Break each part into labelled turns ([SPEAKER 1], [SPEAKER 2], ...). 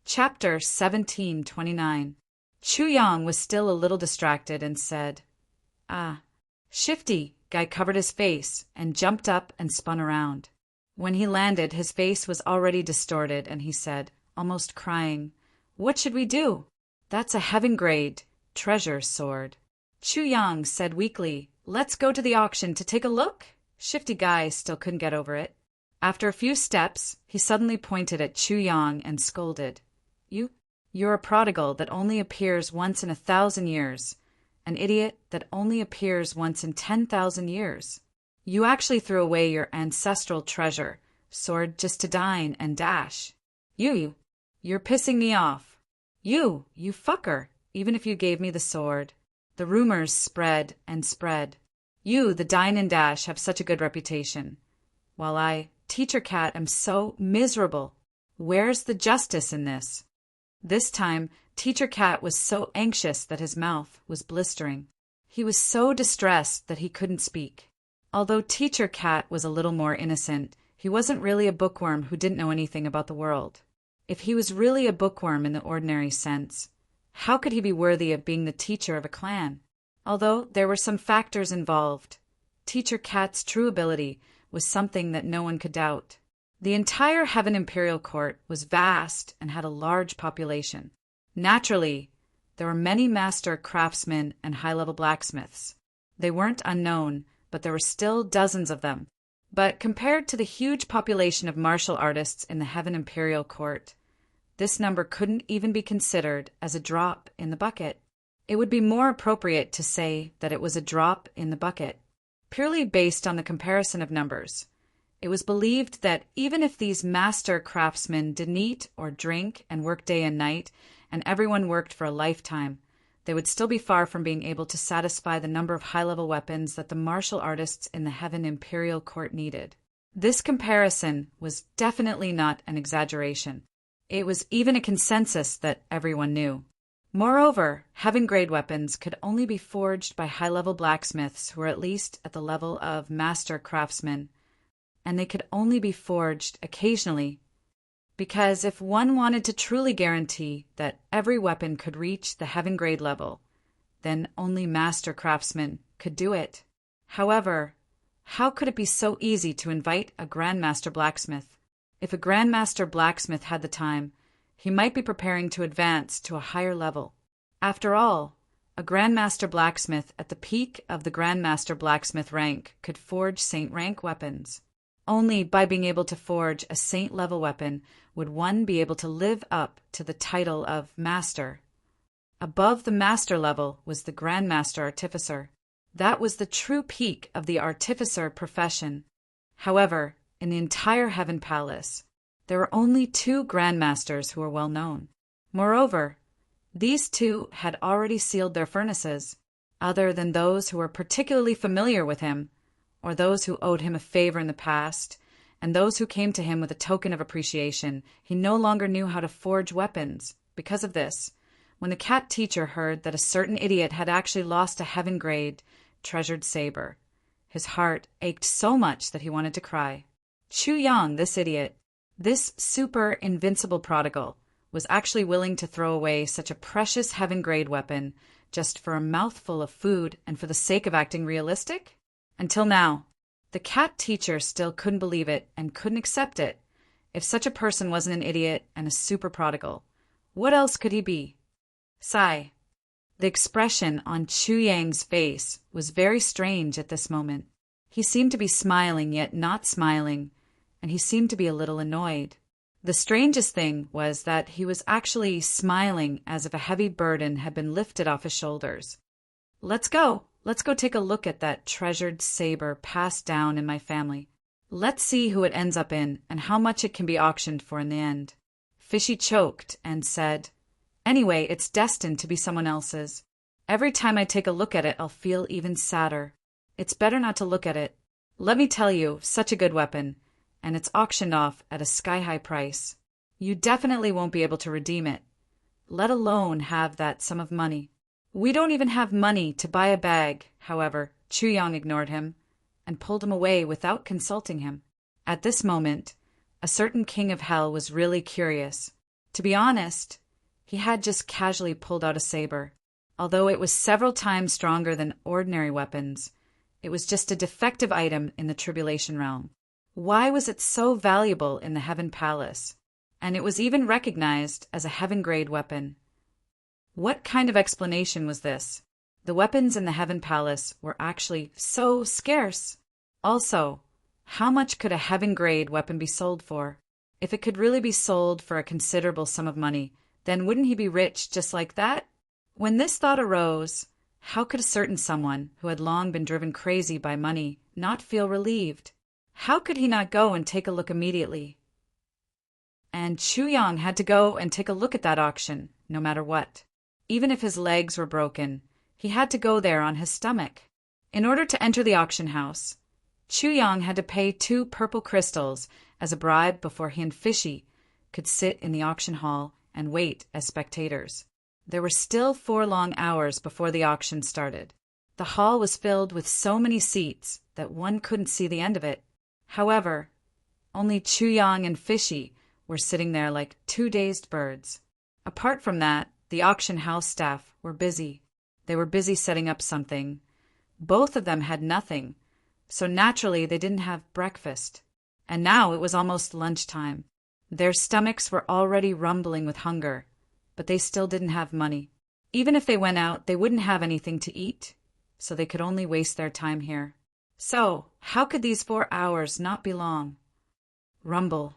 [SPEAKER 1] Chapter 1729. Chu Yang was still a little distracted and said, "Ah, Shifty." Guy covered his face and jumped up and spun around. When he landed, his face was already distorted, and he said, almost crying, "What should we do?" "That's a heaven-grade treasure sword." Chu Yang said weakly, "Let's go to the auction to take a look?" Shifty Guy still couldn't get over it. After a few steps, he suddenly pointed at Chu Yang and scolded, You're a prodigal that only appears once in 1,000 years. An idiot that only appears once in 10,000 years. You actually threw away your ancestral treasure, sword, just to dine and dash. You're pissing me off. You fucker, even if you gave me the sword." The rumors spread and spread. You, the dine and dash, have such a good reputation. While I, Teacher Cat, am so miserable. Where's the justice in this? This time, Teacher Cat was so anxious that his mouth was blistering. He was so distressed that he couldn't speak. Although Teacher Cat was a little more innocent, he wasn't really a bookworm who didn't know anything about the world. If he was really a bookworm in the ordinary sense, how could he be worthy of being the teacher of a clan? Although there were some factors involved, Teacher Cat's true ability was something that no one could doubt. The entire Heaven Imperial Court was vast and had a large population. Naturally, there were many master craftsmen and high-level blacksmiths. They weren't unknown, but there were still dozens of them. But compared to the huge population of martial artists in the Heaven Imperial Court, this number couldn't even be considered as a drop in the bucket. It would be more appropriate to say that it was a drop in the bucket, purely based on the comparison of numbers. It was believed that even if these master craftsmen didn't eat or drink and work day and night, and everyone worked for a lifetime, they would still be far from being able to satisfy the number of high-level weapons that the martial artists in the Heaven Imperial Court needed. This comparison was definitely not an exaggeration. It was even a consensus that everyone knew. Moreover, heaven-grade weapons could only be forged by high-level blacksmiths who were at least at the level of master craftsmen, and they could only be forged occasionally, because if one wanted to truly guarantee that every weapon could reach the heaven-grade level, then only master craftsmen could do it. However, how could it be so easy to invite a grandmaster blacksmith? If a grandmaster blacksmith had the time, he might be preparing to advance to a higher level. After all, a grandmaster blacksmith at the peak of the grandmaster blacksmith rank could forge saint rank weapons. Only by being able to forge a saint-level weapon would one be able to live up to the title of master. Above the master level was the grandmaster artificer. That was the true peak of the artificer profession. However, in the entire Heaven Palace, there were only 2 grandmasters who were well known. Moreover, these 2 had already sealed their furnaces, other than those who were particularly familiar with him, or those who owed him a favor in the past, and those who came to him with a token of appreciation. He no longer knew how to forge weapons. Because of this, when the cat teacher heard that a certain idiot had actually lost a heaven-grade treasured saber, his heart ached so much that he wanted to cry. Chu Yang, this idiot, this super invincible prodigal, was actually willing to throw away such a precious heaven-grade weapon just for a mouthful of food and for the sake of acting realistic? Until now, the cat teacher still couldn't believe it and couldn't accept it. If such a person wasn't an idiot and a super prodigal, what else could he be? Sigh. The expression on Chu Yang's face was very strange at this moment. He seemed to be smiling yet not smiling, and he seemed to be a little annoyed. The strangest thing was that he was actually smiling as if a heavy burden had been lifted off his shoulders. Let's go take a look at that treasured saber passed down in my family. Let's see who it ends up in and how much it can be auctioned for in the end. Fishy choked and said, Anyway, it's destined to be someone else's. Every time I take a look at it, I'll feel even sadder. It's better not to look at it. Let me tell you, such a good weapon, and it's auctioned off at a sky-high price. You definitely won't be able to redeem it, let alone have that sum of money. We don't even have money to buy a bag. However, Chu Yang ignored him and pulled him away without consulting him. At this moment, a certain king of hell was really curious. To be honest, he had just casually pulled out a saber. Although it was several times stronger than ordinary weapons, it was just a defective item in the Tribulation realm. Why was it so valuable in the Heaven Palace? And it was even recognized as a heaven-grade weapon. What kind of explanation was this? The weapons in the Heaven Palace were actually so scarce. Also, how much could a heaven-grade weapon be sold for? If it could really be sold for a considerable sum of money, then wouldn't he be rich just like that? When this thought arose, how could a certain someone who had long been driven crazy by money not feel relieved? How could he not go and take a look immediately? And Chu Yang had to go and take a look at that auction, no matter what. Even if his legs were broken, he had to go there on his stomach. In order to enter the auction house, Chu Yang had to pay 2 purple crystals as a bribe before he and Fishy could sit in the auction hall and wait as spectators. There were still 4 long hours before the auction started. The hall was filled with so many seats that one couldn't see the end of it. However, only Chu Yang and Fishy were sitting there like 2 dazed birds. Apart from that, the auction house staff were busy. They were busy setting up something. Both of them had nothing, so naturally they didn't have breakfast. And now it was almost lunchtime. Their stomachs were already rumbling with hunger, but they still didn't have money. Even if they went out, they wouldn't have anything to eat, so they could only waste their time here. So, how could these 4 hours not be long? Rumble.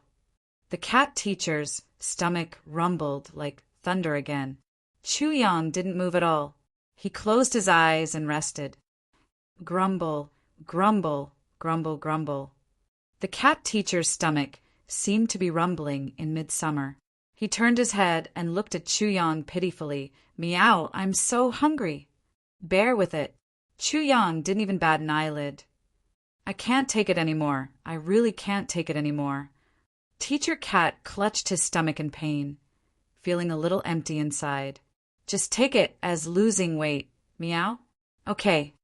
[SPEAKER 1] The cat teacher's stomach rumbled like thunder again. Chu Yang didn't move at all. He closed his eyes and rested. Grumble, grumble, grumble, grumble. The cat teacher's stomach seemed to be rumbling in midsummer. He turned his head and looked at Chu Yang pitifully. Meow, I'm so hungry. Bear with it. Chu Yang didn't even bat an eyelid. I can't take it anymore. I really can't take it anymore. Teacher Cat clutched his stomach in pain, feeling a little empty inside. Just take it as losing weight. Meow? Okay.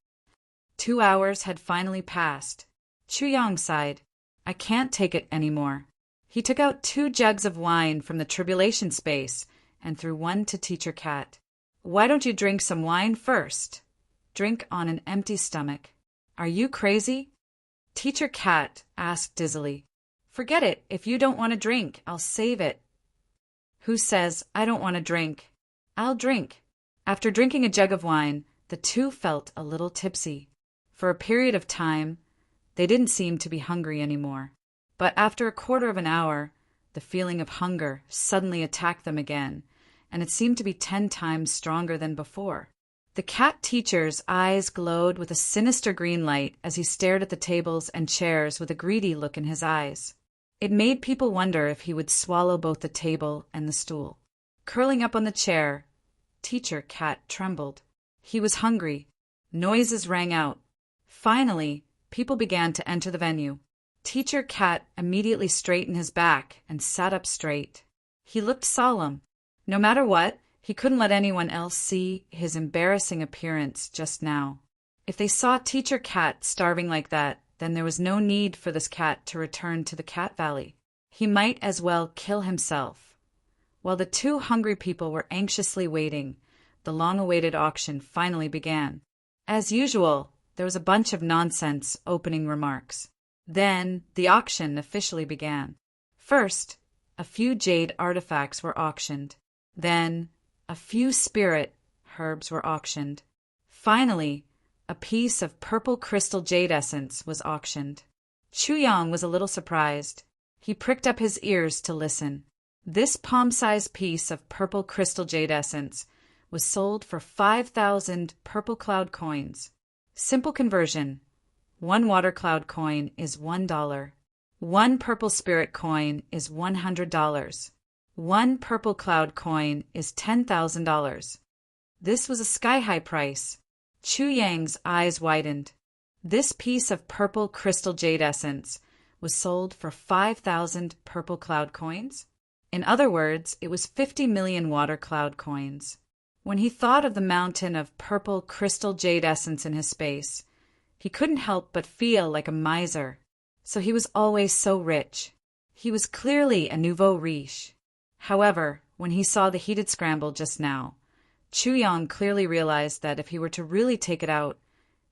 [SPEAKER 1] 2 hours had finally passed. Chu Yang sighed. I can't take it anymore. He took out 2 jugs of wine from the tribulation space and threw one to Teacher Cat. Why don't you drink some wine first? Drink on an empty stomach. Are you crazy? Teacher Cat asked dizzily. Forget it. If you don't want to drink, I'll save it. Who says I don't want to drink? I'll drink. After drinking a jug of wine, the 2 felt a little tipsy. For a period of time, they didn't seem to be hungry anymore. But after a quarter of an hour, the feeling of hunger suddenly attacked them again, and it seemed to be 10 times stronger than before. The cat teacher's eyes glowed with a sinister green light as he stared at the tables and chairs with a greedy look in his eyes. It made people wonder if he would swallow both the table and the stool. Curling up on the chair, Teacher Cat trembled. He was hungry. Noises rang out. Finally, people began to enter the venue. Teacher Cat immediately straightened his back and sat up straight. He looked solemn. No matter what, he couldn't let anyone else see his embarrassing appearance just now. If they saw Teacher Cat starving like that, then there was no need for this cat to return to the Cat Valley. He might as well kill himself. While the 2 hungry people were anxiously waiting, the long-awaited auction finally began. As usual, there was a bunch of nonsense opening remarks. Then the auction officially began. First, a few jade artifacts were auctioned. Then, a few spirit herbs were auctioned. Finally, a piece of purple crystal jade essence was auctioned. Chu Yang was a little surprised. He pricked up his ears to listen. This palm-sized piece of purple crystal jade essence was sold for 5,000 purple cloud coins. Simple conversion. 1 water cloud coin is $1. 1 purple spirit coin is $100. 1 purple cloud coin is $10,000. This was a sky-high price. Chu Yang's eyes widened. This piece of purple crystal jade essence was sold for 5,000 purple cloud coins. In other words, it was 50 million water cloud coins. When he thought of the mountain of purple crystal jade essence in his space, he couldn't help but feel like a miser. So he was always so rich. He was clearly a nouveau riche. However, When he saw the heated scramble just now, Chuyang clearly realized that if he were to really take it out,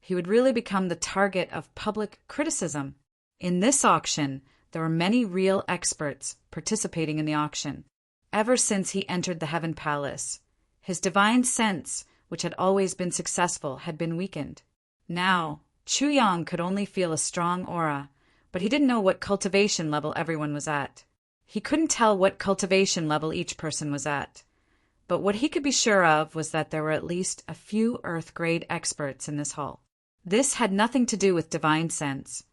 [SPEAKER 1] he would really become the target of public criticism. In this auction, there were many real experts participating in the auction. Ever since he entered the Heaven Palace, his divine sense, which had always been successful, had been weakened. Now, Chuyang could only feel a strong aura, but he didn't know what cultivation level everyone was at. He couldn't tell what cultivation level each person was at. But what he could be sure of was that there were at least a few Earth-grade experts in this hall. This had nothing to do with divine sense,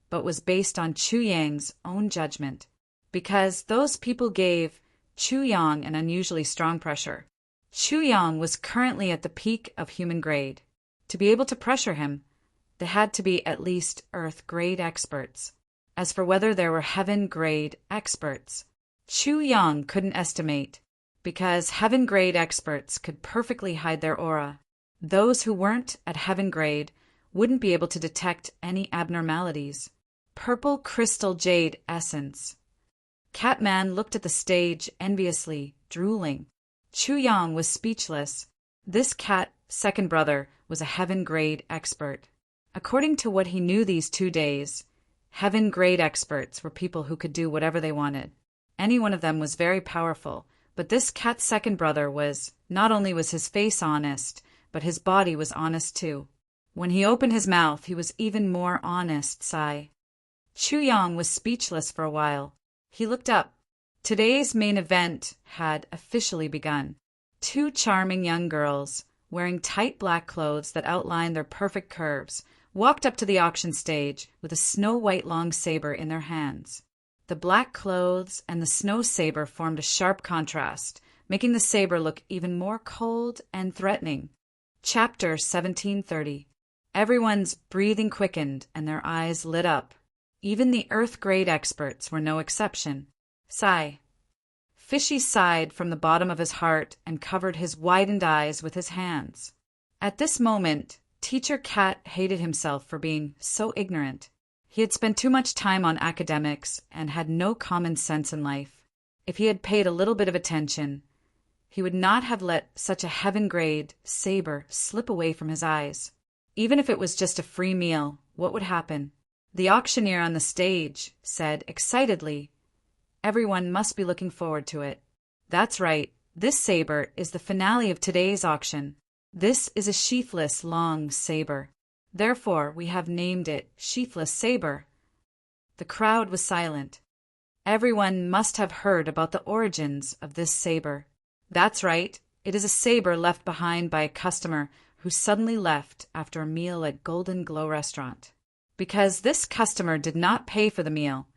[SPEAKER 1] but was based on Chuyang's own judgment, because those people gave Chuyang an unusually strong pressure. Chuyang was currently at the peak of human grade. To be able to pressure him, there had to be at least Earth-grade experts. As for whether there were Heaven-grade experts, Chuyang couldn't estimate, because Heaven-grade experts could perfectly hide their aura. Those who weren't at Heaven-grade wouldn't be able to detect any abnormalities. Purple crystal jade essence. Catman looked at the stage enviously, drooling. Chuyang was speechless. This cat second brother was a Heaven-grade expert. According to what he knew these 2 days, Heaven-grade experts were people who could do whatever they wanted. Any one of them was very powerful, but this cat's second brother was, not only was his face honest, but his body was honest too. When he opened his mouth, he was even more honest, sigh. Chuyang was speechless for a while. He looked up. Today's main event had officially begun. 2 charming young girls, wearing tight black clothes that outlined their perfect curves, walked up to the auction stage with a snow-white long saber in their hands. The black clothes and the snow saber formed a sharp contrast, making the saber look even more cold and threatening. Chapter 1730. Everyone's breathing quickened and their eyes lit up. Even the Earth-grade experts were no exception. Sigh. Fishy sighed from the bottom of his heart and covered his widened eyes with his hands. At this moment, Teacher Cat hated himself for being so ignorant. He had spent too much time on academics and had no common sense in life. If he had paid a little bit of attention, he would not have let such a Heaven-grade saber slip away from his eyes. Even if it was just a free meal, what would happen? The auctioneer on the stage said excitedly, "Everyone must be looking forward to it." That's right, this saber is the finale of today's auction. This is a sheathless long saber. Therefore, we have named it Sheathless Saber. The crowd was silent. Everyone must have heard about the origins of this saber. That's right, it is a saber left behind by a customer who suddenly left after a meal at Golden Glow Restaurant. Because this customer did not pay for the meal,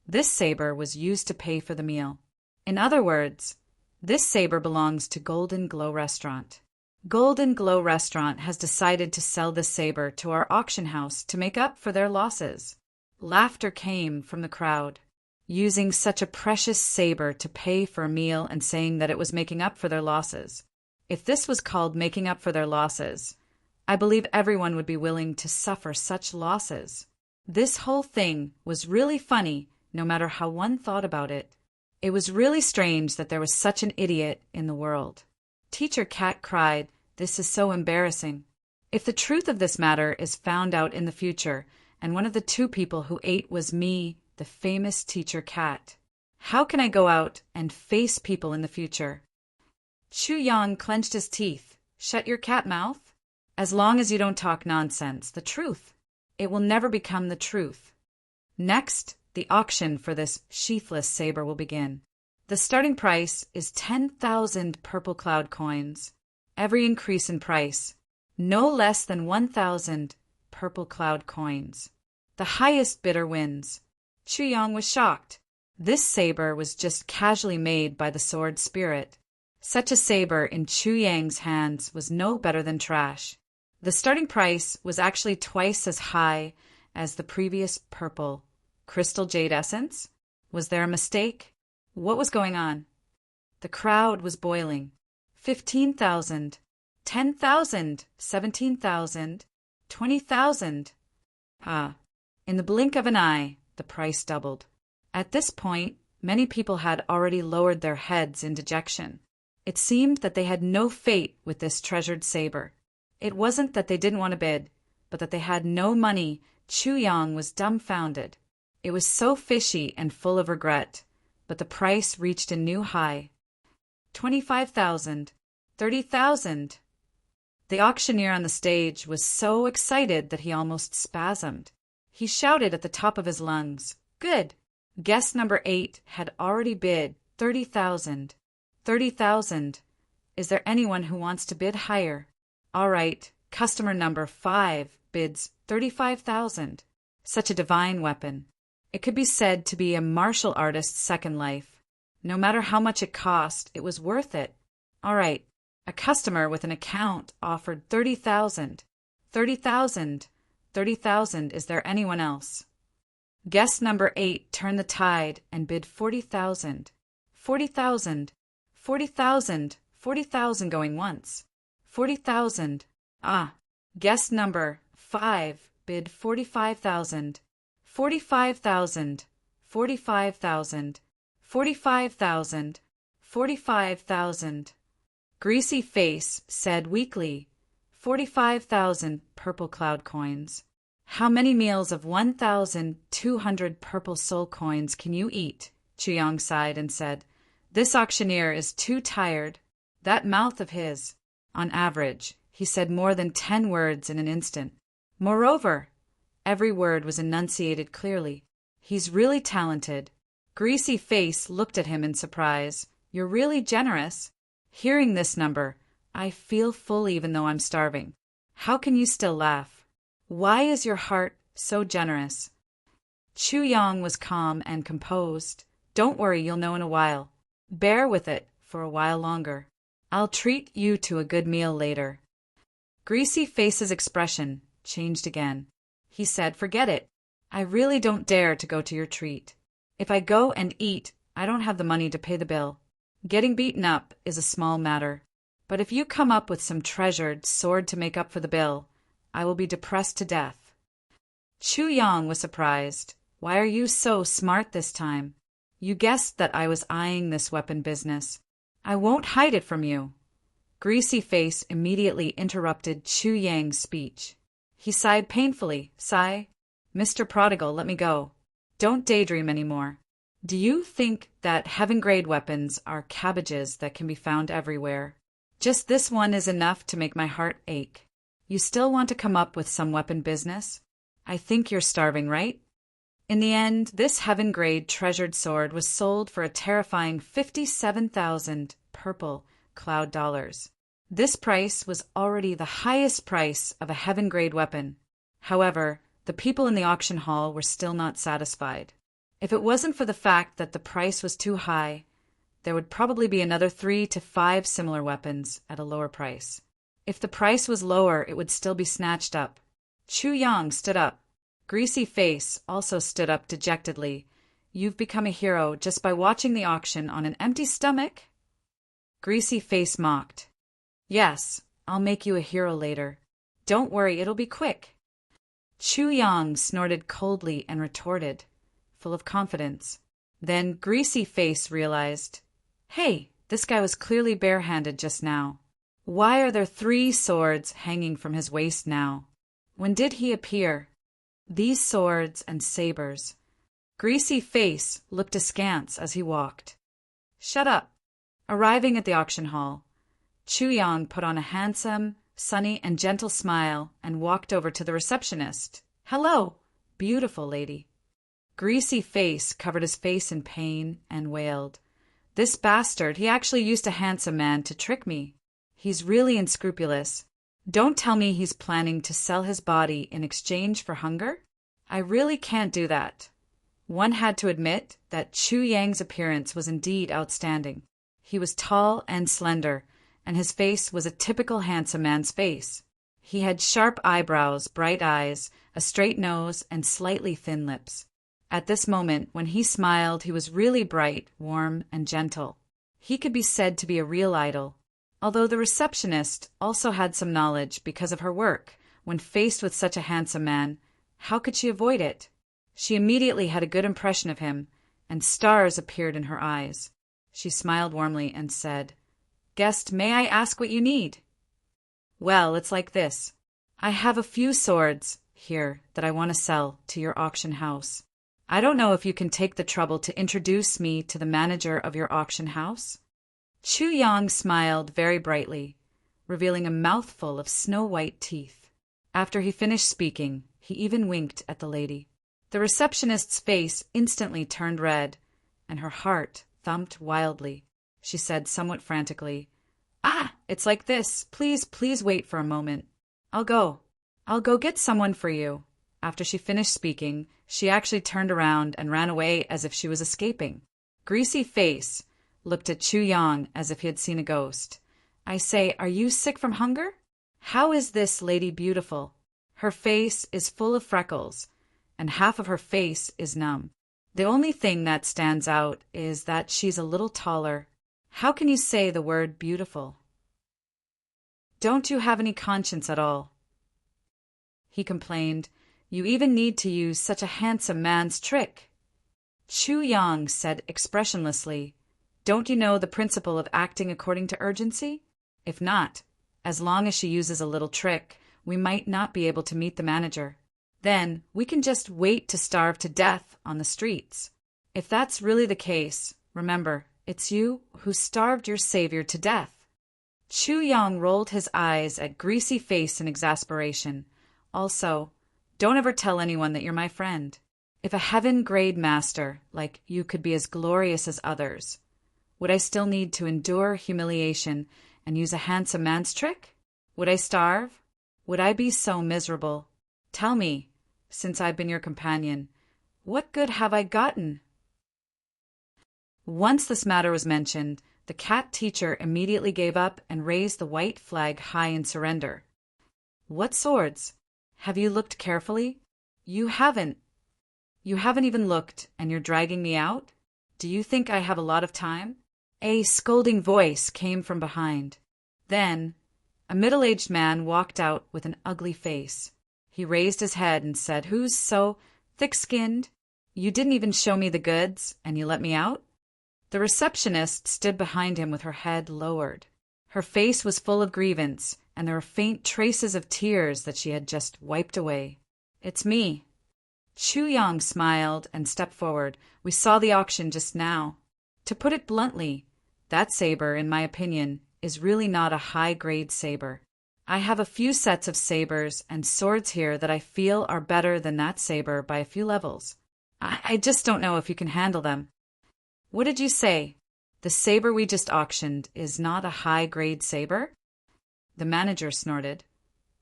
[SPEAKER 1] this saber was used to pay for the meal. In other words, this saber belongs to Golden Glow Restaurant. Golden Glow Restaurant has decided to sell this saber to our auction house to make up for their losses. Laughter came from the crowd. Using such a precious saber to pay for a meal and saying that it was making up for their losses. If this was called making up for their losses, I believe everyone would be willing to suffer such losses. This whole thing was really funny, no matter how one thought about it. It was really strange that there was such an idiot in the world. Teacher Cat cried, "This is so embarrassing. If the truth of this matter is found out in the future, and one of the 2 people who ate was me, the famous Teacher Cat, how can I go out and face people in the future?" Chuyang clenched his teeth. "Shut your cat mouth. As long as you don't talk nonsense, the truth. It will never become the truth. Next, the auction for this sheathless saber will begin. The starting price is 10,000 purple cloud coins. Every increase in price, no less than 1,000 purple cloud coins. The highest bidder wins." Chuyang was shocked. This saber was just casually made by the sword spirit. Such a saber in Chuyang's hands was no better than trash. The starting price was actually twice as high as the previous purple crystal jade essence. Was there a mistake? What was going on? The crowd was boiling. 15,000, 10,000, 17,000, 20,000. In the blink of an eye, the price doubled. At this point, Many people had already lowered their heads in dejection. It seemed that they had no fate with this treasured saber. It wasn't that they didn't want to bid, but that they had no money. Chu Yang was dumbfounded. It was so fishy and full of regret, but the price reached a new high. 25,000. 30,000. The auctioneer on the stage was so excited that he almost spasmed. He shouted at the top of his lungs, "Good!" Guest number 8 had already bid 30,000. 30,000. Is there anyone who wants to bid higher? All right, customer number 5 bids 35,000. Such a divine weapon. It could be said to be a martial artist's second life. No matter how much it cost, it was worth it. All right, a customer with an account offered 30,000. 30,000. 30,000. Is there anyone else? Guest number 8 turned the tide and bid 40,000. 40,000. 40,000. 40,000 going once. 40,000. Guest number 5 bid 45,000. 45,000. 45,000. 45,000. 45,000. Greasy Face said weakly, 45,000 purple cloud coins. How many meals of 1,200 purple soul coins can you eat? Chu Yang sighed and said, this auctioneer is too tired. That mouth of his. On average, he said more than 10 words in an instant. Moreover, every word was enunciated clearly. He's really talented. Greasy Face looked at him in surprise. You're really generous. Hearing this number, I feel full even though I'm starving. How can you still laugh? Why is your heart so generous? Chu Yang was calm and composed. Don't worry, you'll know in a while. Bear with it for a while longer. I'll treat you to a good meal later. Greasy Face's expression changed again. He said, forget it. I really don't dare to go to your treat. If I go and eat, I don't have the money to pay the bill. Getting beaten up is a small matter. But if you come up with some treasured sword to make up for the bill, I will be depressed to death. Chu Yang was surprised. Why are you so smart this time? You guessed that I was eyeing this weapon business. I won't hide it from you. Greasy Face immediately interrupted Chu Yang's speech. He sighed painfully. Sigh. Mr. Prodigal, let me go. Don't daydream anymore. Do you think that heaven-grade weapons are cabbages that can be found everywhere? Just this one is enough to make my heart ache. You still want to come up with some weapon business? I think you're starving, right? In the end, this heaven-grade treasured sword was sold for a terrifying 57,000 purple cloud dollars. This price was already the highest price of a heaven-grade weapon. However, the people in the auction hall were still not satisfied. If it wasn't for the fact that the price was too high, there would probably be another 3 to 5 similar weapons at a lower price. If the price was lower, it would still be snatched up. Chu Yang stood up. Greasy Face also stood up dejectedly. You've become a hero just by watching the auction on an empty stomach? Greasy Face mocked. Yes, I'll make you a hero later. Don't worry, it'll be quick. Chu Yang snorted coldly and retorted, full of confidence. Then Greasy Face realized, hey, this guy was clearly barehanded just now. Why are there 3 swords hanging from his waist now? When did he appear? These swords and sabers. Greasy Face looked askance as he walked. Shut up. Arriving at the auction hall, Chu Yang put on a handsome, sunny, and gentle smile and walked over to the receptionist. Hello, beautiful lady. Greasy Face covered his face in pain and wailed. This bastard, he actually used a handsome man to trick me. He's really unscrupulous. Don't tell me he's planning to sell his body in exchange for hunger? I really can't do that. One had to admit that Chu Yang's appearance was indeed outstanding. He was tall and slender, and his face was a typical handsome man's face. He had sharp eyebrows, bright eyes, a straight nose, and slightly thin lips. At this moment, when he smiled, he was really bright, warm, and gentle. He could be said to be a real idol. Although the receptionist also had some knowledge because of her work, when faced with such a handsome man, how could she avoid it? She immediately had a good impression of him, and stars appeared in her eyes. She smiled warmly and said, "Guest, may I ask what you need?" "Well, it's like this. I have a few swords here that I want to sell to your auction house. I don't know if you can take the trouble to introduce me to the manager of your auction house." Chu Yang smiled very brightly, revealing a mouthful of snow-white teeth. After he finished speaking, he even winked at the lady. The receptionist's face instantly turned red, and her heart thumped wildly. She said somewhat frantically, "Ah, it's like this. Please wait for a moment. I'll go get someone for you." After she finished speaking, she actually turned around and ran away as if she was escaping. Greasy Face looked at Chu Yang as if he had seen a ghost. "I say, are you sick from hunger? How is this lady beautiful? Her face is full of freckles, and half of her face is numb. The only thing that stands out is that she's a little taller. How can you say the word beautiful? Don't you have any conscience at all?" He complained, "You even need to use such a handsome man's trick." Chu Yang said expressionlessly, "Don't you know the principle of acting according to urgency? If not, as long as she uses a little trick, we might not be able to meet the manager. Then we can just wait to starve to death on the streets. If that's really the case, remember, it's you who starved your savior to death." Chu Yang rolled his eyes at Greasy Face in exasperation. "Also, don't ever tell anyone that you're my friend. If a heaven-grade master like you could be as glorious as others, would I still need to endure humiliation and use a handsome man's trick? Would I starve? Would I be so miserable? Tell me, since I've been your companion, what good have I gotten?" Once this matter was mentioned, the cat teacher immediately gave up and raised the white flag high in surrender. "What swords? Have you looked carefully? You haven't. You haven't even looked, and you're dragging me out? Do you think I have a lot of time?" A scolding voice came from behind. Then a middle-aged man walked out with an ugly face. He raised his head and said, "Who's so thick-skinned? You didn't even show me the goods, and you let me out?" The receptionist stood behind him with her head lowered. Her face was full of grievance, and there were faint traces of tears that she had just wiped away. "It's me." Chu Yang smiled and stepped forward. "We saw the auction just now. To put it bluntly, that saber, in my opinion, is really not a high-grade saber. I have a few sets of sabers and swords here that I feel are better than that saber by a few levels. I just don't know if you can handle them." "What did you say? The saber we just auctioned is not a high-grade saber?" The manager snorted.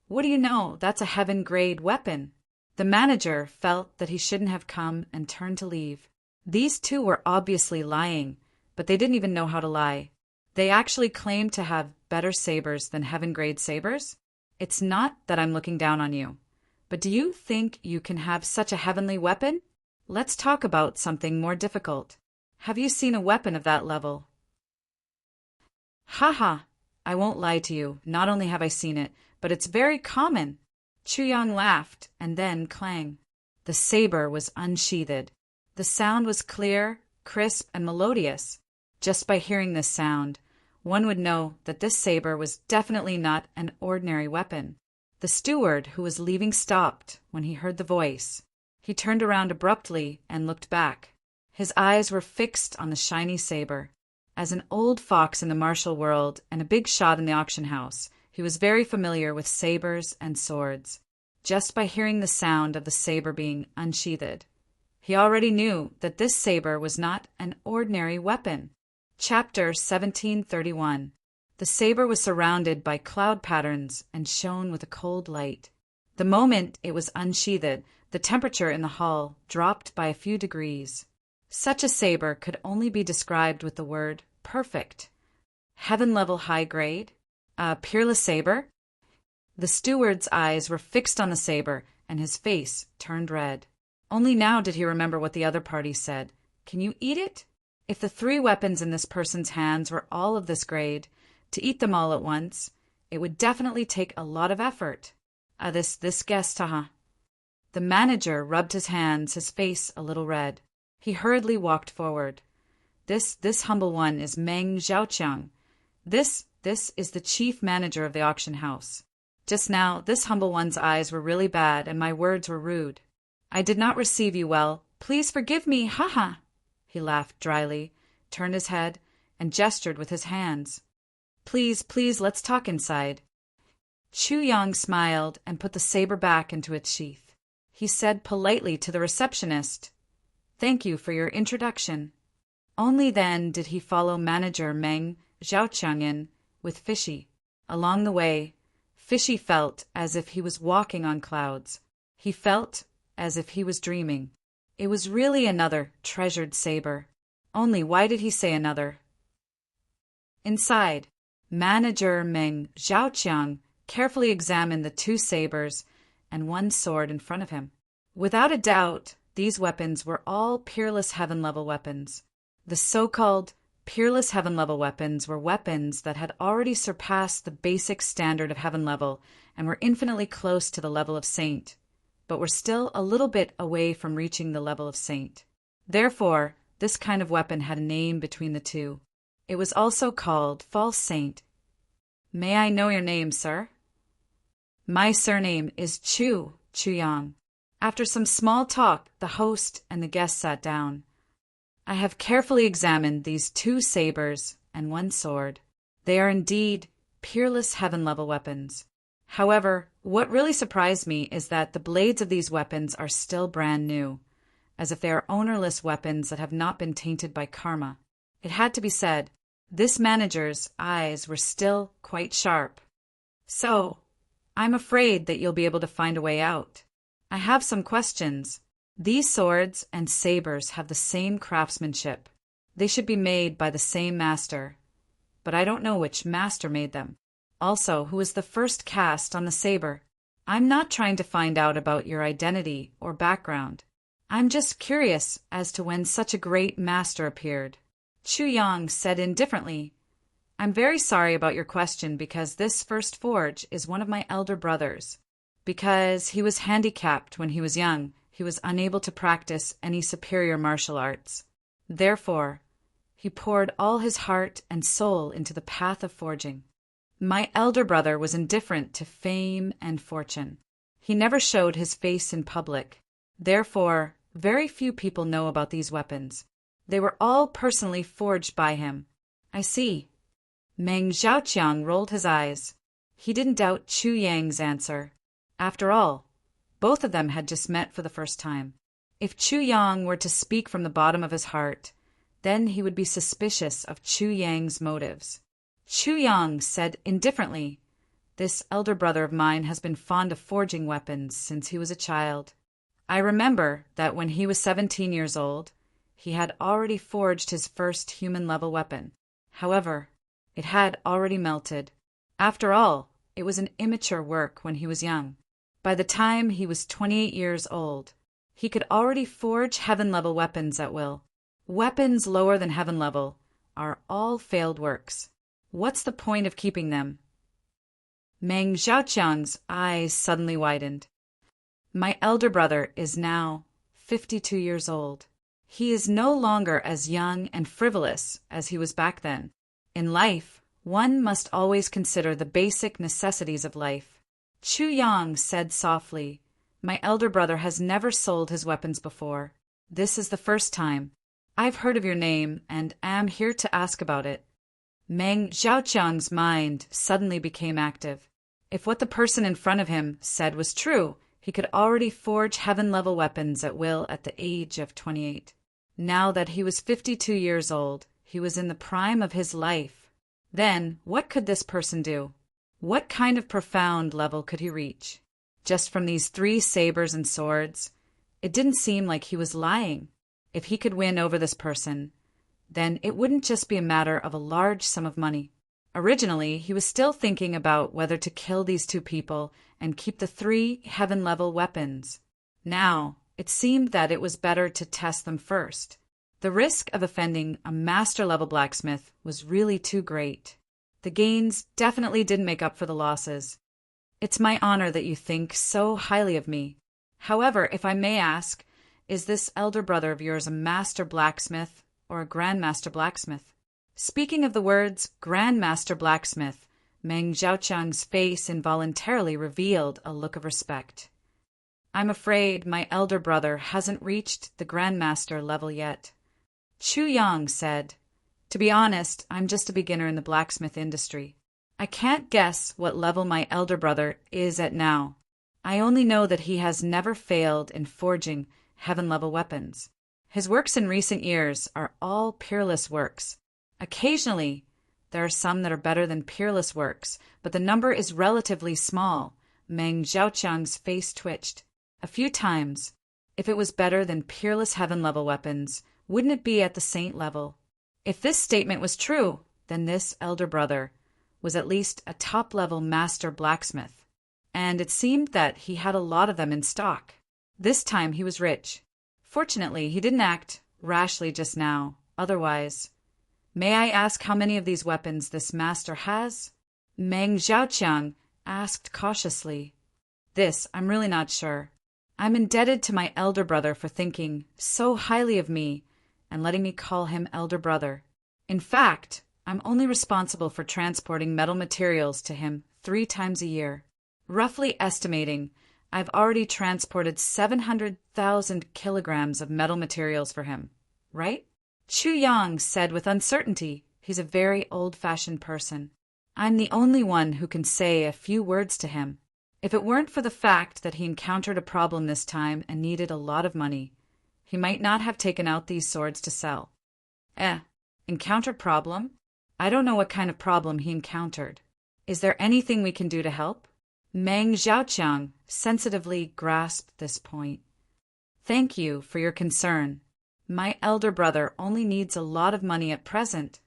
[SPEAKER 1] "What do you know? That's a heaven-grade weapon." The manager felt that he shouldn't have come and turned to leave. These two were obviously lying, but they didn't even know how to lie. They actually claimed to have better sabers than heaven-grade sabers. "It's not that I'm looking down on you, but do you think you can have such a heavenly weapon? Let's talk about something more difficult. Have you seen a weapon of that level?" "Ha ha, I won't lie to you. Not only have I seen it, but it's very common." Chu Yang laughed, and then clang. The saber was unsheathed. The sound was clear, crisp, and melodious. Just by hearing this sound, one would know that this saber was definitely not an ordinary weapon. The steward who was leaving stopped when he heard the voice. He turned around abruptly and looked back. His eyes were fixed on the shiny saber. As an old fox in the martial world and a big shot in the auction house, he was very familiar with sabers and swords. Just by hearing the sound of the saber being unsheathed, he already knew that this saber was not an ordinary weapon. Chapter 1731. The saber was surrounded by cloud patterns and shone with a cold light. The moment it was unsheathed, the temperature in the hall dropped by a few degrees. Such a saber could only be described with the word perfect. Heaven-level high grade? A peerless saber? The steward's eyes were fixed on the saber, and his face turned red. Only now did he remember what the other party said. "Can you eat it?" If the 3 weapons in this person's hands were all of this grade, to eat them all at once, it would definitely take a lot of effort. This guest, haha. The manager rubbed his hands, his face a little red. He hurriedly walked forward. This humble one is Meng Zhaoqiang. This is the chief manager of the auction house. Just now, this humble one's eyes were really bad and my words were rude. I did not receive you well. Please forgive me, haha. He laughed dryly, turned his head, and gestured with his hands. Please, let's talk inside. Chu Yang smiled and put the saber back into its sheath. He said politely to the receptionist, "Thank you for your introduction." Only then did he follow manager Meng Zhaoqiang in with Fishy. Along the way, Fishy felt as if he was walking on clouds. He felt as if he was dreaming. It was really another treasured saber. Only why did he say another? Inside, manager Meng Zhaoqiang carefully examined the two sabers and one sword in front of him. Without a doubt, these weapons were all peerless heaven-level weapons. The so-called peerless heaven-level weapons were weapons that had already surpassed the basic standard of heaven level and were infinitely close to the level of saint, but were still a little bit away from reaching the level of saint. Therefore, this kind of weapon had a name between the two. It was also called false saint. May I know your name, sir? My surname is Chu Yang. After some small talk, the host and the guest sat down. I have carefully examined these two sabers and one sword. They are indeed peerless heaven-level weapons. However, what really surprised me is that the blades of these weapons are still brand new, as if they are ownerless weapons that have not been tainted by karma. It had to be said, this manager's eyes were still quite sharp. So, I'm afraid that you'll be able to find a way out. I have some questions. These swords and sabers have the same craftsmanship. They should be made by the same master. But I don't know which master made them. Also, who is the first cast on the saber? I'm not trying to find out about your identity or background. I'm just curious as to when such a great master appeared. Chu Yang said indifferently, I'm very sorry about your question because this first forge is one of my elder brothers. Because he was handicapped when he was young, he was unable to practice any superior martial arts. Therefore, he poured all his heart and soul into the path of forging. My elder brother was indifferent to fame and fortune. He never showed his face in public. Therefore, very few people know about these weapons. They were all personally forged by him. I see. Meng Zhaoqiang rolled his eyes. He didn't doubt Chu Yang's answer. After all, both of them had just met for the first time. If Chu Yang were to speak from the bottom of his heart, then he would be suspicious of Chu Yang's motives. Chu Yang said indifferently, This elder brother of mine has been fond of forging weapons since he was a child. I remember that when he was 17 years old, he had already forged his first human-level weapon. However, it had already melted. After all, it was an immature work when he was young. By the time he was 28 years old, he could already forge heaven-level weapons at will. Weapons lower than heaven level are all failed works. What's the point of keeping them? Meng Zhaoqiang's eyes suddenly widened. My elder brother is now 52 years old. He is no longer as young and frivolous as he was back then. In life, one must always consider the basic necessities of life. Chu Yang said softly, My elder brother has never sold his weapons before. This is the first time. I've heard of your name and am here to ask about it. Meng Zhaoqiang's mind suddenly became active. If what the person in front of him said was true, he could already forge heaven-level weapons at will at the age of 28. Now that he was 52 years old, he was in the prime of his life. Then, what could this person do? What kind of profound level could he reach? Just from these 3 sabers and swords, it didn't seem like he was lying. If he could win over this person, then it wouldn't just be a matter of a large sum of money. Originally, he was still thinking about whether to kill these 2 people and keep the 3 heaven-level weapons. Now, it seemed that it was better to test them first. The risk of offending a master-level blacksmith was really too great. The gains definitely didn't make up for the losses. It's my honor that you think so highly of me. However, if I may ask, Is this elder brother of yours a master blacksmith or a grandmaster blacksmith? Speaking of the words grandmaster blacksmith, Meng Zhaoqiang's face involuntarily revealed a look of respect. I'm afraid my elder brother hasn't reached the grandmaster level yet. Chu Yang said, To be honest, I'm just a beginner in the blacksmith industry. I can't guess what level my elder brother is at now. I only know that he has never failed in forging heaven-level weapons. His works in recent years are all peerless works. Occasionally, there are some that are better than peerless works, but the number is relatively small. Meng Zhaoqiang's face twitched. A few times. If it was better than peerless heaven-level weapons, wouldn't it be at the saint level? If this statement was true, then this elder brother was at least a top-level master blacksmith, and it seemed that he had a lot of them in stock. This time he was rich. Fortunately, he didn't act rashly just now. Otherwise, may I ask how many of these weapons this master has? Meng Zhaoqiang asked cautiously. This, I'm really not sure. I'm indebted to my elder brother for thinking so highly of me and letting me call him elder brother. In fact, I'm only responsible for transporting metal materials to him 3 times a year. Roughly estimating, I've already transported 700,000 kilograms of metal materials for him, right? Chu Yang said with uncertainty. He's a very old-fashioned person. I'm the only one who can say a few words to him. If it weren't for the fact that he encountered a problem this time and needed a lot of money, he might not have taken out these swords to sell. Encounter problem? I don't know what kind of problem he encountered. Is there anything we can do to help? Meng Zhaoqiang sensitively grasped this point. Thank you for your concern. My elder brother only needs a lot of money at present.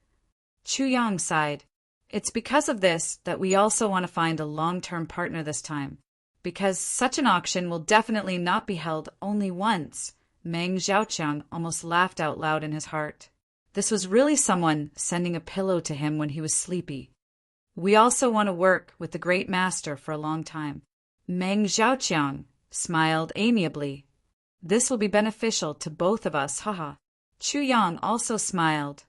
[SPEAKER 1] Chu Yang sighed. It's because of this that we also want to find a long-term partner this time, because such an auction will definitely not be held only once. Meng Zhaoqiang almost laughed out loud in his heart. This was really someone sending a pillow to him when he was sleepy. We also want to work with the great master for a long time. Meng Zhaoqiang smiled amiably. This will be beneficial to both of us, haha. Chu Yang also smiled.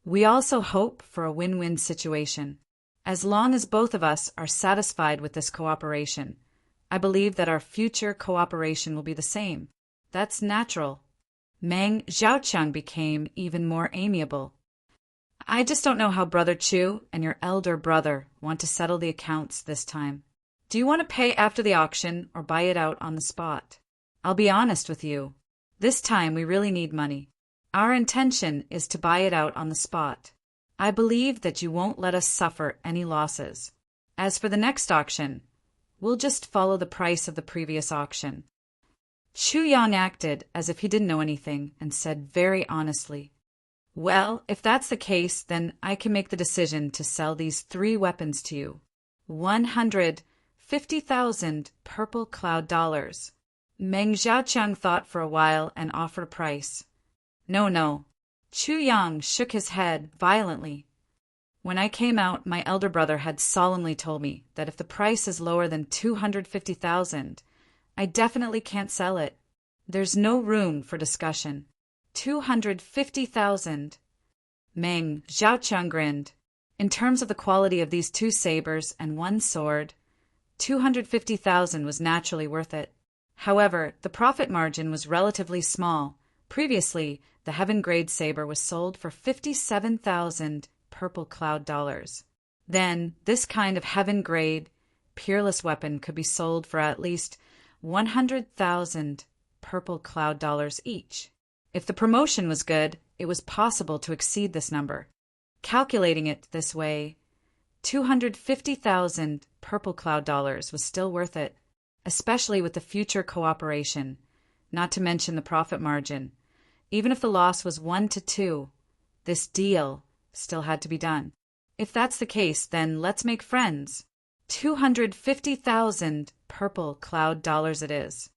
[SPEAKER 1] We also hope for a win-win situation. As long as both of us are satisfied with this cooperation, I believe that our future cooperation will be the same. That's natural. Meng Zhaoqiang became even more amiable. I just don't know how Brother Chu and your elder brother want to settle the accounts this time. Do you want to pay after the auction or buy it out on the spot? I'll be honest with you. This time we really need money. Our intention is to buy it out on the spot. I believe that you won't let us suffer any losses. As for the next auction, we'll just follow the price of the previous auction. Chu Yang acted as if he didn't know anything and said very honestly, Well, if that's the case, then I can make the decision to sell these 3 weapons to you. 150,000 purple cloud dollars. Meng Zhaoqiang thought for a while and offered a price. No. Chu Yang shook his head violently. When I came out, my elder brother had solemnly told me that if the price is lower than 250,000, I definitely can't sell it. There's no room for discussion. 250,000. Meng Zhaoqiang grinned. In terms of the quality of these 2 sabers and 1 sword, 250,000 was naturally worth it. However, the profit margin was relatively small. Previously, the heaven-grade saber was sold for 57,000 purple cloud dollars. Then, this kind of heaven-grade, peerless weapon could be sold for at least 100,000 purple cloud dollars each. If the promotion was good, it was possible to exceed this number. Calculating it this way, 250,000 purple cloud dollars was still worth it, especially with the future cooperation, not to mention the profit margin. Even if the loss was 1 to 2, this deal still had to be done. If that's the case, then let's make friends. 250,000 purple cloud dollars it is.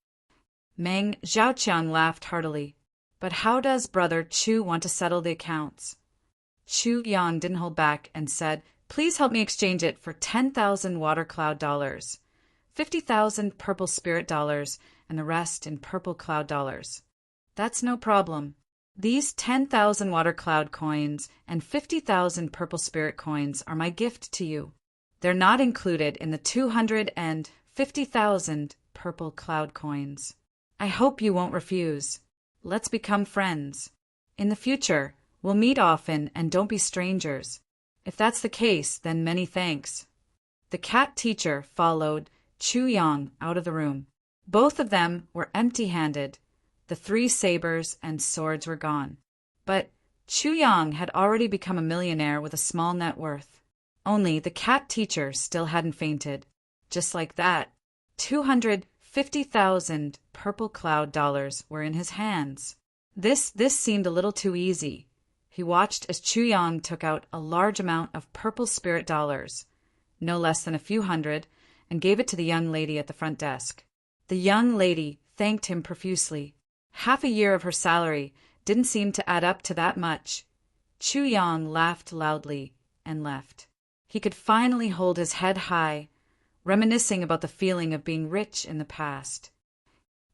[SPEAKER 1] Meng Zhaoqiang laughed heartily. But how does Brother Chu want to settle the accounts? Chu Yang didn't hold back and said, Please help me exchange it for 10,000 water cloud dollars, 50,000 purple spirit dollars, and the rest in purple cloud dollars. That's no problem. These 10,000 water cloud coins and 50,000 purple spirit coins are my gift to you. They're not included in the 250,000 purple cloud coins. I hope you won't refuse. Let's become friends. In the future, we'll meet often and don't be strangers. If that's the case, then many thanks. The cat teacher followed Chu Yang out of the room. Both of them were empty-handed. The 3 sabers and swords were gone. But Chu Yang had already become a millionaire with a small net worth. Only the cat teacher still hadn't fainted. Just like that, 250,000 purple cloud dollars were in his hands. This seemed a little too easy. He watched as Chu Yang took out a large amount of purple spirit dollars, no less than a few hundred, and gave it to the young lady at the front desk. The young lady thanked him profusely. Half a year of her salary didn't seem to add up to that much. Chu Yang laughed loudly and left. He could finally hold his head high, reminiscing about the feeling of being rich in the past.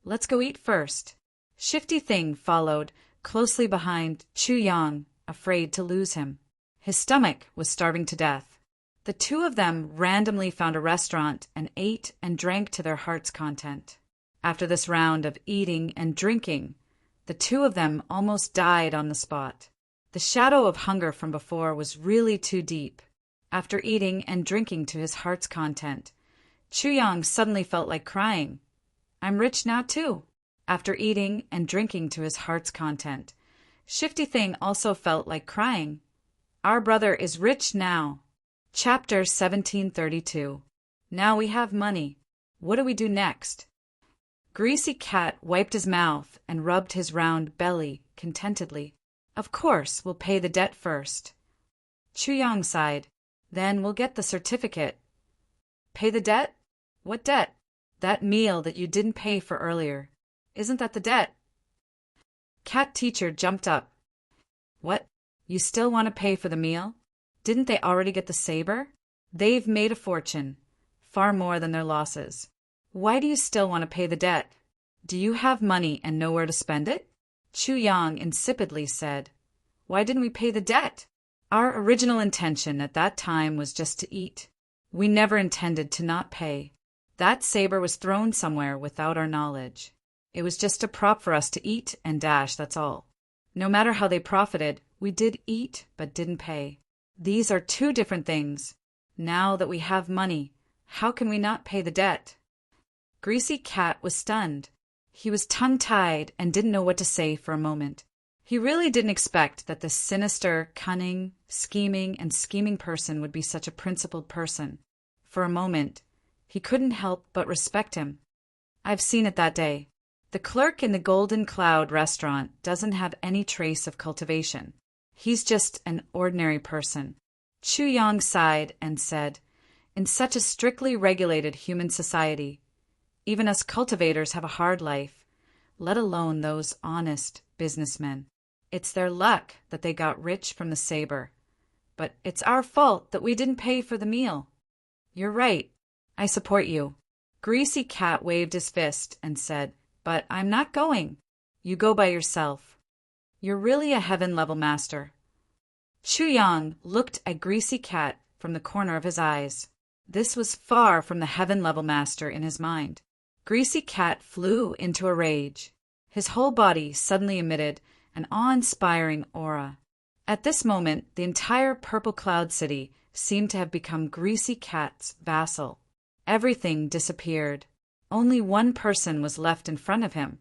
[SPEAKER 1] Let's go eat first. Shifty Thing followed closely behind Chu Yang, afraid to lose him. His stomach was starving to death. The 2 of them randomly found a restaurant and ate and drank to their heart's content. After this round of eating and drinking, the 2 of them almost died on the spot. The shadow of hunger from before was really too deep. After eating and drinking to his heart's content, Chu Yang suddenly felt like crying. I'm rich now too. After eating and drinking to his heart's content, Shifty Thing also felt like crying. Our brother is rich now. Chapter 1732. Now we have money. What do we do next? Greasy Cat wiped his mouth and rubbed his round belly contentedly. Of course, we'll pay the debt first. Chu Yang sighed. Then we'll get the certificate. Pay the debt? What debt? That meal that you didn't pay for earlier. Isn't that the debt? Cat teacher jumped up. What? You still want to pay for the meal? Didn't they already get the saber? They've made a fortune, far more than their losses. Why do you still want to pay the debt? Do you have money and nowhere to spend it? Chu Yang insipidly said. Why didn't we pay the debt? Our original intention at that time was just to eat. We never intended to not pay. That saber was thrown somewhere without our knowledge. It was just a prop for us to eat and dash, that's all. No matter how they profited, we did eat but didn't pay. These are 2 different things. Now that we have money, how can we not pay the debt? Greasy Cat was stunned. He was tongue-tied and didn't know what to say for a moment. He really didn't expect that this sinister, cunning, scheming person would be such a principled person. For a moment, he couldn't help but respect him. I've seen it that day. The clerk in the Golden Cloud restaurant doesn't have any trace of cultivation. He's just an ordinary person. Chu Yang sighed and said, in such a strictly regulated human society, even us cultivators have a hard life, let alone those honest businessmen. It's their luck that they got rich from the saber. But it's our fault that we didn't pay for the meal. You're right. I support you. Greasy Cat waved his fist and said, but I'm not going. You go by yourself. You're really a heaven-level master. Chu Yang looked at Greasy Cat from the corner of his eyes. This was far from the heaven-level master in his mind. Greasy Cat flew into a rage. His whole body suddenly emitted an awe-inspiring aura. At this moment, the entire Purple Cloud City seemed to have become Greasy Cat's vassal. Everything disappeared. Only one person was left in front of him.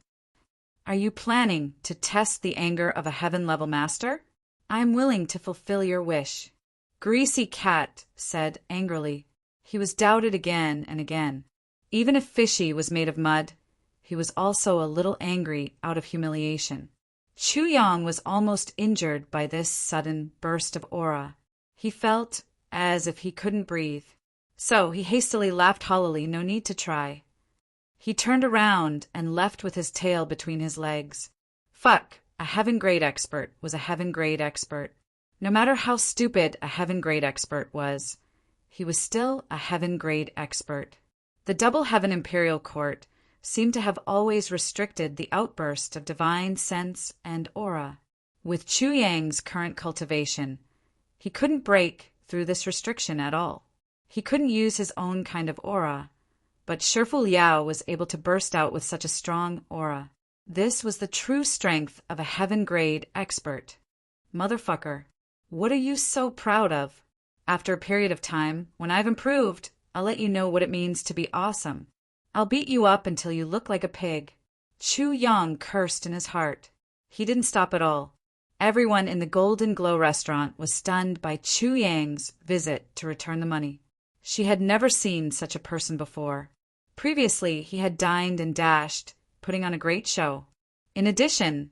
[SPEAKER 1] Are you planning to test the anger of a heaven-level master? I am willing to fulfill your wish. Greasy Cat said angrily. He was doubted again and again. Even if Fishy was made of mud, he was also a little angry out of humiliation. Chu Yang was almost injured by this sudden burst of aura. He felt as if he couldn't breathe. So he hastily laughed hollowly, no need to try. He turned around and left with his tail between his legs. Fuck, a heaven-grade expert was a heaven-grade expert. No matter how stupid a heaven-grade expert was, he was still a heaven-grade expert. The Double Heaven Imperial Court seemed to have always restricted the outburst of divine sense and aura. With Chu Yang's current cultivation, he couldn't break through this restriction at all. He couldn't use his own kind of aura, but Shifu Liao was able to burst out with such a strong aura. This was the true strength of a heaven-grade expert. Motherfucker, what are you so proud of? After a period of time, when I've improved, I'll let you know what it means to be awesome. I'll beat you up until you look like a pig. Chu Yang cursed in his heart. He didn't stop at all. Everyone in the Golden Glow restaurant was stunned by Chu Yang's visit to return the money. She had never seen such a person before. Previously, he had dined and dashed, putting on a great show. In addition,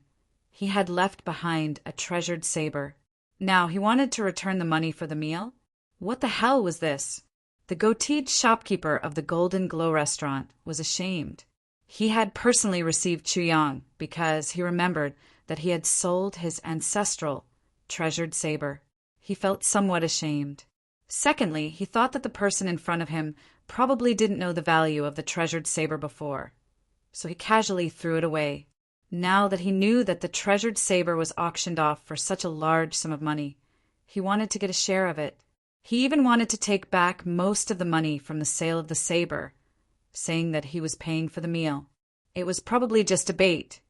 [SPEAKER 1] he had left behind a treasured saber. Now he wanted to return the money for the meal? What the hell was this? The goateed shopkeeper of the Golden Glow restaurant was ashamed. He had personally received Chu Yang because he remembered that he had sold his ancestral, treasured saber. He felt somewhat ashamed. Secondly, he thought that the person in front of him probably didn't know the value of the treasured saber before, so he casually threw it away. Now that he knew that the treasured saber was auctioned off for such a large sum of money, he wanted to get a share of it. He even wanted to take back most of the money from the sale of the saber, saying that he was paying for the meal. It was probably just a bait,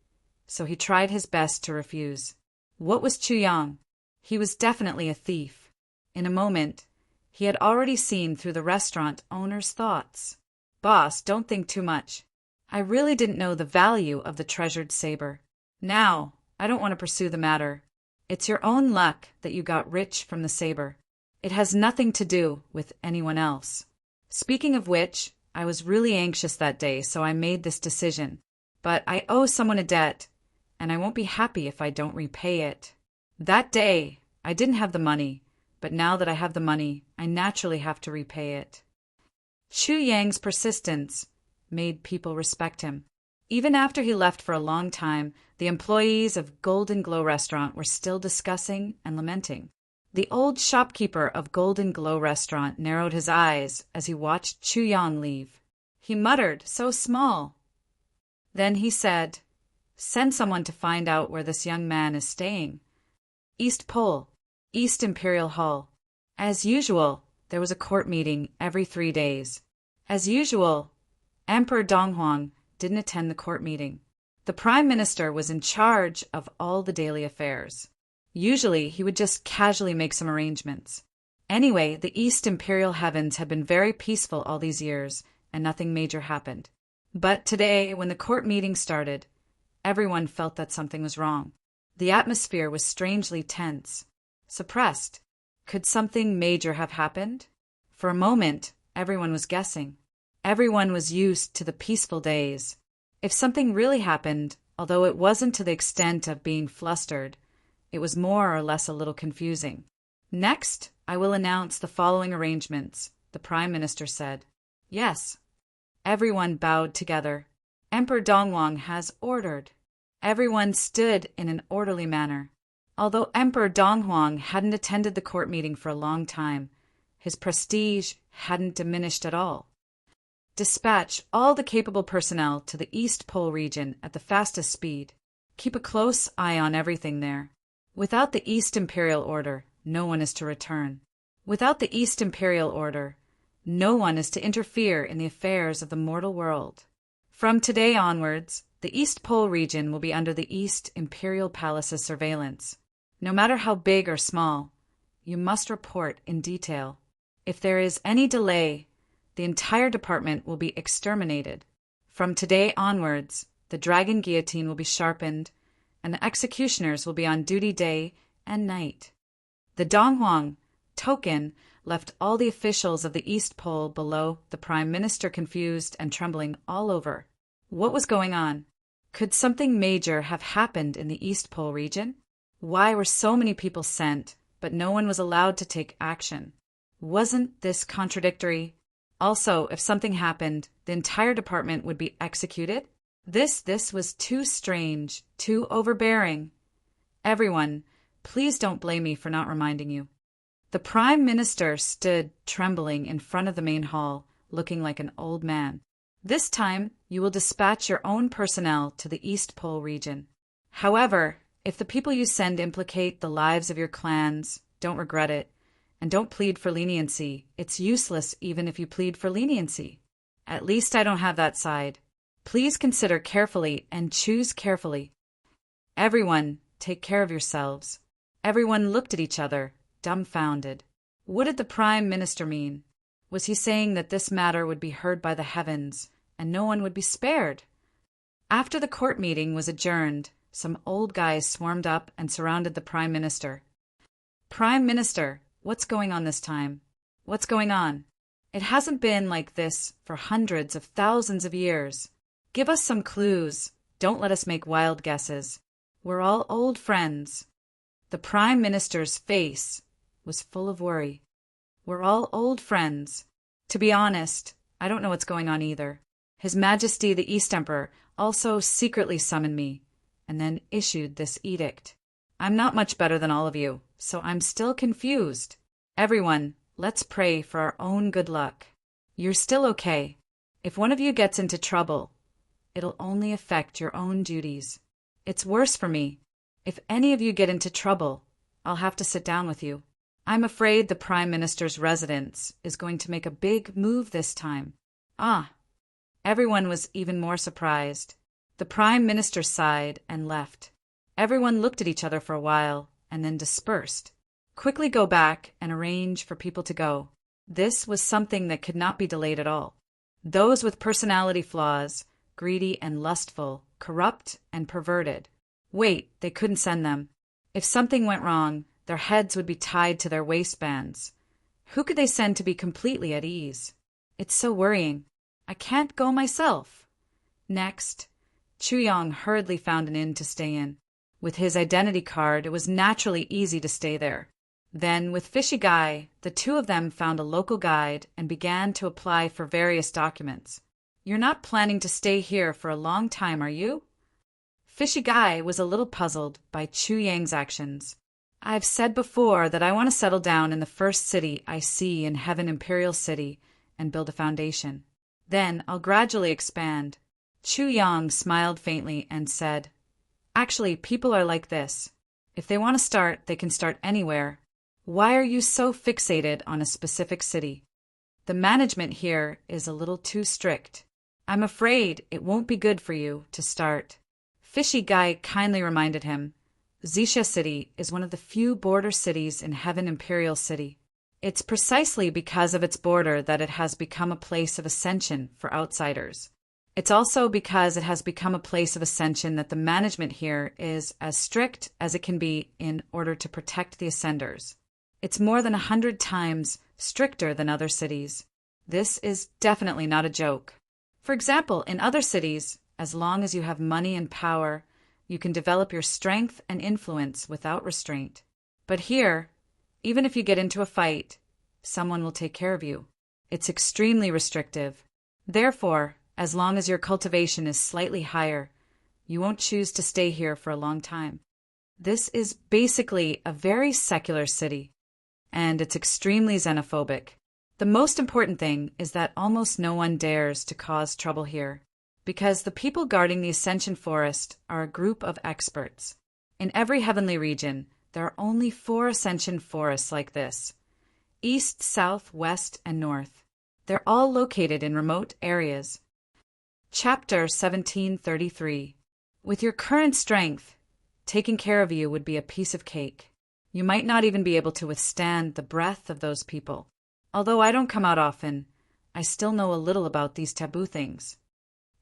[SPEAKER 1] so he tried his best to refuse. What was Chu Yang? He was definitely a thief. In a moment, he had already seen through the restaurant owner's thoughts. Boss, don't think too much. I really didn't know the value of the treasured saber. Now, I don't want to pursue the matter. It's your own luck that you got rich from the saber. It has nothing to do with anyone else. Speaking of which, I was really anxious that day, so I made this decision. But I owe someone a debt, and I won't be happy if I don't repay it. That day, I didn't have the money, but now that I have the money, I naturally have to repay it. Chu Yang's persistence made people respect him. Even after he left for a long time, the employees of Golden Glow restaurant were still discussing and lamenting. The old shopkeeper of Golden Glow restaurant narrowed his eyes as he watched Chu Yang leave. He muttered, "So small." Then he said, "Send someone to find out where this young man is staying." East Pole, East Imperial Hall. As usual, there was a court meeting every 3 days. As usual, Emperor Donghuang didn't attend the court meeting. The Prime Minister was in charge of all the daily affairs. Usually, he would just casually make some arrangements. Anyway, the East Imperial Heavens had been very peaceful all these years, and nothing major happened. But today, when the court meeting started, everyone felt that something was wrong. The atmosphere was strangely tense, suppressed. Could something major have happened? For a moment, everyone was guessing. Everyone was used to the peaceful days. If something really happened, although it wasn't to the extent of being flustered, it was more or less a little confusing. Next, I will announce the following arrangements, the Prime Minister said. Yes. Everyone bowed together. Emperor Donghuang has ordered. Everyone stood in an orderly manner. Although Emperor Donghuang hadn't attended the court meeting for a long time, his prestige hadn't diminished at all. Dispatch all the capable personnel to the East Pole region at the fastest speed. Keep a close eye on everything there. Without the East Imperial Order, no one is to return. Without the East Imperial Order, no one is to interfere in the affairs of the mortal world. From today onwards, the East Pole region will be under the East Imperial Palace's surveillance. No matter how big or small, you must report in detail. If there is any delay, the entire department will be exterminated. From today onwards, the dragon guillotine will be sharpened, and the executioners will be on duty day and night. The Donghuang token left all the officials of the East Pole below the Prime Minister confused and trembling all over. What was going on? Could something major have happened in the East Pole region? Why were so many people sent, but no one was allowed to take action? Wasn't this contradictory? Also, if something happened, the entire department would be executed? This was too strange, too overbearing. Everyone, please don't blame me for not reminding you. The Prime Minister stood trembling in front of the main hall, looking like an old man. This time, you will dispatch your own personnel to the East Pole region. However, if the people you send implicate the lives of your clans, don't regret it, and don't plead for leniency. It's useless even if you plead for leniency. At least I don't have that side. Please consider carefully and choose carefully. Everyone, take care of yourselves. Everyone looked at each other, dumbfounded. What did the Prime Minister mean? Was he saying that this matter would be heard by the heavens, and no one would be spared? After the court meeting was adjourned, some old guys swarmed up and surrounded the Prime Minister. Prime Minister, what's going on this time? What's going on? It hasn't been like this for hundreds of thousands of years. Give us some clues. Don't let us make wild guesses. We're all old friends. The Prime Minister's face was full of worry. We're all old friends. To be honest, I don't know what's going on either. His Majesty the East Emperor also secretly summoned me, and then issued this edict. I'm not much better than all of you, so I'm still confused. Everyone, let's pray for our own good luck. You're still okay. If one of you gets into trouble, it'll only affect your own duties. It's worse for me. If any of you get into trouble, I'll have to sit down with you. I'm afraid the Prime Minister's residence is going to make a big move this time. Ah! Everyone was even more surprised. The Prime Minister sighed and left. Everyone looked at each other for a while and then dispersed. Quickly go back and arrange for people to go. This was something that could not be delayed at all. Those with personality flaws, greedy and lustful, corrupt and perverted. Wait, they couldn't send them. If something went wrong, their heads would be tied to their waistbands. Who could they send to be completely at ease? It's so worrying. I can't go myself. Next, Chuyong hurriedly found an inn to stay in. With his identity card, it was naturally easy to stay there. Then, with Fishy Guy, the two of them found a local guide and began to apply for various documents. You're not planning to stay here for a long time, are you? Fishy Guy was a little puzzled by Chuyang's actions. I've said before that I want to settle down in the first city I see in Heaven Imperial City and build a foundation. Then I'll gradually expand. Chuyang smiled faintly and said, Actually, people are like this. If they want to start, they can start anywhere. Why are you so fixated on a specific city? The management here is a little too strict. I'm afraid it won't be good for you to start. Fishy Guy kindly reminded him, Xisha City is one of the few border cities in Heaven Imperial City. It's precisely because of its border that it has become a place of ascension for outsiders. It's also because it has become a place of ascension that the management here is as strict as it can be in order to protect the ascenders. It's more than 100 times stricter than other cities. This is definitely not a joke. For example, in other cities, as long as you have money and power, you can develop your strength and influence without restraint. But here, even if you get into a fight, someone will take care of you. It's extremely restrictive. Therefore, as long as your cultivation is slightly higher, you won't choose to stay here for a long time. This is basically a very secular city, and it's extremely xenophobic. The most important thing is that almost no one dares to cause trouble here, because the people guarding the Ascension Forest are a group of experts. In every heavenly region, there are only 4 Ascension forests like this: east, south, west, and north. They're all located in remote areas. Chapter 1733. With your current strength, taking care of you would be a piece of cake. You might not even be able to withstand the breath of those people. Although I don't come out often, I still know a little about these taboo things.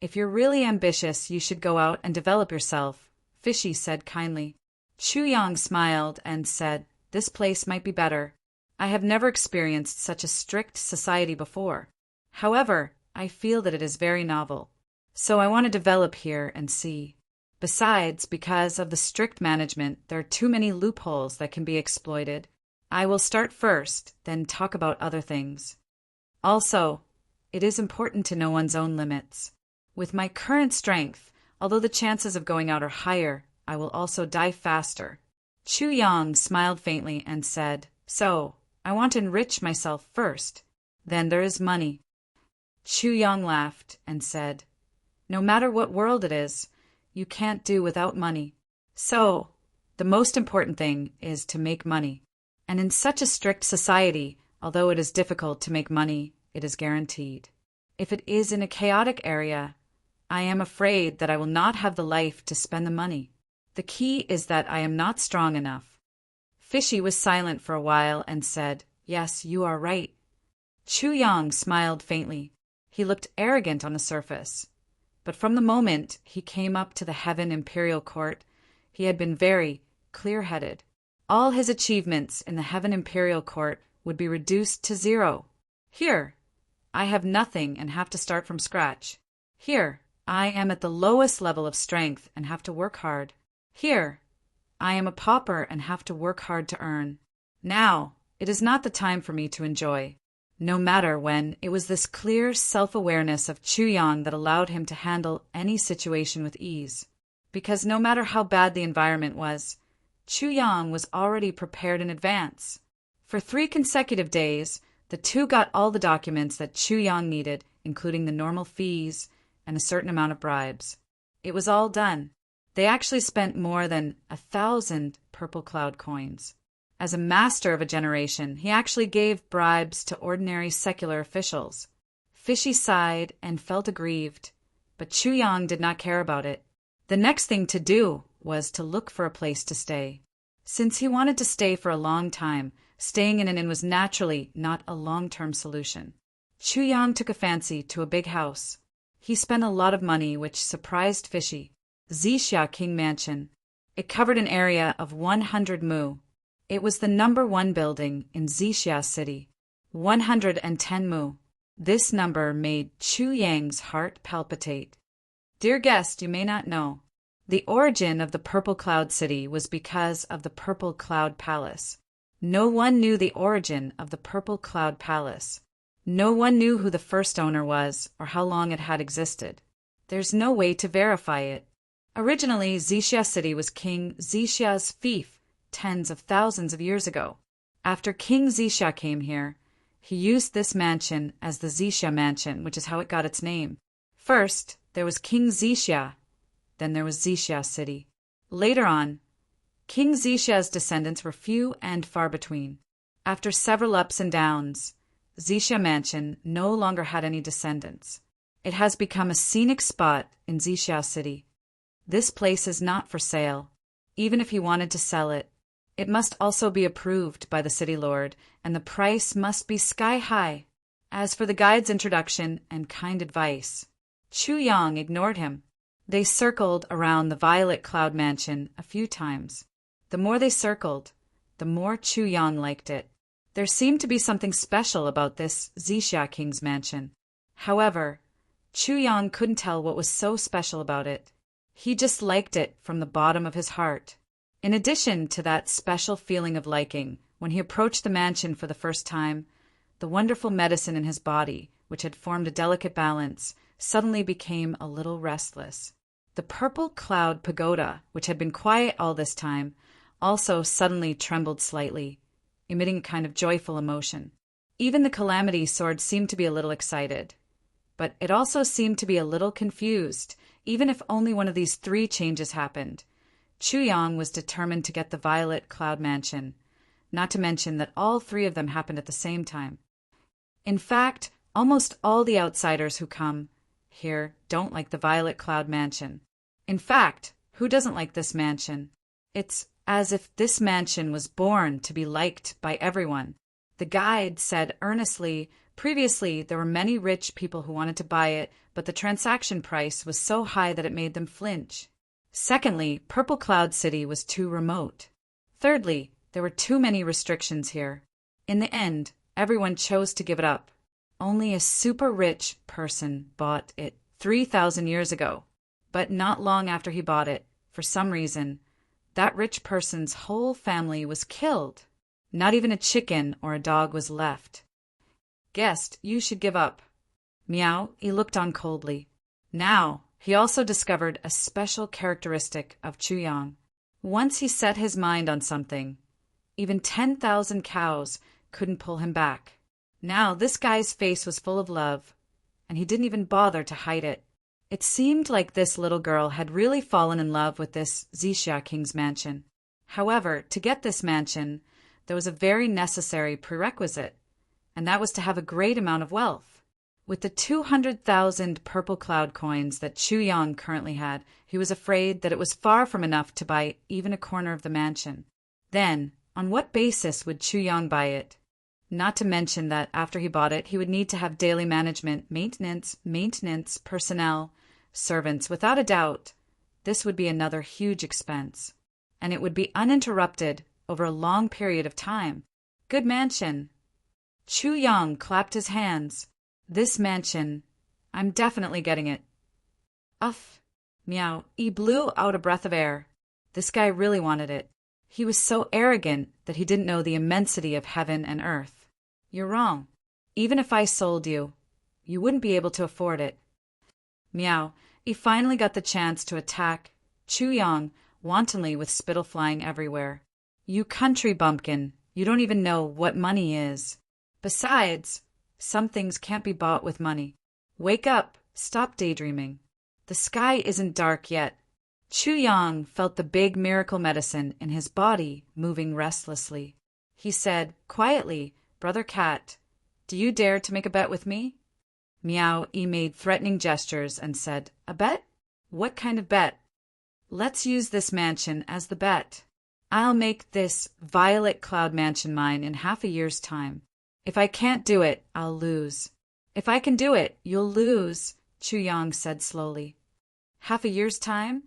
[SPEAKER 1] If you're really ambitious, you should go out and develop yourself, Fishy said kindly. Chuyang smiled and said, This place might be better. I have never experienced such a strict society before. However, I feel that it is very novel. So I want to develop here and see. Besides, because of the strict management, there are too many loopholes that can be exploited. I will start first, then talk about other things. Also, it is important to know one's own limits. With my current strength, although the chances of going out are higher, I will also die faster. Chuyang smiled faintly and said, So, I want to enrich myself first. Then there is money. Chu Yang laughed and said, "No matter what world it is, you can't do without money. So, the most important thing is to make money. And in such a strict society, although it is difficult to make money, it is guaranteed. If it is in a chaotic area, I am afraid that I will not have the life to spend the money. The key is that I am not strong enough." Fishy was silent for a while and said, "Yes, you are right." Chu Yang smiled faintly. He looked arrogant on the surface. But from the moment he came up to the Heaven Imperial Court, he had been very clear-headed. All his achievements in the Heaven Imperial Court would be reduced to zero. Here, I have nothing and have to start from scratch. Here, I am at the lowest level of strength and have to work hard. Here, I am a pauper and have to work hard to earn. Now, it is not the time for me to enjoy. No matter when, it was this clear self-awareness of Chu Yang that allowed him to handle any situation with ease. Because no matter how bad the environment was, Chu Yang was already prepared in advance. For 3 consecutive days, the two got all the documents that Chu Yang needed, including the normal fees and a certain amount of bribes. It was all done. They actually spent more than 1,000 purple cloud coins. As a master of a generation, he actually gave bribes to ordinary secular officials. Fishy sighed and felt aggrieved, but Chu Yang did not care about it. The next thing to do was to look for a place to stay. Since he wanted to stay for a long time, staying in an inn was naturally not a long-term solution. Chu Yang took a fancy to a big house. He spent a lot of money, which surprised Fishy. Zixia King Mansion. It covered an area of 100 mu. It was the number 1 building in Zixia City. 110 mu. This number made Chu Yang's heart palpitate. Dear guest, you may not know, the origin of the Purple Cloud City was because of the Purple Cloud Palace. No one knew the origin of the Purple Cloud Palace. No one knew who the first owner was or how long it had existed. There's no way to verify it. Originally, Zixia City was King Zixia's fief tens of thousands of years ago. After King Zixia came here, he used this mansion as the Zixia Mansion, which is how it got its name. First, there was King Zixia, then there was Zixia City. Later on, King Zixia's descendants were few and far between. After several ups and downs, Zixia Mansion no longer had any descendants. It has become a scenic spot in Zixia City. This place is not for sale. Even if he wanted to sell it, it must also be approved by the city lord, and the price must be sky-high. As for the guide's introduction and kind advice, Chu Yang ignored him. They circled around the Violet Cloud Mansion a few times. The more they circled, the more Chu Yang liked it. There seemed to be something special about this Zixia King's mansion. However, Chu Yang couldn't tell what was so special about it. He just liked it from the bottom of his heart. In addition to that special feeling of liking, when he approached the mansion for the first time, the wonderful medicine in his body, which had formed a delicate balance, suddenly became a little restless. The Purple Cloud Pagoda, which had been quiet all this time, also suddenly trembled slightly, emitting a kind of joyful emotion. Even the Calamity Sword seemed to be a little excited. But it also seemed to be a little confused, even if only one of these 3 changes happened. Chu Yang was determined to get the Violet Cloud Mansion, not to mention that all 3 of them happened at the same time. In fact, almost all the outsiders who come here don't like the Violet Cloud Mansion. In fact, who doesn't like this mansion? It's as if this mansion was born to be liked by everyone. The guide said earnestly, previously there were many rich people who wanted to buy it, but the transaction price was so high that it made them flinch. Secondly, Purple Cloud City was too remote. Thirdly, there were too many restrictions here. In the end, everyone chose to give it up. Only a super rich person bought it 3,000 years ago. But not long after he bought it, for some reason, that rich person's whole family was killed. Not even a chicken or a dog was left. Guest, you should give up. Meow, he looked on coldly. Now, he also discovered a special characteristic of Chu Yang. Once he set his mind on something, even 10,000 cows couldn't pull him back. Now this guy's face was full of love. and he didn't even bother to hide it. It seemed like this little girl had really fallen in love with this Xixia King's mansion. However, to get this mansion, there was a very necessary prerequisite, and that was to have a great amount of wealth. With the 200,000 purple cloud coins that Chu Yang currently had, he was afraid that it was far from enough to buy even a corner of the mansion. Then, on what basis would Chu Yang buy it? Not to mention that after he bought it, he would need to have daily management, maintenance, personnel, servants. Without a doubt, this would be another huge expense, and it would be uninterrupted over a long period of time. Good mansion. Chu Yang clapped his hands. This mansion, I'm definitely getting it. Uff. Meow. He blew out a breath of air. This guy really wanted it. He was so arrogant that he didn't know the immensity of heaven and earth. You're wrong. Even if I sold you, you wouldn't be able to afford it. Meow. He finally got the chance to attack Chu Yang wantonly with spittle flying everywhere. You country bumpkin, you don't even know what money is. Besides, some things can't be bought with money. Wake up, stop daydreaming. The sky isn't dark yet. Chu Yang felt the big miracle medicine in his body moving restlessly. He said, quietly, Brother Cat, do you dare to make a bet with me? Meow He made threatening gestures and said, a bet? What kind of bet? Let's use this mansion as the bet. I'll make this violet cloud mansion mine in half a year's time. If I can't do it, I'll lose. If I can do it, you'll lose, Chu Yang said slowly. Half a year's time?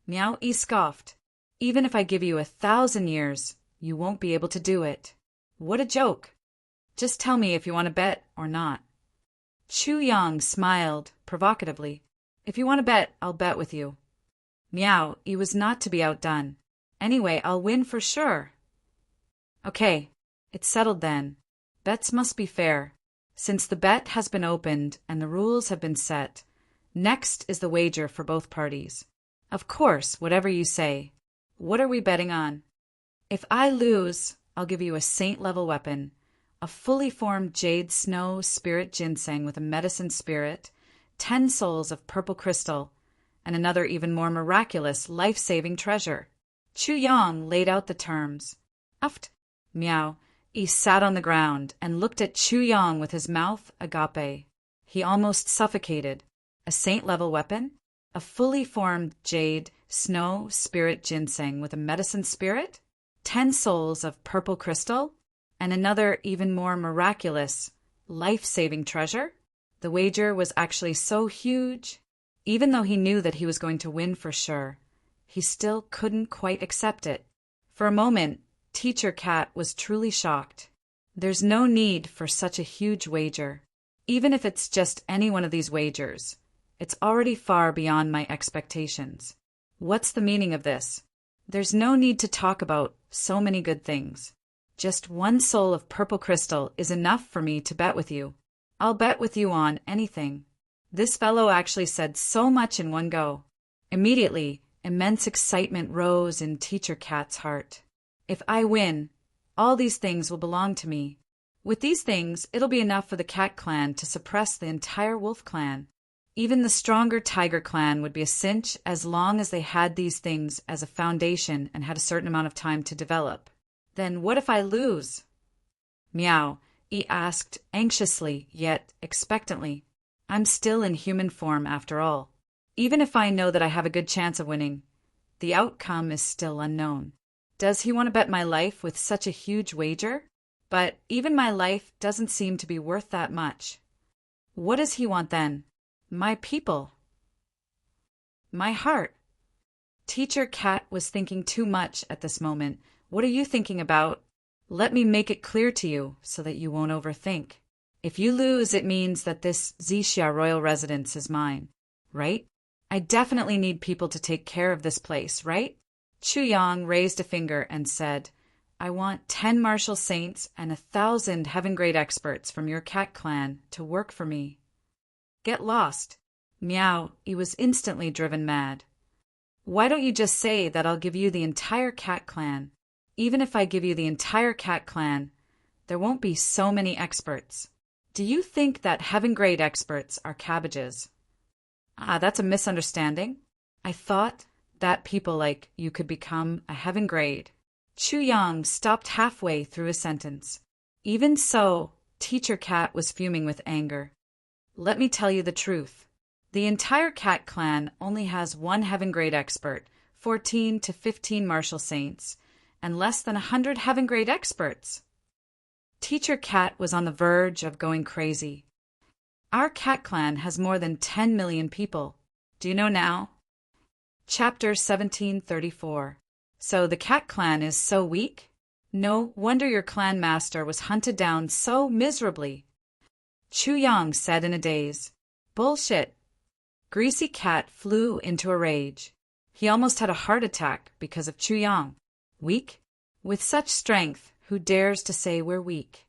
[SPEAKER 1] Meow He scoffed. Even if I give you 1,000 years, you won't be able to do it. What a joke. Just tell me if you want to bet or not. Chu Yang smiled provocatively. If you want to bet, I'll bet with you. Meow He was not to be outdone. Anyway, I'll win for sure. Okay, it's settled then. Bets must be fair. Since the bet has been opened and the rules have been set, next is the wager for both parties. Of course, whatever you say. What are we betting on? If I lose, I'll give you a saint-level weapon, a fully formed jade snow spirit ginseng with a medicine spirit, 10 souls of purple crystal, and another even more miraculous, life-saving treasure. Chu Yang laid out the terms. Uft. Meow. He sat on the ground and looked at Chu Yang with his mouth agape. He almost suffocated. A saint-level weapon? A fully formed jade, snow, spirit ginseng with a medicine spirit? 10 souls of purple crystal? And another even more miraculous, life-saving treasure? The wager was actually so huge. Even though he knew that he was going to win for sure, he still couldn't quite accept it. For a moment, Teacher Cat was truly shocked. There's no need for such a huge wager. Even if it's just any one of these wagers, it's already far beyond my expectations. What's the meaning of this? There's no need to talk about so many good things. Just 1 soul of purple crystal is enough for me to bet with you. I'll bet with you on anything. This fellow actually said so much in one go. Immediately, immense excitement rose in Teacher Cat's heart. If I win, all these things will belong to me. With these things, it'll be enough for the Cat clan to suppress the entire Wolf clan. Even the stronger Tiger clan would be a cinch as long as they had these things as a foundation and had a certain amount of time to develop. Then what if I lose? Meow, he asked anxiously yet expectantly. I'm still in human form after all. Even if I know that I have a good chance of winning, the outcome is still unknown. Does he want to bet my life with such a huge wager? But even my life doesn't seem to be worth that much. What does he want then? My people. My heart. Teacher Cat was thinking too much at this moment. What are you thinking about? Let me make it clear to you so that you won't overthink. If you lose, it means that this Xixia royal residence is mine, right? I definitely need people to take care of this place, right? Chu Yang raised a finger and said, I want 10 martial saints and 1,000 heaven-grade experts from your cat clan to work for me. Get lost. Meow, he was instantly driven mad. Why don't you just say that I'll give you the entire cat clan? Even if I give you the entire cat clan, there won't be so many experts. Do you think that heaven-grade experts are cabbages? Ah, that's a misunderstanding. I thought that people like you could become a heaven-grade. Chu Yang stopped halfway through his sentence. Even so, Teacher Cat was fuming with anger. Let me tell you the truth. The entire cat clan only has one heaven-grade expert, 14 to 15 martial saints, and less than 100 heaven-grade experts. Teacher Cat was on the verge of going crazy. Our cat clan has more than 10 million people. Do you know now? Chapter 1734. So the cat clan is so weak? No wonder your clan master was hunted down so miserably. Chu Yang said in a daze. Bullshit. Greasy Cat flew into a rage. He almost had a heart attack because of Chu Yang. Weak? With such strength, who dares to say we're weak?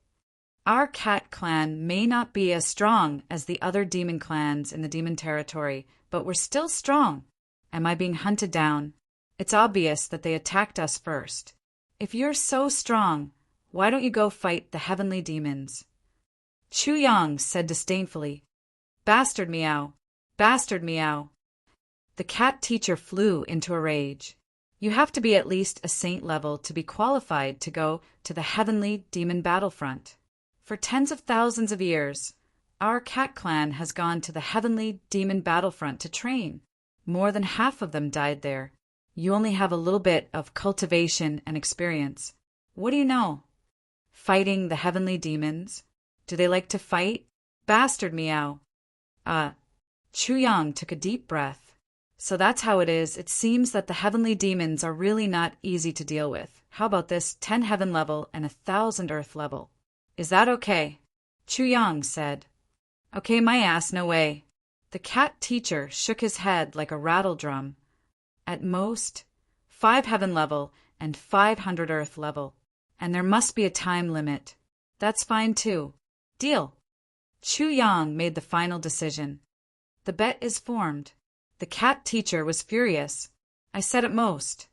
[SPEAKER 1] Our cat clan may not be as strong as the other demon clans in the demon territory, but we're still strong. Am I being hunted down? It's obvious that they attacked us first. If you're so strong, why don't you go fight the heavenly demons? Chu Yang said disdainfully. Bastard meow. Bastard meow. The cat teacher flew into a rage. You have to be at least a saint level to be qualified to go to the heavenly demon battlefront. For tens of thousands of years, our cat clan has gone to the heavenly demon battlefront to train. More than half of them died there. You only have a little bit of cultivation and experience. What do you know? Fighting the heavenly demons? Do they like to fight? Bastard meow. Chu Yang took a deep breath. So that's how it is. It seems that the heavenly demons are really not easy to deal with. How about this 10 heaven level and 1,000 earth level? Is that okay? Chu Yang said. Okay, my ass, no way. The cat teacher shook his head like a rattle drum. At most, 5 heaven level and 500 earth level. And there must be a time limit. That's fine too. Deal. Chu Yang made the final decision. The bet is formed. The cat teacher was furious. I said at most.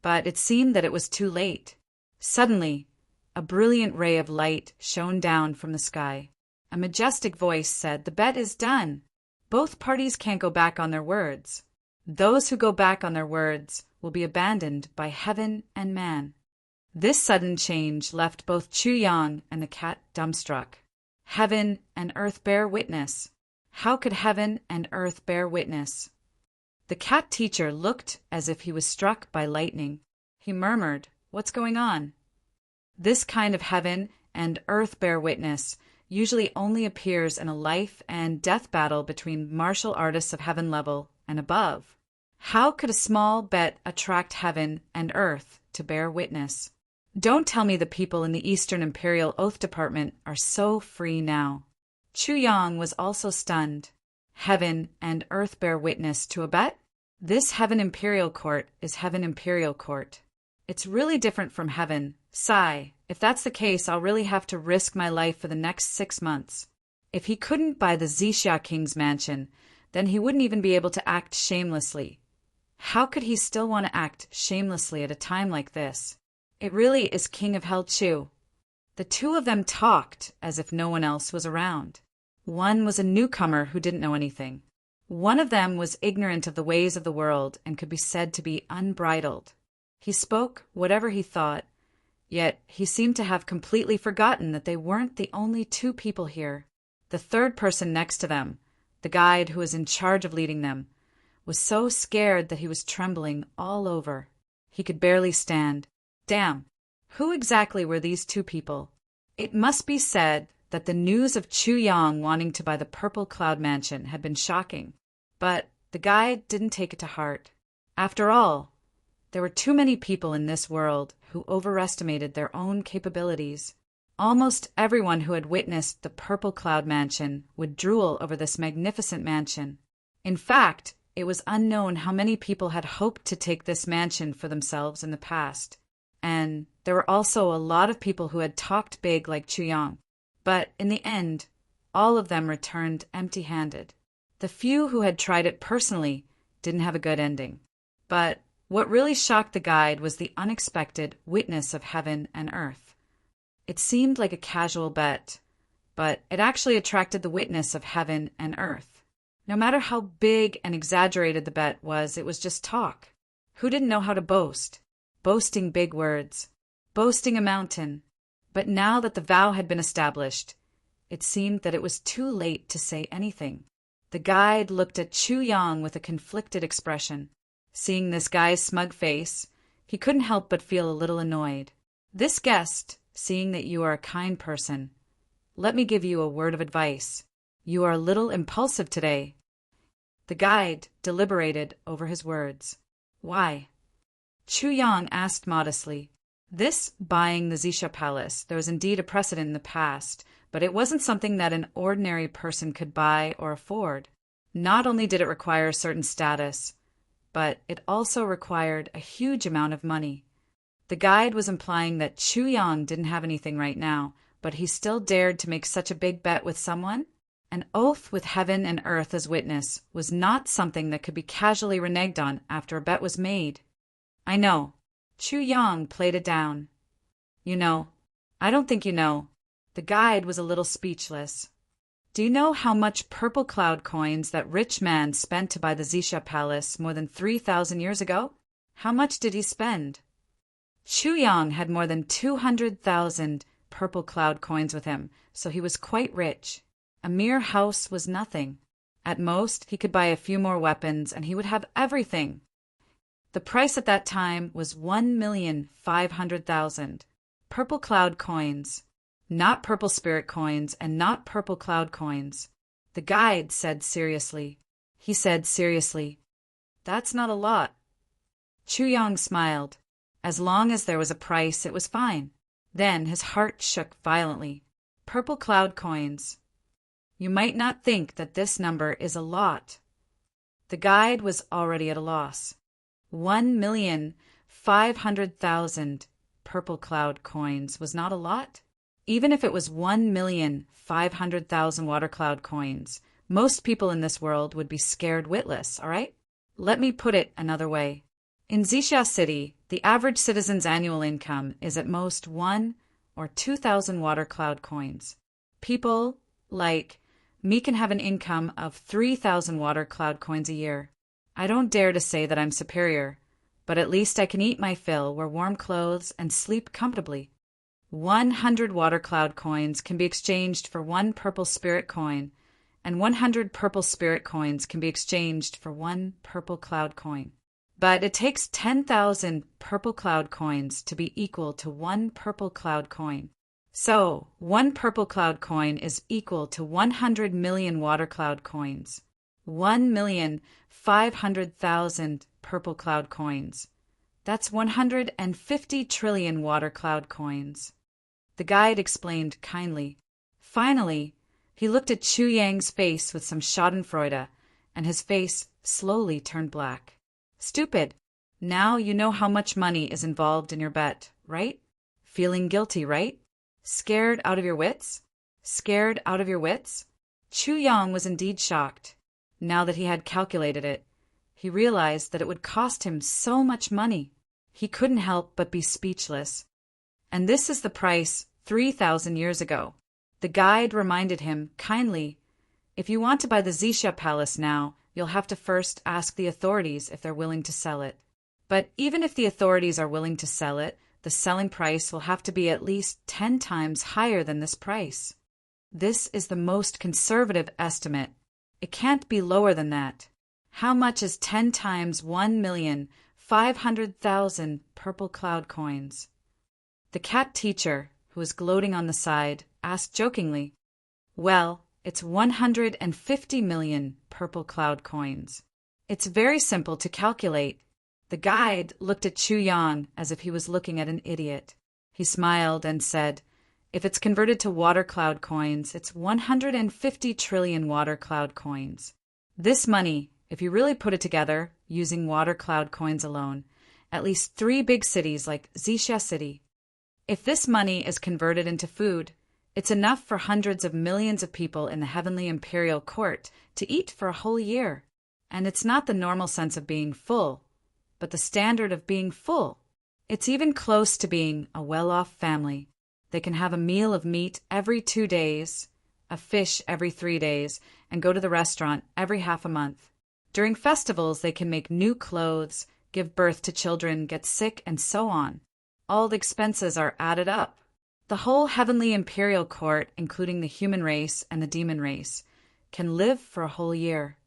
[SPEAKER 1] But it seemed that it was too late. Suddenly, a brilliant ray of light shone down from the sky. A majestic voice said, the bet is done. Both parties can't go back on their words. Those who go back on their words will be abandoned by heaven and man. This sudden change left both Chu Yang and the cat dumbstruck. Heaven and earth bear witness. How could heaven and earth bear witness? The cat teacher looked as if he was struck by lightning. He murmured, what's going on? This kind of heaven and earth bear witness usually only appears in a life and death battle between martial artists of heaven level and above. How could a small bet attract heaven and earth to bear witness? Don't tell me the people in the Eastern Imperial Oath Department are so free now. Chu Yang was also stunned. Heaven and earth bear witness to a bet? This Heaven Imperial Court is Heaven Imperial Court. It's really different from heaven. Sigh, if that's the case, I'll really have to risk my life for the next 6 months. If he couldn't buy the Zixia King's mansion, then he wouldn't even be able to act shamelessly. How could he still want to act shamelessly at a time like this? It really is King of Hell Chu. The two of them talked as if no one else was around. One was a newcomer who didn't know anything. One of them was ignorant of the ways of the world and could be said to be unbridled. He spoke whatever he thought, yet he seemed to have completely forgotten that they weren't the only 2 people here. The third person next to them, the guide who was in charge of leading them, was so scared that he was trembling all over. He could barely stand. Damn, who exactly were these 2 people? It must be said that the news of Chu Yang wanting to buy the Purple Cloud Mansion had been shocking, but the guide didn't take it to heart. After all, there were too many people in this world who overestimated their own capabilities. Almost everyone who had witnessed the Purple Cloud Mansion would drool over this magnificent mansion. In fact, it was unknown how many people had hoped to take this mansion for themselves in the past. And there were also a lot of people who had talked big like Chu Yang. But in the end, all of them returned empty-handed. The few who had tried it personally didn't have a good ending. But what really shocked the guide was the unexpected witness of heaven and earth. It seemed like a casual bet, but it actually attracted the witness of heaven and earth. No matter how big and exaggerated the bet was, it was just talk. Who didn't know how to boast? Boasting big words. Boasting a mountain. But now that the vow had been established, it seemed that it was too late to say anything. The guide looked at Chu Yang with a conflicted expression. Seeing this guy's smug face, he couldn't help but feel a little annoyed. "This guest, seeing that you are a kind person, let me give you a word of advice. You are a little impulsive today." The guide deliberated over his words. "Why?" Chu Yang asked modestly. This buying the Xisha Palace, there was indeed a precedent in the past, but it wasn't something that an ordinary person could buy or afford. Not only did it require a certain status, but it also required a huge amount of money. The guide was implying that Chu Yang didn't have anything right now, but he still dared to make such a big bet with someone? An oath with heaven and earth as witness was not something that could be casually reneged on after a bet was made. "I know." Chu Yang played it down. "You know." "I don't think you know." The guide was a little speechless. "Do you know how much purple cloud coins that rich man spent to buy the Xisha Palace more than 3,000 years ago? How much did he spend?" Chu Yang had more than 200,000 purple cloud coins with him, so he was quite rich. A mere house was nothing. At most, he could buy a few more weapons, and he would have everything. The price at that time was 1,500,000 purple cloud coins, not purple spirit coins and not purple cloud coins. The guide said seriously. He said seriously, "That's not a lot." Chu Yang smiled. As long as there was a price, it was fine. Then his heart shook violently. Purple cloud coins. You might not think that this number is a lot. The guide was already at a loss. 1,500,000 purple cloud coins was not a lot? Even if it was 1,500,000 water cloud coins, most people in this world would be scared witless, all right? Let me put it another way. In Xisha City, the average citizen's annual income is at most 1 or 2,000 water cloud coins. People like me can have an income of 3,000 water cloud coins a year. I don't dare to say that I'm superior, but at least I can eat my fill, wear warm clothes, and sleep comfortably. 100 water cloud coins can be exchanged for 1 purple spirit coin, and 100 purple spirit coins can be exchanged for 1 purple cloud coin. But it takes 10,000 purple cloud coins to be equal to 1 purple cloud coin. So, 1 purple cloud coin is equal to 100 million water cloud coins. 1,500,000 purple cloud coins. That's 150 trillion water cloud coins. The guide explained kindly. Finally, he looked at Chu Yang's face with some schadenfreude, and his face slowly turned black. Stupid. Now you know how much money is involved in your bet, right? Feeling guilty, right? Scared out of your wits? Scared out of your wits? Chu Yang was indeed shocked. Now that he had calculated it, he realized that it would cost him so much money. He couldn't help but be speechless. And this is the price 3,000 years ago. The guide reminded him kindly, "If you want to buy the Xisha Palace now, you'll have to first ask the authorities if they're willing to sell it. But even if the authorities are willing to sell it, the selling price will have to be at least 10 times higher than this price. This is the most conservative estimate. It can't be lower than that. How much is 10 times 1,500,000 purple cloud coins?" The cat teacher, who was gloating on the side, asked jokingly, "Well, it's 150 million purple cloud coins. It's very simple to calculate." The guide looked at Chu Yang as if he was looking at an idiot. He smiled and said, "If it's converted to water cloud coins, it's 150 trillion water cloud coins. This money, if you really put it together, using water cloud coins alone, at least 3 big cities like Xisha City. If this money is converted into food, it's enough for hundreds of millions of people in the heavenly imperial court to eat for a whole year. And it's not the normal sense of being full, but the standard of being full. It's even close to being a well-off family. They can have a meal of meat every 2 days, a fish every 3 days, and go to the restaurant every half a month. During festivals, they can make new clothes, give birth to children, get sick, and so on. All the expenses are added up. The whole heavenly imperial court, including the human race and the demon race, can live for a whole year.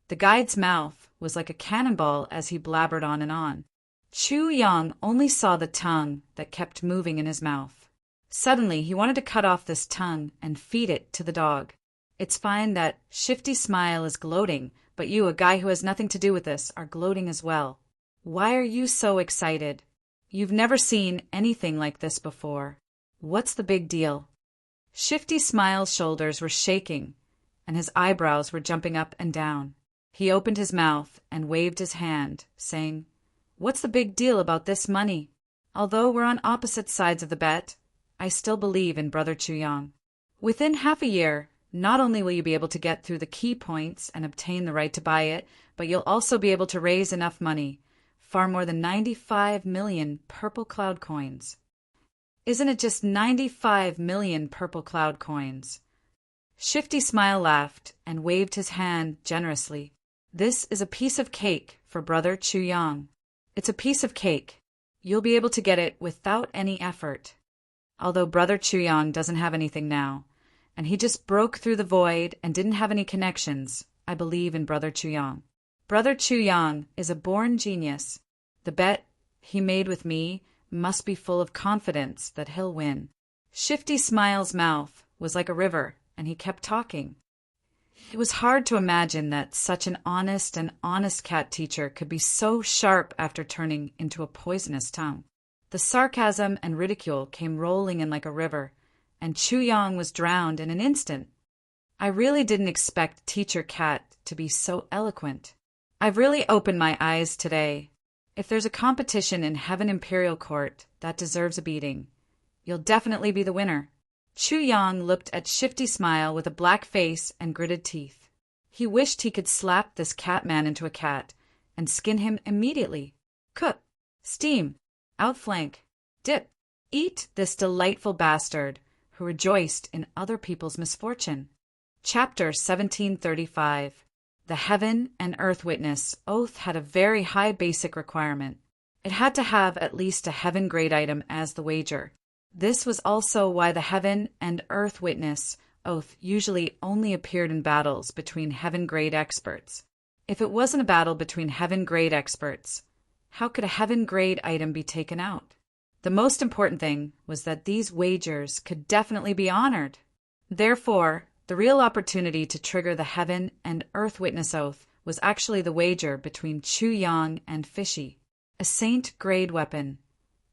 [SPEAKER 1] The guide's mouth was like a cannonball as he blabbered on and on. Chu Yang only saw the tongue that kept moving in his mouth. Suddenly, he wanted to cut off this tongue and feed it to the dog. It's fine that Shifty Smile is gloating, but you, a guy who has nothing to do with this, are gloating as well. Why are you so excited? You've never seen anything like this before. What's the big deal? Shifty Smile's shoulders were shaking, and his eyebrows were jumping up and down. He opened his mouth and waved his hand, saying, "What's the big deal about this money? Although we're on opposite sides of the bet, I still believe in Brother Chu Yang. Within half a year, not only will you be able to get through the key points and obtain the right to buy it, but you'll also be able to raise enough money, far more than 95 million purple cloud coins." Isn't it just 95 million purple cloud coins? Shifty Smile laughed and waved his hand generously. This is a piece of cake for Brother Chu Yang. It's a piece of cake. You'll be able to get it without any effort. Although Brother Chu Yang doesn't have anything now, and he just broke through the void and didn't have any connections, I believe in Brother Chu Yang. Brother Chu Yang is a born genius. The bet he made with me must be full of confidence that he'll win. Shifty Smile's mouth was like a river, and he kept talking. It was hard to imagine that such an honest cat teacher could be so sharp after turning into a poisonous tongue. The sarcasm and ridicule came rolling in like a river, and Chu Yang was drowned in an instant. I really didn't expect Teacher Cat to be so eloquent. I've really opened my eyes today. If there's a competition in Heaven Imperial Court that deserves a beating, you'll definitely be the winner. Chu Yang looked at Shifty Smile with a black face and gritted teeth. He wished he could slap this catman into a cat and skin him immediately. Cook, steam, outflank, dip, eat this delightful bastard who rejoiced in other people's misfortune. Chapter 1735. The Heaven and Earth Witness oath had a very high basic requirement. It had to have at least a heaven grade item as the wager. This was also why the Heaven and Earth Witness oath usually only appeared in battles between heaven grade experts. If it wasn't a battle between heaven grade experts, how could a heaven grade item be taken out? The most important thing was that these wagers could definitely be honored. Therefore, the real opportunity to trigger the Heaven and Earth Witness oath was actually the wager between Chu Yang and Fishy, a saint-grade weapon,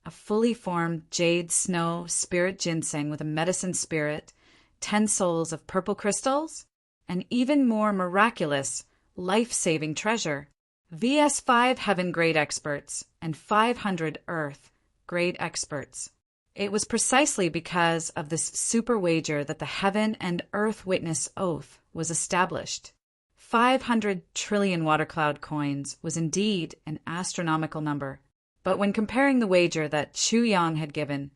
[SPEAKER 1] a fully formed jade snow spirit ginseng with a medicine spirit, 10 souls of purple crystals, and even more miraculous, life-saving treasure, vs 5 heaven-grade experts and 500 earth-grade experts. It was precisely because of this super wager that the Heaven and Earth Witness oath was established. 500 trillion water cloud coins was indeed an astronomical number, but when comparing the wager that Chu Yang had given,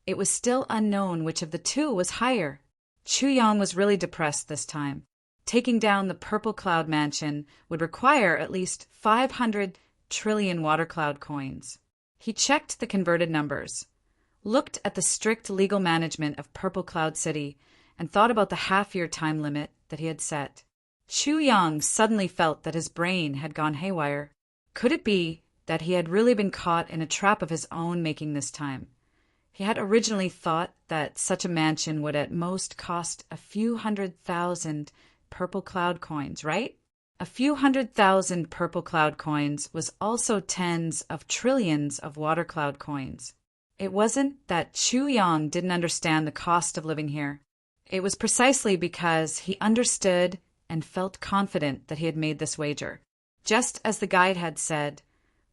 [SPEAKER 1] it was still unknown which of the two was higher. Chu Yang was really depressed this time. Taking down the Purple Cloud Mansion would require at least 500 trillion water cloud coins. He checked the converted numbers, looked at the strict legal management of Purple Cloud City, and thought about the half-year time limit that he had set. Chu Yang suddenly felt that his brain had gone haywire. Could it be that he had really been caught in a trap of his own making this time? He had originally thought that such a mansion would at most cost a few 100,000 purple cloud coins, right? A few 100,000 purple cloud coins was also tens of trillions of water cloud coins. It wasn't that Chu Yang didn't understand the cost of living here. It was precisely because he understood and felt confident that he had made this wager. Just as the guide had said,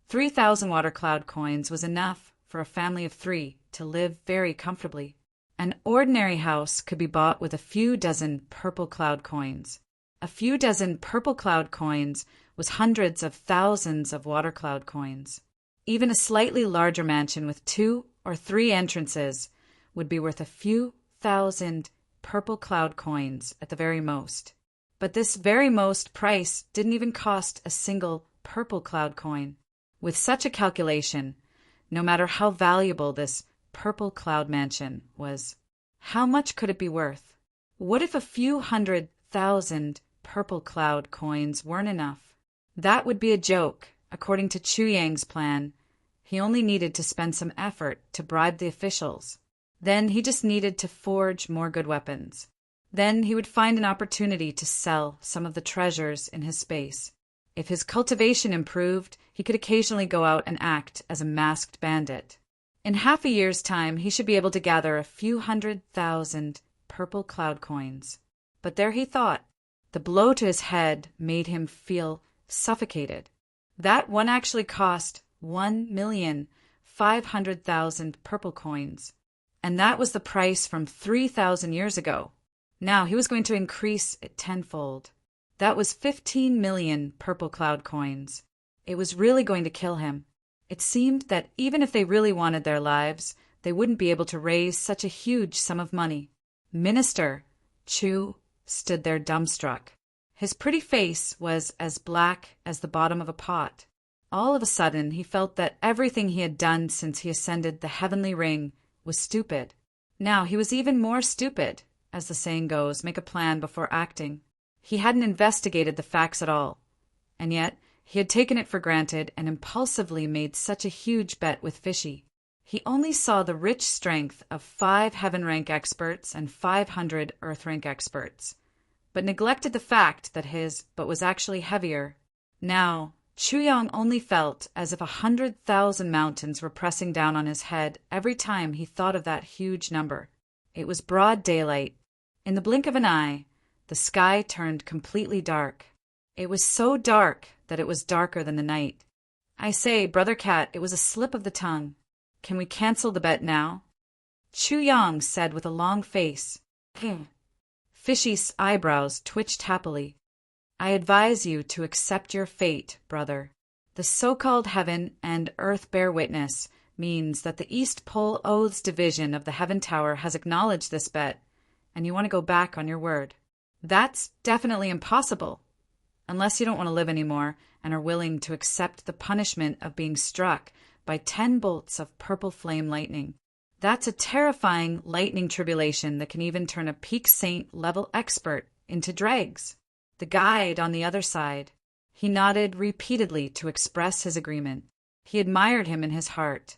[SPEAKER 1] 3,000 water cloud coins was enough for a family of 3 to live very comfortably. An ordinary house could be bought with a few dozen purple cloud coins. A few dozen purple cloud coins was hundreds of thousands of water cloud coins. Even a slightly larger mansion with 2 or 3 entrances would be worth a few thousand purple cloud coins at the very most. But this very most price didn't even cost a single purple cloud coin. With such a calculation, no matter how valuable this purple cloud mansion was, how much could it be worth? What if a few 100,000 purple cloud coins weren't enough? That would be a joke. According to Chu Yang's plan, he only needed to spend some effort to bribe the officials. Then he just needed to forge more good weapons. Then he would find an opportunity to sell some of the treasures in his space. If his cultivation improved, he could occasionally go out and act as a masked bandit. In half a year's time, he should be able to gather a few 100,000 purple cloud coins. But there he thought. The blow to his head made him feel suffocated. That one actually cost 1,500,000 purple coins. And that was the price from 3,000 years ago. Now he was going to increase it tenfold. That was 15 million purple cloud coins. It was really going to kill him. It seemed that even if they really wanted their lives, they wouldn't be able to raise such a huge sum of money. Minister Chu stood there dumbstruck. His pretty face was as black as the bottom of a pot. All of a sudden, he felt that everything he had done since he ascended the heavenly ring was stupid. Now he was even more stupid. As the saying goes, make a plan before acting. He hadn't investigated the facts at all. And yet, he had taken it for granted and impulsively made such a huge bet with Fishy. He only saw the rich strength of 5 heaven rank experts and 500 earth rank experts, but neglected the fact that his but was actually heavier. Now, Chu Yang only felt as if 100,000 mountains were pressing down on his head every time he thought of that huge number. It was broad daylight. In the blink of an eye, the sky turned completely dark. It was so dark that it was darker than the night. I say, Brother Cat, it was a slip of the tongue. Can we cancel the bet now? Chu Yang said with a long face. Fishy's eyebrows twitched happily. I advise you to accept your fate, brother. The so-called heaven and earth bear witness means that the East Pole Oaths division of the Heaven Tower has acknowledged this bet, and you want to go back on your word. That's definitely impossible, unless you don't want to live anymore and are willing to accept the punishment of being struck by 10 bolts of purple flame lightning. That's a terrifying lightning tribulation that can even turn a peak saint level expert into dregs. The guide on the other side. He nodded repeatedly to express his agreement. He admired him in his heart.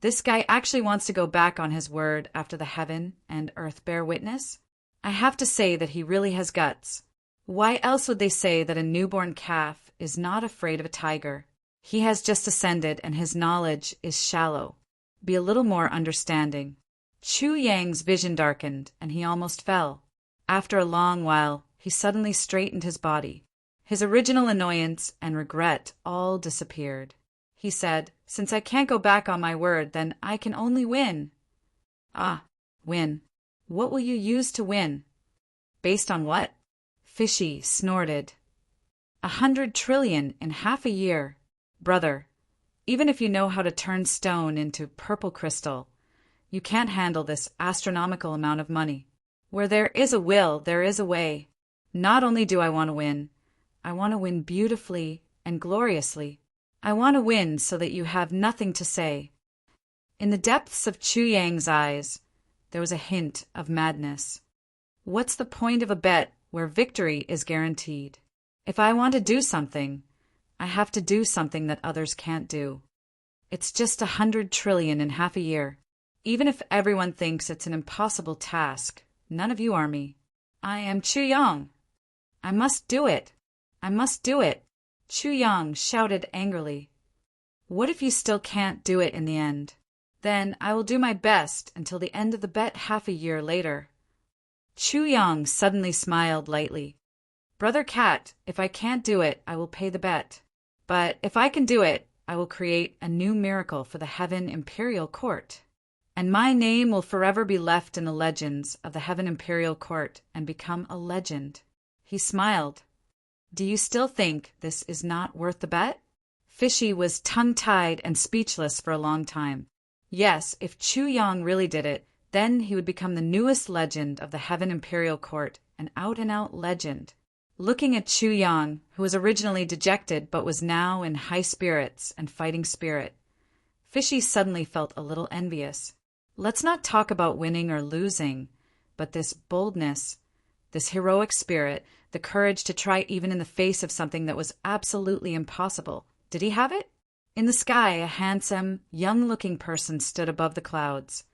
[SPEAKER 1] This guy actually wants to go back on his word after the heaven and earth bear witness? I have to say that he really has guts. Why else would they say that a newborn calf is not afraid of a tiger? He has just ascended and his knowledge is shallow. Be a little more understanding. Chu Yang's vision darkened and he almost fell. After a long while, he suddenly straightened his body. His original annoyance and regret all disappeared. He said, Since I can't go back on my word, then I can only win. Ah, win. What will you use to win? Based on what? Fishy snorted. 100 trillion in half a year. Brother, even if you know how to turn stone into purple crystal, you can't handle this astronomical amount of money. Where there is a will, there is a way. Not only do I want to win, I want to win beautifully and gloriously. I want to win so that you have nothing to say. In the depths of Chu Yang's eyes, there was a hint of madness. What's the point of a bet where victory is guaranteed? If I want to do something, I have to do something that others can't do. It's just 100 trillion in half a year. Even if everyone thinks it's an impossible task, none of you are me. I am Chu Yang. I must do it. I must do it. Chu Yang shouted angrily. What if you still can't do it in the end? Then I will do my best until the end of the bet half a year later. Chu Yang suddenly smiled lightly. Brother Cat, if I can't do it, I will pay the bet. But if I can do it, I will create a new miracle for the Heaven Imperial Court. And my name will forever be left in the legends of the Heaven Imperial Court and become a legend. He smiled. Do you still think this is not worth the bet? Fishy was tongue-tied and speechless for a long time. Yes, if Chu Yang really did it, Then he would become the newest legend of the Heaven Imperial Court, an out-and-out legend. Looking at Chu Yang, who was originally dejected but was now in high spirits and fighting spirit, Fishy suddenly felt a little envious. Let's not talk about winning or losing, but this boldness, this heroic spirit, the courage to try even in the face of something that was absolutely impossible. Did he have it? In the sky, a handsome, young-looking person stood above the clouds,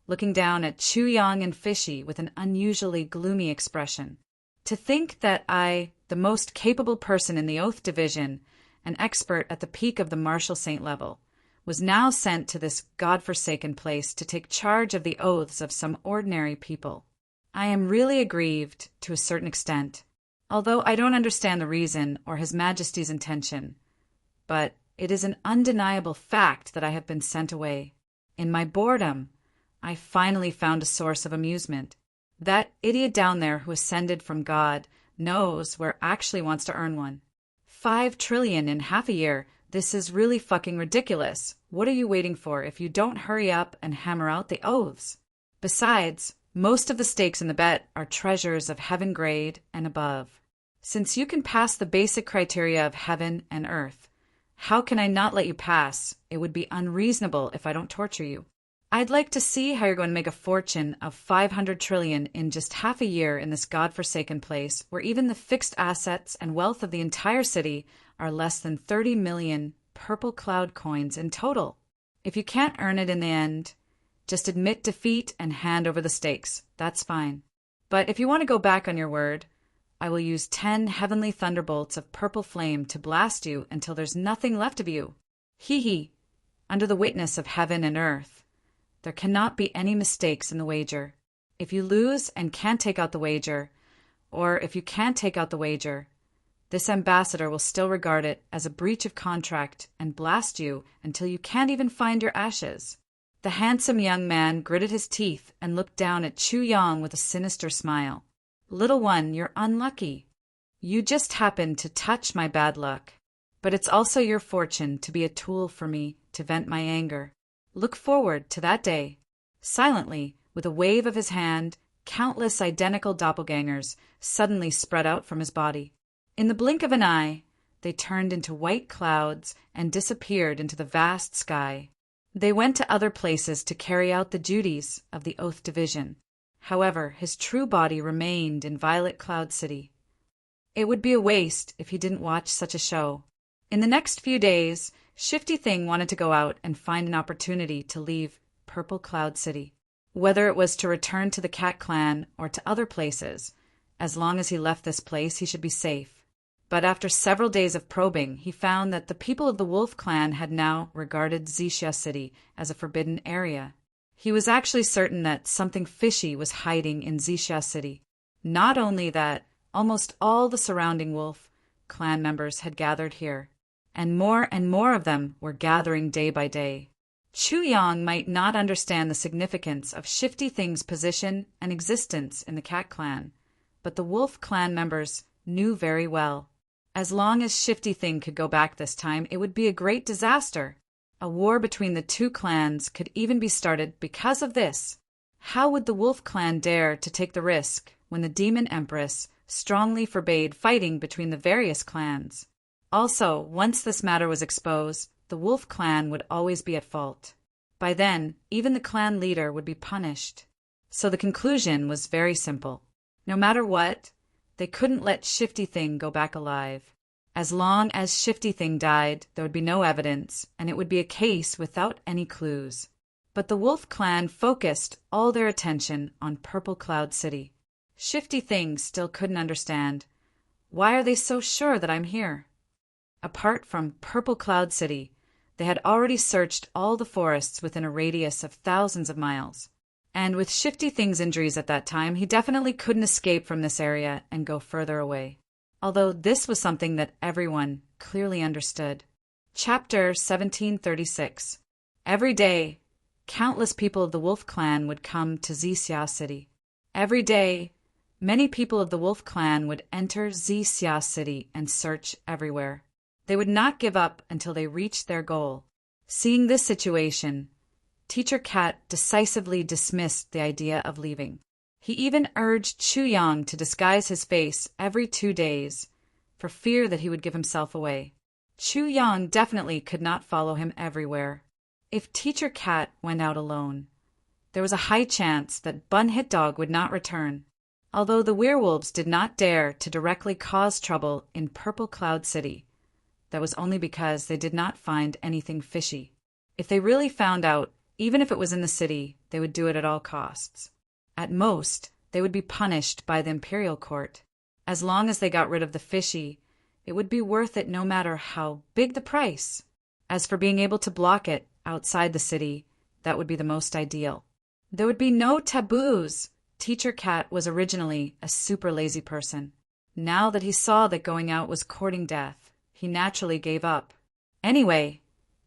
[SPEAKER 1] looking down at Chu Yang and Fishy with an unusually gloomy expression. To think that I, the most capable person in the Oath Division, an expert at the peak of the Marshal Saint level, was now sent to this godforsaken place to take charge of the oaths of some ordinary people. I am really aggrieved to a certain extent, although I don't understand the reason or His Majesty's intention. But it is an undeniable fact that I have been sent away. In my boredom, I finally found a source of amusement. That idiot down there who ascended from God knows where actually wants to earn one. 5 trillion in half a year. This is really fucking ridiculous. What are you waiting for if you don't hurry up and hammer out the oaths? Besides, most of the stakes in the bet are treasures of heaven grade and above. Since you can pass the basic criteria of heaven and earth, how can I not let you pass? It would be unreasonable if I don't torture you. I'd like to see how you're going to make a fortune of 500 trillion in just half a year in this godforsaken place where even the fixed assets and wealth of the entire city are less than 30 million purple cloud coins in total. If you can't earn it in the end, just admit defeat and hand over the stakes. That's fine. But if you want to go back on your word, I will use 10 heavenly thunderbolts of purple flame to blast you until there's nothing left of you. Hee hee. Under the witness of heaven and earth, there cannot be any mistakes in the wager. If you lose and can't take out the wager, or if you can't take out the wager, this ambassador will still regard it as a breach of contract and blast you until you can't even find your ashes. The handsome young man gritted his teeth and looked down at Chu Yang with a sinister smile. Little one, you're unlucky. You just happened to touch my bad luck. But it's also your fortune to be a tool for me to vent my anger. Look forward to that day. Silently, with a wave of his hand, countless identical doppelgangers suddenly spread out from his body. In the blink of an eye, they turned into white clouds and disappeared into the vast sky. They went to other places to carry out the duties of the Oath Division. However, his true body remained in Violet Cloud City. It would be a waste if he didn't watch such a show. In the next few days, Shifty Thing wanted to go out and find an opportunity to leave Purple Cloud City. Whether it was to return to the Cat Clan or to other places, as long as he left this place, he should be safe. But after several days of probing, he found that the people of the Wolf Clan had now regarded Xixia City as a forbidden area. He was actually certain that something fishy was hiding in Xixia City. Not only that, almost all the surrounding Wolf Clan members had gathered here, and more of them were gathering day by day. Chu Yang might not understand the significance of Shifty Thing's position and existence in the Cat Clan, but the Wolf Clan members knew very well. As long as Shifty Thing could go back this time, it would be a great disaster. A war between the two clans could even be started because of this. How would the Wolf Clan dare to take the risk when the Demon Empress strongly forbade fighting between the various clans? Also, once this matter was exposed, the Wolf Clan would always be at fault. By then, even the clan leader would be punished. So the conclusion was very simple. No matter what, they couldn't let Shifty Thing go back alive. As long as Shifty Thing died, there would be no evidence, and it would be a case without any clues. But the Wolf Clan focused all their attention on Purple Cloud City. Shifty Thing still couldn't understand. Why are they so sure that I'm here? Apart from Purple Cloud City, they had already searched all the forests within a radius of thousands of miles. And with Shifty Thing's injuries at that time, he definitely couldn't escape from this area and go further away. Although this was something that everyone clearly understood. Chapter 1736. Every day, countless people of the Wolf Clan would come to Xixia City. Every day, many people of the Wolf Clan would enter Xixia City and search everywhere. They would not give up until they reached their goal. Seeing this situation, Teacher Cat decisively dismissed the idea of leaving. He even urged Chu Yang to disguise his face every 2 days, for fear that he would give himself away. Chu Yang definitely could not follow him everywhere. If Teacher Cat went out alone, there was a high chance that Bun Hit Dog would not return. Although the werewolves did not dare to directly cause trouble in Purple Cloud City, that was only because they did not find anything fishy. If they really found out, even if it was in the city, they would do it at all costs. At most, they would be punished by the imperial court. As long as they got rid of the fishy, it would be worth it no matter how big the price. As for being able to block it outside the city, that would be the most ideal. There would be no taboos. Teacher Cat was originally a super lazy person. Now that he saw that going out was courting death, he naturally gave up. Anyway,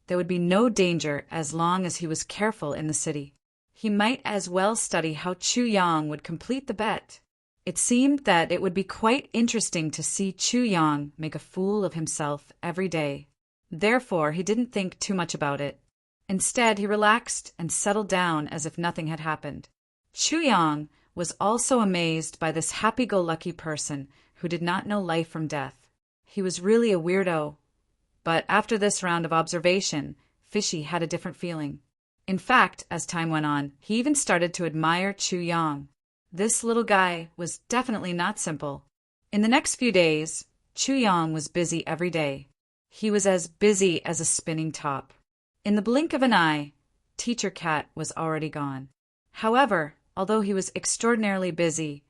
[SPEAKER 1] there would be no danger as long as he was careful in the city. He might as well study how Chu Yang would complete the bet. It seemed that it would be quite interesting to see Chu Yang make a fool of himself every day. Therefore, he didn't think too much about it. Instead, he relaxed and settled down as if nothing had happened. Chu Yang was also amazed by this happy-go-lucky person who did not know life from death. He was really a weirdo. But after this round of observation, Fishy had a different feeling. In fact, as time went on, he even started to admire Chu Yang. This little guy was definitely not simple. In the next few days, Chu Yang was busy every day. He was as busy as a spinning top. In the blink of an eye, Teacher Cat was already gone. However, although he was extraordinarily busy,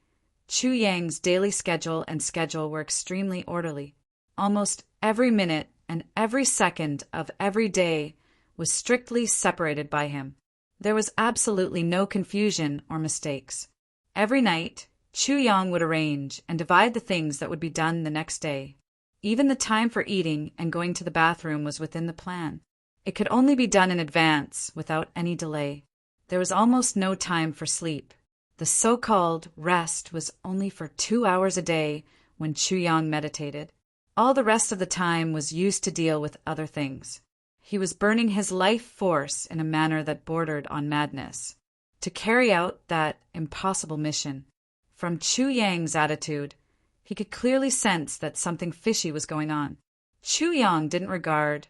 [SPEAKER 1] Chu Yang's daily schedule were extremely orderly. Almost every minute and every second of every day was strictly separated by him. There was absolutely no confusion or mistakes. Every night, Chu Yang would arrange and divide the things that would be done the next day. Even the time for eating and going to the bathroom was within the plan. It could only be done in advance without any delay. There was almost no time for sleep. The so-called rest was only for 2 hours a day when Chu Yang meditated. All the rest of the time was used to deal with other things. He was burning his life force in a manner that bordered on madness, to carry out that impossible mission. From Chu Yang's attitude, he could clearly sense that something fishy was going on. Chu Yang didn't regard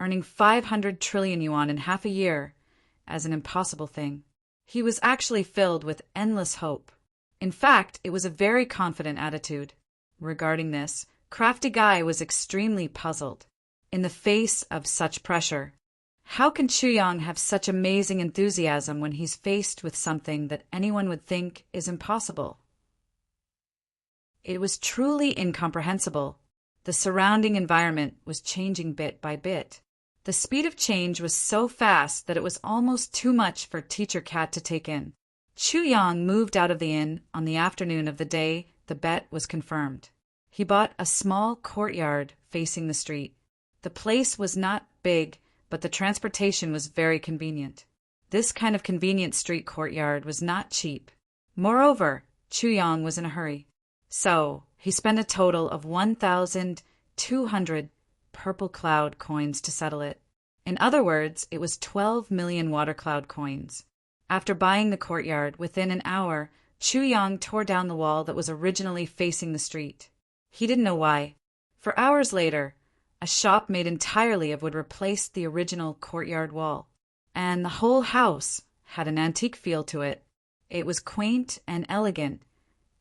[SPEAKER 1] earning 500 trillion yuan in half a year as an impossible thing. He was actually filled with endless hope. In fact, it was a very confident attitude. Regarding this, Crafty Guy was extremely puzzled. In the face of such pressure, how can Chu Yang have such amazing enthusiasm when he's faced with something that anyone would think is impossible? It was truly incomprehensible. The surrounding environment was changing bit by bit. The speed of change was so fast that it was almost too much for Teacher Cat to take in. Chu Yang moved out of the inn on the afternoon of the day the bet was confirmed. He bought a small courtyard facing the street. The place was not big, but the transportation was very convenient. This kind of convenient street courtyard was not cheap. Moreover, Chu Yang was in a hurry. So, he spent a total of 1,200 purple cloud coins to settle it. In other words, it was 12 million water cloud coins. After buying the courtyard, within an hour, Chu Yang tore down the wall that was originally facing the street. He didn't know why. For hours later, a shop made entirely of wood replaced the original courtyard wall, and the whole house had an antique feel to it. It was quaint and elegant,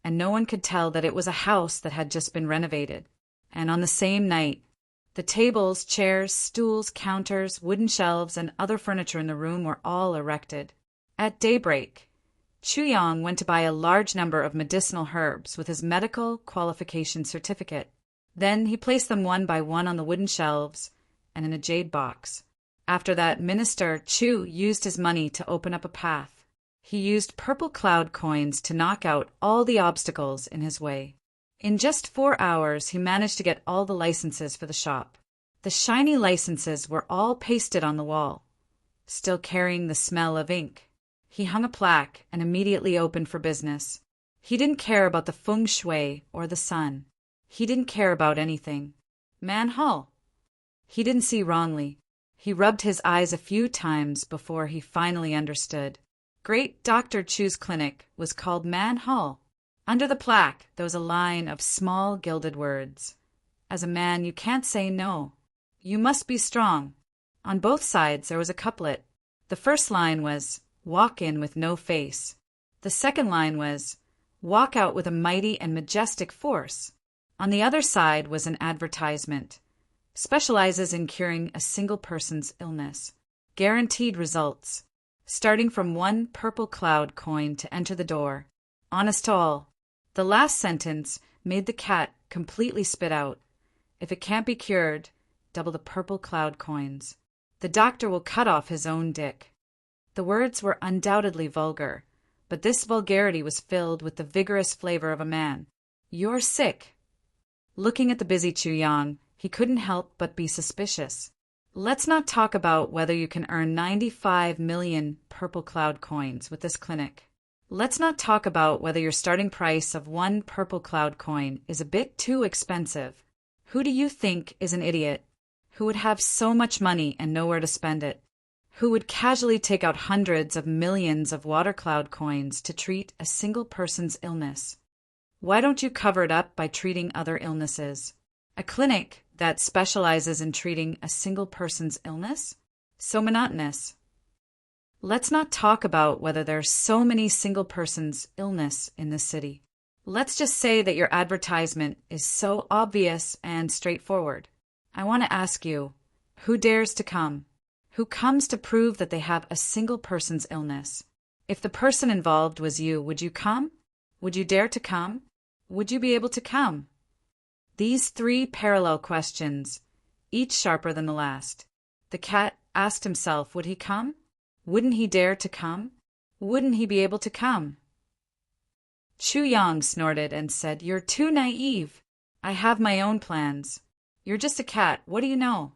[SPEAKER 1] and no one could tell that it was a house that had just been renovated. And on the same night, the tables, chairs, stools, counters, wooden shelves, and other furniture in the room were all erected. At daybreak, Chu Yang went to buy a large number of medicinal herbs with his medical qualification certificate. Then he placed them one by one on the wooden shelves and in a jade box. After that, Minister Chu used his money to open up a path. He used purple cloud coins to knock out all the obstacles in his way. In just 4 hours, he managed to get all the licenses for the shop. The shiny licenses were all pasted on the wall, still carrying the smell of ink. He hung a plaque and immediately opened for business. He didn't care about the feng shui or the sun. He didn't care about anything. Man Hall. He didn't see wrongly. He rubbed his eyes a few times before he finally understood. Great Dr. Chu's clinic was called Man Hall. Under the plaque, there was a line of small gilded words. As a man, you can't say no. You must be strong. On both sides, there was a couplet. The first line was, walk in with no face. The second line was, walk out with a mighty and majestic force. On the other side was an advertisement. Specializes in curing a single person's illness. Guaranteed results. Starting from 1 purple cloud coin to enter the door. Honest to all. The last sentence made the cat completely spit out. If it can't be cured, double the purple cloud coins. The doctor will cut off his own dick. The words were undoubtedly vulgar, but this vulgarity was filled with the vigorous flavor of a man. You're sick. Looking at the busy Chu Yang, he couldn't help but be suspicious. Let's not talk about whether you can earn 95 million purple cloud coins with this clinic. Let's not talk about whether your starting price of 1 purple cloud coin is a bit too expensive. Who do you think is an idiot? Who would have so much money and nowhere to spend it? Who would casually take out hundreds of millions of water cloud coins to treat a single person's illness? Why don't you cover it up by treating other illnesses? A clinic that specializes in treating a single person's illness? So monotonous. Let's not talk about whether there's so many single persons' illness in this city. Let's just say that your advertisement is so obvious and straightforward. I want to ask you, who dares to come? Who comes to prove that they have a single person's illness? If the person involved was you, would you come? Would you dare to come? Would you be able to come? These 3 parallel questions, each sharper than the last. The cat asked himself, would he come? Wouldn't he dare to come? Wouldn't he be able to come? Chu Yang snorted and said, you're too naive. I have my own plans. You're just a cat. What do you know?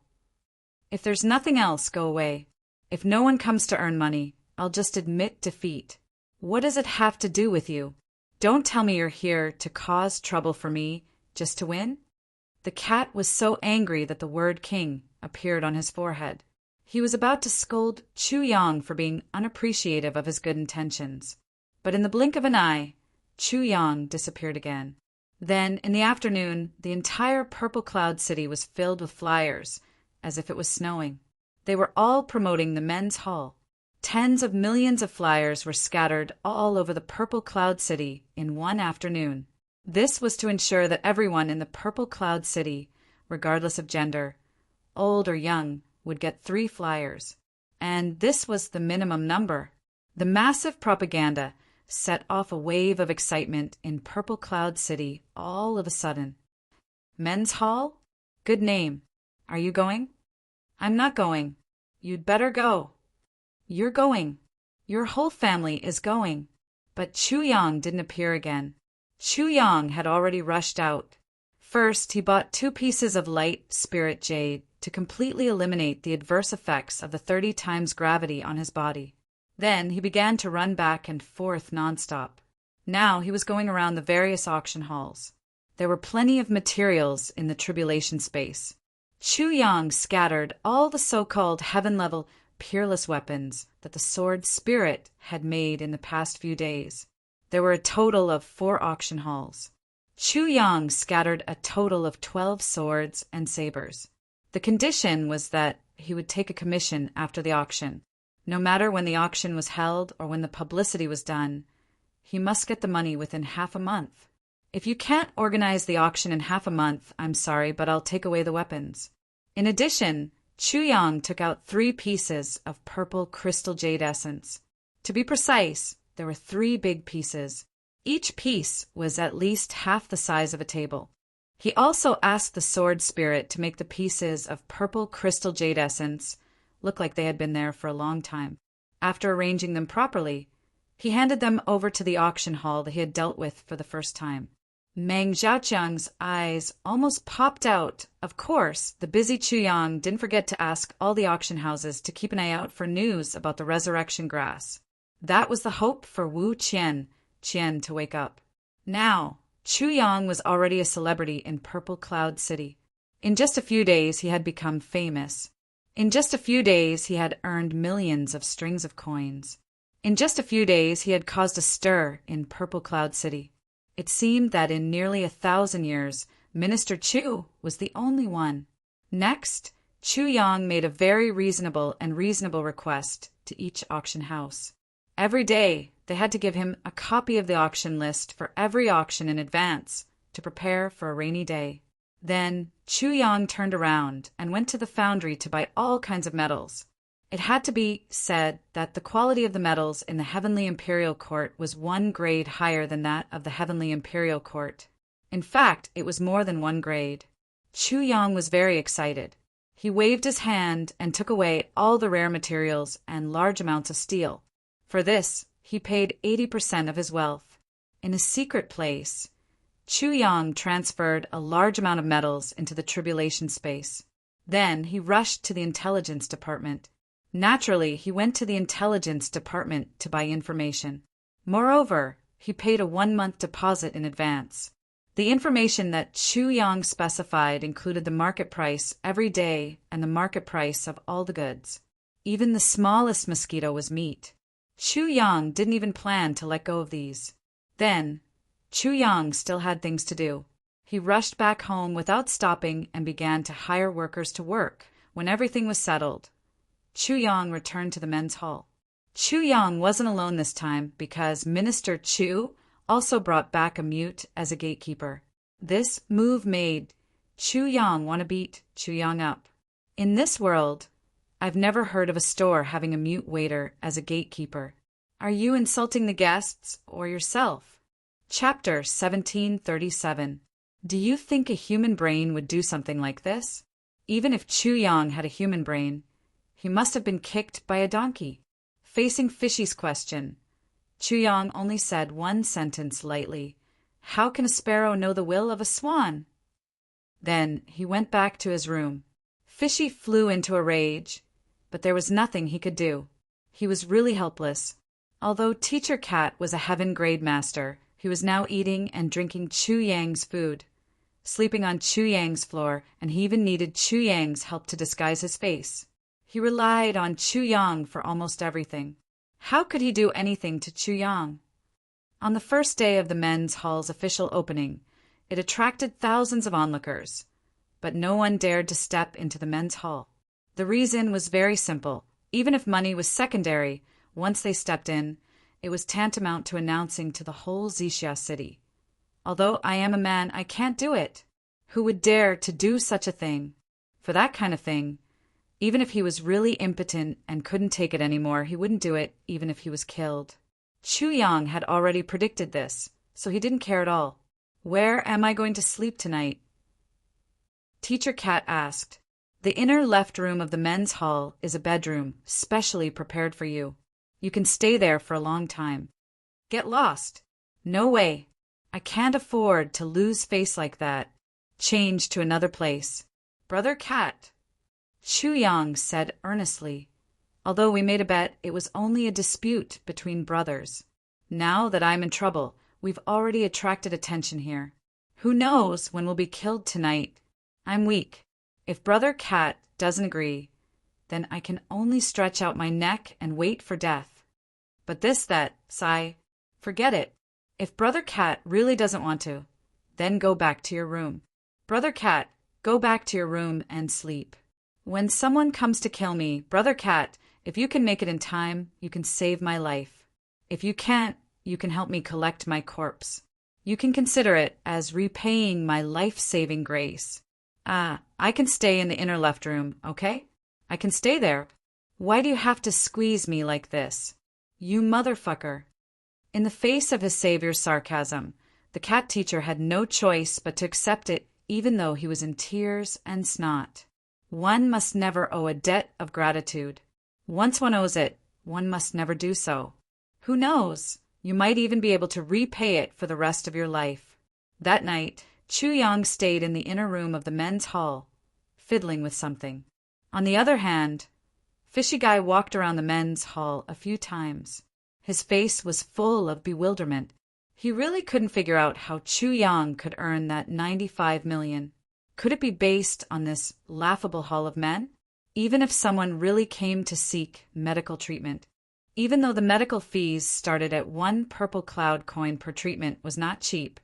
[SPEAKER 1] If there's nothing else, go away. If no one comes to earn money, I'll just admit defeat. What does it have to do with you? Don't tell me you're here to cause trouble for me, just to win? The cat was so angry that the word king appeared on his forehead. He was about to scold Chu Yang for being unappreciative of his good intentions. But in the blink of an eye, Chu Yang disappeared again. Then, in the afternoon, the entire Purple Cloud City was filled with flyers, as if it was snowing. They were all promoting the men's hall. Tens of millions of flyers were scattered all over the Purple Cloud City in one afternoon. This was to ensure that everyone in the Purple Cloud City, regardless of gender, old or young, would get 3 flyers. And this was the minimum number. The massive propaganda set off a wave of excitement in Purple Cloud City all of a sudden. Men's Hall? Good name. Are you going? I'm not going. You'd better go. You're going. Your whole family is going. But Chu Yang didn't appear again. Chu Yang had already rushed out. First, he bought 2 pieces of light spirit jade to completely eliminate the adverse effects of the 30 times gravity on his body. Then he began to run back and forth nonstop. Now he was going around the various auction halls. There were plenty of materials in the tribulation space. Chu Yang scattered all the so-called heaven-level peerless weapons that the sword spirit had made in the past few days. There were a total of 4 auction halls. Chu Yang scattered a total of 12 swords and sabers. The condition was that he would take a commission after the auction. No matter when the auction was held or when the publicity was done, he must get the money within half a month. If you can't organize the auction in half a month, I'm sorry, but I'll take away the weapons. In addition, Chu Yang took out 3 pieces of purple crystal jade essence. To be precise, there were 3 big pieces. Each piece was at least half the size of a table. He also asked the sword spirit to make the pieces of purple crystal jade essence look like they had been there for a long time. After arranging them properly, he handed them over to the auction hall that he had dealt with for the first time. Meng Xiaoqiang's eyes almost popped out. Of course, the busy Chu Yang didn't forget to ask all the auction houses to keep an eye out for news about the resurrection grass. That was the hope for Wu Qian to wake up. Now, Chu Yang was already a celebrity in Purple Cloud City. In just a few days, he had become famous. In just a few days he had earned millions of strings of coins. In just a few days he had caused a stir in Purple Cloud City. It seemed that in nearly 1,000 years, Minister Chu was the only one. Next, Chu Yang made a very reasonable request to each auction house. Every day, they had to give him a copy of the auction list for every auction in advance to prepare for a rainy day. Then, Chu Yang turned around and went to the foundry to buy all kinds of metals. It had to be said that the quality of the metals in the Heavenly Imperial Court was 1 grade higher than that of the Heavenly Imperial Court. In fact, it was more than 1 grade. Chu Yang was very excited. He waved his hand and took away all the rare materials and large amounts of steel. For this, he paid 80% of his wealth. In a secret place, Chu Yang transferred a large amount of metals into the tribulation space. Then he rushed to the intelligence department. Naturally, he went to the intelligence department to buy information. Moreover, he paid a 1-month deposit in advance. The information that Chu Yang specified included the market price every day and the market price of all the goods. Even the smallest mosquito was meat. Chu Yang didn't even plan to let go of these. Then, Chu Yang still had things to do. He rushed back home without stopping and began to hire workers to work. When everything was settled, Chu Yang returned to the men's hall. Chu Yang wasn't alone this time because Minister Chu also brought back a mute as a gatekeeper. This move made Chu Yang want to beat Chu Yang up. In this world, I've never heard of a store having a mute waiter as a gatekeeper. Are you insulting the guests or yourself? Chapter 1737. Do you think a human brain would do something like this? Even if Chu Yang had a human brain, he must have been kicked by a donkey. Facing Fishy's question, Chu Yang only said one sentence lightly. How can a sparrow know the will of a swan? Then he went back to his room. Fishy flew into a rage, but there was nothing he could do. He was really helpless. Although Teacher Cat was a heaven-grade master, he was now eating and drinking Chu Yang's food, sleeping on Chu Yang's floor, and he even needed Chu Yang's help to disguise his face. He relied on Chu Yang for almost everything. How could he do anything to Chu Yang? On the first day of the men's hall's official opening, it attracted thousands of onlookers, but no one dared to step into the men's hall. The reason was very simple. Even if money was secondary, once they stepped in, it was tantamount to announcing to the whole Xixia city, although I am a man, I can't do it. Who would dare to do such a thing? For that kind of thing, even if he was really impotent and couldn't take it anymore, he wouldn't do it even if he was killed. Chu Yang had already predicted this, so he didn't care at all. Where am I going to sleep tonight? Teacher Cat asked. The inner left room of the men's hall is a bedroom, specially prepared for you. You can stay there for a long time. Get lost. No way. I can't afford to lose face like that. Change to another place. Brother Cat. Chu Yang said earnestly. Although we made a bet, it was only a dispute between brothers. Now that I'm in trouble, we've already attracted attention here. Who knows when we'll be killed tonight? I'm weak. If Brother Cat doesn't agree, then I can only stretch out my neck and wait for death. But Sai, forget it. If Brother Cat really doesn't want to, then go back to your room. Brother Cat, go back to your room and sleep. When someone comes to kill me, Brother Cat, if you can make it in time, you can save my life. If you can't, you can help me collect my corpse. You can consider it as repaying my life-saving grace. I can stay in the inner left room, okay? I can stay there. Why do you have to squeeze me like this? You motherfucker. In the face of his savior's sarcasm, the cat teacher had no choice but to accept it, even though he was in tears and snot. One must never owe a debt of gratitude. Once one owes it, one must never do so. Who knows? You might even be able to repay it for the rest of your life. That night, Chu Yang stayed in the inner room of the men's hall, fiddling with something. On the other hand, Fishy Guy walked around the men's hall a few times. His face was full of bewilderment. He really couldn't figure out how Chu Yang could earn that 95 million. Could it be based on this laughable hall of men? even if someone really came to seek medical treatment. Even though the medical fees started at 1 purple cloud coin per treatment was not cheap,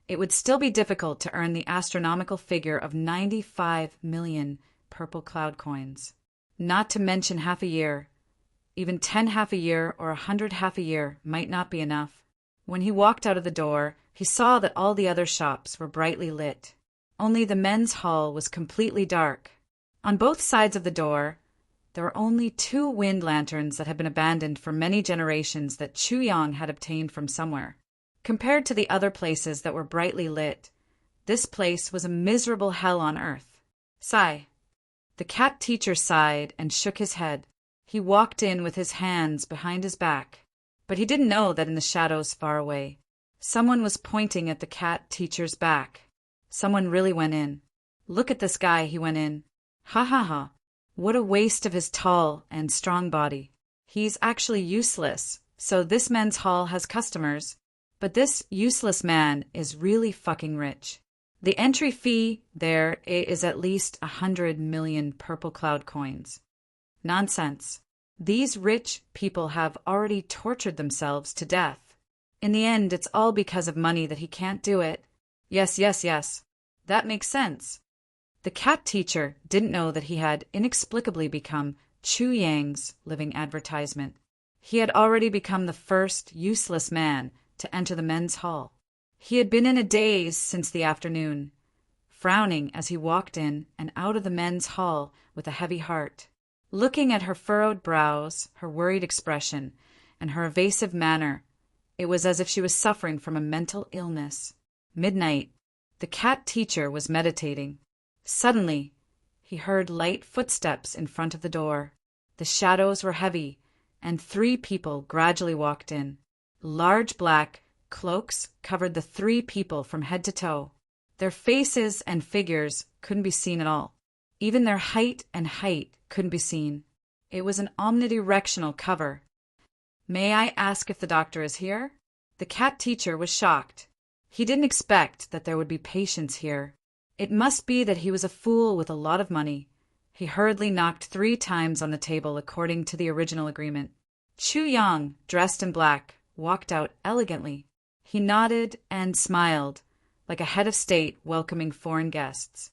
[SPEAKER 1] it would still be difficult to earn the astronomical figure of 95 million purple cloud coins. Not to mention half a year. Even 10 half a year or 100 half a year might not be enough. When he walked out of the door, he saw that all the other shops were brightly lit. Only the men's hall was completely dark. On both sides of the door, there were only 2 wind lanterns that had been abandoned for many generations that Chu Yang had obtained from somewhere. Compared to the other places that were brightly lit, this place was a miserable hell on earth. Sigh. The cat teacher sighed and shook his head. He walked in with his hands behind his back, but he didn't know that in the shadows far away, someone was pointing at the cat teacher's back. Someone really went in. Look at this guy, he went in. Ha ha ha. What a waste of his tall and strong body. He's actually useless, so this men's hall has customers, but this useless man is really fucking rich. The entry fee there is at least 100 million purple cloud coins. Nonsense. These rich people have already tortured themselves to death. In the end, it's all because of money that he can't do it. Yes. That makes sense. The cat teacher didn't know that he had inexplicably become Chu Yang's living advertisement. He had already become the first useless man to enter the men's hall. He had been in a daze since the afternoon, frowning as he walked in and out of the men's hall with a heavy heart. Looking at her furrowed brows, her worried expression, and her evasive manner, it was as if she was suffering from a mental illness. Midnight. The cat teacher was meditating. Suddenly, he heard light footsteps in front of the door. The shadows were heavy, and 3 people gradually walked in. Large black cloaks covered the 3 people from head to toe. Their faces and figures couldn't be seen at all. Even their height couldn't be seen. It was an omnidirectional cover. May I ask if the doctor is here? The cat teacher was shocked. He didn't expect that there would be patients here. It must be that he was a fool with a lot of money. He hurriedly knocked 3 times on the table according to the original agreement. Chu Yang, dressed in black, walked out elegantly. He nodded and smiled, like a head of state welcoming foreign guests.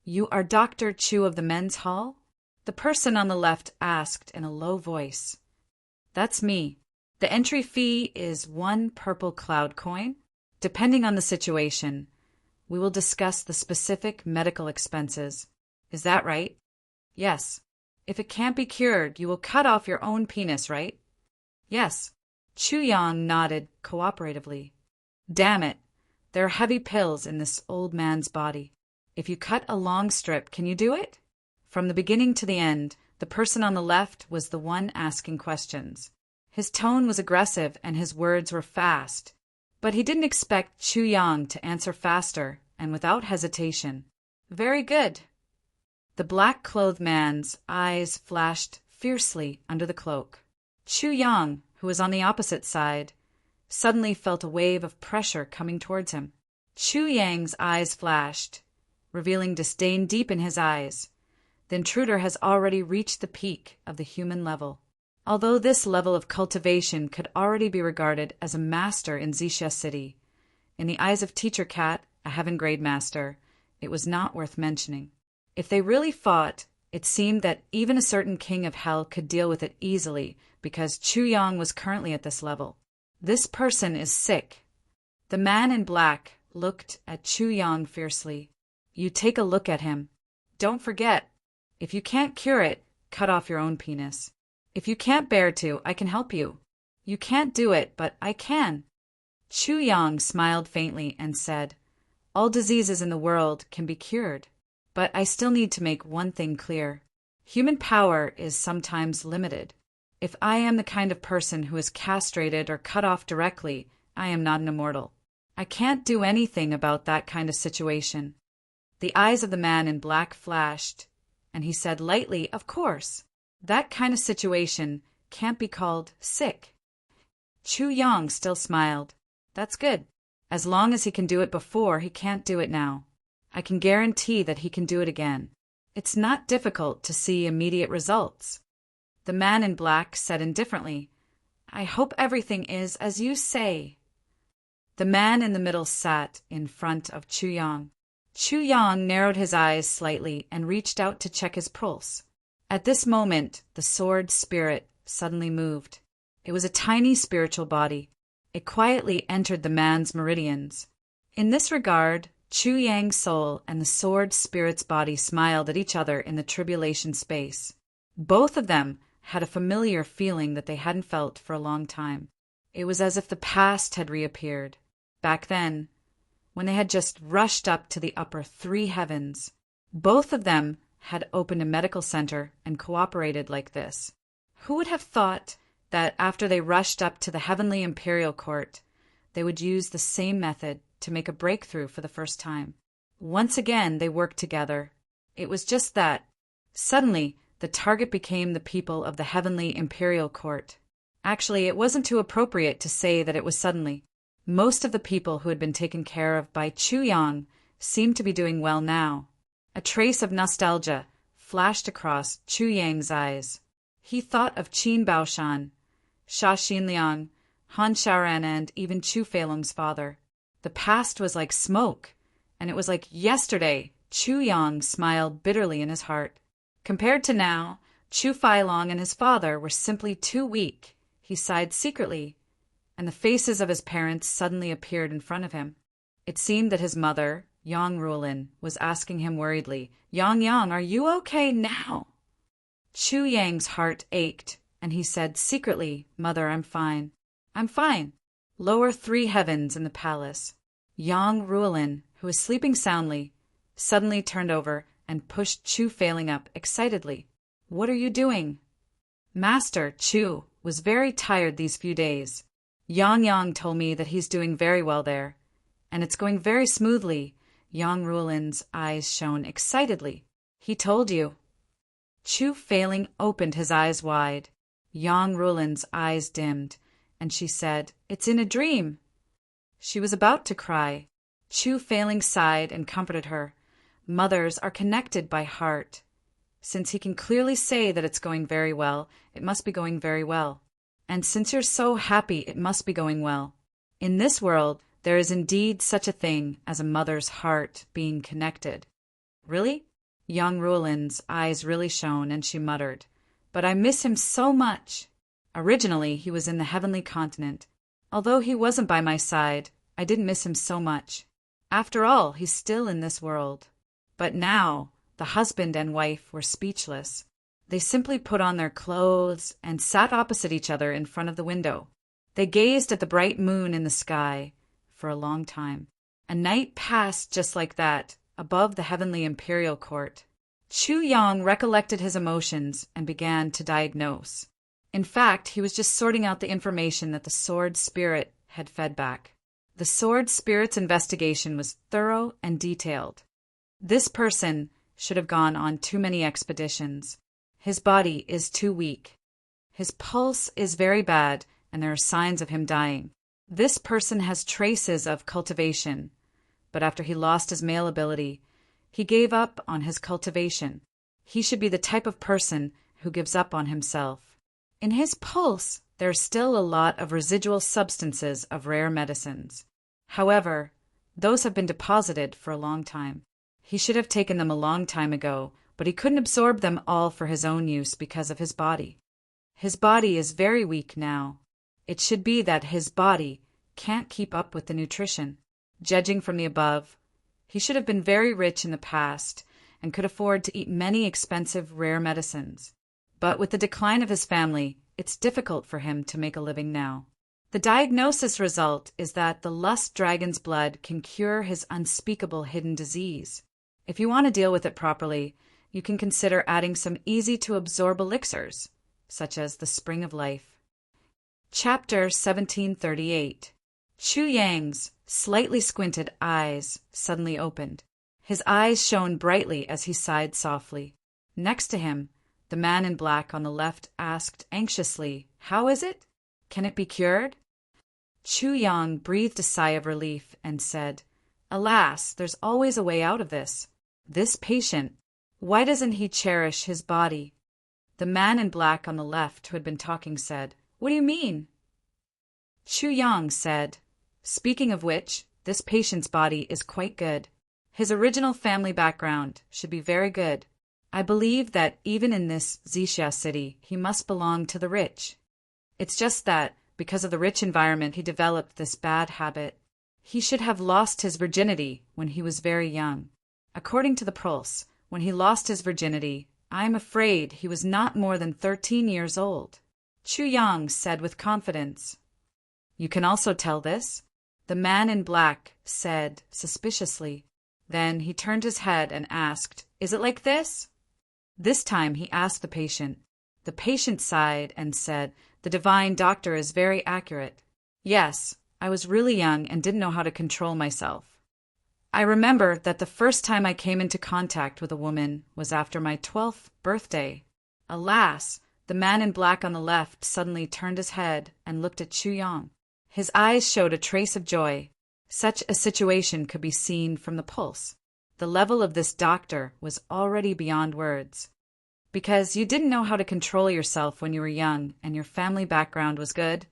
[SPEAKER 1] You are Dr. Chu of the men's hall? The person on the left asked in a low voice. That's me. The entry fee is 1 purple cloud coin. Depending on the situation, we will discuss the specific medical expenses. Is that right? Yes. If it can't be cured, you will cut off your own penis, right? Yes. Chu Yang nodded cooperatively. Damn it. There are heavy pills in this old man's body. If you cut a long strip, can you do it? From the beginning to the end, the person on the left was the one asking questions. His tone was aggressive and his words were fast. But he didn't expect Chu Yang to answer faster and without hesitation. Very good. The black-clothed man's eyes flashed fiercely under the cloak. Chu Yang, who was on the opposite side, suddenly felt a wave of pressure coming towards him. Chu Yang's eyes flashed, revealing disdain deep in his eyes. The intruder has already reached the peak of the human level. Although this level of cultivation could already be regarded as a master in Xixia City, in the eyes of Teacher Cat, a heaven-grade master, it was not worth mentioning. If they really fought, it seemed that even a certain king of hell could deal with it easily because Chu Yang was currently at this level. This person is sick. The man in black looked at Chu Yang fiercely. You take a look at him. Don't forget, if you can't cure it, cut off your own penis. If you can't bear to, I can help you. You can't do it, but I can. Chu Yang smiled faintly and said, all diseases in the world can be cured, but I still need to make one thing clear. Human power is sometimes limited. If I am the kind of person who is castrated or cut off directly, I am not an immortal. I can't do anything about that kind of situation. The eyes of the man in black flashed, and he said lightly, of course. That kind of situation can't be called sick. Chu Yang still smiled. That's good. As long as he can do it before, he can't do it now. I can guarantee that he can do it again. It's not difficult to see immediate results. The man in black said indifferently, I hope everything is as you say. The man in the middle sat in front of Chu Yang. Chu Yang narrowed his eyes slightly and reached out to check his pulse. At this moment, the sword spirit suddenly moved. It was a tiny spiritual body. It quietly entered the man's meridians. In this regard, Chu Yang's soul and the sword spirit's body smiled at each other in the tribulation space. Both of them had a familiar feeling that they hadn't felt for a long time. It was as if the past had reappeared. Back then, when they had just rushed up to the upper 3 heavens. Both of them had opened a medical center and cooperated like this. Who would have thought that after they rushed up to the heavenly imperial court, they would use the same method to make a breakthrough for the first time? Once again, they worked together. It was just that. Suddenly, the target became the people of the heavenly imperial court. Actually, it wasn't too appropriate to say that it was suddenly. Most of the people who had been taken care of by Chu Yang seemed to be doing well now. A trace of nostalgia flashed across Chu Yang's eyes. He thought of Qin Baoshan, Sha Xinliang, Han Shaoran, and even Chu Feilong's father. The past was like smoke, and it was like yesterday. Chu Yang smiled bitterly in his heart. Compared to now, Chu Feilong and his father were simply too weak. He sighed secretly, and the faces of his parents suddenly appeared in front of him. It seemed that his mother, Yang Rulin, was asking him worriedly, Yang, are you okay now? Chu Yang's heart ached, and he said secretly, Mother, I'm fine. I'm fine. Lower 3 heavens in the palace. Yang Rulin, who was sleeping soundly, suddenly turned over and pushed Chu Feiling up excitedly. What are you doing? Master, Chu was very tired these few days. Yang told me that he's doing very well there, and it's going very smoothly. Yang Rulin's eyes shone excitedly. He told you. Chu Feiling opened his eyes wide. Yang Rulin's eyes dimmed, and she said, It's in a dream. She was about to cry. Chu Feiling sighed and comforted her. Mothers are connected by heart. Since he can clearly say that it's going very well, it must be going very well. And since you're so happy, it must be going well. In this world, there is indeed such a thing as a mother's heart being connected. Really? Yang Rulin's eyes really shone, and she muttered, But I miss him so much. Originally, he was in the heavenly continent. Although he wasn't by my side, I didn't miss him so much. After all, he's still in this world. But now, the husband and wife were speechless. They simply put on their clothes and sat opposite each other in front of the window. They gazed at the bright moon in the sky for a long time. A night passed just like that, above the heavenly imperial court. Chu Yang recollected his emotions and began to diagnose. In fact, he was just sorting out the information that the sword spirit had fed back. The sword spirit's investigation was thorough and detailed. This person should have gone on too many expeditions. His body is too weak. His pulse is very bad, and there are signs of him dying. This person has traces of cultivation, but after he lost his male ability, he gave up on his cultivation. He should be the type of person who gives up on himself. In his pulse, there's still a lot of residual substances of rare medicines. However, those have been deposited for a long time. He should have taken them a long time ago, but he couldn't absorb them all for his own use because of his body. His body is very weak now. It should be that his body can't keep up with the nutrition. Judging from the above, he should have been very rich in the past and could afford to eat many expensive rare medicines. But with the decline of his family, it's difficult for him to make a living now. The diagnosis result is that the lust dragon's blood can cure his unspeakable hidden disease. If you want to deal with it properly, you can consider adding some easy-to-absorb elixirs, such as the Spring of Life. Chapter 1738. Chu Yang's slightly squinted eyes suddenly opened. His eyes shone brightly as he sighed softly. Next to him, the man in black on the left asked anxiously, How is it? Can it be cured? Chu Yang breathed a sigh of relief and said, Alas, there's always a way out of this. This patient Why doesn't he cherish his body? The man in black on the left who had been talking said, What do you mean? Chu Yang said, Speaking of which, this patient's body is quite good. His original family background should be very good. I believe that even in this Xixia city, he must belong to the rich. It's just that, because of the rich environment, he developed this bad habit. He should have lost his virginity when he was very young. According to the pulse, when he lost his virginity, I am afraid he was not more than 13 years old. Chu Yang said with confidence. You can also tell this? The man in black said suspiciously. Then he turned his head and asked, Is it like this? This time he asked the patient. The patient sighed and said, The divine doctor is very accurate. Yes, I was really young and didn't know how to control myself. I remember that the first time I came into contact with a woman was after my 12th birthday. Alas, the man in black on the left suddenly turned his head and looked at Chu Yang. His eyes showed a trace of joy. Such a situation could be seen from the pulse. The level of this doctor was already beyond words. Because you didn't know how to control yourself when you were young and your family background was good,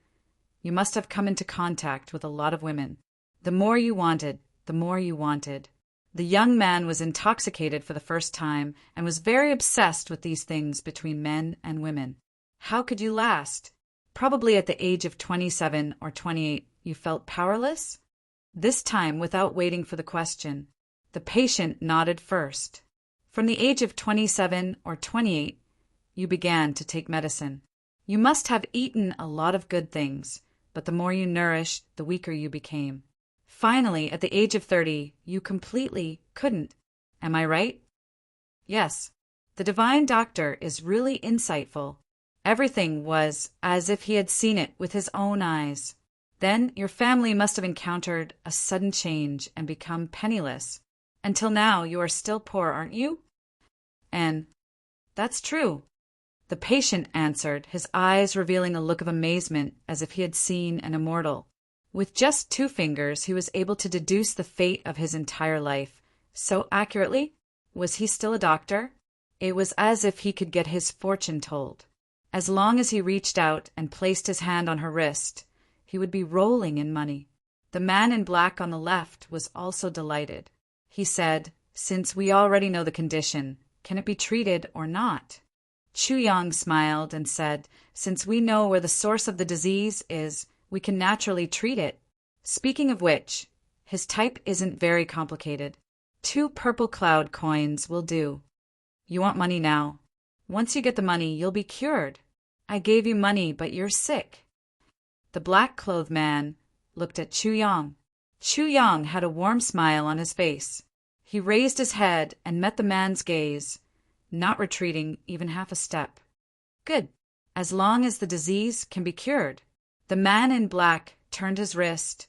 [SPEAKER 1] you must have come into contact with a lot of women. The more you wanted, the more you wanted. The young man was intoxicated for the first time and was very obsessed with these things between men and women. How could you last? Probably at the age of 27 or 28, you felt powerless? This time, without waiting for the question, the patient nodded first. From the age of 27 or 28, you began to take medicine. You must have eaten a lot of good things, but the more you nourished, the weaker you became. Finally, at the age of 30, you completely couldn't. Am I right? Yes. The divine doctor is really insightful. Everything was as if he had seen it with his own eyes. Then your family must have encountered a sudden change and become penniless. Until now, you are still poor, aren't you? And that's true. The patient answered, his eyes revealing a look of amazement as if he had seen an immortal. With just 2 fingers, he was able to deduce the fate of his entire life. So accurately? Was he still a doctor? It was as if he could get his fortune told. As long as he reached out and placed his hand on her wrist, he would be rolling in money. The man in black on the left was also delighted. He said, Since we already know the condition, can it be treated or not? Chu Yang smiled and said, Since we know where the source of the disease is, we can naturally treat it. Speaking of which, his type isn't very complicated. 2 purple cloud coins will do. You want money now. Once you get the money, you'll be cured. I gave you money, but you're sick. The black-clothed man looked at Chu Yang. Chu Yang had a warm smile on his face. He raised his head and met the man's gaze, not retreating even half a step. Good. As long as the disease can be cured. The man in black turned his wrist,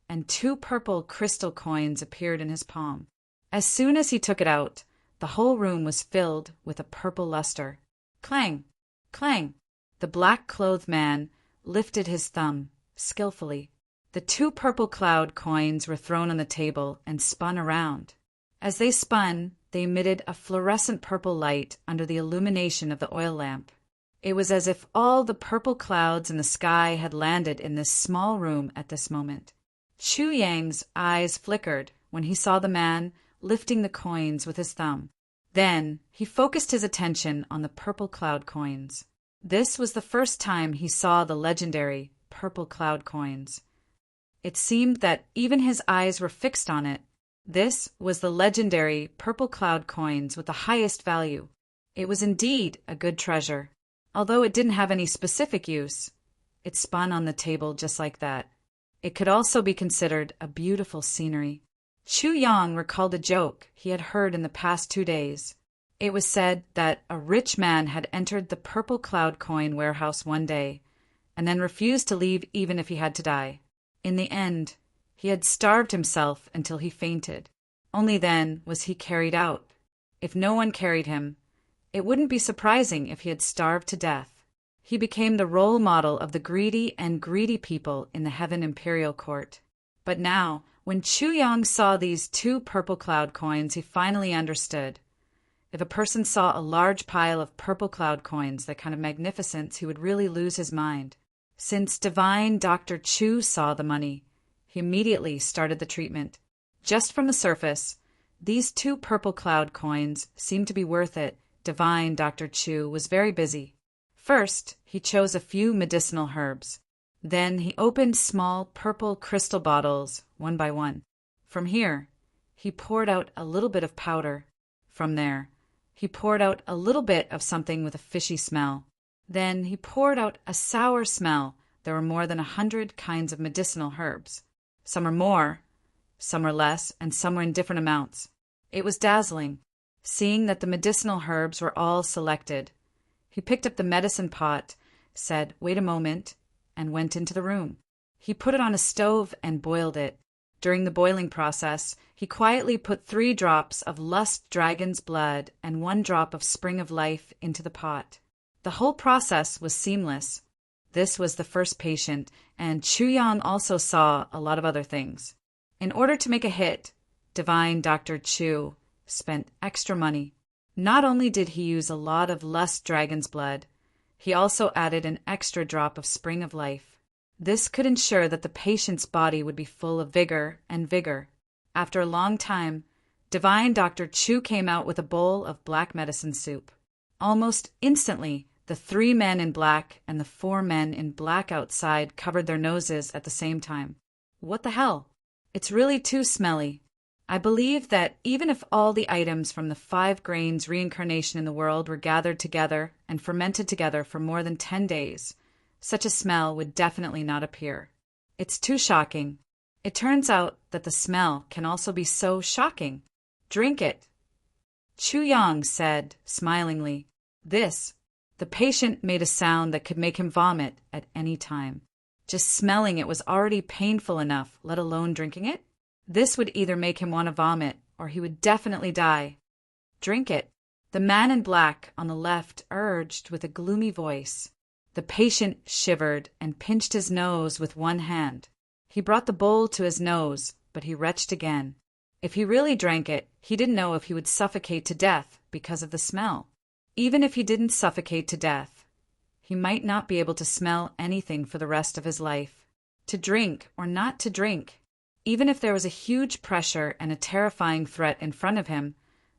[SPEAKER 1] and 2 purple crystal coins appeared in his palm. As soon as he took it out, the whole room was filled with a purple luster. Clang! Clang! The black-clothed man lifted his thumb skillfully. The 2 purple cloud coins were thrown on the table and spun around. As they spun, they emitted a fluorescent purple light under the illumination of the oil lamp. It was as if all the purple clouds in the sky had landed in this small room at this moment. Chu Yang's eyes flickered when he saw the man lifting the coins with his thumb. Then he focused his attention on the purple cloud coins. This was the first time he saw the legendary purple cloud coins. It seemed that even his eyes were fixed on it. This was the legendary purple cloud coins with the highest value. It was indeed a good treasure. Although it didn't have any specific use, it spun on the table just like that. It could also be considered a beautiful scenery. Chu Yang recalled a joke he had heard in the past 2 days. It was said that a rich man had entered the purple cloud coin warehouse one day, and then refused to leave even if he had to die. In the end, he had starved himself until he fainted. Only then was he carried out. If no one carried him, it wouldn't be surprising if he had starved to death. He became the role model of the greedy and greedy people in the Heaven Imperial Court. But now, when Chu Yang saw these 2 purple cloud coins, he finally understood. If a person saw a large pile of purple cloud coins, that kind of magnificence, he would really lose his mind. Since divine Dr. Chu saw the money, he immediately started the treatment. Just from the surface, these 2 purple cloud coins seemed to be worth it. Divine Dr. Chu was very busy. First, he chose a few medicinal herbs. Then he opened small purple crystal bottles, one by one. From here, he poured out a little bit of powder. From there, he poured out a little bit of something with a fishy smell. Then he poured out a sour smell. There were more than 100 kinds of medicinal herbs. Some are more, some are less, and some were in different amounts. It was dazzling, seeing that the medicinal herbs were all selected. He picked up the medicine pot, said, "Wait a moment," and went into the room. He put it on a stove and boiled it. During the boiling process, he quietly put 3 drops of lust dragon's blood and 1 drop of spring of life into the pot. The whole process was seamless. This was the first patient, and Chu Yang also saw a lot of other things. In order to make a hit, divine Dr. Chu spent extra money. Not only did he use a lot of lust dragon's blood, he also added an extra drop of spring of life. This could ensure that the patient's body would be full of vigor and vigor. After a long time, divine Dr. Chu came out with a bowl of black medicine soup. Almost instantly, the 3 men in black and the 4 men in black outside covered their noses at the same time. What the hell? It's really too smelly. I believe that even if all the items from the 5 grains reincarnation in the world were gathered together and fermented together for more than 10 days, such a smell would definitely not appear. It's too shocking. It turns out that the smell can also be so shocking. Drink it. Chu Yang said, smilingly. The patient made a sound that could make him vomit at any time. Just smelling it was already painful enough, let alone drinking it. This would either make him want to vomit, or he would definitely die. Drink it. The man in black on the left urged with a gloomy voice. The patient shivered and pinched his nose with one hand. He brought the bowl to his nose, but he retched again. If he really drank it, he didn't know if he would suffocate to death because of the smell. Even if he didn't suffocate to death, he might not be able to smell anything for the rest of his life. To drink or not to drink, even if there was a huge pressure and a terrifying threat in front of him,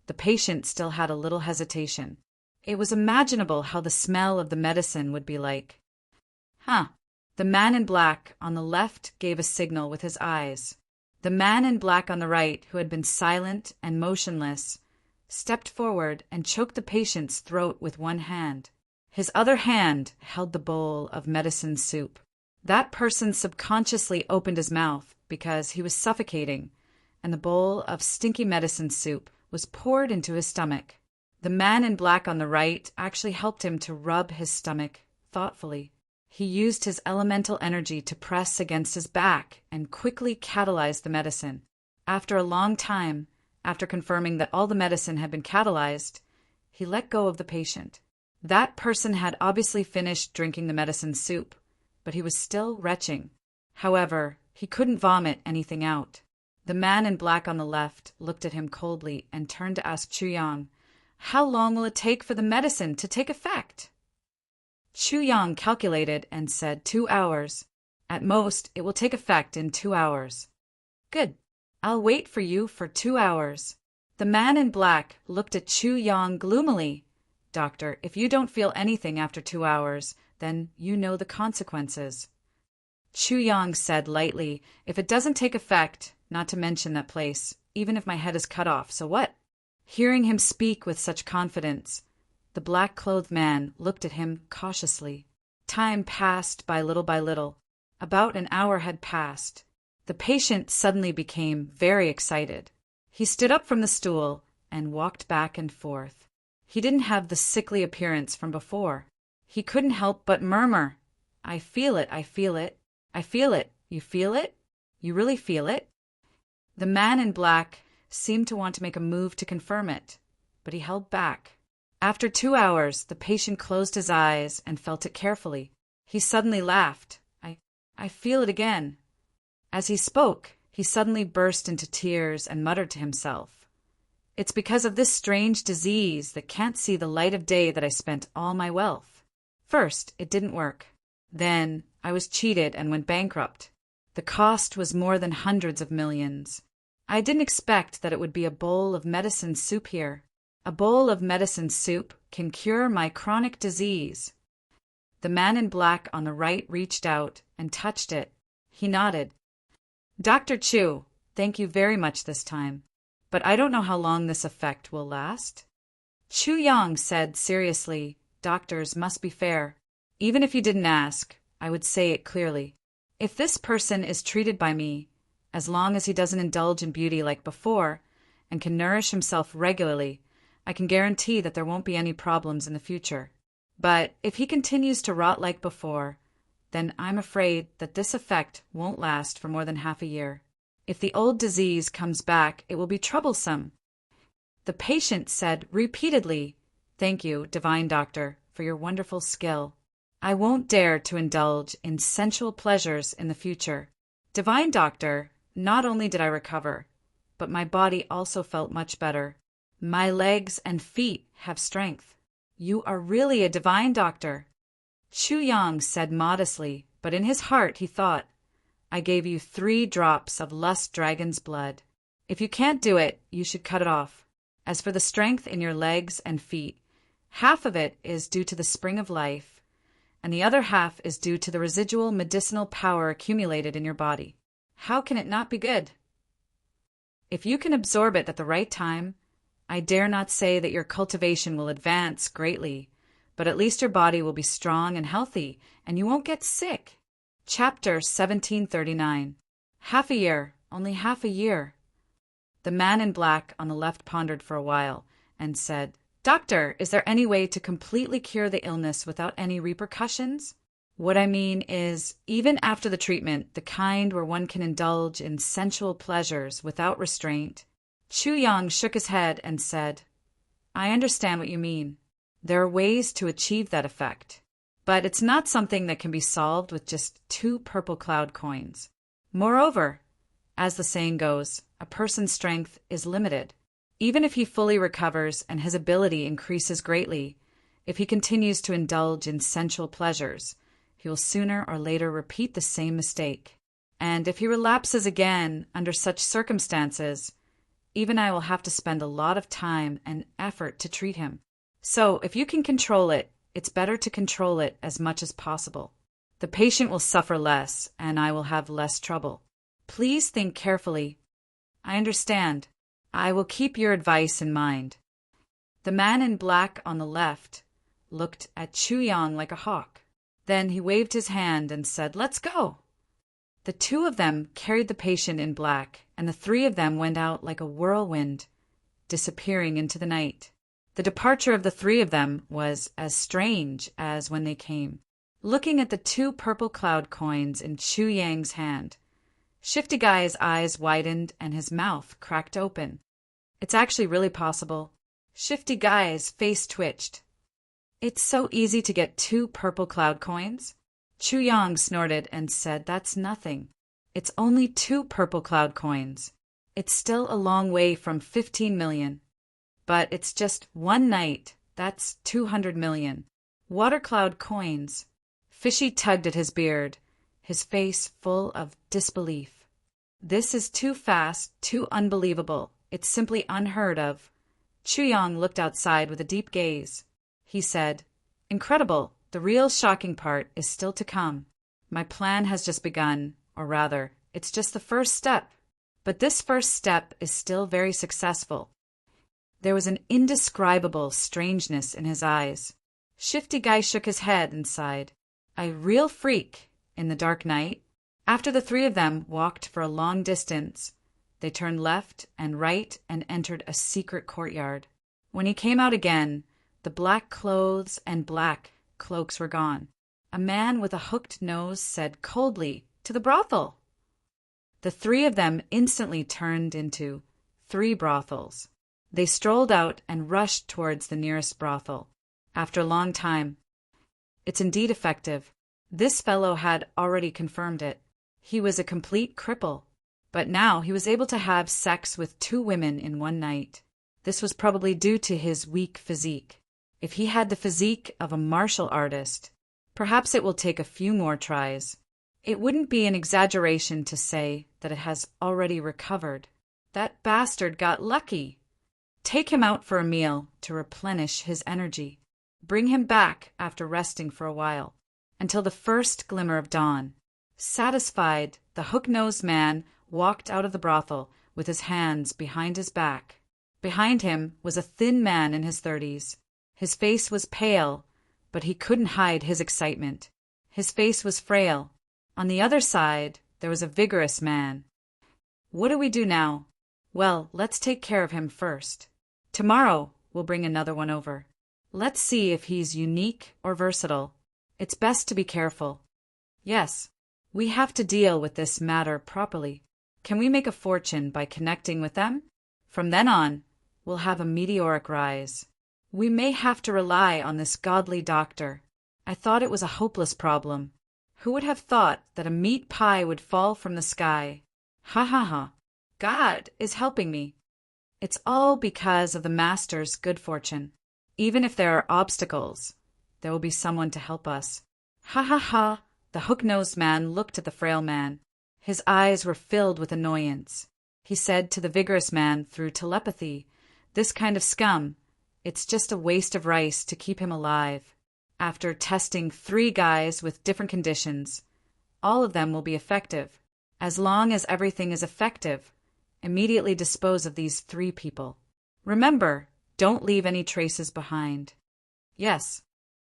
[SPEAKER 1] the patient still had a little hesitation. It was imaginable how the smell of the medicine would be like. The man in black on the left gave a signal with his eyes. The man in black on the right, who had been silent and motionless, stepped forward and choked the patient's throat with one hand. His other hand held the bowl of medicine soup. That person subconsciously opened his mouth because he was suffocating, and the bowl of stinky medicine soup was poured into his stomach. The man in black on the right actually helped him to rub his stomach thoughtfully. He used his elemental energy to press against his back and quickly catalyzed the medicine. After a long time, after confirming that all the medicine had been catalyzed, he let go of the patient. That person had obviously finished drinking the medicine soup, but he was still retching. However, he couldn't vomit anything out. The man in black on the left looked at him coldly and turned to ask Chu Yang, "How long will it take for the medicine to take effect?" Chu Yang calculated and said 2 hours. At most, it will take effect in 2 hours. Good. I'll wait for you for 2 hours. The man in black looked at Chu Yang gloomily. Doctor, if you don't feel anything after 2 hours, then you know the consequences. Chu Yang said lightly, if it doesn't take effect, not to mention that place, even if my head is cut off, so what? Hearing him speak with such confidence, the black-clothed man looked at him cautiously. Time passed by little. About an hour had passed. The patient suddenly became very excited. He stood up from the stool and walked back and forth. He didn't have the sickly appearance from before. He couldn't help but murmur, "I feel it, I feel it, I feel it. You feel it? You really feel it?" The man in black seemed to want to make a move to confirm it, but he held back. After 2 hours, the patient closed his eyes and felt it carefully. He suddenly laughed. I feel it again." As he spoke, he suddenly burst into tears and muttered to himself, It's because of this strange disease that can't see the light of day that I spent all my wealth. First, it didn't work. Then, I was cheated and went bankrupt. The cost was more than hundreds of millions. I didn't expect that it would be a bowl of medicine soup here. A bowl of medicine soup can cure my chronic disease. The man in black on the right reached out and touched it. He nodded. Dr. Chu, thank you very much this time. But I don't know how long this effect will last. Chu Yang said seriously, doctors must be fair. Even if you didn't ask, I would say it clearly. If this person is treated by me, as long as he doesn't indulge in beauty like before and can nourish himself regularly, I can guarantee that there won't be any problems in the future. But if he continues to rot like before, then I'm afraid that this effect won't last for more than half a year. If the old disease comes back, it will be troublesome. The patient said repeatedly, Thank you, divine doctor, for your wonderful skill. I won't dare to indulge in sensual pleasures in the future. Divine doctor, not only did I recover, but my body also felt much better. My legs and feet have strength. You are really a divine doctor. Chu Yang said modestly, but in his heart he thought, I gave you 3 drops of lust dragon's blood. If you can't do it, you should cut it off. As for the strength in your legs and feet, half of it is due to the spring of life, and the other half is due to the residual medicinal power accumulated in your body. How can it not be good? If you can absorb it at the right time, I dare not say that your cultivation will advance greatly, but at least your body will be strong and healthy, and you won't get sick. Chapter 1739. Half a year, only half a year. The man in black on the left pondered for a while and said, Doctor, is there any way to completely cure the illness without any repercussions? What I mean is, even after the treatment, the kind where one can indulge in sensual pleasures without restraint. Chu Yang shook his head and said, I understand what you mean. There are ways to achieve that effect. But it's not something that can be solved with just 2 purple cloud coins. Moreover, as the saying goes, a person's strength is limited. Even if he fully recovers and his ability increases greatly, if he continues to indulge in sensual pleasures, he will sooner or later repeat the same mistake. And if he relapses again under such circumstances, even I will have to spend a lot of time and effort to treat him. So if you can control it, it's better to control it as much as possible. The patient will suffer less, and I will have less trouble. Please think carefully. I understand. I will keep your advice in mind. The man in black on the left looked at Chu Yang like a hawk. Then he waved his hand and said, Let's go. The 2 of them carried the patient in black, and the 3 of them went out like a whirlwind, disappearing into the night. The departure of the 3 of them was as strange as when they came. Looking at the 2 purple cloud coins in Chu Yang's hand, Shifty Guy's eyes widened and his mouth cracked open. It's actually really possible. Shifty Guy's face twitched. It's so easy to get 2 purple cloud coins. Chu Yang snorted and said, That's nothing. It's only 2 purple cloud coins. It's still a long way from 15 million. But it's just 1 night. That's 200 million. Water cloud coins. Fishy tugged at his beard, his face full of disbelief. This is too fast, too unbelievable. It's simply unheard of. Chu Yang looked outside with a deep gaze. He said, Incredible. The real shocking part is still to come. My plan has just begun, or rather, it's just the first step. But this first step is still very successful. There was an indescribable strangeness in his eyes. Shifty Guy shook his head and sighed. A real freak in the dark night. After the 3 of them walked for a long distance, they turned left and right and entered a secret courtyard. When he came out again, the black clothes and black cloaks were gone. A man with a hooked nose said coldly, To the brothel. The 3 of them instantly turned into 3 brothels. They strolled out and rushed towards the nearest brothel. After a long time, It's indeed effective. This fellow had already confirmed it. He was a complete cripple, but now he was able to have sex with 2 women in 1 night. This was probably due to his weak physique. If he had the physique of a martial artist, perhaps it will take a few more tries. It wouldn't be an exaggeration to say that it has already recovered. That bastard got lucky. Take him out for a meal to replenish his energy. Bring him back after resting for a while, until the first glimmer of dawn. Satisfied, the hook-nosed man walked out of the brothel with his hands behind his back. Behind him was a thin man in his 30s. His face was pale, but he couldn't hide his excitement. His face was frail. On the other side, there was a vigorous man. What do we do now? Well, let's take care of him first. Tomorrow, we'll bring another one over. Let's see if he's unique or versatile. It's best to be careful. Yes, we have to deal with this matter properly. Can we make a fortune by connecting with them? From then on, we'll have a meteoric rise. We may have to rely on this godly doctor. I thought it was a hopeless problem. Who would have thought that a meat pie would fall from the sky? Ha ha ha. God is helping me. It's all because of the Master's good fortune. Even if there are obstacles, there will be someone to help us. Ha ha ha. The hook-nosed man looked at the frail man. His eyes were filled with annoyance. He said to the vigorous man through telepathy, "This kind of scum, it's just a waste of rice to keep him alive. After testing 3 guys with different conditions, all of them will be effective. As long as everything is effective, immediately dispose of these 3 people. Remember, don't leave any traces behind." Yes.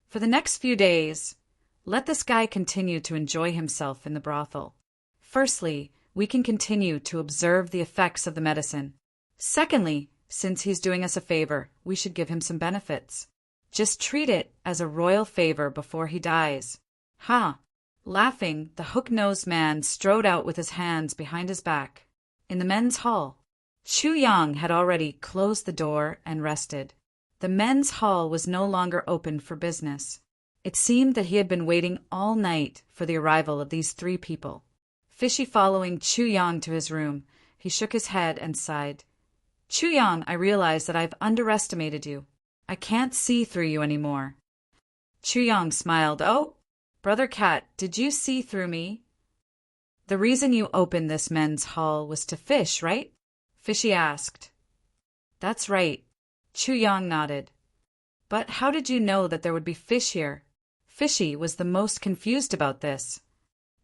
[SPEAKER 1] For the next few days, let this guy continue to enjoy himself in the brothel. Firstly, we can continue to observe the effects of the medicine. Secondly, since he's doing us a favor, we should give him some benefits. Just treat it as a royal favor before he dies. Ha! Laughing, the hook-nosed man strode out with his hands behind his back. In the men's hall, Chu Yang had already closed the door and rested. The men's hall was no longer open for business. It seemed that he had been waiting all night for the arrival of these 3 people. Fishy following Chu Yang to his room, he shook his head and sighed. "Chu Yang, I realize that I've underestimated you. I can't see through you anymore." Chu Yang smiled. "Oh, Brother Cat, did you see through me?" "The reason you opened this men's hall was to fish, right?" Fishy asked. "That's right." Chu Yang nodded. "But how did you know that there would be fish here?" Fishy was the most confused about this.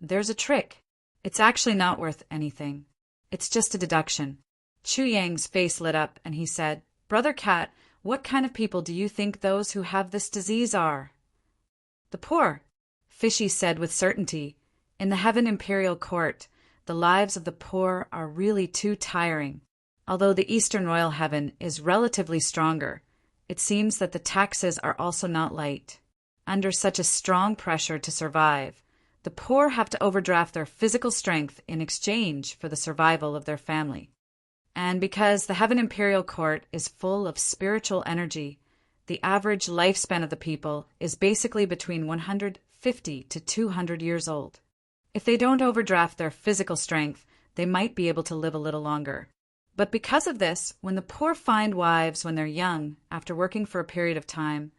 [SPEAKER 1] "There's a trick. It's actually not worth anything. It's just a deduction." Chu Yang's face lit up and he said, "Brother Cat, what kind of people do you think those who have this disease are?" "The poor," Fishy said with certainty. "In the Heaven Imperial Court, the lives of the poor are really too tiring. Although the Eastern Royal Heaven is relatively stronger, it seems that the taxes are also not light. Under such a strong pressure to survive, the poor have to overdraft their physical strength in exchange for the survival of their family. And because the Heaven Imperial Court is full of spiritual energy, the average lifespan of the people is basically between 150 to 200 years old. If they don't overdraft their physical strength, they might be able to live a little longer. But because of this, when the poor find wives when they're young, after working for a period of time,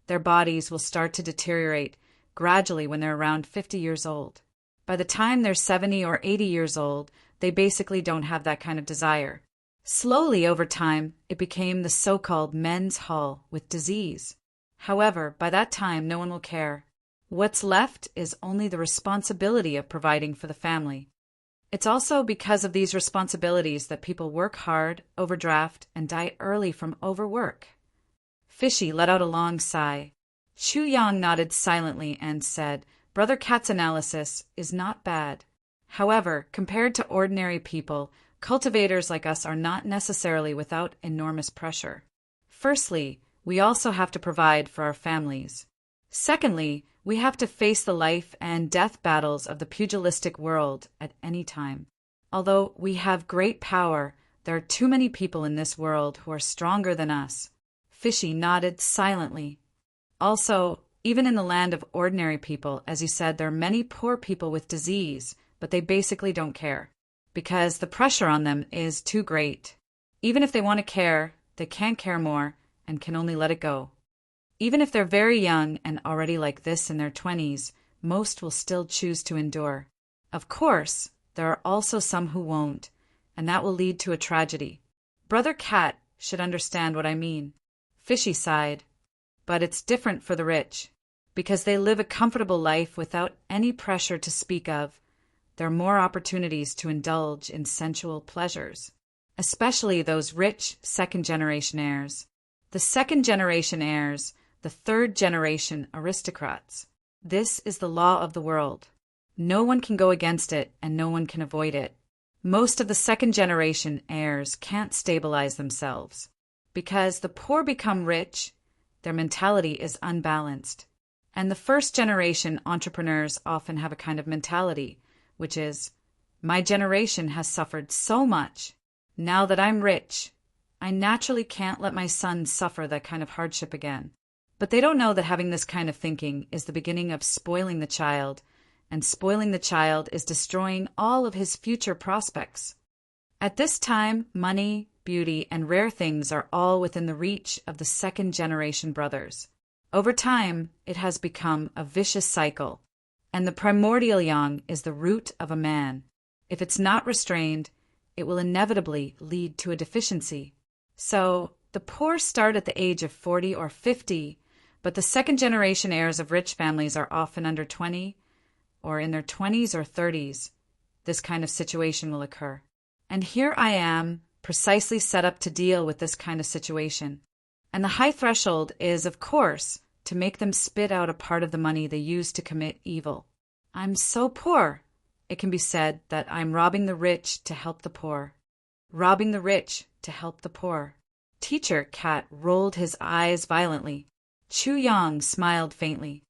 [SPEAKER 1] their bodies will start to deteriorate gradually when they're around 50 years old. By the time they're 70 or 80 years old, they basically don't have that kind of desire. Slowly over time, it became the so-called men's hall with disease. However, by that time, no one will care. What's left is only the responsibility of providing for the family. It's also because of these responsibilities that people work hard, overdraft, and die early from overwork." Fishy let out a long sigh. Chu Yang nodded silently and said, "Brother Cat's analysis is not bad. However, compared to ordinary people, cultivators like us are not necessarily without enormous pressure. Firstly, we also have to provide for our families. Secondly, we have to face the life and death battles of the pugilistic world at any time. Although we have great power, there are too many people in this world who are stronger than us." Fishy nodded silently. "Also, even in the land of ordinary people, as you said, there are many poor people with disease, but they basically don't care, because the pressure on them is too great. Even if they want to care, they can't care more and can only let it go. Even if they're very young and already like this in their 20s, most will still choose to endure. Of course, there are also some who won't, and that will lead to a tragedy. Brother Cat should understand what I mean. Fishy sighed. But it's different for the rich. Because they live a comfortable life without any pressure to speak of, there are more opportunities to indulge in sensual pleasures. Especially those rich second-generation heirs. The second-generation heirs, the third-generation aristocrats. This is the law of the world. No one can go against it, and no one can avoid it. Most of the second-generation heirs can't stabilize themselves. Because the poor become rich, their mentality is unbalanced. And the first-generation entrepreneurs often have a kind of mentality, which is, my generation has suffered so much. Now that I'm rich, I naturally can't let my son suffer that kind of hardship again. But they don't know that having this kind of thinking is the beginning of spoiling the child, and spoiling the child is destroying all of his future prospects. At this time, money, beauty, and rare things are all within the reach of the second-generation brothers. Over time, it has become a vicious cycle, and the primordial yang is the root of a man. If it's not restrained, it will inevitably lead to a deficiency. So, the poor start at the age of 40 or 50, but the second-generation heirs of rich families are often under 20, or in their 20s or 30s. This kind of situation will occur. And here I am, precisely set up to deal with this kind of situation. And the high threshold is, of course, to make them spit out a part of the money they use to commit evil. I'm so poor. It can be said that I'm robbing the rich to help the poor. Robbing the rich to help the poor. Teacher Cat rolled his eyes violently. Chu Yang smiled faintly.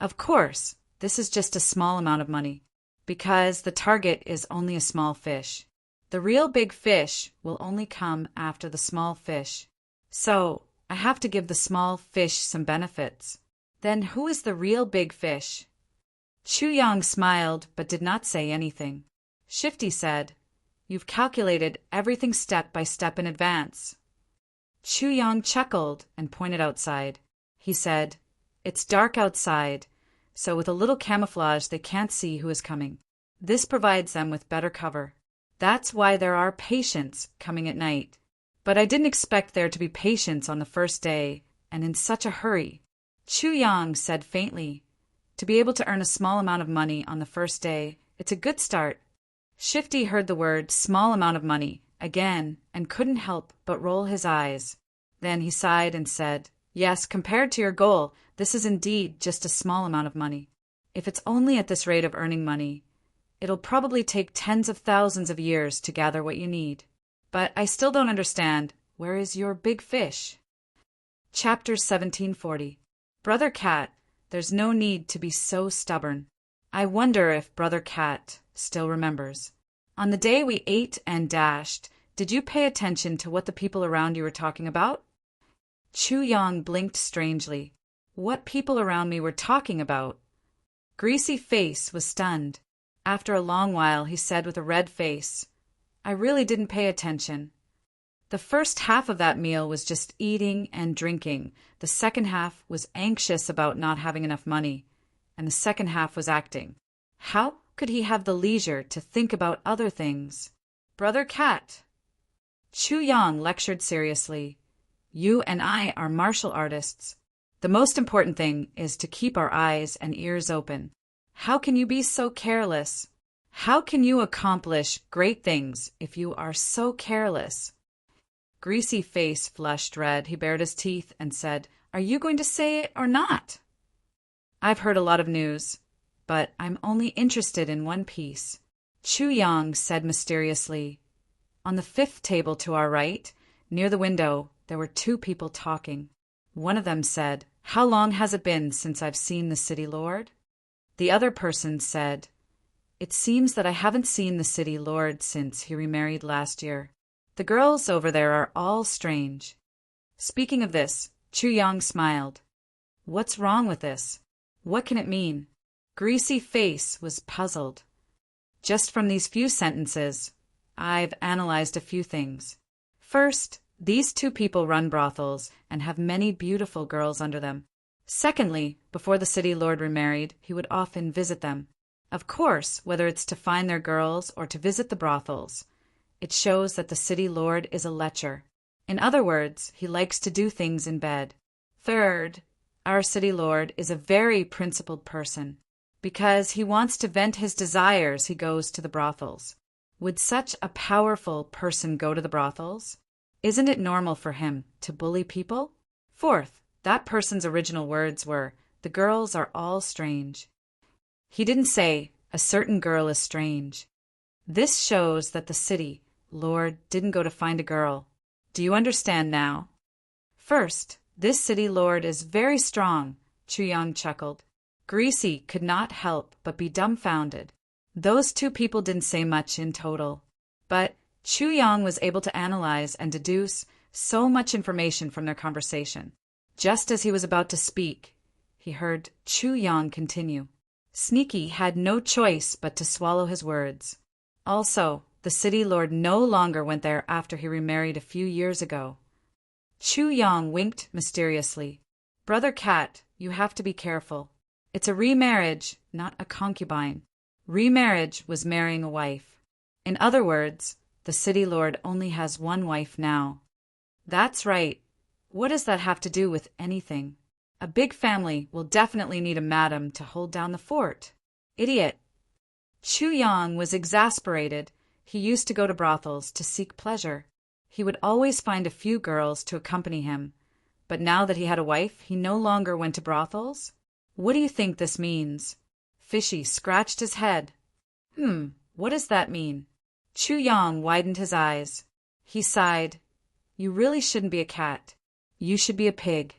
[SPEAKER 1] Of course, this is just a small amount of money, because the target is only a small fish. The real big fish will only come after the small fish. So, I have to give the small fish some benefits. Then who is the real big fish? Chu Yang smiled but did not say anything. Shifty said, You've calculated everything step by step in advance. Chu Yang chuckled and pointed outside. He said, It's dark outside, so with a little camouflage they can't see who is coming. This provides them with better cover. That's why there are patients coming at night. But I didn't expect there to be patients on the first day, and in such a hurry. Chu Yang said faintly, To be able to earn a small amount of money on the first day, it's a good start. Shifty heard the word small amount of money again and couldn't help but roll his eyes. Then he sighed and said, Yes, compared to your goal, this is indeed just a small amount of money. If it's only at this rate of earning money, it'll probably take tens of thousands of years to gather what you need. But I still don't understand. Where is your big fish? Chapter 1740. Brother Cat, there's no need to be so stubborn. I wonder if Brother Cat still remembers. On the day we ate and dashed, did you pay attention to what the people around you were talking about? Chu Yang blinked strangely. What people around me were talking about? Greasy Face was stunned. After a long while, he said with a red face, I really didn't pay attention. The first half of that meal was just eating and drinking. The second half was anxious about not having enough money. And the second half was acting. How could he have the leisure to think about other things? Brother Cat. Chu Yang lectured seriously. You and I are martial artists. The most important thing is to keep our eyes and ears open. How can you be so careless? How can you accomplish great things if you are so careless? Greasy Face flushed red. He bared his teeth and said, Are you going to say it or not? I've heard a lot of news, but I'm only interested in one piece. Chu Yang said mysteriously, On the fifth table to our right, near the window, there were two people talking. One of them said, How long has it been since I've seen the city lord? The other person said, It seems that I haven't seen the city lord since he remarried last year. The girls over there are all strange. Speaking of this, Chu Yang smiled. What's wrong with this? What can it mean? Greasy Face was puzzled. Just from these few sentences, I've analyzed a few things. First, These two people run brothels and have many beautiful girls under them. Secondly, before the city lord remarried, he would often visit them. Of course, whether it's to find their girls or to visit the brothels, it shows that the city lord is a lecher. In other words, he likes to do things in bed. Third, our city lord is a very principled person. Because he wants to vent his desires, he goes to the brothels. Would such a powerful person go to the brothels? Isn't it normal for him to bully people? Fourth, that person's original words were, "The girls are all strange." He didn't say, "A certain girl is strange." This shows that the city lord didn't go to find a girl. Do you understand now? First, this city lord is very strong, Chuyang chuckled. Greasy could not help but be dumbfounded. Those two people didn't say much in total, but Chuyang was able to analyze and deduce so much information from their conversation. Just as he was about to speak, he heard Chuyang continue. Sneaky had no choice but to swallow his words. Also, the city lord no longer went there after he remarried a few years ago. Chuyang winked mysteriously. Brother Cat, you have to be careful. It's a remarriage, not a concubine. Remarriage was marrying a wife. In other words, the city lord only has one wife now. That's right. What does that have to do with anything? A big family will definitely need a madam to hold down the fort. Idiot. Chuyang was exasperated. He used to go to brothels to seek pleasure. He would always find a few girls to accompany him. But now that he had a wife, he no longer went to brothels? What do you think this means? Fishy scratched his head. What does that mean? Chuyang widened his eyes. He sighed. You really shouldn't be a cat. You should be a pig.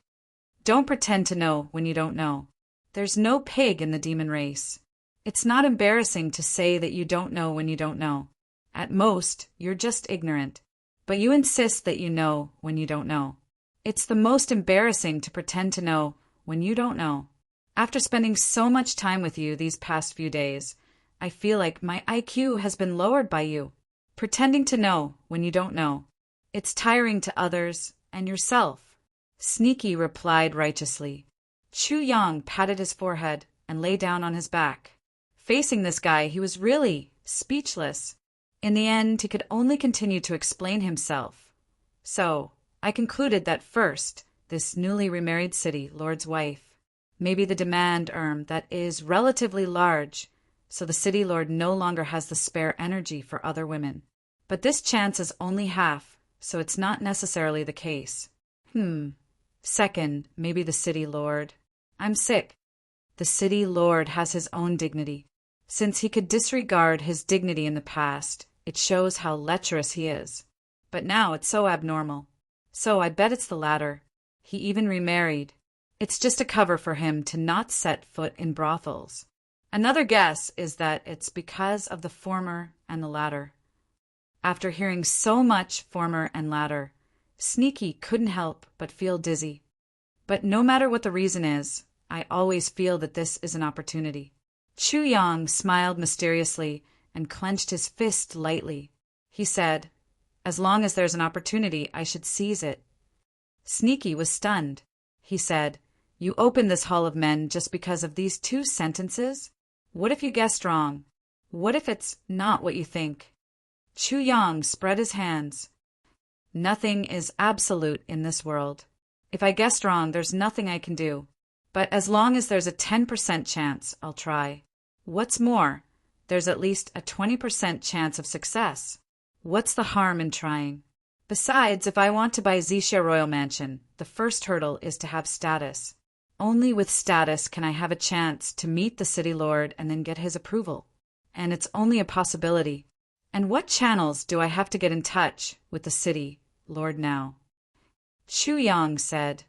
[SPEAKER 1] Don't pretend to know when you don't know. There's no pig in the demon race. It's not embarrassing to say that you don't know when you don't know. At most, you're just ignorant. But you insist that you know when you don't know. It's the most embarrassing to pretend to know when you don't know. After spending so much time with you these past few days, I feel like my IQ has been lowered by you. Pretending to know when you don't know. It's tiring to others and yourself. Sneaky replied righteously. Chuyang patted his forehead and lay down on his back. Facing this guy, he was really speechless. In the end, he could only continue to explain himself. So, I concluded that first, this newly remarried city lord's wife. Maybe the demand that is relatively large, so the city lord no longer has the spare energy for other women. But this chance is only half, so it's not necessarily the case. Second, maybe the city lord. I'm sick. The city lord has his own dignity. Since he could disregard his dignity in the past, it shows how lecherous he is. But now it's so abnormal. So I bet it's the latter. He even remarried. It's just a cover for him to not set foot in brothels. Another guess is that it's because of the former and the latter. After hearing so much former and latter, Sneaky couldn't help but feel dizzy. But no matter what the reason is, I always feel that this is an opportunity. Chuyang smiled mysteriously and clenched his fist lightly. He said, as long as there's an opportunity, I should seize it. Sneaky was stunned. He said, you opened this hall of men just because of these two sentences? What if you guessed wrong? What if it's not what you think? Chuyang spread his hands. Nothing is absolute in this world. If I guessed wrong, there's nothing I can do. But as long as there's a 10% chance, I'll try. What's more, there's at least a 20% chance of success. What's the harm in trying? Besides, if I want to buy Zixia Royal Mansion, the first hurdle is to have status. Only with status can I have a chance to meet the city lord and then get his approval. And it's only a possibility. And what channels do I have to get in touch with the city lord now? Chuyang said,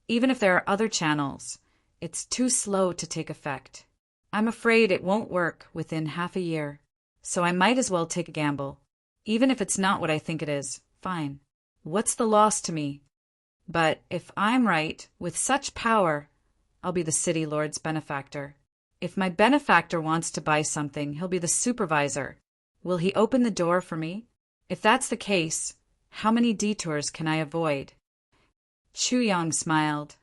[SPEAKER 1] even if there are other channels, it's too slow to take effect. I'm afraid it won't work within half a year, so I might as well take a gamble. Even if it's not what I think it is, fine. What's the loss to me? But if I'm right, with such power, I'll be the city lord's benefactor. If my benefactor wants to buy something, he'll be the supervisor. Will he open the door for me? If that's the case, How many detours can I avoid? Chu Yang smiled.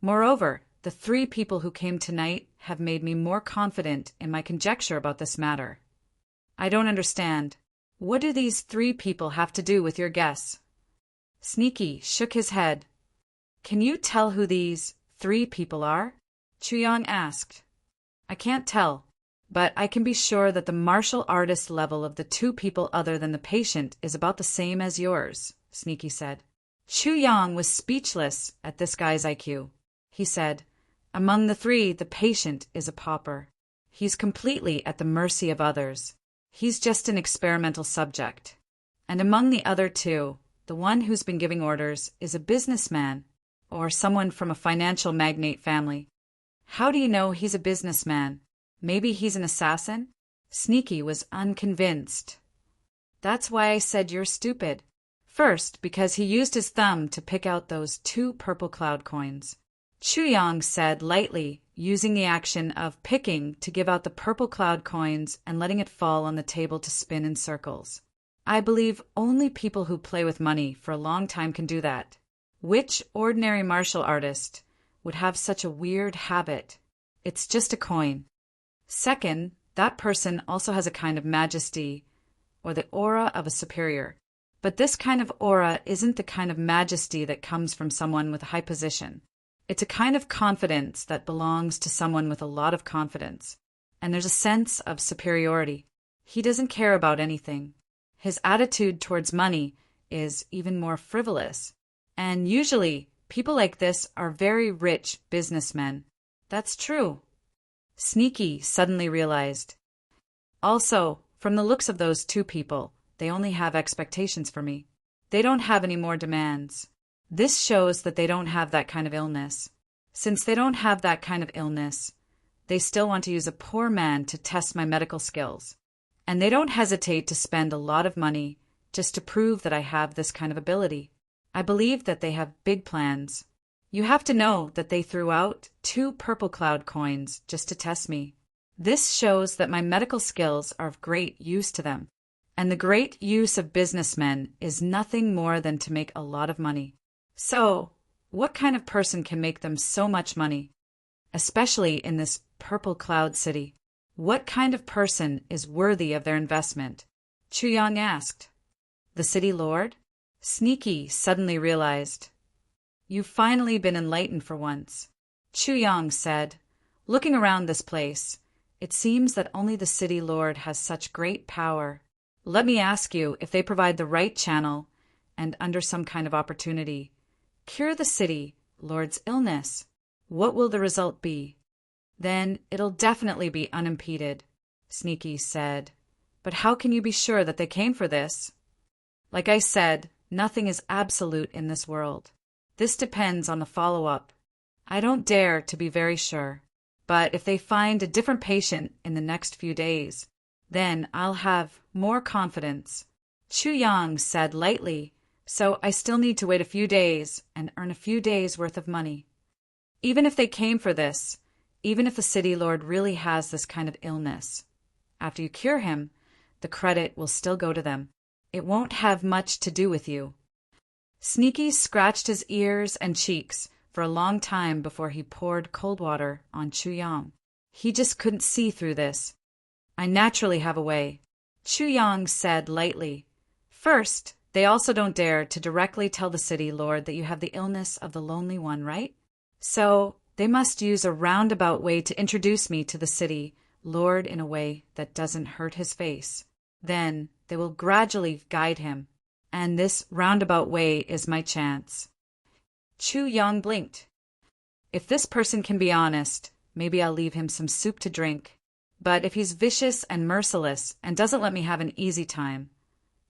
[SPEAKER 1] Moreover, the 3 people who came tonight have made me more confident in my conjecture about this matter. I don't understand. What do these 3 people have to do with your guess? Sneaky shook his head. Can you tell who these 3 people are? Chu Yang asked. I can't tell, but I can be sure that the martial artist level of the 2 people other than the patient is about the same as yours, Sneaky said. Chu Yang was speechless at this guy's IQ. He said, among the 3, the patient is a pauper. He's completely at the mercy of others. He's just an experimental subject. And among the other 2, the one who's been giving orders is a businessman, or someone from a financial magnate family. How do you know he's a businessman? Maybe he's an assassin? Sneaky was unconvinced. That's why I said you're stupid. First, because he used his thumb to pick out those 2 purple cloud coins. Chu Yang said lightly, using the action of picking to give out the purple cloud coins and letting it fall on the table to spin in circles. I believe only people who play with money for a long time can do that. Which ordinary martial artist would have such a weird habit? It's just a coin. Second, that person also has a kind of majesty, or the aura of a superior. But this kind of aura isn't the kind of majesty that comes from someone with a high position. It's a kind of confidence that belongs to someone with a lot of confidence. And there's a sense of superiority. He doesn't care about anything. His attitude towards money is even more frivolous. And usually, people like this are very rich businessmen. That's true. Sneaky suddenly realized. Also, from the looks of those 2 people, they only have expectations for me. They don't have any more demands. This shows that they don't have that kind of illness. Since they don't have that kind of illness, they still want to use a poor man to test my medical skills. And they don't hesitate to spend a lot of money just to prove that I have this kind of ability. I believe that they have big plans. You have to know that they threw out 2 purple cloud coins just to test me. This shows that my medical skills are of great use to them. And the great use of businessmen is nothing more than to make a lot of money. So, what kind of person can make them so much money? Especially in this purple cloud city. What kind of person is worthy of their investment? Chu Yang asked. The city lord? Sneaky suddenly realized. You've finally been enlightened for once. Chu Yang said, looking around this place, it seems that only the city lord has such great power. Let me ask you if they provide the right channel and under some kind of opportunity, cure the city lord's illness. What will the result be? Then it'll definitely be unimpeded, Sneaky said. But how can you be sure that they came for this? Like I said, nothing is absolute in this world. This depends on the follow-up. I don't dare to be very sure, but if they find a different patient in the next few days, then I'll have more confidence. Chu Yang said lightly, so I still need to wait a few days and earn a few days' worth of money. Even if they came for this, even if the city lord really has this kind of illness, after you cure him, the credit will still go to them. It won't have much to do with you. Sneaky scratched his ears and cheeks for a long time before he poured cold water on Chu Yang. He just couldn't see through this. I naturally have a way, Chu Yang said lightly. First, they also don't dare to directly tell the city lord that you have the illness of the lonely one, right? So they must use a roundabout way to introduce me to the city lord in a way that doesn't hurt his face. Then they will gradually guide him, and this roundabout way is my chance. Chu Yang blinked. If this person can be honest, maybe I'll leave him some soup to drink. But if he's vicious and merciless and doesn't let me have an easy time,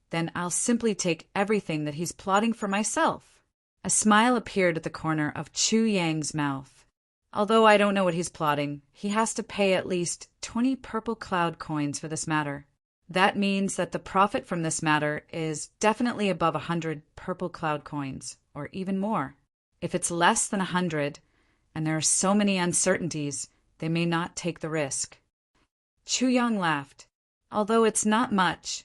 [SPEAKER 1] then I'll simply take everything that he's plotting for myself. A smile appeared at the corner of Chu Yang's mouth. Although I don't know what he's plotting, he has to pay at least 20 purple cloud coins for this matter. That means that the profit from this matter is definitely above 100 purple cloud coins, or even more. If it's less than 100, and there are so many uncertainties, they may not take the risk. Chu Yang laughed. Although it's not much,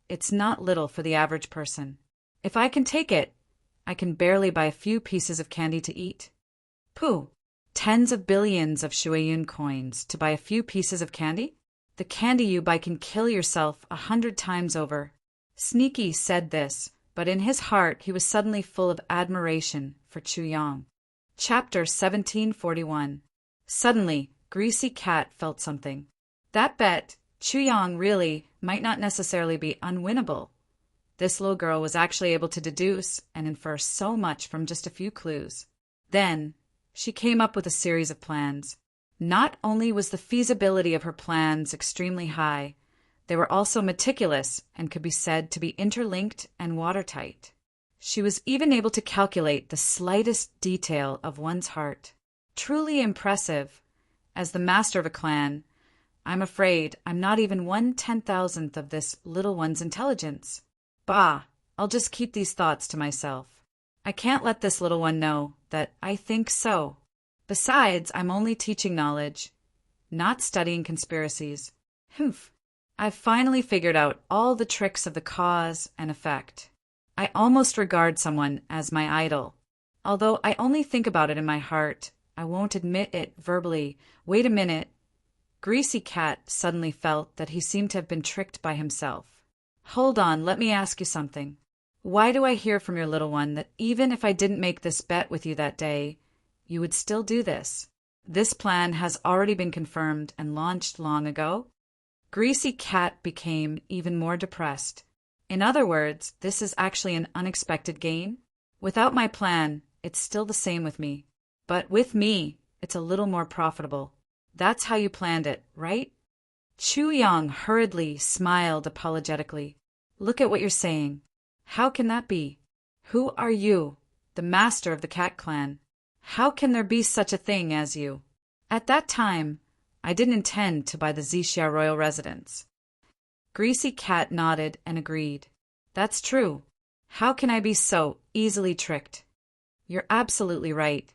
[SPEAKER 1] it's not little for the average person. If I can take it, I can barely buy a few pieces of candy to eat. Pooh! Tens of billions of Shuayun coins to buy a few pieces of candy? The candy you buy can kill yourself 100 times over. Sneaky said this, but in his heart he was suddenly full of admiration for Chu Yang. Chapter 1741. Suddenly, Greasy Cat felt something. That bet, Chu Yang really might not necessarily be unwinnable. This little girl was actually able to deduce and infer so much from just a few clues. Then, she came up with a series of plans. Not only was the feasibility of her plans extremely high, they were also meticulous and could be said to be interlinked and watertight. She was even able to calculate the slightest detail of one's heart. Truly impressive. As the master of a clan, I'm afraid I'm not even 1/10,000th of this little one's intelligence. Bah, I'll just keep these thoughts to myself. I can't let this little one know that I think so. Besides, I'm only teaching knowledge, not studying conspiracies. Humph. I've finally figured out all the tricks of the cause and effect. I almost regard someone as my idol. Although I only think about it in my heart, I won't admit it verbally. Wait a minute. Greasy Cat suddenly felt that he seemed to have been tricked by himself. Hold on, let me ask you something. Why do I hear from your little one that even if I didn't make this bet with you that day, you would still do this? This plan has already been confirmed and launched long ago? Greasy Cat became even more depressed. In other words, this is actually an unexpected gain? Without my plan, it's still the same with me. But with me, it's a little more profitable. That's how you planned it, right? Chu Yang hurriedly smiled apologetically. Look at what you're saying. How can that be? Who are you, the master of the Cat Clan? How can there be such a thing as you? At that time, I didn't intend to buy the Zixia royal residence. Greasy Cat nodded and agreed. That's true. How can I be so easily tricked? You're absolutely right.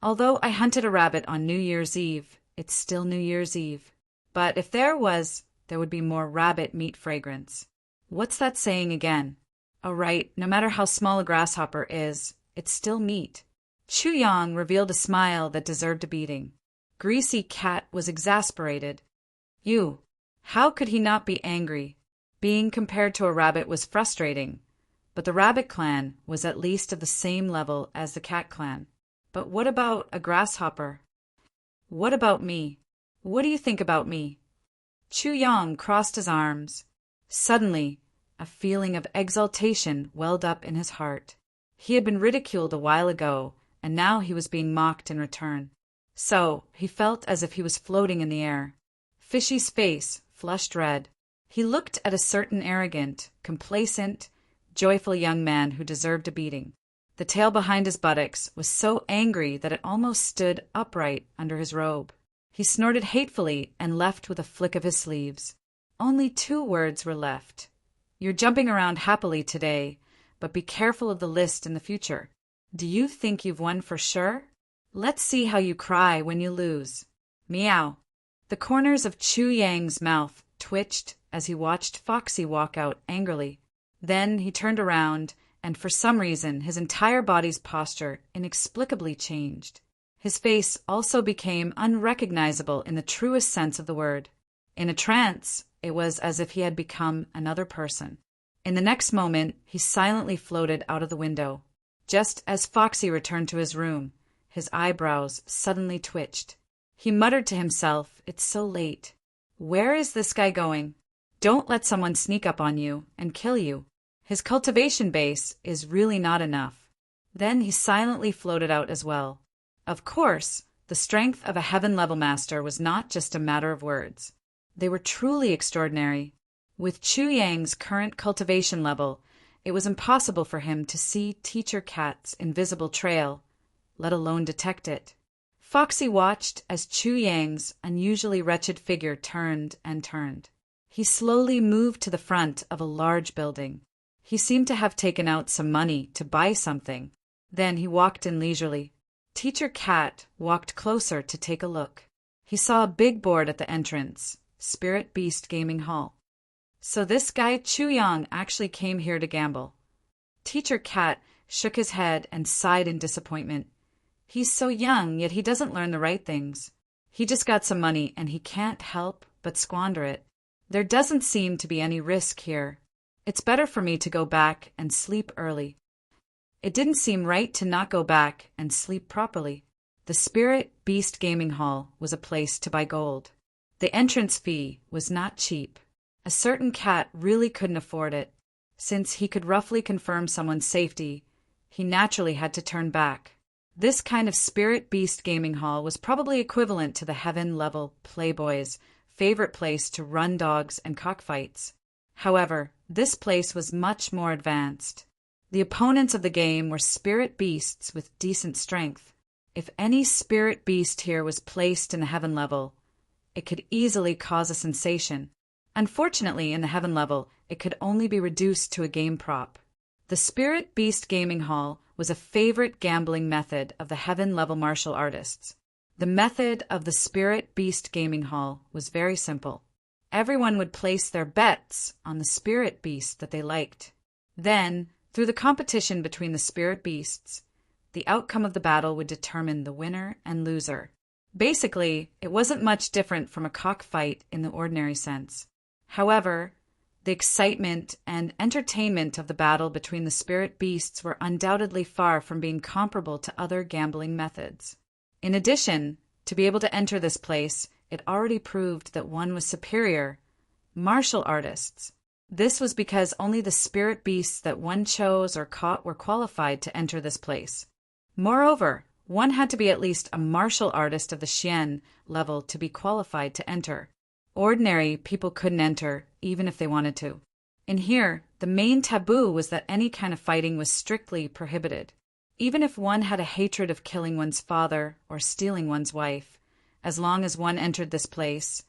[SPEAKER 1] Although I hunted a rabbit on New Year's Eve, it's still New Year's Eve. But if there would be more rabbit meat fragrance. What's that saying again? Oh, right, no matter how small a grasshopper is, it's still meat. Chu Yang revealed a smile that deserved a beating. Greasy Cat was exasperated. How could he not be angry? Being compared to a rabbit was frustrating, but the Rabbit Clan was at least of the same level as the Cat Clan. But what about a grasshopper? What about me? What do you think about me? Chu Yang crossed his arms. Suddenly, a feeling of exultation welled up in his heart. He had been ridiculed a while ago, and now he was being mocked in return. So, he felt as if he was floating in the air. Fishy's face flushed red. He looked at a certain arrogant, complacent, joyful young man who deserved a beating. The tail behind his buttocks was so angry that it almost stood upright under his robe. He snorted hatefully and left with a flick of his sleeves. Only 2 words were left. You're jumping around happily today, but be careful of the list in the future. Do you think you've won for sure? Let's see how you cry when you lose. Meow. The corners of Chu Yang's mouth twitched as he watched Foxy walk out angrily. Then he turned around, and for some reason his entire body's posture inexplicably changed. His face also became unrecognizable in the truest sense of the word. In a trance, it was as if he had become another person. In the next moment, he silently floated out of the window. Just as Foxy returned to his room, his eyebrows suddenly twitched. He muttered to himself, "It's so late. Where is this guy going? Don't let someone sneak up on you and kill you. His cultivation base is really not enough." Then he silently floated out as well. Of course, the strength of a heaven-level master was not just a matter of words. They were truly extraordinary. With Chu Yang's current cultivation level, it was impossible for him to see Teacher Cat's invisible trail, let alone detect it. Foxy watched as Chu Yang's unusually wretched figure turned and turned. He slowly moved to the front of a large building. He seemed to have taken out some money to buy something. Then he walked in leisurely. Teacher Cat walked closer to take a look. He saw a big board at the entrance, Spirit Beast Gaming Hall. So this guy Chu Yang actually came here to gamble. Teacher Cat shook his head and sighed in disappointment. He's so young, yet he doesn't learn the right things. He just got some money, and he can't help but squander it. There doesn't seem to be any risk here. It's better for me to go back and sleep early. It didn't seem right to not go back and sleep properly. The Spirit Beast Gaming Hall was a place to buy gold. The entrance fee was not cheap. A certain cat really couldn't afford it. Since he could roughly confirm someone's safety, he naturally had to turn back. This kind of Spirit Beast Gaming Hall was probably equivalent to the heaven-level Playboy's favorite place to run dogs and cockfights. However, this place was much more advanced. The opponents of the game were spirit beasts with decent strength. If any spirit beast here was placed in the heaven level, it could easily cause a sensation. Unfortunately, in the heaven level, it could only be reduced to a game prop. The Spirit Beast Gaming Hall was a favorite gambling method of the heaven-level martial artists. The method of the Spirit Beast Gaming Hall was very simple. Everyone would place their bets on the spirit beast that they liked. Then, through the competition between the spirit beasts, the outcome of the battle would determine the winner and loser. Basically, it wasn't much different from a cockfight in the ordinary sense. However, the excitement and entertainment of the battle between the spirit beasts were undoubtedly far from being comparable to other gambling methods. In addition, to be able to enter this place, it already proved that one was superior. Martial artists. This was because only the spirit beasts that one chose or caught were qualified to enter this place. Moreover, one had to be at least a martial artist of the Xian level to be qualified to enter. Ordinary people couldn't enter, even if they wanted to. In here, the main taboo was that any kind of fighting was strictly prohibited. Even if one had a hatred of killing one's father or stealing one's wife, as long as one entered this place,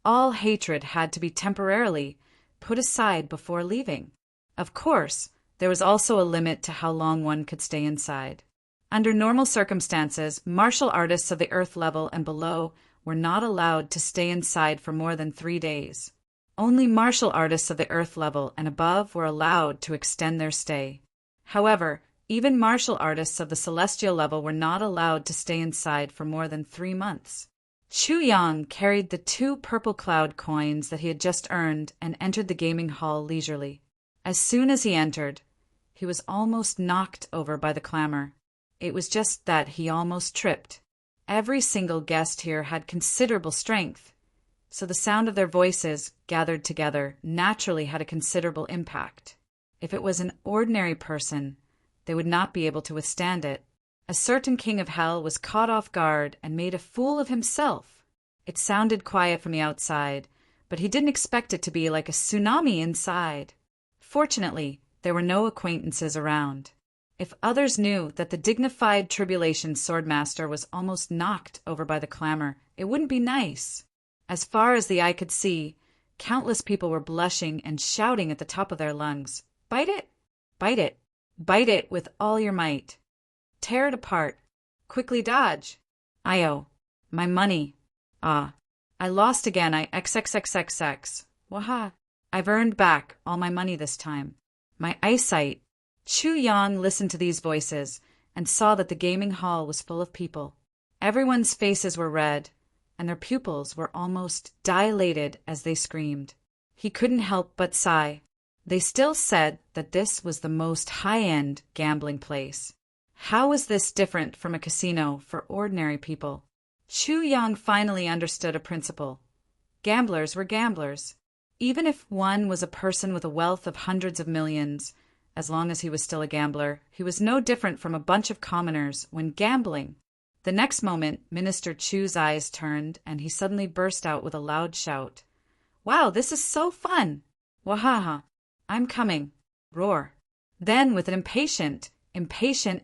[SPEAKER 1] all hatred had to be temporarily put aside before leaving. Of course, there was also a limit to how long one could stay inside. Under normal circumstances, martial artists of the earth level and below were not allowed to stay inside for more than 3 days. Only martial artists of the earth level and above were allowed to extend their stay. However, even martial artists of the celestial level were not allowed to stay inside for more than 3 months. Chu Yang carried the 2 purple cloud coins that he had just earned and entered the gaming hall leisurely. As soon as he entered, he was almost knocked over by the clamor. It was just that he almost tripped. Every single guest here had considerable strength, so the sound of their voices, gathered together, naturally had a considerable impact. If it was an ordinary person, they would not be able to withstand it. A certain king of hell was caught off guard and made a fool of himself. It sounded quiet from the outside, but he didn't expect it to be like a tsunami inside. Fortunately, there were no acquaintances around. If others knew that the dignified tribulation swordmaster was almost knocked over by the clamor, it wouldn't be nice. As far as the eye could see, countless people were blushing and shouting at the top of their lungs, "Bite it! Bite it! Bite it with all your might! Tear it apart! Quickly dodge! Io! My money! Ah! I lost again, I XXXXX! Waha! I've earned back all my money this time. My eyesight!" Chu Yang listened to these voices and saw that the gaming hall was full of people. Everyone's faces were red, and their pupils were almost dilated as they screamed. He couldn't help but sigh. They still said that this was the most high-end gambling place. How was this different from a casino for ordinary people? Chu Yang finally understood a principle. Gamblers were gamblers. Even if one was a person with a wealth of hundreds of millions, as long as he was still a gambler, he was no different from a bunch of commoners when gambling. The next moment, Minister Chu's eyes turned, and he suddenly burst out with a loud shout. "Wow, this is so fun! Wahaha! I'm coming!" Roar. Then, with an impatient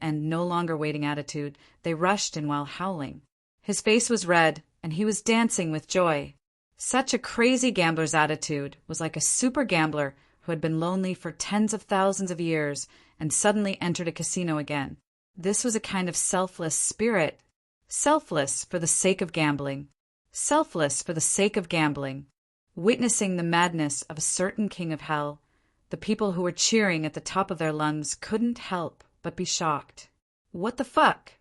[SPEAKER 1] and no longer waiting attitude, they rushed in while howling. His face was red, and he was dancing with joy. Such a crazy gambler's attitude was like a super gambler who had been lonely for tens of thousands of years and suddenly entered a casino again. This was a kind of selfless spirit. Selfless for the sake of gambling. Selfless for the sake of gambling. Witnessing the madness of a certain king of hell, The people who were cheering at the top of their lungs couldn't help but be shocked. What the fuck?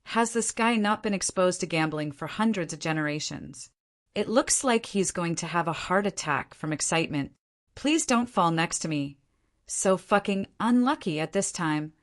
[SPEAKER 1] Has this guy not been exposed to gambling for hundreds of generations? It looks like he's going to have a heart attack from excitement. Please don't fall next to me. So fucking unlucky at this time.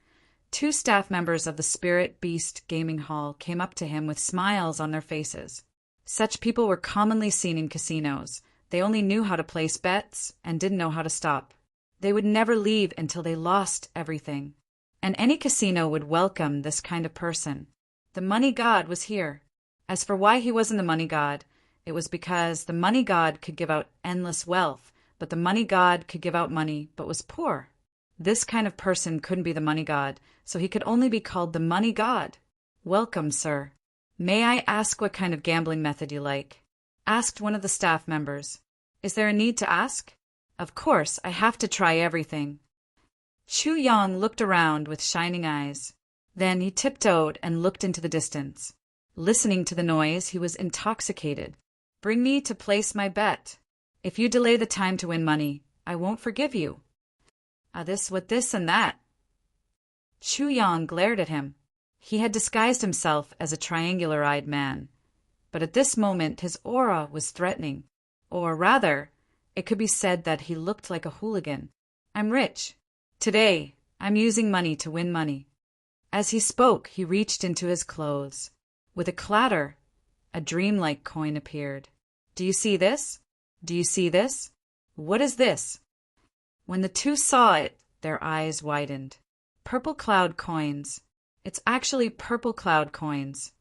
[SPEAKER 1] 2 staff members of the Spirit Beast Gaming Hall came up to him with smiles on their faces. Such people were commonly seen in casinos. They only knew how to place bets and didn't know how to stop. They would never leave until they lost everything. And any casino would welcome this kind of person. The money god was here. As for why he wasn't the money god, it was because the money god could give out endless wealth, but the money god could give out money but was poor. This kind of person couldn't be the money god, so he could only be called the money god. Welcome, sir. May I ask what kind of gambling method you like? Asked one of the staff members. Is there a need to ask? Of course, I have to try everything. Chu Yang looked around with shining eyes. Then he tiptoed and looked into the distance. Listening to the noise, he was intoxicated. Bring me to place my bet. If you delay the time to win money, I won't forgive you. This with this and that. Chu Yang glared at him. He had disguised himself as a triangular-eyed man. But at this moment his aura was threatening. Or rather, it could be said that he looked like a hooligan. I'm rich. Today, I'm using money to win money. As he spoke, he reached into his clothes. With a clatter, a dreamlike coin appeared. Do you see this? Do you see this? What is this? When the 2 saw it, their eyes widened. Purple cloud coins. It's actually purple cloud coins.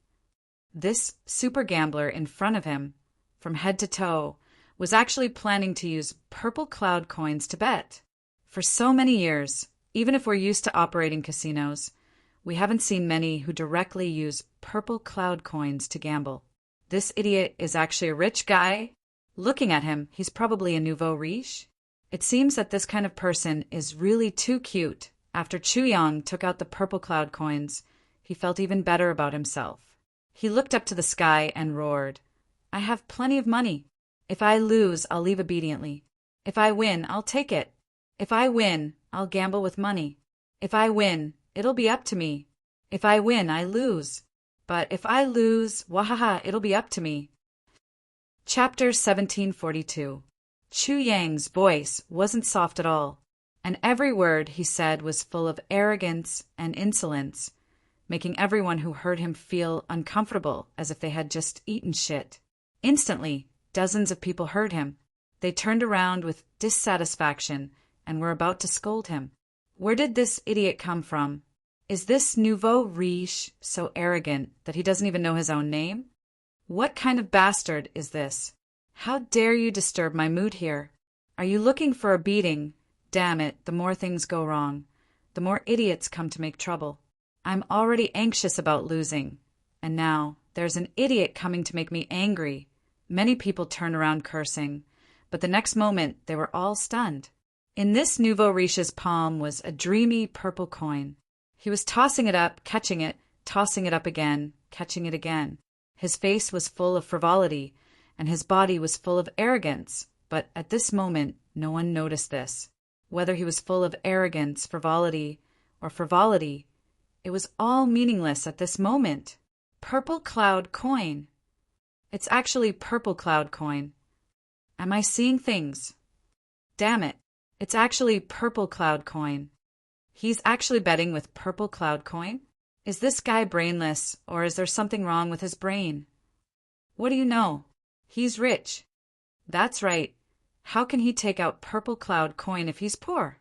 [SPEAKER 1] This super gambler in front of him, from head to toe, was actually planning to use purple cloud coins to bet. For so many years, even if we're used to operating casinos, we haven't seen many who directly use purple cloud coins to gamble. This idiot is actually a rich guy. Looking at him, he's probably a nouveau riche. It seems that this kind of person is really too cute. After Chu Yang took out the purple cloud coins, he felt even better about himself. He looked up to the sky and roared, I have plenty of money. If I lose, I'll leave obediently. If I win, I'll take it. If I win, I'll gamble with money. If I win, it'll be up to me. If I win, I lose. But if I lose, wahaha, it'll be up to me. Chapter 1742. Chu Yang's voice wasn't soft at all, and every word he said was full of arrogance and insolence, making everyone who heard him feel uncomfortable as if they had just eaten shit. Instantly, dozens of people heard him. They turned around with dissatisfaction and were about to scold him. Where did this idiot come from? Is this nouveau riche so arrogant that he doesn't even know his own name? What kind of bastard is this? How dare you disturb my mood here? Are you looking for a beating? Damn it, the more things go wrong, the more idiots come to make trouble. I'm already anxious about losing, and now there's an idiot coming to make me angry. Many people turned around cursing, but the next moment they were all stunned. In this nouveau riche's palm was a dreamy purple coin. He was tossing it up, catching it, tossing it up again, catching it again. His face was full of frivolity, and his body was full of arrogance, but at this moment no one noticed this. Whether he was full of arrogance, frivolity, or frivolity, it was all meaningless at this moment. Purple cloud coin. It's actually purple cloud coin. Am I seeing things? Damn it. It's actually purple cloud coin. He's actually betting with purple cloud coin? Is this guy brainless, or is there something wrong with his brain? What do you know? He's rich. That's right. How can he take out purple cloud coin if he's poor?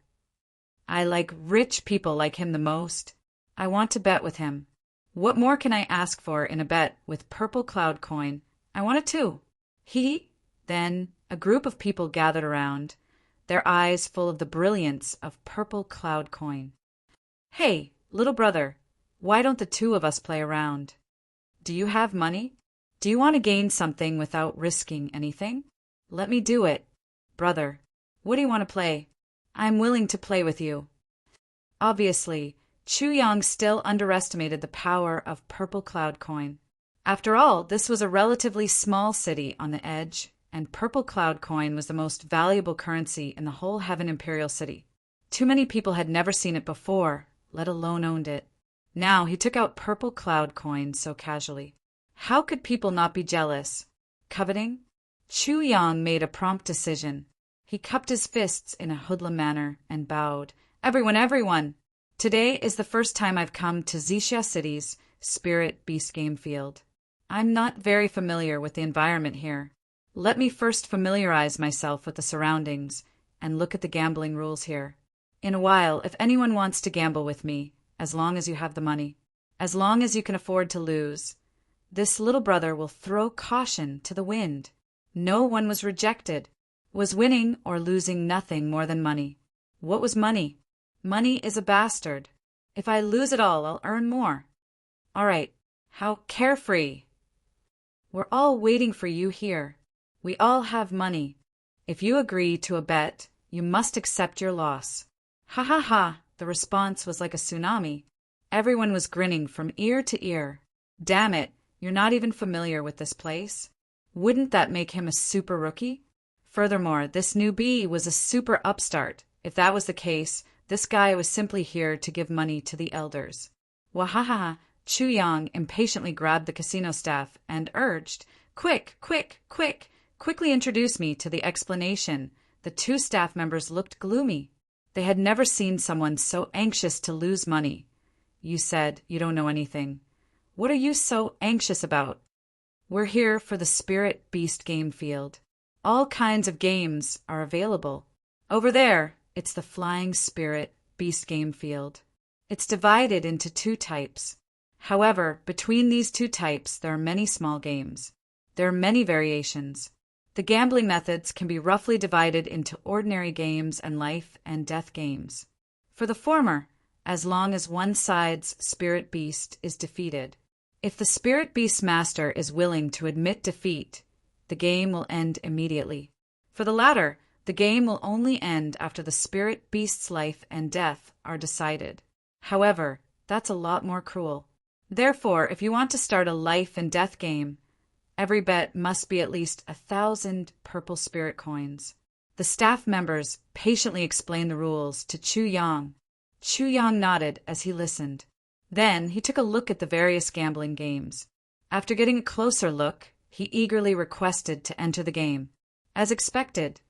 [SPEAKER 1] I like rich people like him the most. I want to bet with him. What more can I ask for in a bet with purple cloud coin? I want it too. Then a group of people gathered around, their eyes full of the brilliance of purple cloud coin. Hey, little brother, why don't the 2 of us play around? Do you have money? Do you want to gain something without risking anything? Let me do it. Brother, what do you want to play? I'm willing to play with you. Obviously, Chu Yang still underestimated the power of purple cloud coin. After all, this was a relatively small city on the edge, and purple cloud coin was the most valuable currency in the whole Heaven Imperial City. Too many people had never seen it before, let alone owned it. Now he took out purple cloud coins so casually. How could people not be jealous? Coveting? Chu Yang made a prompt decision. He cupped his fists in a hoodlum manner and bowed. Everyone, everyone! Today is the first time I've come to Xixia City's Spirit Beast Game Field. I'm not very familiar with the environment here. Let me first familiarize myself with the surroundings and look at the gambling rules here. In a while, if anyone wants to gamble with me, as long as you have the money, as long as you can afford to lose, this little brother will throw caution to the wind. No one was rejected. Was winning or losing nothing more than money? What was money? Money is a bastard. If I lose it all, I'll earn more. All right, how carefree. We're all waiting for you here. We all have money. If you agree to a bet, you must accept your loss. Ha ha ha, the response was like a tsunami. Everyone was grinning from ear to ear. Damn it, you're not even familiar with this place? Wouldn't that make him a super rookie? Furthermore, this newbie was a super upstart. If that was the case, this guy was simply here to give money to the elders. Wahaha! Chu Yang impatiently grabbed the casino staff and urged, Quick, quick, quick! Quickly introduce me to the explanation. The two staff members looked gloomy. They had never seen someone so anxious to lose money. You said you don't know anything. What are you so anxious about? We're here for the Spirit Beast Game Field. All kinds of games are available. Over there, it's the Flying Spirit Beast Game Field. It's divided into two types. However, between these two types, there are many small games. There are many variations. The gambling methods can be roughly divided into ordinary games and life and death games. For the former, as long as one side's spirit beast is defeated. If the spirit beast master is willing to admit defeat, the game will end immediately. For the latter, the game will only end after the spirit beast's life and death are decided. However, that's a lot more cruel. Therefore, if you want to start a life and death game, every bet must be at least 1,000 purple spirit coins. The staff members patiently explained the rules to Chu Yang. Chu Yang nodded as he listened. Then he took a look at the various gambling games. After getting a closer look, he eagerly requested to enter the game. As expected,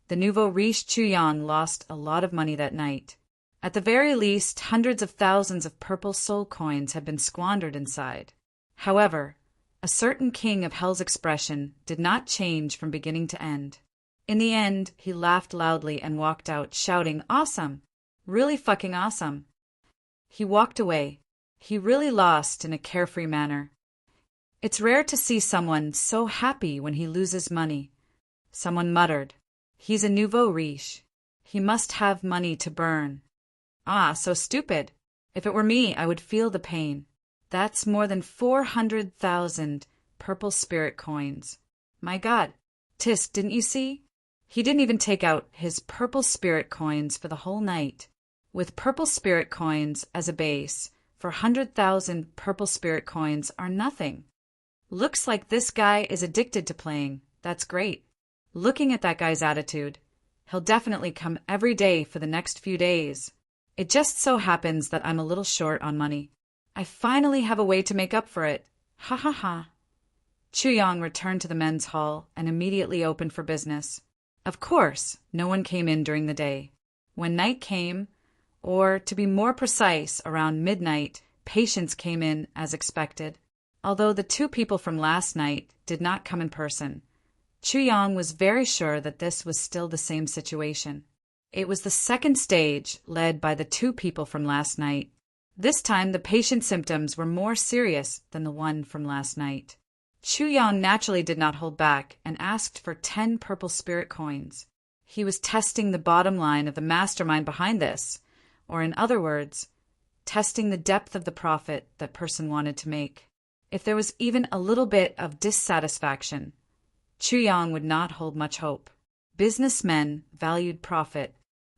[SPEAKER 1] the nouveau riche Chu Yang lost a lot of money that night. At the very least, hundreds of thousands of purple soul coins had been squandered inside. However, a certain king of hell's expression did not change from beginning to end. In the end, he laughed loudly and walked out, shouting, "Awesome! Really fucking awesome!" He walked away. He really lost in a carefree manner. It's rare to see someone so happy when he loses money. Someone muttered, "He's a nouveau riche. He must have money to burn." Ah, so stupid. If it were me, I would feel the pain. That's more than 400,000 purple spirit coins. My God. Tisk, didn't you see? He didn't even take out his purple spirit coins for the whole night. With purple spirit coins as a base, 400,000 purple spirit coins are nothing. Looks like this guy is addicted to playing. That's great. Looking at that guy's attitude, he'll definitely come every day for the next few days. It just so happens that I'm a little short on money. I finally have a way to make up for it. Ha ha ha. Chu Yang returned to the men's hall and immediately opened for business. Of course, no one came in during the day. When night came, or to be more precise, around midnight, patients came in as expected. Although the two people from last night did not come in person, Chu Yang was very sure that this was still the same situation. It was the second stage, led by the two people from last night. This time the patient's symptoms were more serious than the one from last night. Chu Yang naturally did not hold back and asked for 10 purple spirit coins. He was testing the bottom line of the mastermind behind this, or in other words, testing the depth of the profit that person wanted to make. If there was even a little bit of dissatisfaction, Chu Yang would not hold much hope. Businessmen valued profit.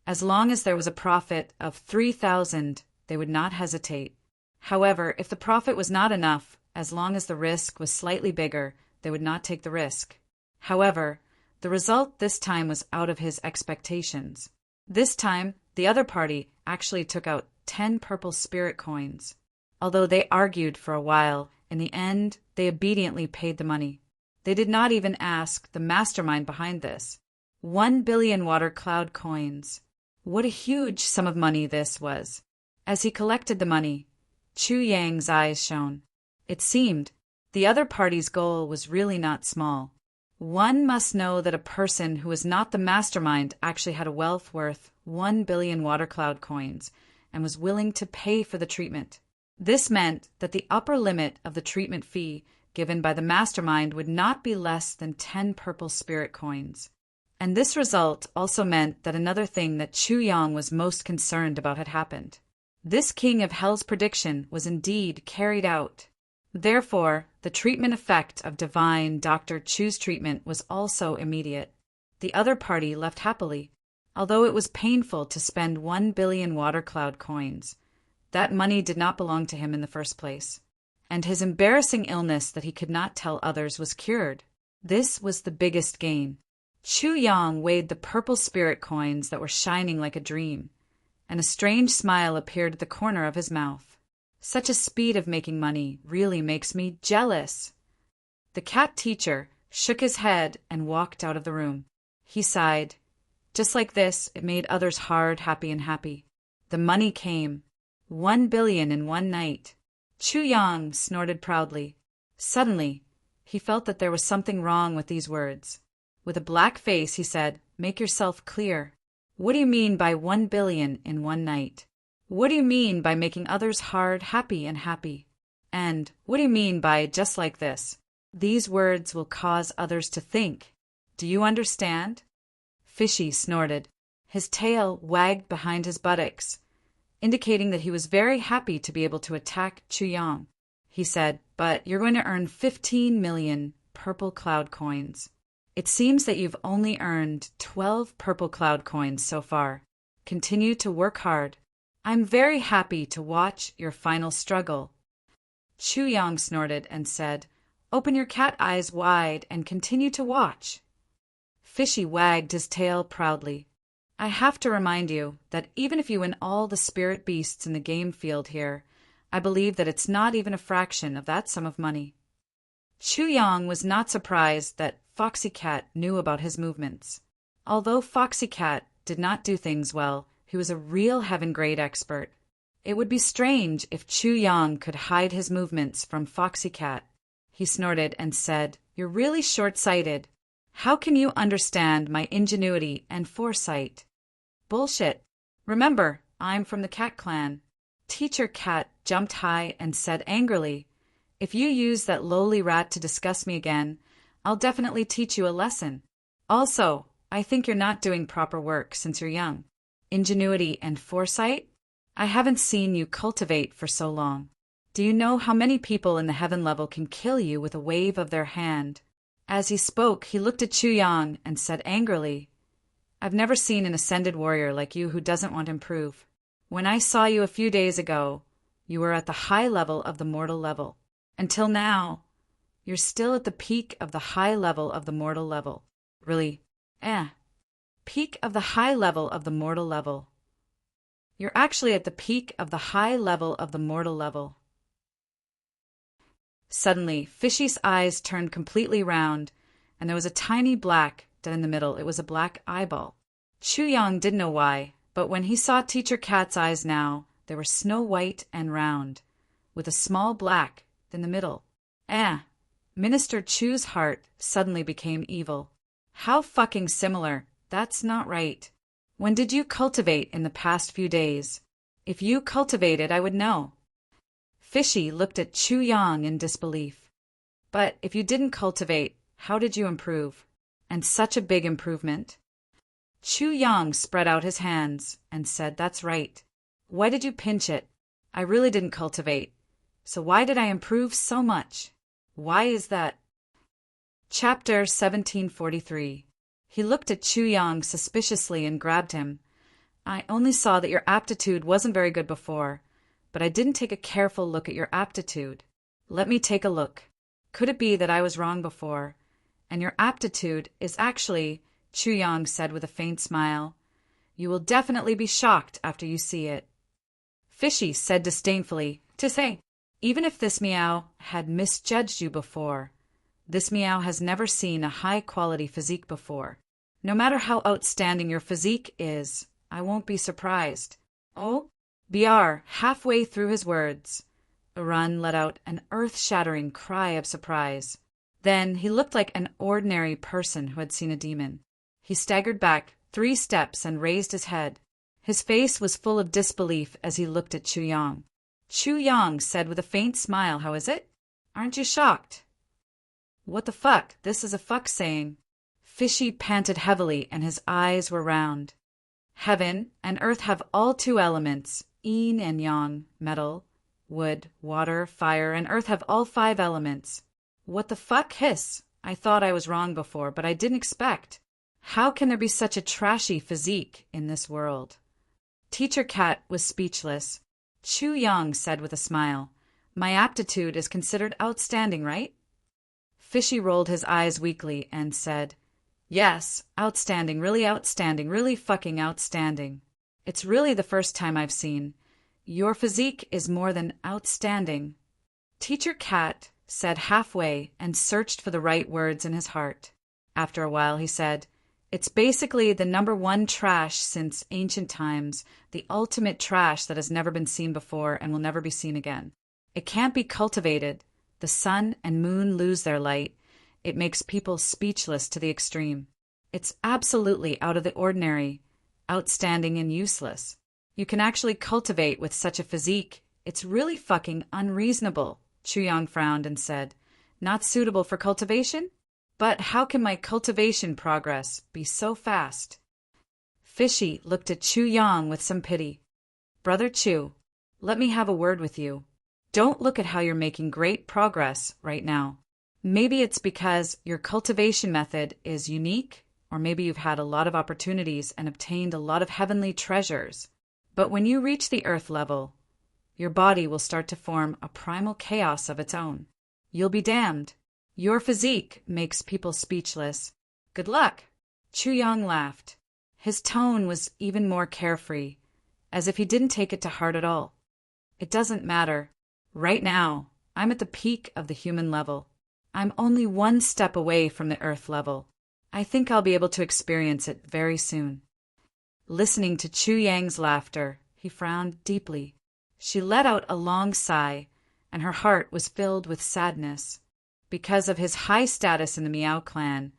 [SPEAKER 1] As long as there was a profit of 3,000, they would not hesitate. However, if the profit was not enough, as long as the risk was slightly bigger, they would not take the risk. However, the result this time was out of his expectations. This time, the other party actually took out 10 purple spirit coins. Although they argued for a while, in the end, they obediently paid the money. They did not even ask the mastermind behind this. 1 billion water cloud coins. What a huge sum of money this was. As he collected the money, Chu Yang's eyes shone. It seemed the other party's goal was really not small. One must know that a person who was not the mastermind actually had a wealth worth 1 billion water cloud coins and was willing to pay for the treatment. This meant that the upper limit of the treatment fee given by the mastermind would not be less than 10 purple spirit coins. And this result also meant that another thing that Chu Yang was most concerned about had happened. This king of hell's prediction was indeed carried out. Therefore, the treatment effect of divine Dr. Chu's treatment was also immediate. The other party left happily, although it was painful to spend 1 billion water cloud coins. That money did not belong to him in the first place. And his embarrassing illness that he could not tell others was cured. This was the biggest gain. Chu Yang weighed the purple spirit coins that were shining like a dream, and a strange smile appeared at the corner of his mouth. Such a speed of making money really makes me jealous. The cat teacher shook his head and walked out of the room. He sighed. Just like this, it made others hard, happy, and happy. The money came. 1 billion in one night. Chu Yang snorted proudly. Suddenly, he felt that there was something wrong with these words. With a black face, he said, "Make yourself clear. What do you mean by 1 billion in one night? What do you mean by making others hard, happy, and happy? And what do you mean by just like this? These words will cause others to think. Do you understand?" Fishy snorted. His tail wagged behind his buttocks, indicating that he was very happy to be able to attack Chu Yang. He said, "But you're going to earn 15 million purple cloud coins. It seems that you've only earned 12 purple cloud coins so far. Continue to work hard. I'm very happy to watch your final struggle." Chu Yang snorted and said, "Open your cat eyes wide and continue to watch." Fishy wagged his tail proudly. "I have to remind you that even if you win all the spirit beasts in the game field here, I believe that it's not even a fraction of that sum of money." Chu Yang was not surprised that Foxy Cat knew about his movements. Although Foxy Cat did not do things well, he was a real heaven-grade expert. It would be strange if Chu Yang could hide his movements from Foxy Cat. He snorted and said, "You're really short-sighted. How can you understand my ingenuity and foresight?" "Bullshit. Remember, I'm from the Cat Clan." Teacher Cat jumped high and said angrily, "If you use that lowly rat to discuss me again, I'll definitely teach you a lesson. Also, I think you're not doing proper work since you're young. Ingenuity and foresight? I haven't seen you cultivate for so long. Do you know how many people in the heaven level can kill you with a wave of their hand?" As he spoke, he looked at Chu Yang and said angrily, "I've never seen an ascended warrior like you who doesn't want to improve. When I saw you a few days ago, you were at the high level of the mortal level. Until now, you're still at the peak of the high level of the mortal level. Really? Peak of the high level of the mortal level. You're actually at the peak of the high level of the mortal level." Suddenly, Fishy's eyes turned completely round, and there was a tiny black dot in the middle. It was a black eyeball. Chu Yang didn't know why, but when he saw Teacher Cat's eyes now, they were snow white and round, with a small black in the middle. Minister Chu's heart suddenly became evil. How fucking similar. That's not right. When did you cultivate in the past few days? If you cultivated, I would know. Fishy looked at Chu Yang in disbelief. "But if you didn't cultivate, how did you improve? And such a big improvement?" Chu Yang spread out his hands and said, "That's right. Why did you pinch it? I really didn't cultivate. So why did I improve so much? Why is that?" Chapter 1743. He looked at Chu Yang suspiciously and grabbed him. "I only saw that your aptitude wasn't very good before, but I didn't take a careful look at your aptitude. Let me take a look. Could it be that I was wrong before? And your aptitude is actually," Chu Yang said with a faint smile, You will definitely be shocked after you see it. Fishy said disdainfully, to say, even if this meow had misjudged you before, this meow has never seen a high-quality physique before. No matter how outstanding your physique is, I won't be surprised. Oh? Br, halfway through his words, Uran let out an earth-shattering cry of surprise. Then he looked like an ordinary person who had seen a demon. He staggered back 3 steps and raised his head. His face was full of disbelief as he looked at Chu Yang. Chu Yang said with a faint smile, "How is it? Aren't you shocked?" "What the fuck? This is a fuck saying." Fishy panted heavily and his eyes were round. Heaven and earth have all 2 elements, yin and yang, metal, wood, water, fire, and earth have all 5 elements. What the fuck? Hiss. I thought I was wrong before, but I didn't expect. How can there be such a trashy physique in this world? Teacher Cat was speechless. Chu Yang said with a smile, "My aptitude is considered outstanding, right?" Fishy rolled his eyes weakly and said, "Yes, outstanding, really fucking outstanding. It's really the first time I've seen. Your physique is more than outstanding." Teacher Cat said halfway and searched for the right words in his heart. After a while he said, "It's basically the #1 trash since ancient times, the ultimate trash that has never been seen before and will never be seen again. It can't be cultivated. The sun and moon lose their light. It makes people speechless to the extreme. It's absolutely out of the ordinary, outstanding and useless. You can actually cultivate with such a physique. It's really fucking unreasonable." Chu Yang frowned and said, "Not suitable for cultivation? But how can my cultivation progress be so fast?" Fishy looked at Chu Yang with some pity. "Brother Chu, let me have a word with you. Don't look at how you're making great progress right now. Maybe it's because your cultivation method is unique, or maybe you've had a lot of opportunities and obtained a lot of heavenly treasures. But when you reach the earth level, your body will start to form a primal chaos of its own. You'll be damned. Your physique makes people speechless. Good luck." Chu Yang laughed. His tone was even more carefree, as if he didn't take it to heart at all. "It doesn't matter. Right now, I'm at the peak of the human level. I'm only 1 step away from the earth level. I think I'll be able to experience it very soon." Listening to Chu Yang's laughter, he frowned deeply. She let out a long sigh, and her heart was filled with sadness. Because of his high status in the Meow clan,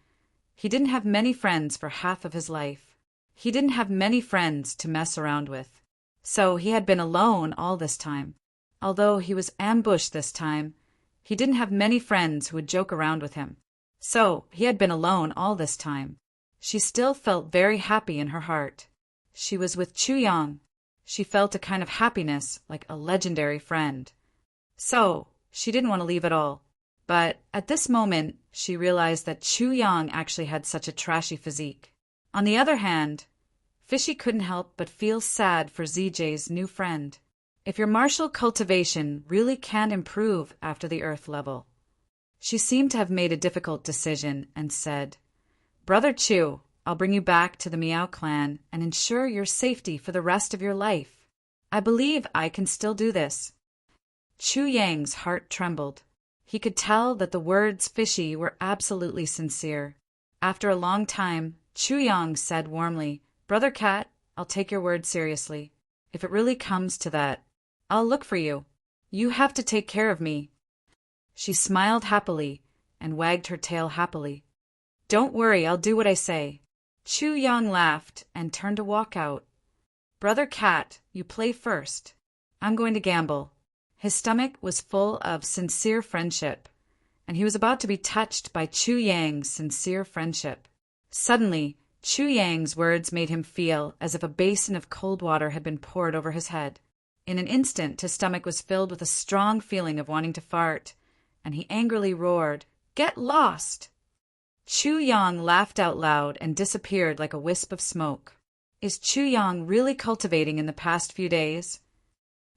[SPEAKER 1] he didn't have many friends for half of his life. He didn't have many friends to mess around with. So he had been alone all this time. Although he was ambushed this time, he didn't have many friends who would joke around with him. So he had been alone all this time. She still felt very happy in her heart. She was with Chu Yang. She felt a kind of happiness like a legendary friend. So she didn't want to leave at all. But at this moment, she realized that Chu Yang actually had such a trashy physique. On the other hand, Fishy couldn't help but feel sad for ZJ's new friend. If your martial cultivation really can improve after the earth level. She seemed to have made a difficult decision and said, "Brother Chu, I'll bring you back to the Meow clan and ensure your safety for the rest of your life. I believe I can still do this." Chu Yang's heart trembled. He could tell that the words Fishy were absolutely sincere. After a long time, Chu Yang said warmly, "Brother Cat, I'll take your word seriously. If it really comes to that, I'll look for you. You have to take care of me." She smiled happily and wagged her tail happily. "Don't worry, I'll do what I say." Chu Yang laughed and turned to walk out. "Brother Cat, you play first. I'm going to gamble." His stomach was full of sincere friendship, and he was about to be touched by Chu Yang's sincere friendship. Suddenly, Chu Yang's words made him feel as if a basin of cold water had been poured over his head. In an instant, his stomach was filled with a strong feeling of wanting to fart, and he angrily roared, "Get lost!" Chu Yang laughed out loud and disappeared like a wisp of smoke. Is Chu Yang really cultivating in the past few days?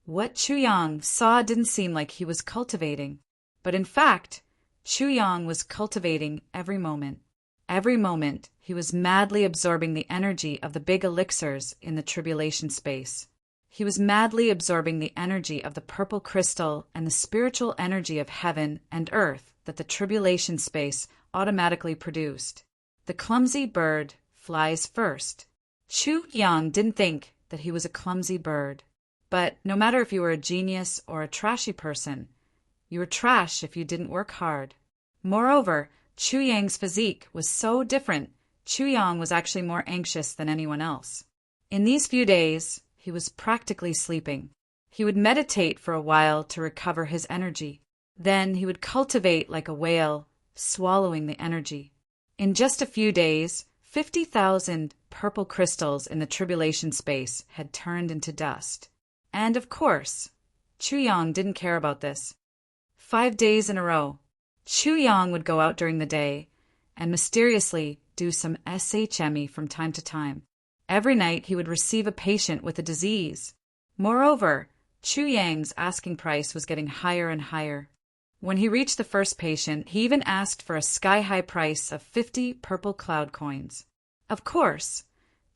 [SPEAKER 1] What Chu Yang saw didn't seem like he was cultivating, but in fact, Chu Yang was cultivating every moment. Every moment, he was madly absorbing the energy of the big elixirs in the tribulation space. He was madly absorbing the energy of the purple crystal and the spiritual energy of heaven and earth that the tribulation space automatically produced. The clumsy bird flies first. Chu Yang didn't think that he was a clumsy bird. But no matter if you were a genius or a trashy person, you were trash if you didn't work hard. Moreover, Chu Yang's physique was so different, Chu Yang was actually more anxious than anyone else. In these few days, he was practically sleeping. He would meditate for a while to recover his energy. Then he would cultivate like a whale, swallowing the energy. In just a few days, 50,000 purple crystals in the tribulation space had turned into dust. And of course, Chu Yang didn't care about this. 5 days in a row, Chu Yang would go out during the day and mysteriously do some SHME from time to time. Every night he would receive a patient with a disease. Moreover, Chu Yang's asking price was getting higher and higher. When he reached the first patient, he even asked for a sky-high price of 50 purple cloud coins. Of course,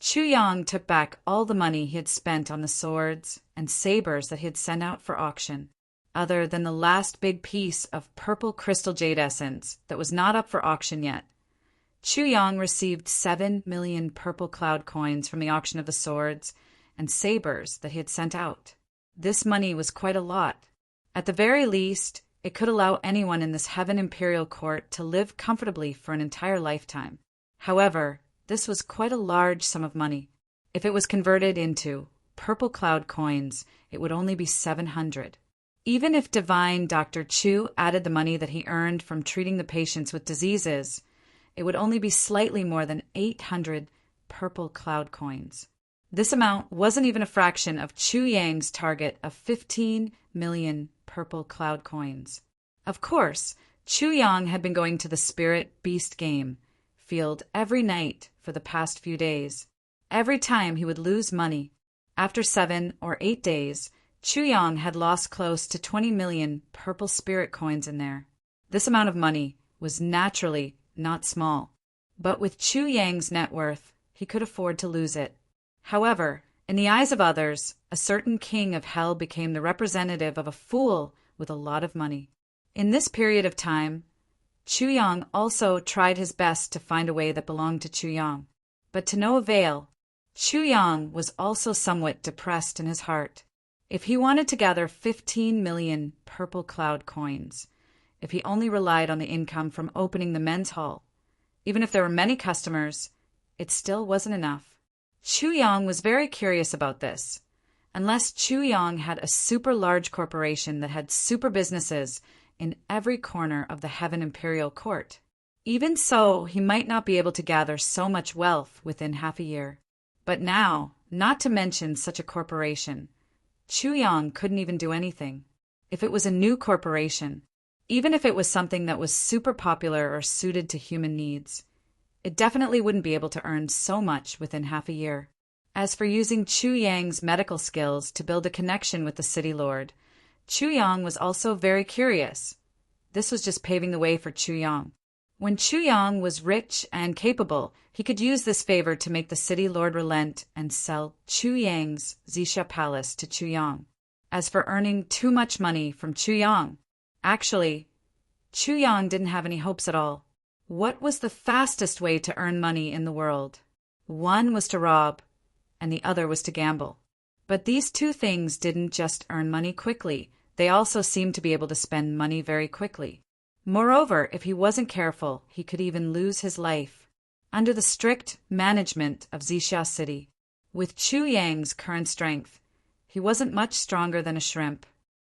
[SPEAKER 1] Chu Yang took back all the money he had spent on the swords and sabers that he had sent out for auction, other than the last big piece of purple crystal jade essence that was not up for auction yet. Chu Yang received 7 million purple cloud coins from the auction of the swords and sabers that he had sent out. This money was quite a lot. At the very least, it could allow anyone in this Heaven Imperial Court to live comfortably for an entire lifetime. However, this was quite a large sum of money. If it was converted into purple cloud coins, it would only be 700. Even if Divine Dr. Chu added the money that he earned from treating the patients with diseases, it would only be slightly more than 800 purple cloud coins. This amount wasn't even a fraction of Chu Yang's target of 15 million purple cloud coins. Of course, Chu Yang had been going to the Spirit Beast game field every night for the past few days. Every time he would lose money. After 7 or 8 days, Chu Yang had lost close to 20 million purple spirit coins in there. This amount of money was naturally not small. But with Chu Yang's net worth, he could afford to lose it. However, in the eyes of others, a certain king of hell became the representative of a fool with a lot of money. In this period of time, Chu Yang also tried his best to find a way that belonged to Chu Yang. But to no avail. Chu Yang was also somewhat depressed in his heart. If he wanted to gather 15 million purple cloud coins, if he only relied on the income from opening the men's hall, even if there were many customers, it still wasn't enough. Chu Yang was very curious about this. Unless Chu Yang had a super large corporation that had super businesses in every corner of the Heaven Imperial Court. Even so, he might not be able to gather so much wealth within half a year. But now, not to mention such a corporation, Chu Yang couldn't even do anything. If it was a new corporation, even if it was something that was super popular or suited to human needs, it definitely wouldn't be able to earn so much within half a year. As for using Chu Yang's medical skills to build a connection with the City Lord, Chu Yang was also very curious. This was just paving the way for Chu Yang. When Chu Yang was rich and capable, he could use this favor to make the City Lord relent and sell Chu Yang's Zixia Palace to Chu Yang. As for earning too much money from Chu Yang, actually, Chu Yang didn't have any hopes at all. What was the fastest way to earn money in the world? One was to rob, and the other was to gamble. But these two things didn't just earn money quickly, they also seemed to be able to spend money very quickly. Moreover, if he wasn't careful, he could even lose his life. Under the strict management of Zixia City, with Chu Yang's current strength, he wasn't much stronger than a shrimp.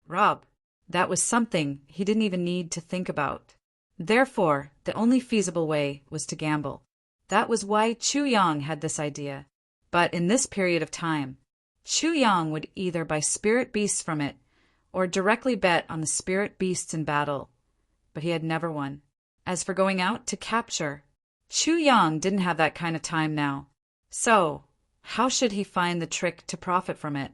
[SPEAKER 1] Rob. That was something he didn't even need to think about. Therefore, the only feasible way was to gamble. That was why Chu Yang had this idea. But in this period of time, Chu Yang would either buy spirit beasts from it or directly bet on the spirit beasts in battle. But he had never won. As for going out to capture, Chu Yang didn't have that kind of time now. So, how should he find the trick to profit from it?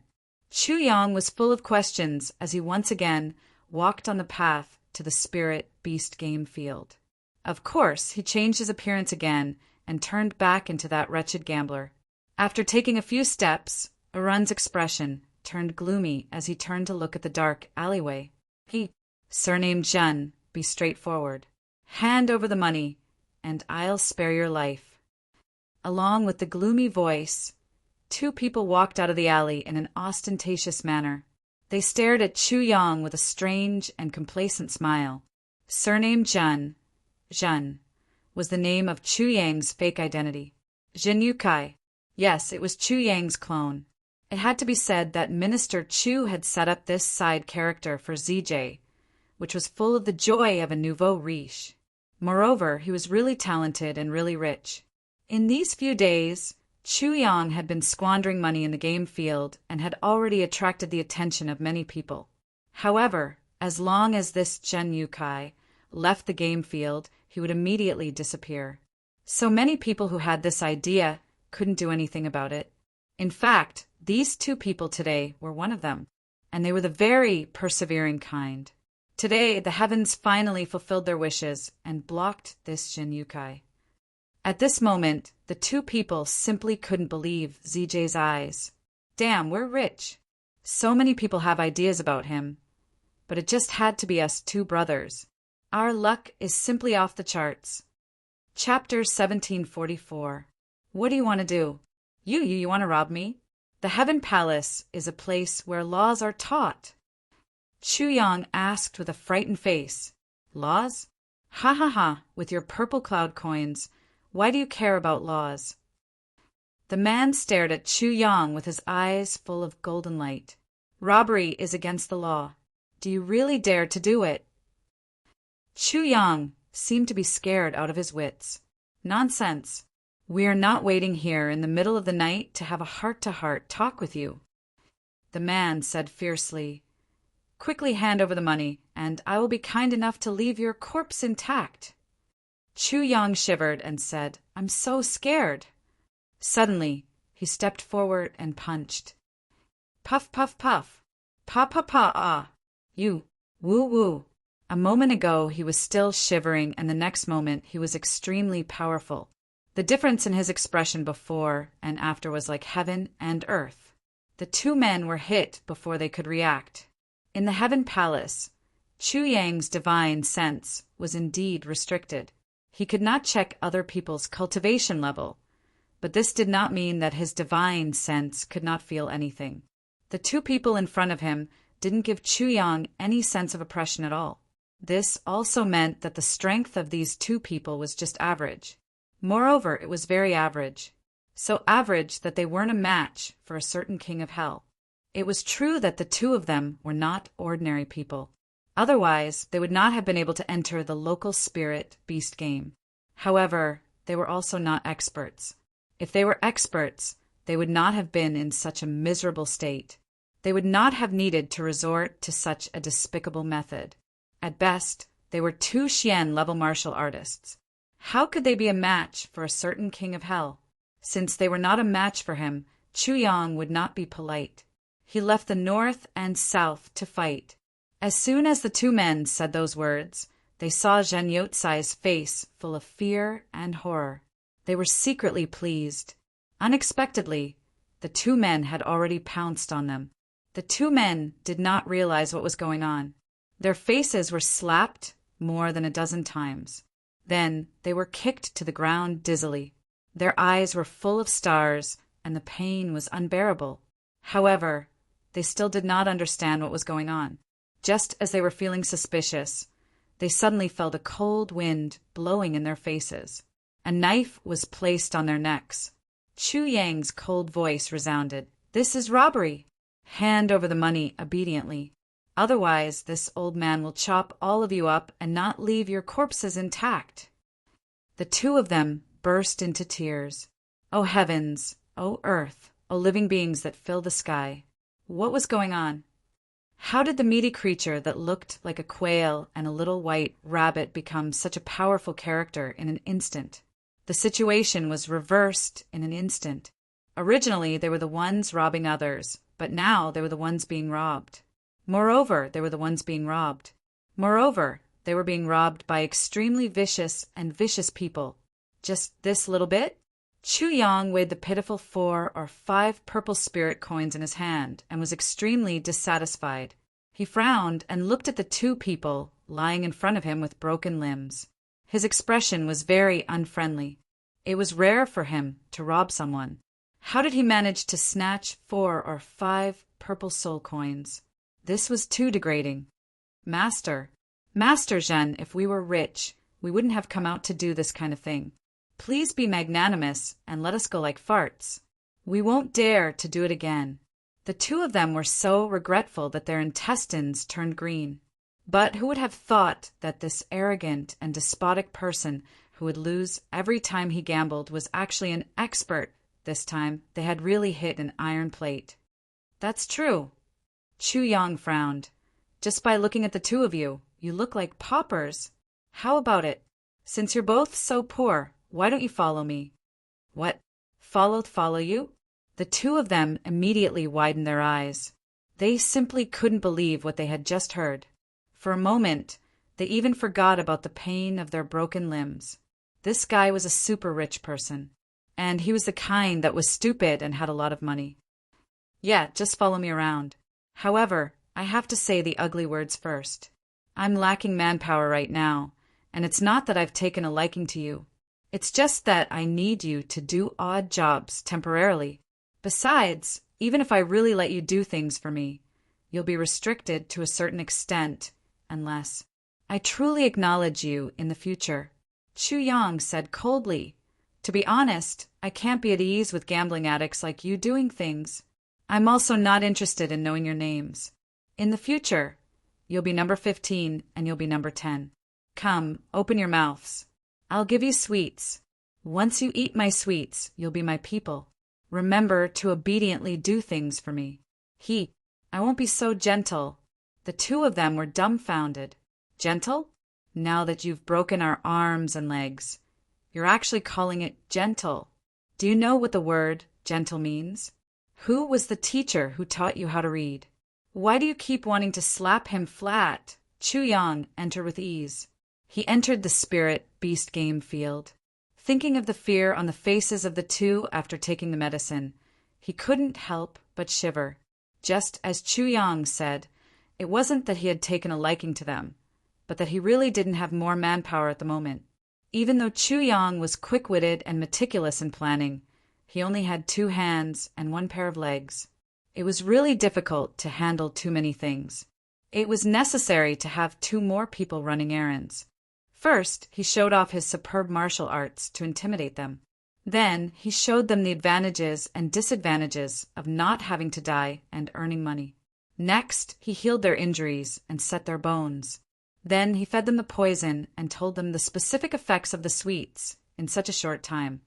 [SPEAKER 1] Chu Yang was full of questions as he once again walked on the path to the spirit beast game field. Of course, he changed his appearance again and turned back into that wretched gambler. After taking a few steps, Arun's expression turned gloomy as he turned to look at the dark alleyway. Surnamed Jun, be straightforward. Hand over the money, and I'll spare your life. Along with the gloomy voice, two people walked out of the alley in an ostentatious manner. They stared at Chu Yang with a strange and complacent smile. Surnamed Jun was the name of Chu Yang's fake identity. Jin Yukai. Yes, it was Chu Yang's clone. It had to be said that Minister Chu had set up this side character for ZJ, which was full of the joy of a nouveau riche. Moreover, he was really talented and really rich. In these few days, Chu Yang had been squandering money in the game field and had already attracted the attention of many people. However, as long as this Jin Yukai left the game field, he would immediately disappear. So many people who had this idea couldn't do anything about it. In fact, these two people today were one of them, and they were the very persevering kind. Today, the heavens finally fulfilled their wishes and blocked this Jin Yukai. At this moment, the two people simply couldn't believe ZJ's eyes. Damn, we're rich. So many people have ideas about him, but it just had to be us two brothers. Our luck is simply off the charts. Chapter 1744. What do you want to do? You want to rob me? The Heaven Palace is a place where laws are taught. Chu Yang asked with a frightened face. Laws? Ha ha ha, with your purple cloud coins. Why do you care about laws? The man stared at Chu Yang with his eyes full of golden light. Robbery is against the law. Do you really dare to do it? Chu Yang seemed to be scared out of his wits. Nonsense. We are not waiting here in the middle of the night to have a heart-to-heart talk with you. The man said fiercely, Quickly hand over the money, and I will be kind enough to leave your corpse intact. Chu Yang shivered and said, I'm so scared. Suddenly, he stepped forward and punched. Puff, puff, puff. Pa, pa, pa, ah. You. Woo, woo. A moment ago, he was still shivering, and the next moment, he was extremely powerful. The difference in his expression before and after was like heaven and earth. The two men were hit before they could react. In the Heaven Palace, Chu Yang's divine sense was indeed restricted. He could not check other people's cultivation level, but this did not mean that his divine sense could not feel anything. The two people in front of him didn't give Chu Yang any sense of oppression at all. This also meant that the strength of these two people was just average. Moreover, it was very average. So average that they weren't a match for a certain king of hell. It was true that the two of them were not ordinary people. Otherwise, they would not have been able to enter the local spirit beast game. However, they were also not experts. If they were experts, they would not have been in such a miserable state. They would not have needed to resort to such a despicable method. At best, they were two Xian-level martial artists. How could they be a match for a certain king of hell? Since they were not a match for him, Chu Yang would not be polite. He left the north and south to fight. As soon as the two men said those words, they saw Zhen Yotsai's face full of fear and horror. They were secretly pleased. Unexpectedly, the two men had already pounced on them. The two men did not realize what was going on. Their faces were slapped more than a dozen times. Then they were kicked to the ground dizzily. Their eyes were full of stars, and the pain was unbearable. However, they still did not understand what was going on. Just as they were feeling suspicious, they suddenly felt a cold wind blowing in their faces. A knife was placed on their necks. Chu Yang's cold voice resounded, "This is robbery. Hand over the money obediently. Otherwise, this old man will chop all of you up and not leave your corpses intact." The two of them burst into tears. O heavens, O earth, O living beings that fill the sky. What was going on? How did the meaty creature that looked like a quail and a little white rabbit become such a powerful character in an instant? The situation was reversed in an instant. Originally, they were the ones robbing others, but now they were the ones being robbed. Moreover, they were the ones being robbed. Moreover, They were being robbed by extremely vicious people. Just this little bit? Chu Yang weighed the pitiful 4 or 5 purple spirit coins in his hand and was extremely dissatisfied. He frowned and looked at the 2 people lying in front of him with broken limbs. His expression was very unfriendly. It was rare for him to rob someone. How did he manage to snatch 4 or 5 purple soul coins? This was too degrading. Master Zhen, if we were rich, we wouldn't have come out to do this kind of thing. Please be magnanimous and let us go like farts. We won't dare to do it again. The 2 of them were so regretful that their intestines turned green. But who would have thought that this arrogant and despotic person who would lose every time he gambled was actually an expert? This time, they had really hit an iron plate. That's true. Chu Yang frowned. Just by looking at the 2 of you, you look like paupers. How about it? Since you're both so poor, why don't you follow me? What? Follow you? The 2 of them immediately widened their eyes. They simply couldn't believe what they had just heard. For a moment, they even forgot about the pain of their broken limbs. This guy was a super rich person. And he was the kind that was stupid and had a lot of money. Yeah, just follow me around. However, I have to say the ugly words first. I'm lacking manpower right now, and it's not that I've taken a liking to you. It's just that I need you to do odd jobs temporarily. Besides, even if I really let you do things for me, you'll be restricted to a certain extent, unless I truly acknowledge you in the future. Chu Yang said coldly. To be honest, I can't be at ease with gambling addicts like you doing things. I'm also not interested in knowing your names. In the future, you'll be number 15 and you'll be number 10. Come, open your mouths. I'll give you sweets. Once you eat my sweets, you'll be my people. Remember to obediently do things for me. I won't be so gentle. The 2 of them were dumbfounded. Gentle? Now that you've broken our arms and legs. You're actually calling it gentle. Do you know what the word gentle means? Who was the teacher who taught you how to read? Why do you keep wanting to slap him flat? Chu Yang entered with ease. He entered the spirit beast game field. Thinking of the fear on the faces of the 2 after taking the medicine, he couldn't help but shiver. Just as Chu Yang said, it wasn't that he had taken a liking to them, but that he really didn't have more manpower at the moment. Even though Chu Yang was quick-witted and meticulous in planning, he only had 2 hands and 1 pair of legs. It was really difficult to handle too many things. It was necessary to have 2 more people running errands. First, he showed off his superb martial arts to intimidate them. Then, he showed them the advantages and disadvantages of not having to die and earning money. Next, he healed their injuries and set their bones. Then he fed them the poison and told them the specific effects of the sweets in such a short time.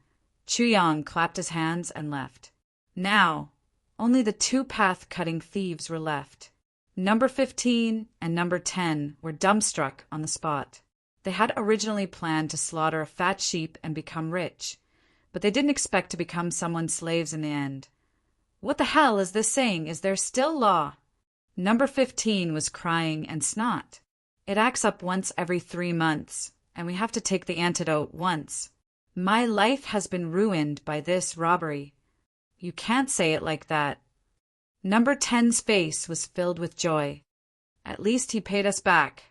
[SPEAKER 1] Chu Yang clapped his hands and left. Now, only the 2 path-cutting thieves were left. Number 15 and number 10 were dumbstruck on the spot. They had originally planned to slaughter a fat sheep and become rich, but they didn't expect to become someone's slaves in the end. What the hell is this saying? Is there still law? Number 15 was crying and snot. It acts up once every 3 months, and we have to take the antidote once. My life has been ruined by this robbery. You can't say it like that. Number 10's face was filled with joy. At least he paid us back.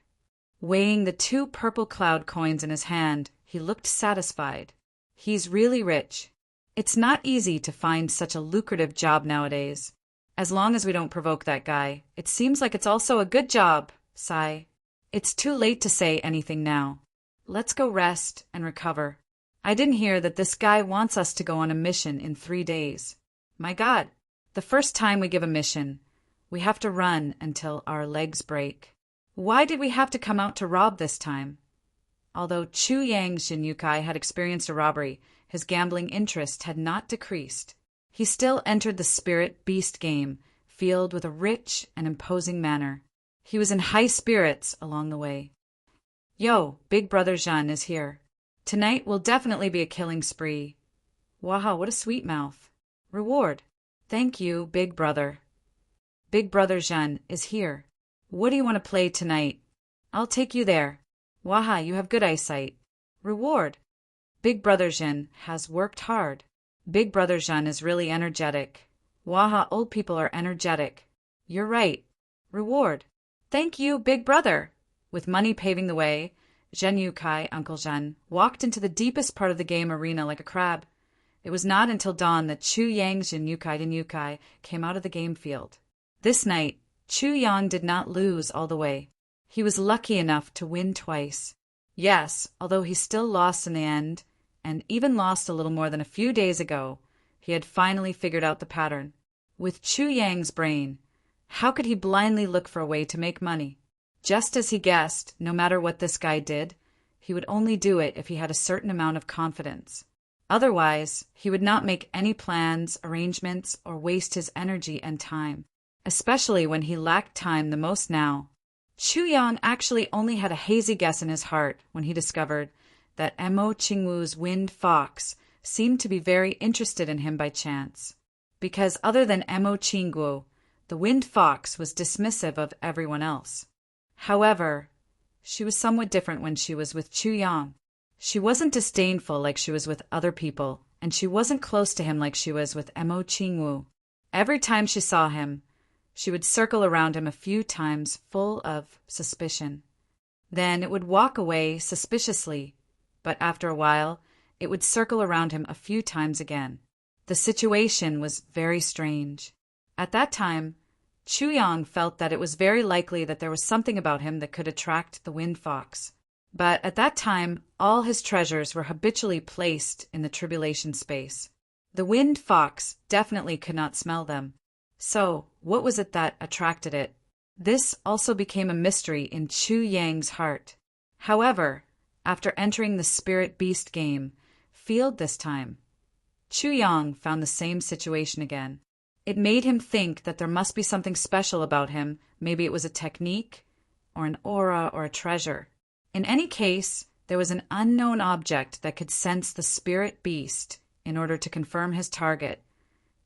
[SPEAKER 1] Weighing the 2 purple cloud coins in his hand, he looked satisfied. He's really rich. It's not easy to find such a lucrative job nowadays. As long as we don't provoke that guy, it seems like it's also a good job. Sigh. It's too late to say anything now. Let's go rest and recover. I didn't hear that this guy wants us to go on a mission in 3 days. My God, the first time we give a mission, we have to run until our legs break. Why did we have to come out to rob this time? Although Chu Yang's Jinyukai had experienced a robbery, his gambling interest had not decreased. He still entered the spirit beast game field with a rich and imposing manner. He was in high spirits along the way. Yo, Big Brother Zhen is here. Tonight will definitely be a killing spree. Wow, what a sweet mouth. Reward. Thank you, Big Brother. Big Brother Zhen is here. What do you want to play tonight? I'll take you there. Waha, you have good eyesight. Reward. Big Brother Jin has worked hard. Big Brother Jin is really energetic. Waha, old people are energetic. You're right. Reward. Thank you, Big Brother. With money paving the way, Zhen Yukai, Uncle Zhen, walked into the deepest part of the game arena like a crab. It was not until dawn that Chu Yang's Zhen Yukai came out of the game field. This night, Chu Yang did not lose all the way. He was lucky enough to win twice. Yes, although he still lost in the end, and even lost a little more than a few days ago, he had finally figured out the pattern. With Chu Yang's brain, how could he blindly look for a way to make money? Just as he guessed, no matter what this guy did, he would only do it if he had a certain amount of confidence. Otherwise, he would not make any plans, arrangements, or waste his energy and time, especially when he lacked time the most now. Chu Yang actually only had a hazy guess in his heart when he discovered that Mo Qingwu's winged fox seemed to be very interested in him by chance. Because other than Mo Qingwu, the winged fox was dismissive of everyone else. However, she was somewhat different when she was with Chu Yang. She wasn't disdainful like she was with other people, and she wasn't close to him like she was with Mo Qingwu. Every time she saw him, she would circle around him a few times full of suspicion. Then it would walk away suspiciously, but after a while, it would circle around him a few times again. The situation was very strange. At that time, Chu Yang felt that it was very likely that there was something about him that could attract the wind fox. But at that time, all his treasures were habitually placed in the tribulation space. The wind fox definitely could not smell them. So, what was it that attracted it? This also became a mystery in Chu Yang's heart. However, after entering the spirit beast game field this time, Chu Yang found the same situation again. It made him think that there must be something special about him. Maybe it was a technique, or an aura, or a treasure. In any case, there was an unknown object that could sense the spirit beast in order to confirm his target.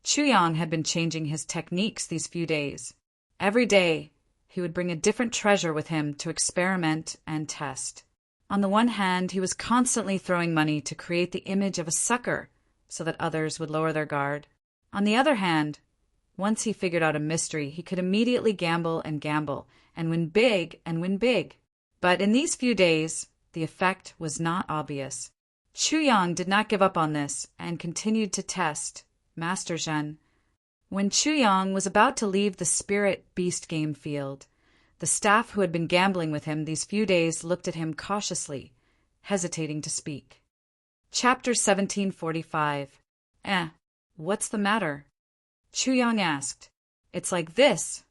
[SPEAKER 1] Chu Yang had been changing his techniques these few days. Every day, he would bring a different treasure with him to experiment and test. On the one hand, he was constantly throwing money to create the image of a sucker so that others would lower their guard. On the other hand, once he figured out a mystery, he could immediately gamble and win big. But in these few days, the effect was not obvious. Chu Yang did not give up on this and continued to test Master Zhen. When Chu Yang was about to leave the spirit beast game field, the staff who had been gambling with him these few days looked at him cautiously, hesitating to speak. Chapter 1745. What's the matter? Chu Yang asked. It's like this.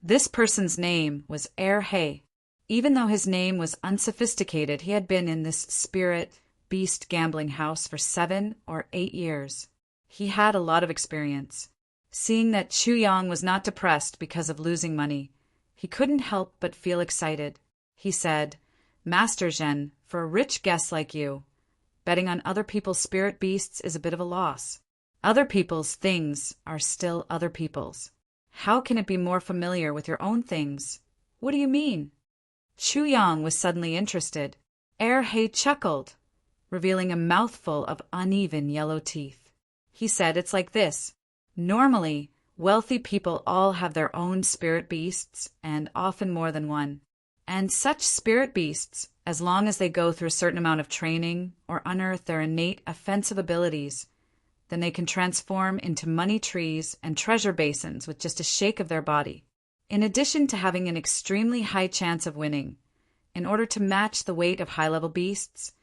[SPEAKER 1] This person's name was He. Even though his name was unsophisticated, he had been in this spirit beast gambling house for 7 or 8 years. He had a lot of experience. Seeing that Chu Yang was not depressed because of losing money, he couldn't help but feel excited. He said, Master Zhen, for a rich guest like you, betting on other people's spirit beasts is a bit of a loss. Other people's things are still other people's. How can it be more familiar with your own things? What do you mean? Chu Yang was suddenly interested. He chuckled, revealing a mouthful of uneven yellow teeth. He said, it's like this. Normally, wealthy people all have their own spirit beasts, and often more than one. And such spirit beasts, as long as they go through a certain amount of training or unearth their innate offensive abilities, then they can transform into money trees and treasure basins with just a shake of their body. In addition to having an extremely high chance of winning, in order to match the weight of high-level beasts,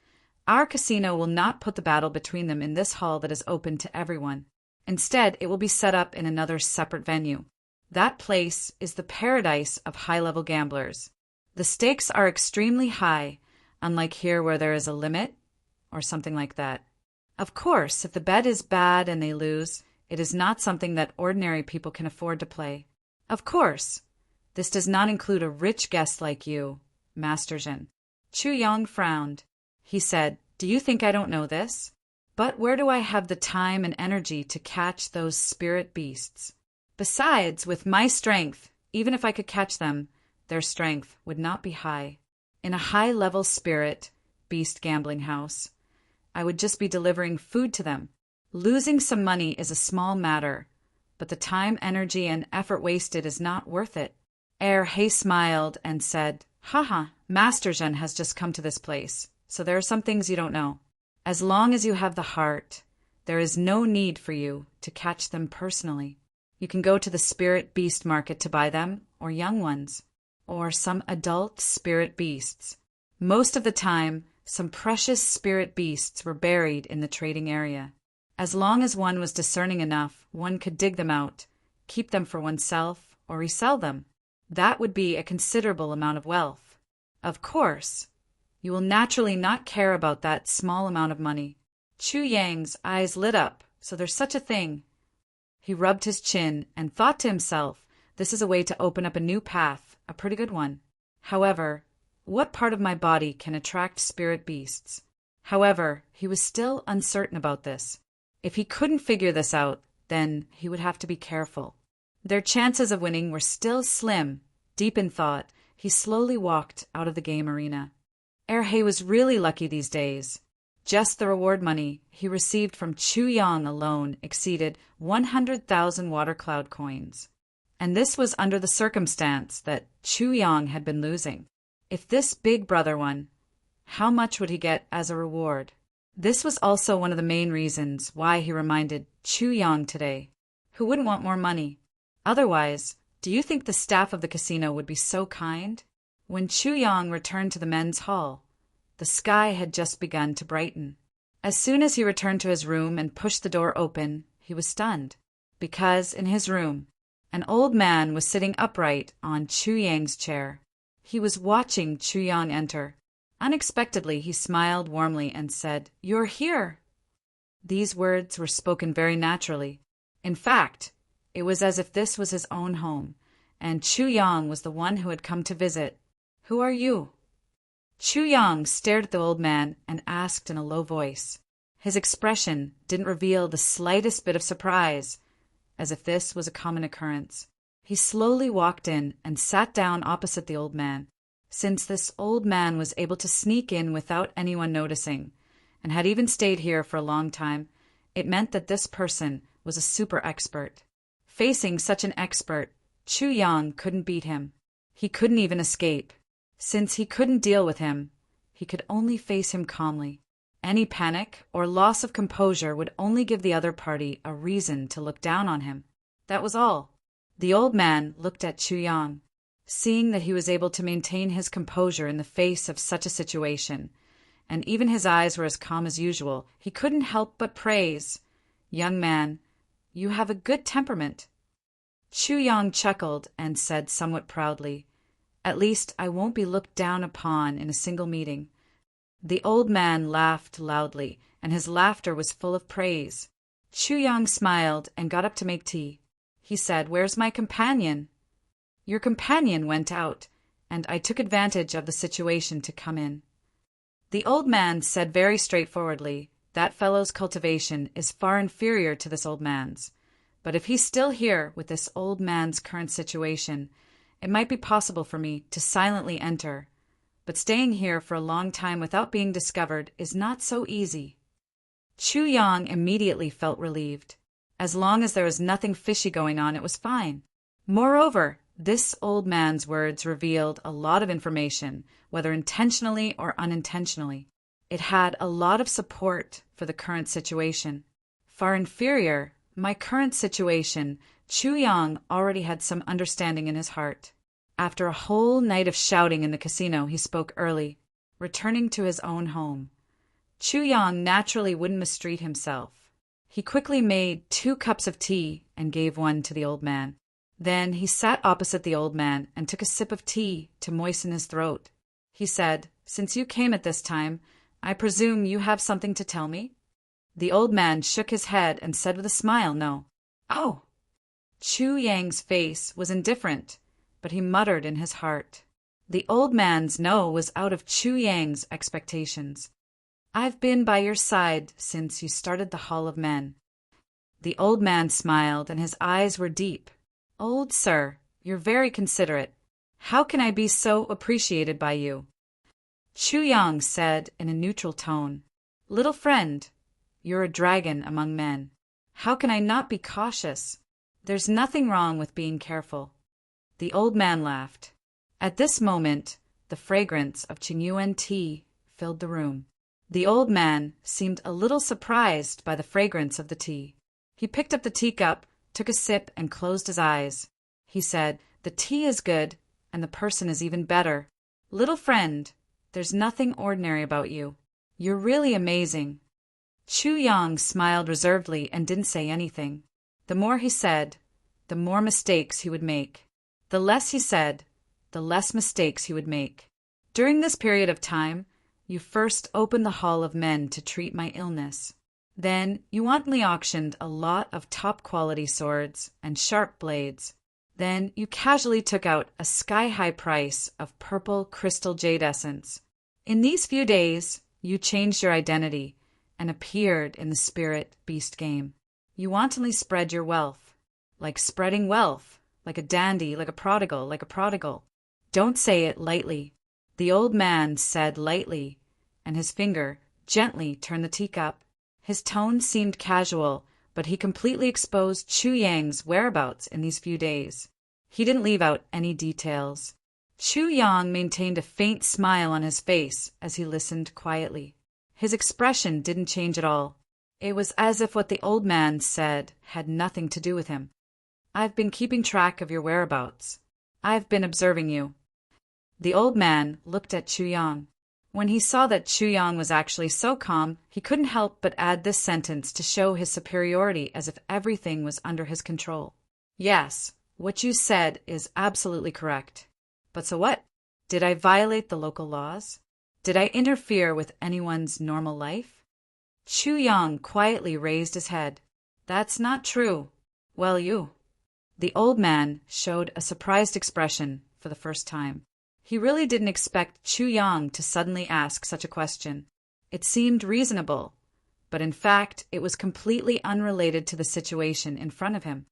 [SPEAKER 1] our casino will not put the battle between them in this hall that is open to everyone. Instead, it will be set up in another separate venue. That place is the paradise of high-level gamblers. The stakes are extremely high, unlike here where there is a limit, or something like that. Of course, if the bet is bad and they lose, it is not something that ordinary people can afford to play. Of course, this does not include a rich guest like you, Master Zhen. Chu Yang frowned. He said, do you think I don't know this? But where do I have the time and energy to catch those spirit beasts? Besides, with my strength, even if I could catch them, their strength would not be high. in a high-level spirit beast gambling house. I would just be delivering food to them. Losing some money is a small matter, but the time, energy, and effort wasted is not worth it. He smiled and said, Haha, Master Zhen has just come to this place, so there are some things you don't know. As long as you have the heart, there is no need for you to catch them personally. You can go to the spirit beast market to buy them, or young ones, or some adult spirit beasts. Most of the time, some precious spirit beasts were buried in the trading area. As long as one was discerning enough, one could dig them out, keep them for oneself, or resell them. That would be a considerable amount of wealth. Of course, you will naturally not care about that small amount of money. Chu Yang's eyes lit up. So there's such a thing. He rubbed his chin and thought to himself, this is a way to open up a new path, a pretty good one. However, what part of my body can attract spirit beasts? However, he was still uncertain about this. If he couldn't figure this out, then he would have to be careful. Their chances of winning were still slim. Deep in thought, he slowly walked out of the game arena. He was really lucky these days. Just the reward money he received from Chu Yang alone exceeded 100,000 water cloud coins. And this was under the circumstance that Chu Yang had been losing. If this big brother won, how much would he get as a reward? This was also one of the main reasons why he reminded Chu Yang today. Who wouldn't want more money? Otherwise, do you think the staff of the casino would be so kind? When Chu Yang returned to the men's hall, the sky had just begun to brighten. As soon as he returned to his room and pushed the door open, he was stunned, because in his room, an old man was sitting upright on Chu Yang's chair. He was watching Chu Yang enter. Unexpectedly, he smiled warmly and said, "You're here." These words were spoken very naturally. In fact, it was as if this was his own home, and Chu Yang was the one who had come to visit. "Who are you?" Chu Yang stared at the old man and asked in a low voice. His expression didn't reveal the slightest bit of surprise, as if this was a common occurrence. He slowly walked in and sat down opposite the old man. Since this old man was able to sneak in without anyone noticing, and had even stayed here for a long time, it meant that this person was a super expert. Facing such an expert, Chu Yang couldn't beat him. He couldn't even escape. Since he couldn't deal with him, he could only face him calmly. Any panic or loss of composure would only give the other party a reason to look down on him. That was all. The old man looked at Chu Yang. Seeing that he was able to maintain his composure in the face of such a situation, and even his eyes were as calm as usual, he couldn't help but praise. "Young man, you have a good temperament." Chu Yang chuckled and said somewhat proudly, "At least I won't be looked down upon in a single meeting." The old man laughed loudly, and his laughter was full of praise. Chu Yang smiled and got up to make tea. He said, "Where's my companion?" "Your companion went out, and I took advantage of the situation to come in." The old man said very straightforwardly, "That fellow's cultivation is far inferior to this old man's. But if he's still here with this old man's current situation, it might be possible for me to silently enter. But staying here for a long time without being discovered is not so easy." Chu Yang immediately felt relieved. As long as there was nothing fishy going on, it was fine. Moreover, this old man's words revealed a lot of information, whether intentionally or unintentionally. It had a lot of support for the current situation. Far inferior, my current situation, Chu Yang already had some understanding in his heart. After a whole night of shouting in the casino, he spoke early, returning to his own home. Chu Yang naturally wouldn't mistreat himself. He quickly made 2 cups of tea and gave one to the old man. Then he sat opposite the old man and took a sip of tea to moisten his throat. He said, "Since you came at this time, I presume you have something to tell me?" The old man shook his head and said with a smile, "No." "Oh!" Chu Yang's face was indifferent, but he muttered in his heart. The old man's no was out of Chu Yang's expectations. "I've been by your side since you started the Hall of Men." The old man smiled, and his eyes were deep. "Old sir, you're very considerate. How can I be so appreciated by you?" Chu Yang said in a neutral tone, "Little friend, you're a dragon among men. How can I not be cautious? There's nothing wrong with being careful." The old man laughed. At this moment, the fragrance of Qingyuan tea filled the room. The old man seemed a little surprised by the fragrance of the tea. He picked up the teacup, took a sip, and closed his eyes. He said, "The tea is good, and the person is even better. Little friend, there's nothing ordinary about you. You're really amazing." Chu Yang smiled reservedly and didn't say anything. The more he said, the more mistakes he would make. The less he said, the less mistakes he would make. During this period of time, you first opened the hall of men to treat my illness. Then you wantonly auctioned a lot of top-quality swords and sharp blades. Then you casually took out a sky-high price of purple crystal jade essence. In these few days, you changed your identity and appeared in the spirit beast game. You wantonly spread your wealth. Like spreading wealth. Like a dandy, like a prodigal. Don't say it lightly. The old man said lightly, and his finger gently turned the teacup. His tone seemed casual, but he completely exposed Chu Yang's whereabouts in these few days. He didn't leave out any details. Chu Yang maintained a faint smile on his face as he listened quietly. His expression didn't change at all. It was as if what the old man said had nothing to do with him. "I've been keeping track of your whereabouts. I've been observing you." The old man looked at Chu Yang. When he saw that Chu Yang was actually so calm, he couldn't help but add this sentence to show his superiority, as if everything was under his control. "Yes, what you said is absolutely correct. But so what? Did I violate the local laws? Did I interfere with anyone's normal life?" Chu Yang quietly raised his head. "That's not true." "Well, you." The old man showed a surprised expression for the first time. He really didn't expect Chu Yang to suddenly ask such a question. It seemed reasonable, but in fact it was completely unrelated to the situation in front of him.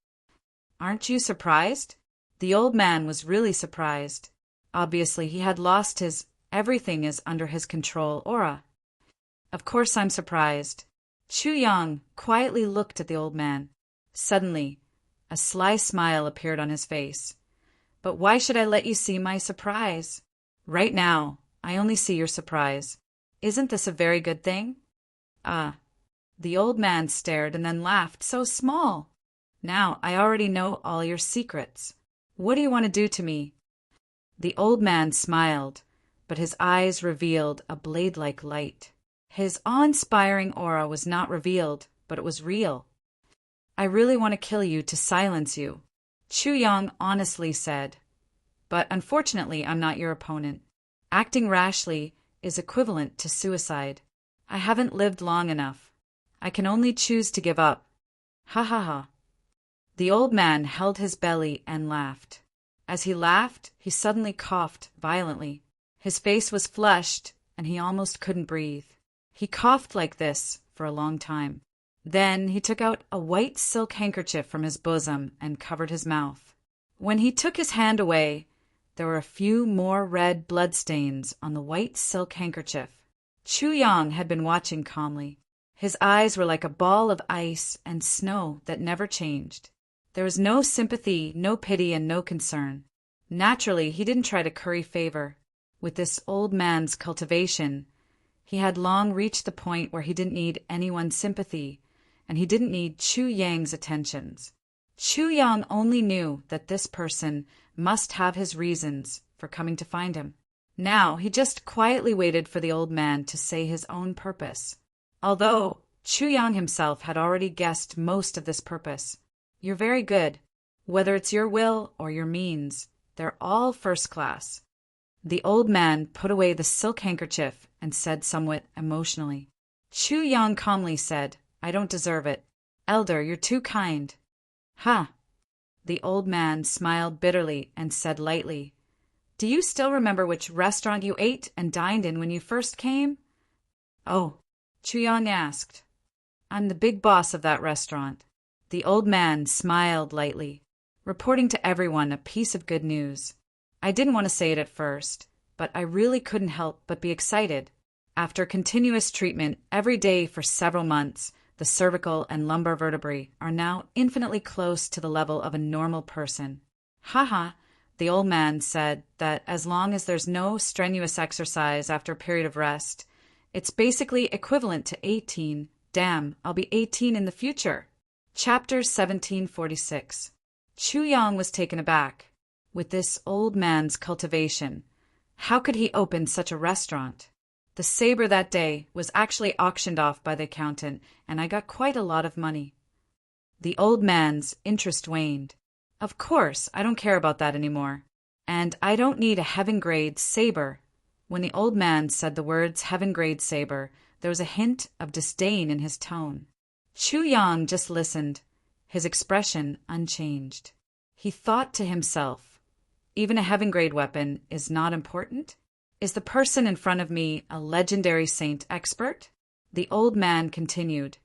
[SPEAKER 1] "Aren't you surprised?" The old man was really surprised. Obviously he had lost his "everything is under his control" aura. "Of course I'm surprised." Chu Yang quietly looked at the old man. Suddenly, a sly smile appeared on his face. "But why should I let you see my surprise? Right now, I only see your surprise. Isn't this a very good thing?" "Ah." The old man stared and then laughed. "So small. Now I already know all your secrets. What do you want to do to me?" The old man smiled, but his eyes revealed a blade-like light. His awe-inspiring aura was not revealed, but it was real. "I really want to kill you to silence you," Chu Yang honestly said. "But unfortunately, I'm not your opponent. Acting rashly is equivalent to suicide. I haven't lived long enough. I can only choose to give up." "Ha ha ha." The old man held his belly and laughed. As he laughed, he suddenly coughed violently. His face was flushed, and he almost couldn't breathe. He coughed like this for a long time. Then he took out a white silk handkerchief from his bosom and covered his mouth. When he took his hand away, there were a few more red bloodstains on the white silk handkerchief. Chu Yang had been watching calmly. His eyes were like a ball of ice and snow that never changed. There was no sympathy, no pity, and no concern. Naturally, he didn't try to curry favor. With this old man's cultivation, he had long reached the point where he didn't need anyone's sympathy, and he didn't need Chu Yang's attentions. Chu Yang only knew that this person must have his reasons for coming to find him. Now he just quietly waited for the old man to say his own purpose. Although Chu Yang himself had already guessed most of this purpose. "You're very good. Whether it's your will or your means, they're all first class." The old man put away the silk handkerchief and said somewhat emotionally. Chu Yang calmly said, "I don't deserve it. Elder, you're too kind." "Ha!" The old man smiled bitterly and said lightly, "Do you still remember which restaurant you ate and dined in when you first came?" "Oh," Chu Yang asked. "I'm the big boss of that restaurant." The old man smiled lightly, reporting to everyone a piece of good news. "I didn't want to say it at first, but I really couldn't help but be excited. After continuous treatment every day for several months, the cervical and lumbar vertebrae are now infinitely close to the level of a normal person. Haha, the old man said that as long as there's no strenuous exercise after a period of rest, it's basically equivalent to 18. Damn, I'll be 18 in the future. Chapter 1746. Chu Yang was taken aback. With this old man's cultivation, how could he open such a restaurant? The saber that day was actually auctioned off by the accountant, and I got quite a lot of money. The old man's interest waned. Of course, I don't care about that anymore. And I don't need a heaven-grade saber. When the old man said the words heaven-grade saber, there was a hint of disdain in his tone. Chu Yang just listened, his expression unchanged. He thought to himself, even a heaven-grade weapon is not important? Is the person in front of me a legendary saint expert? The old man continued,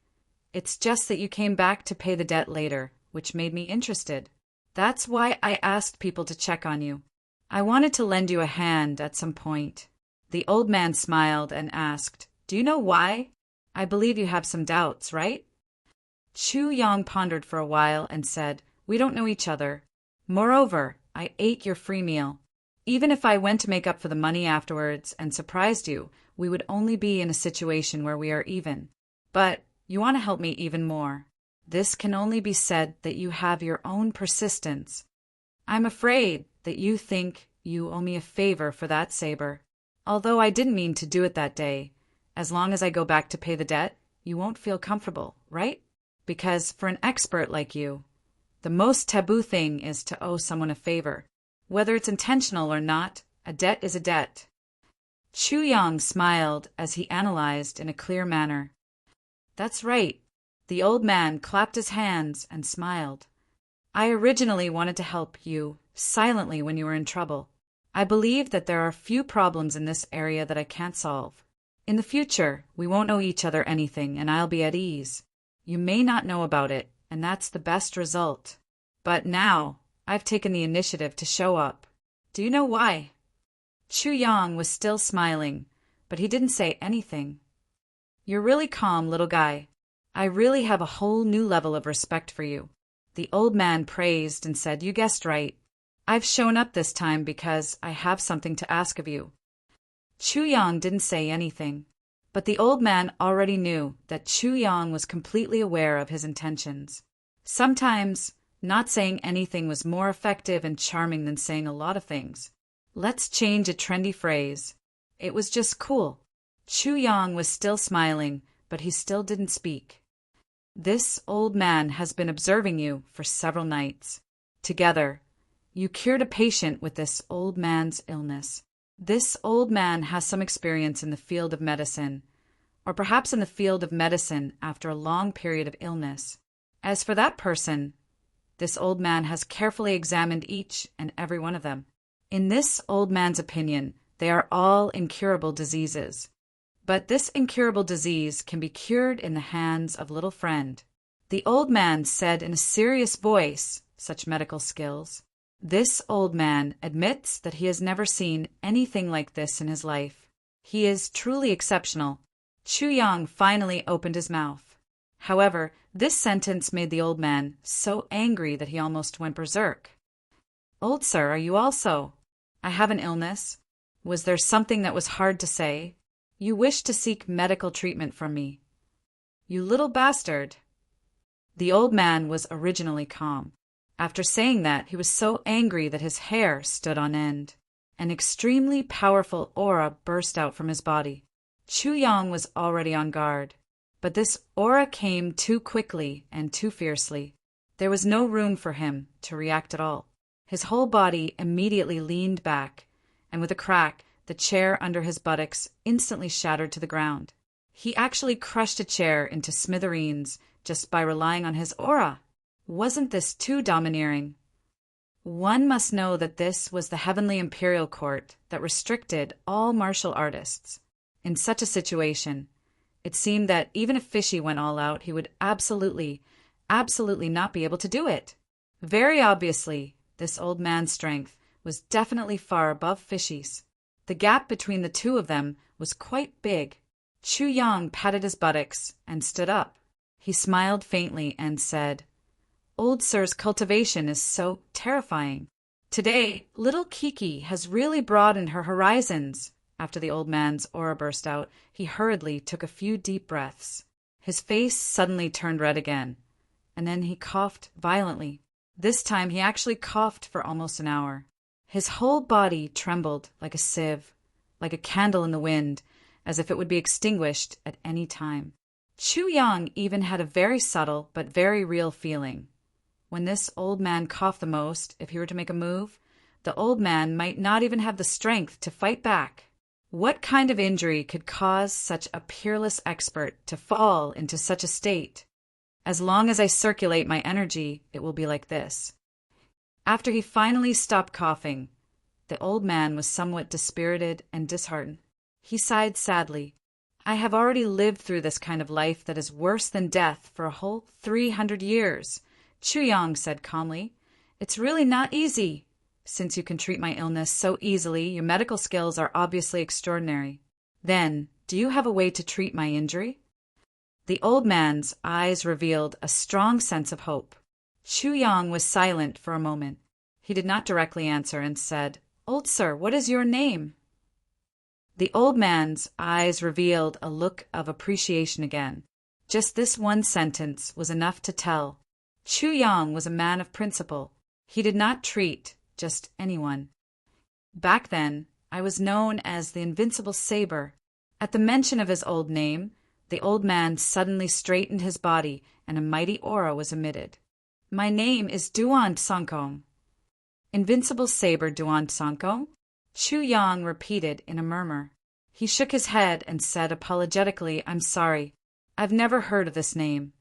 [SPEAKER 1] It's just that you came back to pay the debt later, which made me interested. That's why I asked people to check on you. I wanted to lend you a hand at some point. The old man smiled and asked, Do you know why? I believe you have some doubts, right? Chu Yang pondered for a while and said, We don't know each other. Moreover, I ate your free meal. Even if I went to make up for the money afterwards and surprised you, we would only be in a situation where we are even. But you want to help me even more. This can only be said that you have your own persistence. I'm afraid that you think you owe me a favor for that saber. Although I didn't mean to do it that day, as long as I go back to pay the debt, you won't feel comfortable, right? Because for an expert like you, the most taboo thing is to owe someone a favor. Whether it's intentional or not, a debt is a debt. Chu Yang smiled as he analyzed in a clear manner. That's right. The old man clapped his hands and smiled. I originally wanted to help you silently when you were in trouble. I believe that there are few problems in this area that I can't solve. In the future, we won't owe each other anything, and I'll be at ease. You may not know about it, and that's the best result. But now, I've taken the initiative to show up. Do you know why? Chu Yang was still smiling, but he didn't say anything. You're really calm, little guy. I really have a whole new level of respect for you. The old man praised and said, You guessed right. I've shown up this time because I have something to ask of you. Chu Yang didn't say anything, but the old man already knew that Chu Yang was completely aware of his intentions. Sometimes, not saying anything was more effective and charming than saying a lot of things. Let's change a trendy phrase. It was just cool. Chu Yang was still smiling, but he still didn't speak. This old man has been observing you for several nights. Together, you cured a patient with this old man's illness. This old man has some experience in the field of medicine, or perhaps in the field of medicine after a long period of illness. As for that person, this old man has carefully examined each and every one of them. In this old man's opinion, they are all incurable diseases. But this incurable disease can be cured in the hands of little friend. The old man said in a serious voice, such medical skills. This old man admits that he has never seen anything like this in his life. He is truly exceptional. Chu Yang finally opened his mouth. However, this sentence made the old man so angry that he almost went berserk. Old sir, are you also? I have an illness. Was there something that was hard to say? You wish to seek medical treatment from me. You little bastard. The old man was originally calm. After saying that, he was so angry that his hair stood on end. An extremely powerful aura burst out from his body. Chu Yang was already on guard. But this aura came too quickly and too fiercely. There was no room for him to react at all. His whole body immediately leaned back, and with a crack, the chair under his buttocks instantly shattered to the ground. He actually crushed a chair into smithereens just by relying on his aura. Wasn't this too domineering? One must know that this was the heavenly imperial court that restricted all martial artists. In such a situation, it seemed that even if Fishy went all out, he would absolutely not be able to do it. Very obviously, this old man's strength was definitely far above Fishy's. The gap between the two of them was quite big. Chu Yang patted his buttocks and stood up. He smiled faintly and said, "Old Sir's cultivation is so terrifying. Today, little Kiki has really broadened her horizons." After the old man's aura burst out, he hurriedly took a few deep breaths. His face suddenly turned red again, and then he coughed violently. This time he actually coughed for almost an hour. His whole body trembled like a sieve, like a candle in the wind, as if it would be extinguished at any time. Chu Yang even had a very subtle but very real feeling. When this old man coughed the most, if he were to make a move, the old man might not even have the strength to fight back. What kind of injury could cause such a peerless expert to fall into such a state? As long as I circulate my energy, it will be like this. After he finally stopped coughing, the old man was somewhat dispirited and disheartened. He sighed sadly. "I have already lived through this kind of life that is worse than death for a whole 300 years, Chu Yang said calmly. "It's really not easy. Since you can treat my illness so easily, your medical skills are obviously extraordinary. Then, do you have a way to treat my injury?" The old man's eyes revealed a strong sense of hope. Chu Yang was silent for a moment. He did not directly answer and said, "Old sir, what is your name?" The old man's eyes revealed a look of appreciation again. Just this one sentence was enough to tell. Chu Yang was a man of principle. He did not treat just anyone. Back then, I was known as the Invincible Saber. At the mention of his old name, the old man suddenly straightened his body and a mighty aura was emitted. "My name is Duan Sankong." "Invincible Saber Duan Sankong?" Chu Yang repeated in a murmur. He shook his head and said apologetically, "I'm sorry. I've never heard of this name."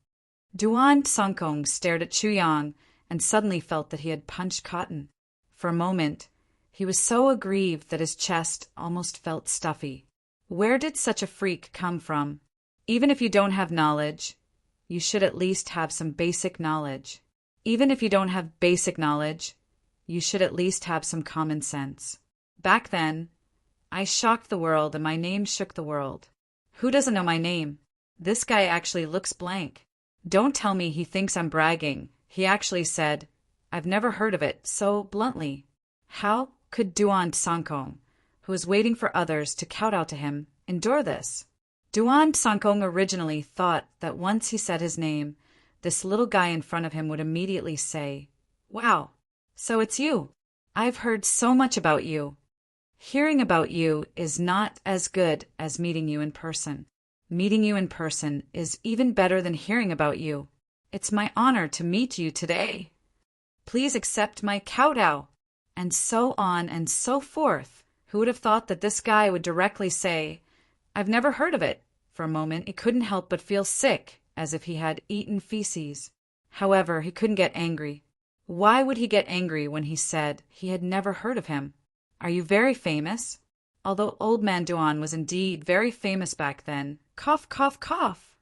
[SPEAKER 1] Duan Sankong stared at Chu Yang and suddenly felt that he had punched cotton. For a moment, he was so aggrieved that his chest almost felt stuffy. Where did such a freak come from? Even if you don't have knowledge, you should at least have some basic knowledge. Even if you don't have basic knowledge, you should at least have some common sense. Back then, I shocked the world and my name shook the world. Who doesn't know my name? This guy actually looks blank. Don't tell me he thinks I'm bragging. He actually said, "I've never heard of it," so bluntly. How could Duan Sankong, who was waiting for others to kowtow to him, endure this? Duan Sankong originally thought that once he said his name, this little guy in front of him would immediately say, "Wow, so it's you. I've heard so much about you." Hearing about you is not as good as meeting you in person. Meeting you in person is even better than hearing about you. It's my honor to meet you today. Please accept my kowtow. And so on and so forth. Who would have thought that this guy would directly say, "I've never heard of it"? For a moment, he couldn't help but feel sick, as if he had eaten feces. However, he couldn't get angry. Why would he get angry when he said he had never heard of him? "Are you very famous?" Although Old Man Duan was indeed very famous back then, cough, cough, cough.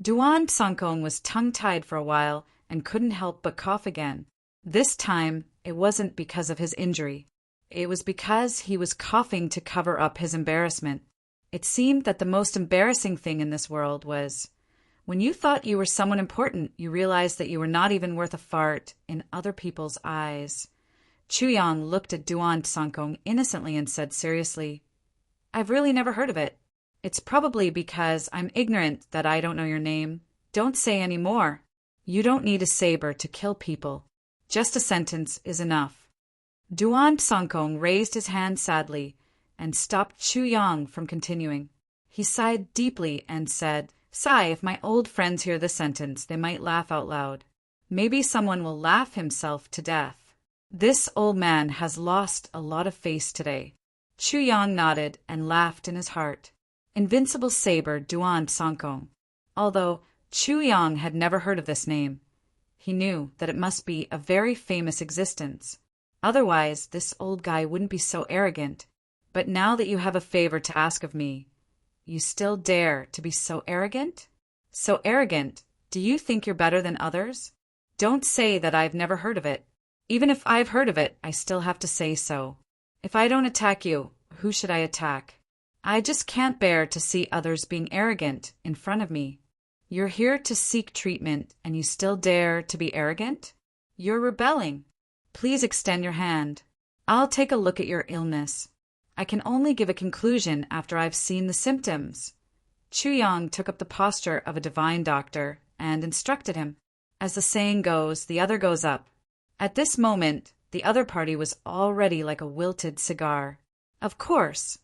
[SPEAKER 1] Duan Sankong was tongue-tied for a while and couldn't help but cough again. This time, it wasn't because of his injury. It was because he was coughing to cover up his embarrassment. It seemed that the most embarrassing thing in this world was, when you thought you were someone important, you realized that you were not even worth a fart in other people's eyes. Chu Yang looked at Duan Sankong innocently and said seriously, "I've really never heard of it. It's probably because I'm ignorant that I don't know your name. Don't say any more. You don't need a saber to kill people. Just a sentence is enough." Duan Sankong raised his hand sadly and stopped Chu Yang from continuing. He sighed deeply and said, "Sigh, if my old friends hear this sentence, they might laugh out loud. Maybe someone will laugh himself to death. This old man has lost a lot of face today." Chu Yang nodded and laughed in his heart. Invincible Saber Duan Sankong. Although Chu Yang had never heard of this name, he knew that it must be a very famous existence. Otherwise, this old guy wouldn't be so arrogant. But now that you have a favor to ask of me, you still dare to be so arrogant? So arrogant, do you think you're better than others? Don't say that I've never heard of it. Even if I've heard of it, I still have to say so. If I don't attack you, who should I attack? I just can't bear to see others being arrogant in front of me. You're here to seek treatment, and you still dare to be arrogant? You're rebelling. Please extend your hand. I'll take a look at your illness. I can only give a conclusion after I've seen the symptoms. Chuyang took up the posture of a divine doctor and instructed him. As the saying goes, the other goes up. At this moment, the other party was already like a wilted cigar. Of course,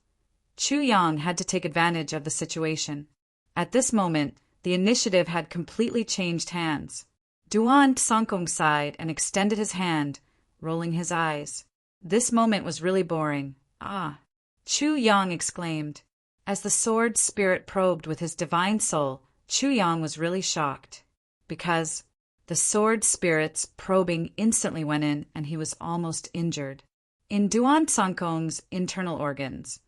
[SPEAKER 1] Chuyang had to take advantage of the situation. At this moment, the initiative had completely changed hands. Duan Sankong sighed and extended his hand, rolling his eyes. This moment was really boring. Ah! Chuyang exclaimed. As the sword spirit probed with his divine soul, Chuyang was really shocked. Because the sword spirit's probing instantly went in and he was almost injured. In Duan Sankong's internal organs,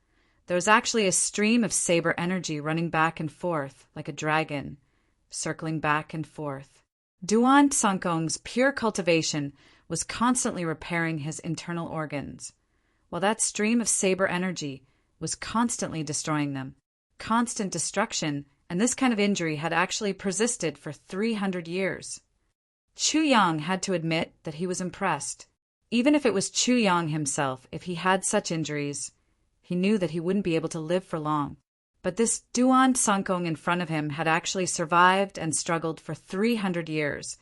[SPEAKER 1] there was actually a stream of saber energy running back and forth like a dragon, circling back and forth. Duan Sankong's pure cultivation was constantly repairing his internal organs, while that stream of saber energy was constantly destroying them. Constant destruction, and this kind of injury had actually persisted for 300 years. Chuyang had to admit that he was impressed. Even if it was Chuyang himself, if he had such injuries, he knew that he wouldn't be able to live for long. But this Duan Sankong in front of him had actually survived and struggled for 300 years,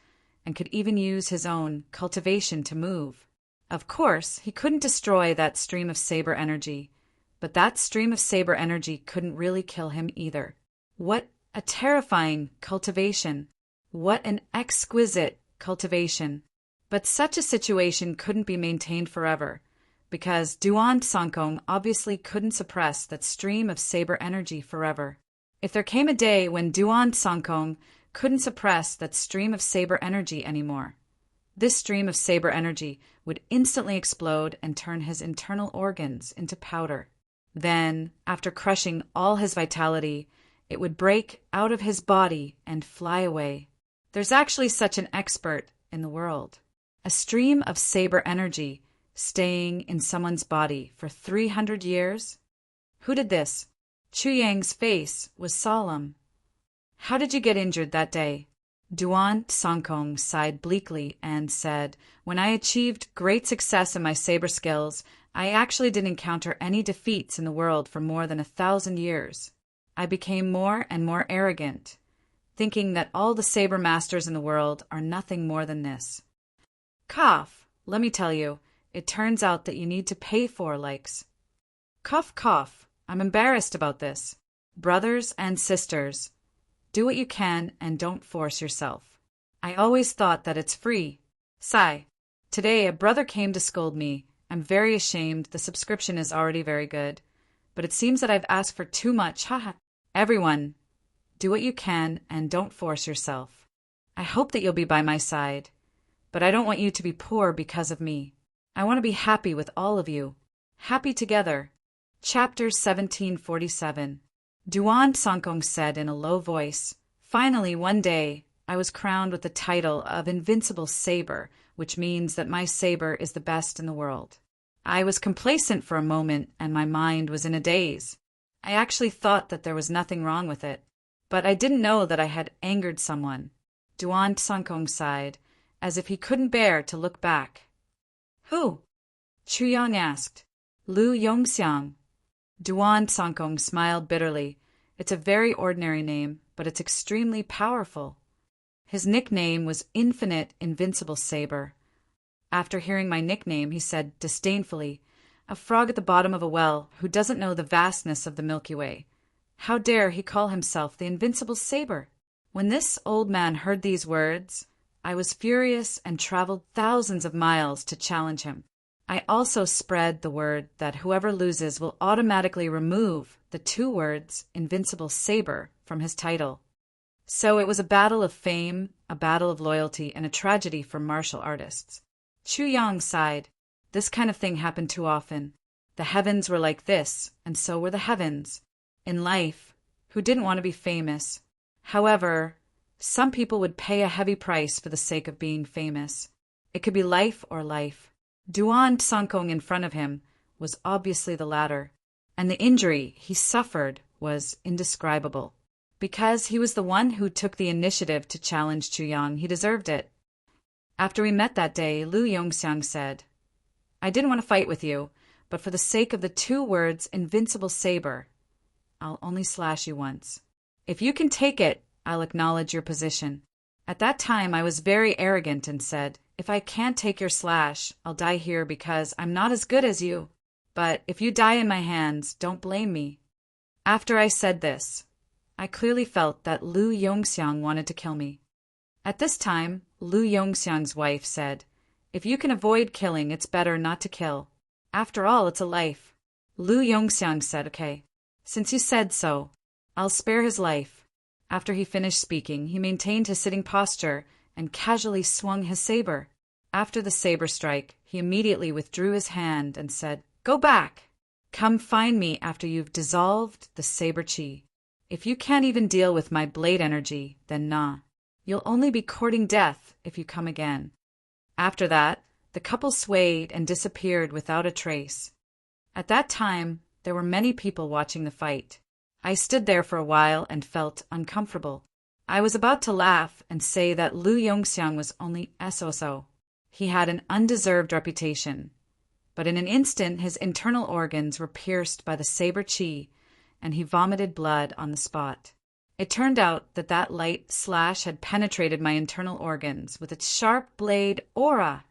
[SPEAKER 1] and could even use his own cultivation to move. Of course, he couldn't destroy that stream of saber energy, but that stream of saber energy couldn't really kill him either. What a terrifying cultivation! What an exquisite cultivation! But such a situation couldn't be maintained forever, because Duan Sankong obviously couldn't suppress that stream of saber energy forever. If there came a day when Duan Sankong couldn't suppress that stream of saber energy anymore, this stream of saber energy would instantly explode and turn his internal organs into powder. Then, after crushing all his vitality, it would break out of his body and fly away. There's actually such an expert in the world. A stream of saber energy staying in someone's body for 300 years? Who did this? Chuyang's face was solemn. How did you get injured that day? Duan Sankong sighed bleakly and said, When I achieved great success in my saber skills, I actually didn't encounter any defeats in the world for more than 1,000 years. I became more and more arrogant, thinking that all the saber masters in the world are nothing more than this. Cough, let me tell you, it turns out that you need to pay for likes. Cough, cough, I'm embarrassed about this. Brothers and sisters, do what you can and don't force yourself. I always thought that it's free. Sigh. Today a brother came to scold me. I'm very ashamed. The subscription is already very good. But it seems that I've asked for too much. Haha. Everyone, do what you can and don't force yourself. I hope that you'll be by my side. But I don't want you to be poor because of me. I want to be happy with all of you. Happy together. Chapter 1747. Duan Sankong said in a low voice, Finally, one day, I was crowned with the title of Invincible Saber, which means that my saber is the best in the world. I was complacent for a moment, and my mind was in a daze. I actually thought that there was nothing wrong with it, but I didn't know that I had angered someone. Duan Sankong sighed, as if he couldn't bear to look back. Who? Chuyang asked. Lu Yongxiang. Duan Sankong smiled bitterly. It's a very ordinary name, but it's extremely powerful. His nickname was Infinite Invincible Saber. After hearing my nickname, he said disdainfully, A frog at the bottom of a well who doesn't know the vastness of the Milky Way. How dare he call himself the Invincible Saber? When this old man heard these words, I was furious and traveled thousands of miles to challenge him. I also spread the word that whoever loses will automatically remove the 2 words Invincible Saber from his title. So it was a battle of fame, a battle of loyalty, and a tragedy for martial artists. Chuyang sighed. This kind of thing happened too often. The heavens were like this, and so were the heavens. In life, who didn't want to be famous? However, some people would pay a heavy price for the sake of being famous. It could be life or life. Duan Sankong in front of him was obviously the latter. and the injury he suffered was indescribable. Because he was the one who took the initiative to challenge Chuyang, he deserved it. After we met that day, Lu Yongxiang said, "I didn't want to fight with you, but for the sake of the 2 words invincible saber, I'll only slash you once. If you can take it, I'll acknowledge your position." At that time, I was very arrogant and said, "If I can't take your slash, I'll die here because I'm not as good as you. But if you die in my hands, don't blame me." After I said this, I clearly felt that Lu Yongxiang wanted to kill me. At this time, Lu Yongxiang's wife said, "If you can avoid killing, it's better not to kill. After all, it's a life." Lu Yongxiang said, "Okay, since you said so, I'll spare his life." After he finished speaking, he maintained his sitting posture and casually swung his saber. After the saber strike, he immediately withdrew his hand and said, "Go back! Come find me after you've dissolved the saber chi. If you can't even deal with my blade energy, then nah. You'll only be courting death if you come again." After that, the couple swayed and disappeared without a trace. At that time, there were many people watching the fight. I stood there for a while and felt uncomfortable. I was about to laugh and say that Lu Yongxiang was only so-so. He had an undeserved reputation. But in an instant, his internal organs were pierced by the saber chi, and he vomited blood on the spot. It turned out that that light slash had penetrated my internal organs with its sharp blade aura.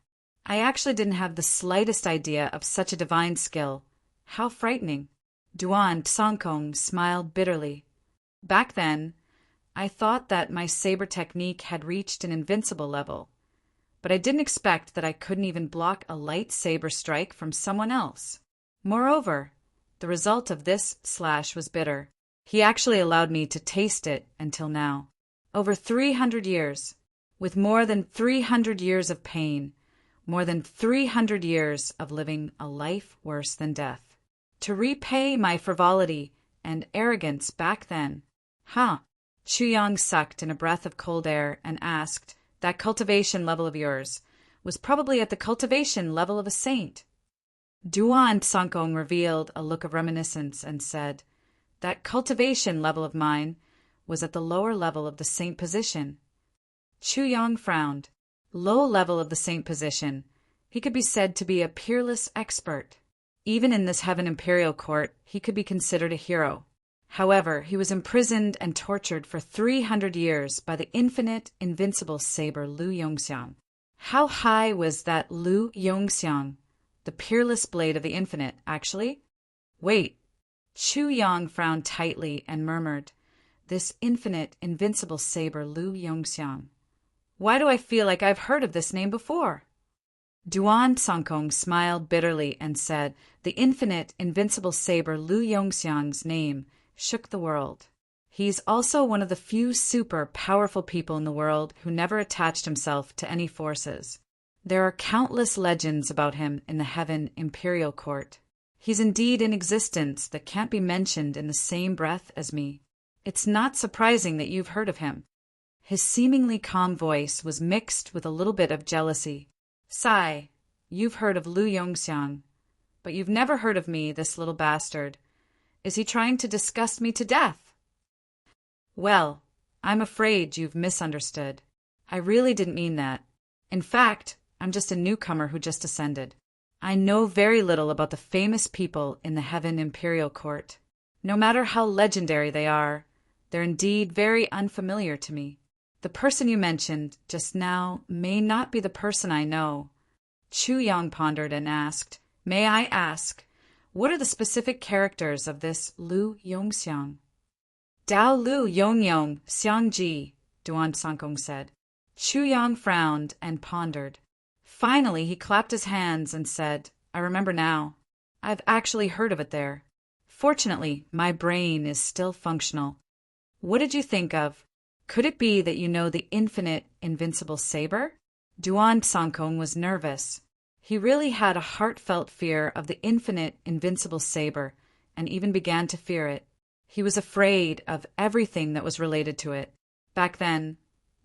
[SPEAKER 1] I actually didn't have the slightest idea of such a divine skill. How frightening. Duan Tsongkong smiled bitterly. Back then, I thought that my saber technique had reached an invincible level, but I didn't expect that I couldn't even block a light saber strike from someone else. Moreover, the result of this slash was bitter. He actually allowed me to taste it until now. Over 300 years, with more than 300 years of pain, more than 300 years of living a life worse than death. To repay my frivolity and arrogance back then. Chuyang sucked in a breath of cold air and asked, "That cultivation level of yours was probably at the cultivation level of a saint." Duan Tsongkong revealed a look of reminiscence and said, "That cultivation level of mine was at the lower level of the saint position." Chuyang frowned. Low level of the saint position. He could be said to be a peerless expert. Even in this heaven imperial court, he could be considered a hero. However, he was imprisoned and tortured for 300 years by the infinite, invincible saber Lu Yongxiang. How high was that Lu Yongxiang, the peerless blade of the infinite, actually? Wait. Chuyang frowned tightly and murmured, "This infinite, invincible saber Lu Yongxiang. Why do I feel like I've heard of this name before?" Duan Tsongkong smiled bitterly and said, "The infinite, invincible saber Lu Yongxiang's name shook the world. He's also one of the few super powerful people in the world who never attached himself to any forces. There are countless legends about him in the heaven imperial court. He's indeed in existence that can't be mentioned in the same breath as me. It's not surprising that you've heard of him." His seemingly calm voice was mixed with a little bit of jealousy. "Sai, you've heard of Lu Yongxiang, but you've never heard of me, this little bastard. Is he trying to disgust me to death?" "Well, I'm afraid you've misunderstood. I really didn't mean that. In fact, I'm just a newcomer who just ascended. I know very little about the famous people in the Heaven Imperial Court. No matter how legendary they are, they're indeed very unfamiliar to me. The person you mentioned just now may not be the person I know." Chuyang pondered and asked, "May I ask, what are the specific characters of this Lu Yongxiang?" "Dao Lu Yongyong Xiangji," Duan Tsongkong said. Chuyang frowned and pondered. Finally, he clapped his hands and said, "I remember now. I've actually heard of it there. Fortunately, my brain is still functional. What did you think of? Could it be that you know the infinite, invincible saber?" Duan Tsongkong was nervous. He really had a heartfelt fear of the infinite, invincible saber, and even began to fear it. He was afraid of everything that was related to it. Back then,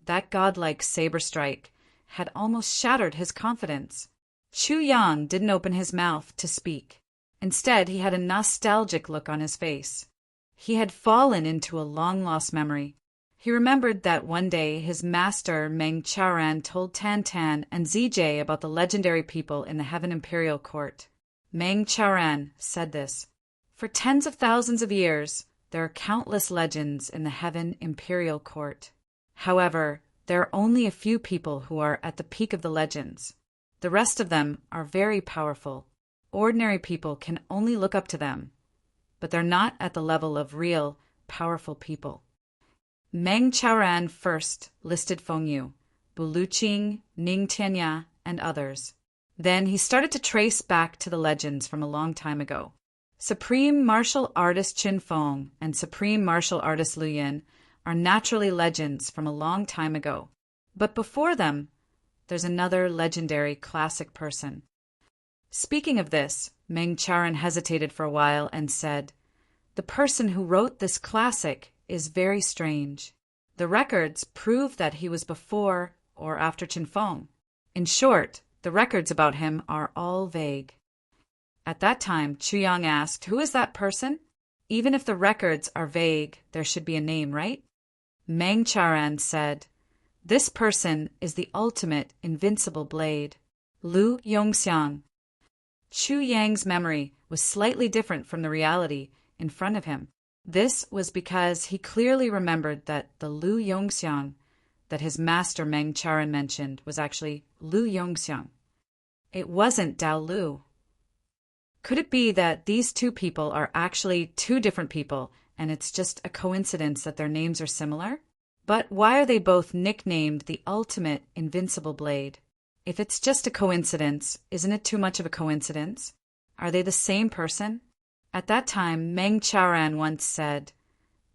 [SPEAKER 1] that godlike saber strike had almost shattered his confidence. Chuyang didn't open his mouth to speak. Instead, he had a nostalgic look on his face. He had fallen into a long-lost memory. He remembered that one day his master Meng Chaoran told Tan Tan and ZJ about the legendary people in the Heaven Imperial Court. Meng Chaoran said this: "For tens of thousands of years, there are countless legends in the Heaven Imperial Court. However, there are only a few people who are at the peak of the legends. The rest of them are very powerful. Ordinary people can only look up to them, but they're not at the level of real, powerful people." Meng Chaoran first listed Fengyu, Buluqing, Ning Tianya, and others. Then he started to trace back to the legends from a long time ago. Supreme martial artist Qin Feng and Supreme martial artist Lu Yin are naturally legends from a long time ago. But before them, there's another legendary classic person. Speaking of this, Meng Chaoran hesitated for a while and said, "The person who wrote this classic is very strange. The records prove that he was before or after Qin Feng. In short, the records about him are all vague." At that time, Chu Yang asked, "Who is that person? Even if the records are vague, there should be a name, right?" Meng Chaoran said, "This person is the ultimate invincible blade, Lu Yongxiang." Chu Yang's memory was slightly different from the reality in front of him. This was because he clearly remembered that the Lu Yongxiang that his master Meng Chaoran mentioned was actually Lu Yongxiang. It wasn't Dao Lu. Could it be that these two people are actually two different people, and it's just a coincidence that their names are similar? But why are they both nicknamed the ultimate invincible blade? If it's just a coincidence, isn't it too much of a coincidence? Are they the same person? At that time, Meng Chaoran once said,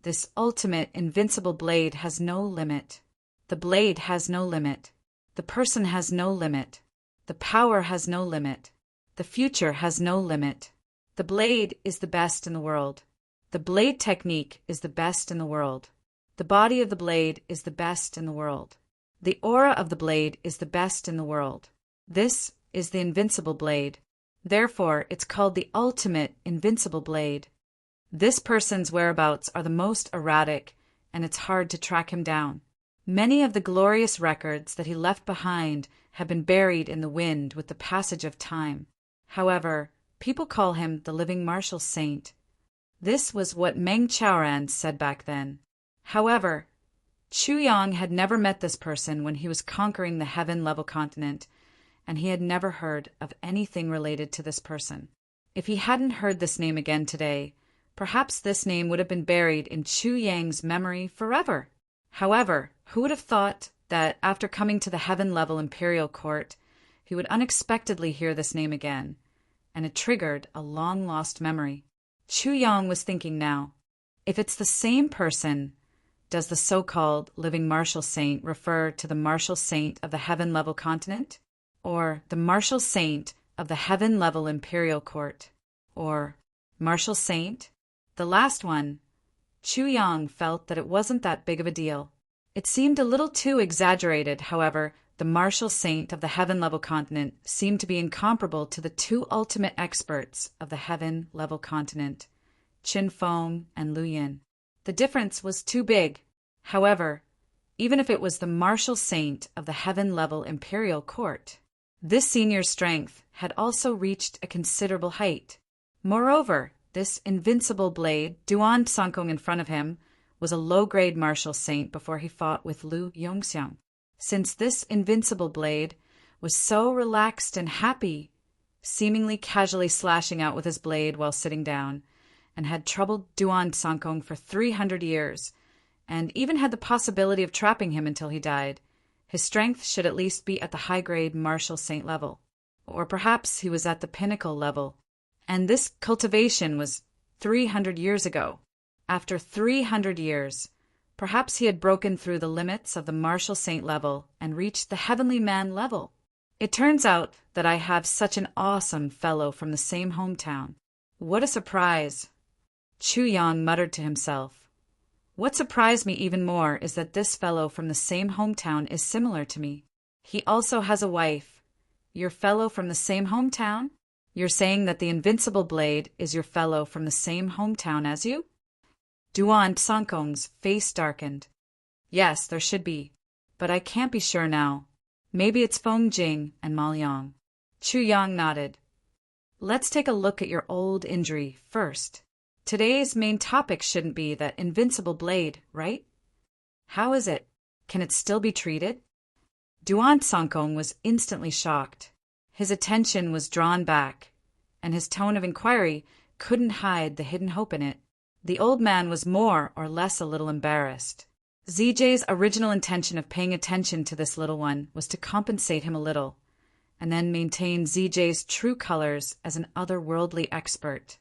[SPEAKER 1] "This ultimate invincible blade has no limit. The blade has no limit. The person has no limit. The power has no limit. The future has no limit. The blade is the best in the world. The blade technique is the best in the world. The body of the blade is the best in the world. The aura of the blade is the best in the world. This is the invincible blade. Therefore, it's called the ultimate invincible blade. This person's whereabouts are the most erratic, and it's hard to track him down. Many of the glorious records that he left behind have been buried in the wind with the passage of time. However, people call him the living martial saint." This was what Meng Chaoran said back then. However, Chu Yang had never met this person when he was conquering the heaven-level continent, and he had never heard of anything related to this person. If he hadn't heard this name again today, perhaps this name would have been buried in Chu Yang's memory forever. However, who would have thought that after coming to the heaven-level imperial court, he would unexpectedly hear this name again, and it triggered a long-lost memory. Chu Yang was thinking now, if it's the same person, does the so-called living martial saint refer to the martial saint of the heaven-level continent? Or the martial saint of the heaven-level imperial court? Or martial saint? The last one, Chu Yang felt that it wasn't that big of a deal. It seemed a little too exaggerated. However, the martial saint of the heaven-level continent seemed to be incomparable to the two ultimate experts of the heaven-level continent, Qin Feng and Lu Yin. The difference was too big. However, even if it was the martial saint of the heaven-level imperial court, this senior's strength had also reached a considerable height. Moreover, this invincible blade, Duan Sankong in front of him, was a low-grade martial saint before he fought with Lu Yongxiang. Since this invincible blade was so relaxed and happy, seemingly casually slashing out with his blade while sitting down, and had troubled Duan Sankong for 300 years, and even had the possibility of trapping him until he died, his strength should at least be at the high-grade martial saint level. Or perhaps he was at the pinnacle level. And this cultivation was 300 years ago. After 300 years, perhaps he had broken through the limits of the martial saint level and reached the heavenly man level. It turns out that I have such an awesome fellow from the same hometown. What a surprise! Chu Yang muttered to himself. What surprised me even more is that this fellow from the same hometown is similar to me. He also has a wife. Your fellow from the same hometown? You're saying that the invincible blade is your fellow from the same hometown as you? Duan Sankong's face darkened. Yes, there should be. But I can't be sure now. Maybe it's Feng Jing and Ma Liang. Chu Yang nodded. Let's take a look at your old injury first. Today's main topic shouldn't be that invincible blade, right? How is it? Can it still be treated? Duan Sankong was instantly shocked. His attention was drawn back, and his tone of inquiry couldn't hide the hidden hope in it. The old man was more or less a little embarrassed. ZJ's original intention of paying attention to this little one was to compensate him a little, and then maintain ZJ's true colors as an otherworldly expert,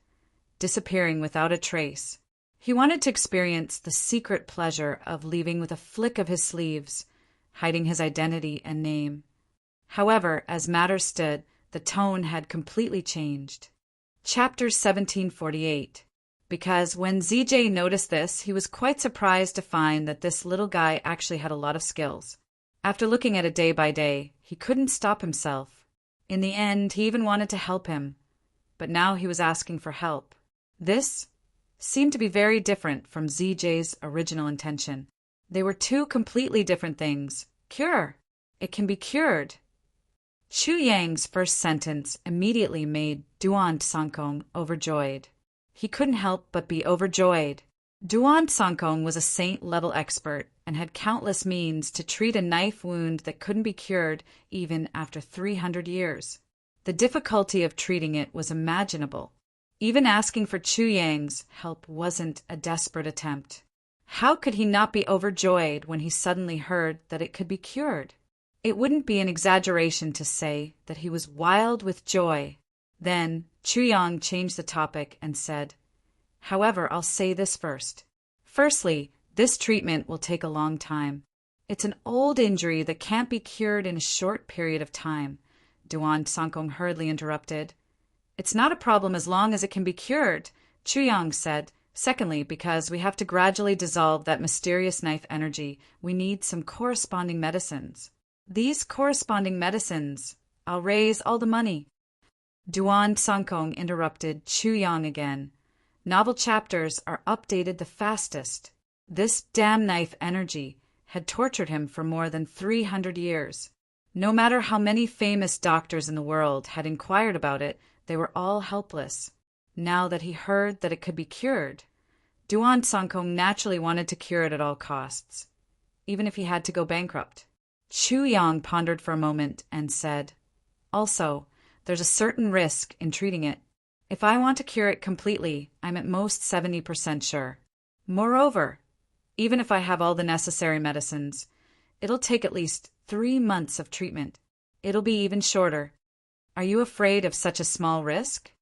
[SPEAKER 1] disappearing without a trace. He wanted to experience the secret pleasure of leaving with a flick of his sleeves, hiding his identity and name. However, as matters stood, the tone had completely changed. Chapter 1748. Because when ZJ noticed this, he was quite surprised to find that this little guy actually had a lot of skills. After looking at it day by day, he couldn't stop himself. In the end, he even wanted to help him. But now he was asking for help. This seemed to be very different from ZJ's original intention. They were two completely different things. Cure. It can be cured. Chu Yang's first sentence immediately made Duan Sankong overjoyed. He couldn't help but be overjoyed. Duan Sankong was a saint-level expert and had countless means to treat a knife wound that couldn't be cured even after 300 years. The difficulty of treating it was imaginable. Even asking for Chu Yang's help wasn't a desperate attempt. How could he not be overjoyed when he suddenly heard that it could be cured? It wouldn't be an exaggeration to say that he was wild with joy. Then Chu Yang changed the topic and said, "However, I'll say this first. Firstly, this treatment will take a long time. It's an old injury that can't be cured in a short period of time," Duan Sankong hurriedly interrupted. "It's not a problem as long as it can be cured," Chu Yang said. "Secondly, because we have to gradually dissolve that mysterious knife energy, we need some corresponding medicines. These corresponding medicines, I'll raise all the money." Duan Sankong interrupted Chu Yang again. Novel chapters are updated the fastest. This damn knife energy had tortured him for more than 300 years. No matter how many famous doctors in the world had inquired about it, they were all helpless. Now that he heard that it could be cured, Duan Sankong naturally wanted to cure it at all costs, even if he had to go bankrupt. Chu Yang pondered for a moment and said, "Also, there's a certain risk in treating it. If I want to cure it completely, I'm at most 70% sure. Moreover, even if I have all the necessary medicines, it'll take at least 3 months of treatment. It'll be even shorter. Are you afraid of such a small risk?"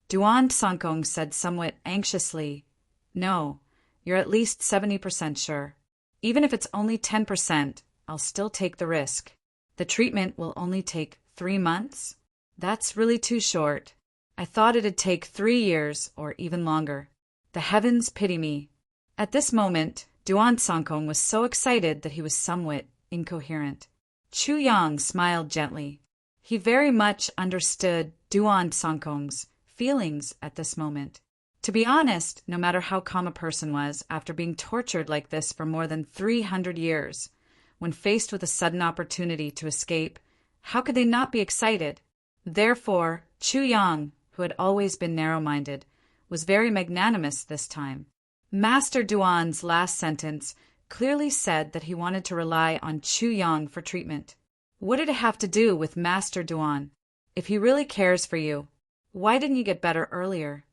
[SPEAKER 1] Duan Sankong said somewhat anxiously, "No, you're at least 70% sure. Even if it's only 10%, I'll still take the risk. The treatment will only take 3 months? That's really too short. I thought it'd take 3 years or even longer. The heavens pity me." At this moment, Duan Sankong was so excited that he was somewhat incoherent. Chu Yang smiled gently. He very much understood Duan Sankong's feelings at this moment. To be honest, no matter how calm a person was, after being tortured like this for more than 300 years, when faced with a sudden opportunity to escape, how could they not be excited? Therefore, Chu Yang, who had always been narrow-minded, was very magnanimous this time. Master Duan's last sentence clearly said that he wanted to rely on Chu Yang for treatment. What did it have to do with Master Duan? If he really cares for you, why didn't you get better earlier?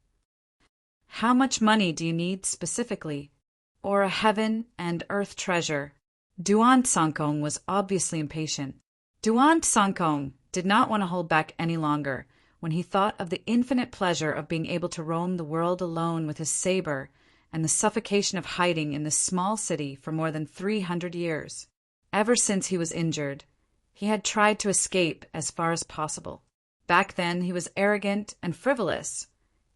[SPEAKER 1] How much money do you need specifically? Or a heaven and earth treasure? Duan Sankong was obviously impatient. Duan Sankong did not want to hold back any longer when he thought of the infinite pleasure of being able to roam the world alone with his saber and the suffocation of hiding in this small city for more than 300 years. Ever since he was injured, he had tried to escape as far as possible. Back then he was arrogant and frivolous,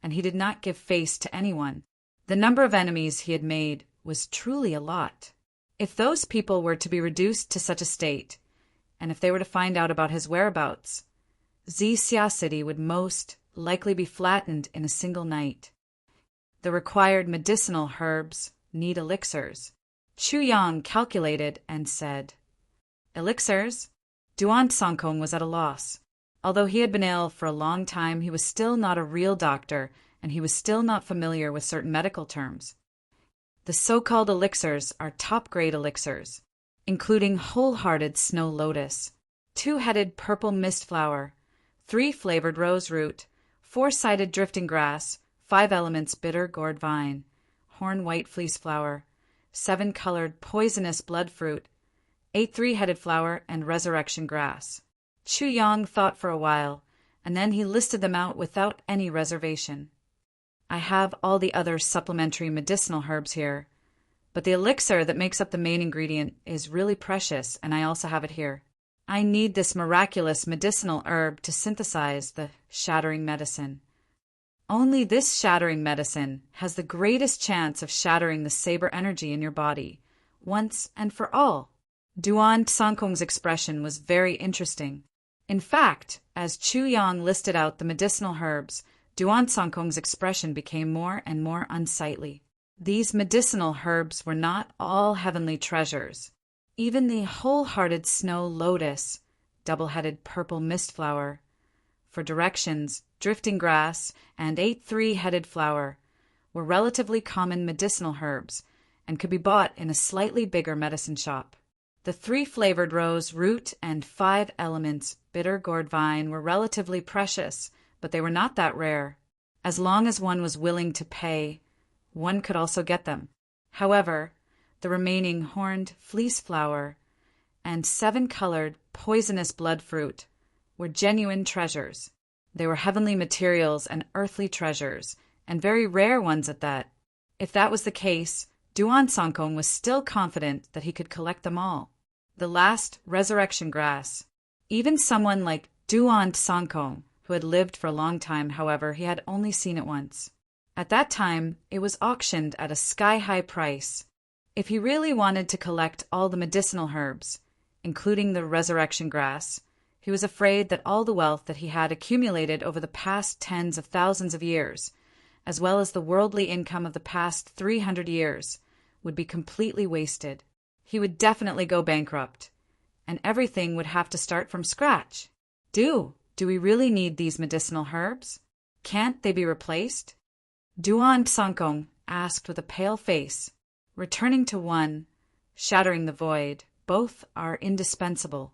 [SPEAKER 1] and he did not give face to anyone. The number of enemies he had made was truly a lot. If those people were to be reduced to such a state, and if they were to find out about his whereabouts, Xia City would most likely be flattened in a single night. The required medicinal herbs need elixirs. Chu Yang calculated and said, "Elixirs?" Duan Sankong was at a loss. Although he had been ill for a long time, he was still not a real doctor, and he was still not familiar with certain medical terms. The so-called elixirs are top-grade elixirs, including wholehearted snow lotus, two-headed purple mist flower, three-flavored rose root, four-sided drifting grass, 5 elements bitter gourd vine, horn white fleece flower, 7-colored poisonous blood fruit, 8 three-headed flower, and resurrection grass. Chu Yang thought for a while, and then he listed them out without any reservation. "I have all the other supplementary medicinal herbs here, but the elixir that makes up the main ingredient is really precious, and I also have it here. I need this miraculous medicinal herb to synthesize the shattering medicine. Only this shattering medicine has the greatest chance of shattering the saber energy in your body, once and for all." Duan Sankong's expression was very interesting. In fact, as Chu Yang listed out the medicinal herbs, Duan Sankong's expression became more and more unsightly. These medicinal herbs were not all heavenly treasures. Even the wholehearted snow lotus, double-headed purple mist flower, for directions, drifting grass, and 8 three-headed flower were relatively common medicinal herbs and could be bought in a slightly bigger medicine shop. The 3-flavored rose root and 5 elements bitter gourd vine were relatively precious, but they were not that rare. As long as one was willing to pay, one could also get them. However, the remaining horned fleece flower and 7-colored poisonous blood fruit were genuine treasures. They were heavenly materials and earthly treasures, and very rare ones at that. If that was the case, Duan Sankong was still confident that he could collect them all. The last resurrection grass. Even someone like Duan Sankong, who had lived for a long time, however, he had only seen it once. At that time, it was auctioned at a sky-high price. If he really wanted to collect all the medicinal herbs, including the resurrection grass, he was afraid that all the wealth that he had accumulated over the past tens of thousands of years, as well as the worldly income of the past 300 years, would be completely wasted. He would definitely go bankrupt, and everything would have to start from scratch. Do we really need these medicinal herbs? Can't they be replaced? Duan Sankong asked with a pale face, returning to one, shattering the void. Both are indispensable.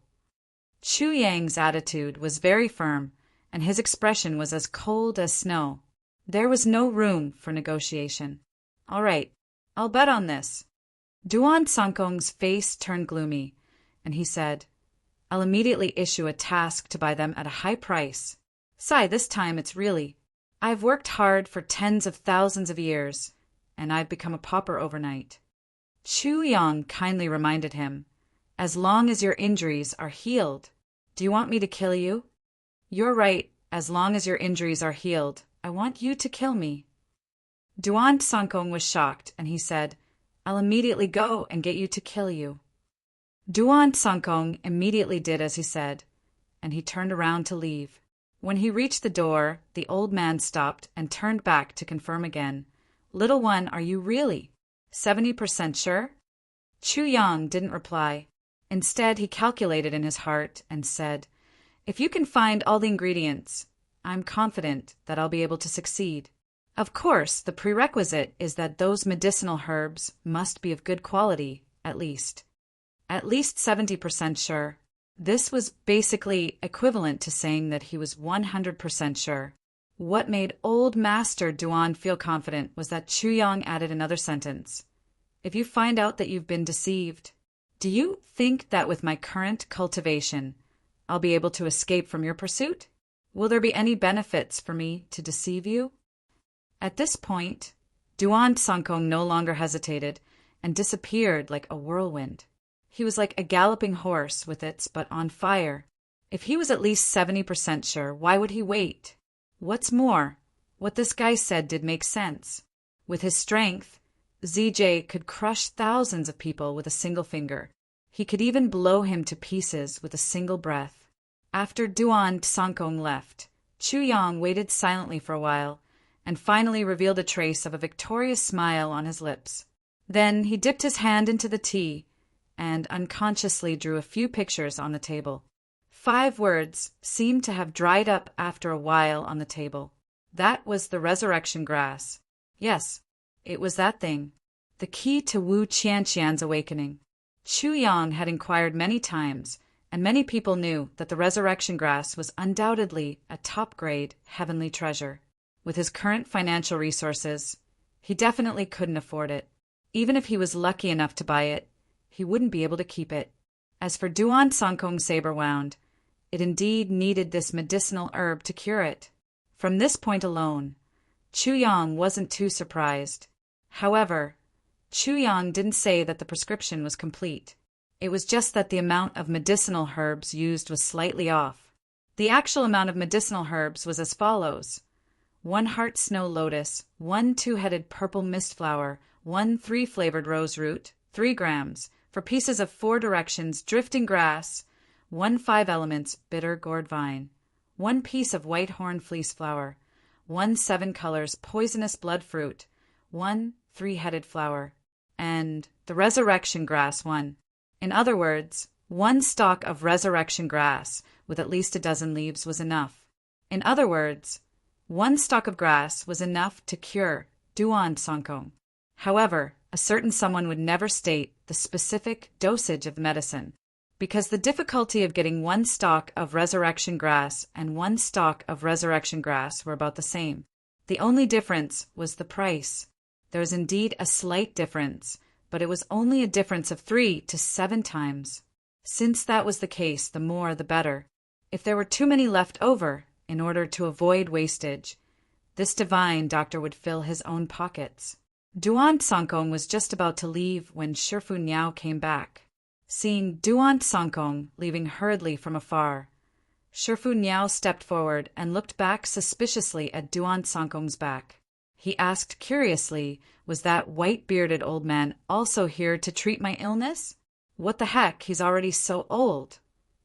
[SPEAKER 1] Chu Yang's attitude was very firm, and his expression was as cold as snow. There was no room for negotiation. "All right, I'll bet on this." Duan Sankong's face turned gloomy, and he said, "I'll immediately issue a task to buy them at a high price. Sai, this time it's really. I've worked hard for tens of thousands of years, and I've become a pauper overnight." Chu Yang kindly reminded him, "As long as your injuries are healed. Do you want me to kill you?" "You're right. As long as your injuries are healed, I want you to kill me." Duan Sankong was shocked, and he said, "I'll immediately go and get you to kill you." Duan Sankong immediately did as he said, and he turned around to leave. When he reached the door, the old man stopped and turned back to confirm again. "Little one, are you really 70% sure?" Chu Yang didn't reply. Instead, he calculated in his heart and said, "If you can find all the ingredients, I'm confident that I'll be able to succeed. Of course, the prerequisite is that those medicinal herbs must be of good quality, at least. At least 70% sure." This was basically equivalent to saying that he was 100% sure. What made Old Master Duan feel confident was that Chu Yang added another sentence. "If you find out that you've been deceived, do you think that with my current cultivation, I'll be able to escape from your pursuit? Will there be any benefits for me to deceive you?" At this point, Duan Sankong no longer hesitated and disappeared like a whirlwind. He was like a galloping horse with its butt on fire. If he was at least 70% sure, why would he wait? What's more, what this guy said did make sense. With his strength, ZJ could crush thousands of people with a single finger. He could even blow him to pieces with a single breath. After Duan Sankong left, Chu Yang waited silently for a while, and finally revealed a trace of a victorious smile on his lips. Then he dipped his hand into the tea and unconsciously drew a few pictures on the table. 5 words seemed to have dried up after a while on the table. That was the resurrection grass. Yes, it was that thing. The key to Wu Qianqian's awakening. Chu Yang had inquired many times, and many people knew that the resurrection grass was undoubtedly a top-grade heavenly treasure. With his current financial resources, he definitely couldn't afford it. Even if he was lucky enough to buy it, he wouldn't be able to keep it. As for Duan Sankong Saber Wound, it indeed needed this medicinal herb to cure it. From this point alone, Chu Yang wasn't too surprised. However, Chu Yang didn't say that the prescription was complete. It was just that the amount of medicinal herbs used was slightly off. The actual amount of medicinal herbs was as follows: 1 heart snow lotus, 1 2-headed purple mist flower, 1 3-flavored rose root, 3 grams, for pieces of 4 directions drifting grass, 1 5 elements bitter gourd vine, 1 piece of white horn fleece flower, 1 7 colors poisonous blood fruit, 1 3-headed flower, and the resurrection grass 1. In other words, 1 stalk of resurrection grass with at least a dozen leaves was enough. In other words, 1 stalk of grass was enough to cure Duan Sankong. However, a certain someone would never state the specific dosage of the medicine, because the difficulty of getting 1 stalk of resurrection grass and 1 stalk of resurrection grass were about the same. The only difference was the price. There was indeed a slight difference, but it was only a difference of 3 to 7 times. Since that was the case, the more the better. If there were too many left over, in order to avoid wastage, this divine doctor would fill his own pockets. Duan Sankong was just about to leave when Shifu Niao came back. Seeing Duan Sankong leaving hurriedly from afar, Shifu Niao stepped forward and looked back suspiciously at Duan Sankong's back. He asked curiously, was that white-bearded old man also here to treat my illness? What the heck, he's already so old.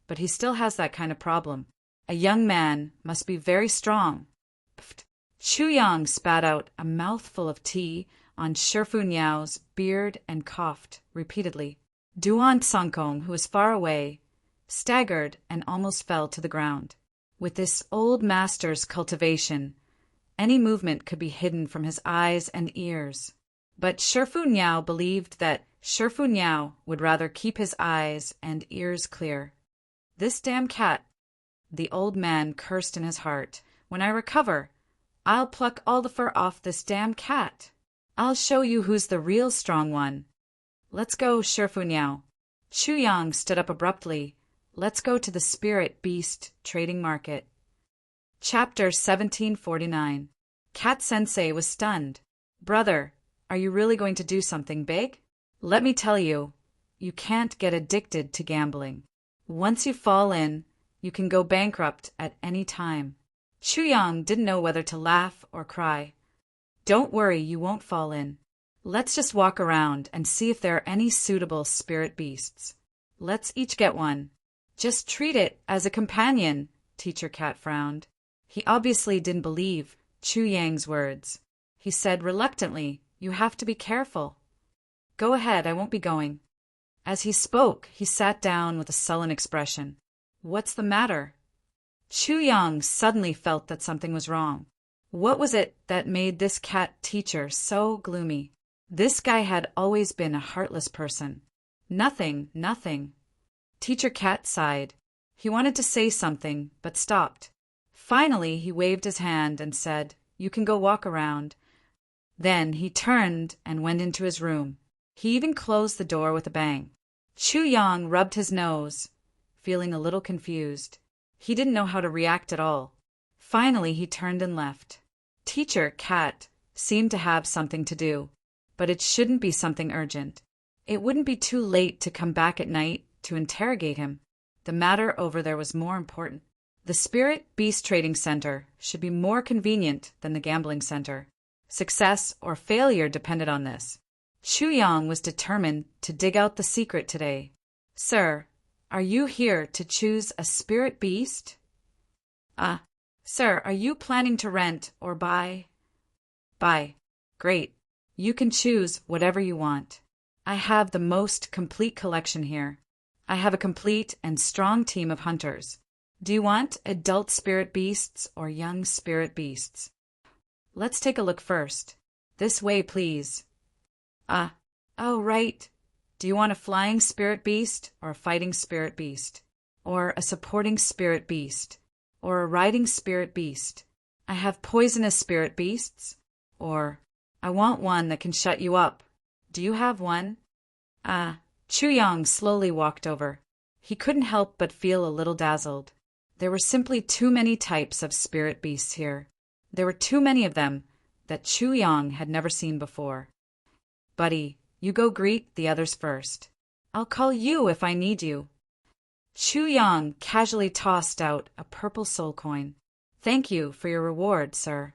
[SPEAKER 1] But he still has that kind of problem. A young man must be very strong. Pfft. Chu Yang spat out a mouthful of tea on Shifu Niao's beard and coughed repeatedly. Duan Sankong, who was far away, staggered and almost fell to the ground. With this old master's cultivation, any movement could be hidden from his eyes and ears. But Shifu Niao believed that Shifu Niao would rather keep his eyes and ears clear. This damn cat, the old man cursed in his heart. When I recover, I'll pluck all the fur off this damn cat. I'll show you who's the real strong one. Let's go, Shifu Niao. Chu Yang stood up abruptly. Let's go to the spirit beast trading market. Chapter 1749. Cat Sensei was stunned. Brother, are you really going to do something big? Let me tell you, you can't get addicted to gambling. Once you fall in, you can go bankrupt at any time. Chu Yang didn't know whether to laugh or cry. Don't worry, you won't fall in. Let's just walk around and see if there are any suitable spirit beasts. Let's each get one. Just treat it as a companion, Teacher Cat frowned. He obviously didn't believe Chu Yang's words. He said reluctantly, you have to be careful. Go ahead, I won't be going. As he spoke, he sat down with a sullen expression. What's the matter? Chu Yang suddenly felt that something was wrong. What was it that made this cat teacher so gloomy? This guy had always been a heartless person. Nothing. Teacher Cat sighed. He wanted to say something, but stopped. Finally, he waved his hand and said, you can go walk around. Then he turned and went into his room. He even closed the door with a bang. Chu Yang rubbed his nose, feeling a little confused. He didn't know how to react at all. Finally, he turned and left. Teacher Cat seemed to have something to do, but it shouldn't be something urgent. It wouldn't be too late to come back at night to interrogate him. The matter over there was more important. The Spirit Beast Trading Center should be more convenient than the gambling center. Success or failure depended on this. Chu Yang was determined to dig out the secret today. Sir, Are you here to choose a spirit beast? Sir, are you planning to rent or buy? Buy. Great. You can choose whatever you want. I have the most complete collection here. I have a complete and strong team of hunters. Do you want adult spirit beasts or young spirit beasts? Let's take a look first. This way, please. Oh, right. Do you want a flying spirit beast or a fighting spirit beast? Or a supporting spirit beast? Or a riding spirit beast? I have poisonous spirit beasts. Or, I want one that can shut you up. Do you have one? Chuyang slowly walked over. He couldn't help but feel a little dazzled. There were simply too many types of spirit beasts here. There were too many of them that Chuyang had never seen before. Buddy, you go greet the others first. I'll call you if I need you. Chuyang casually tossed out a purple soul coin. Thank you for your reward, sir.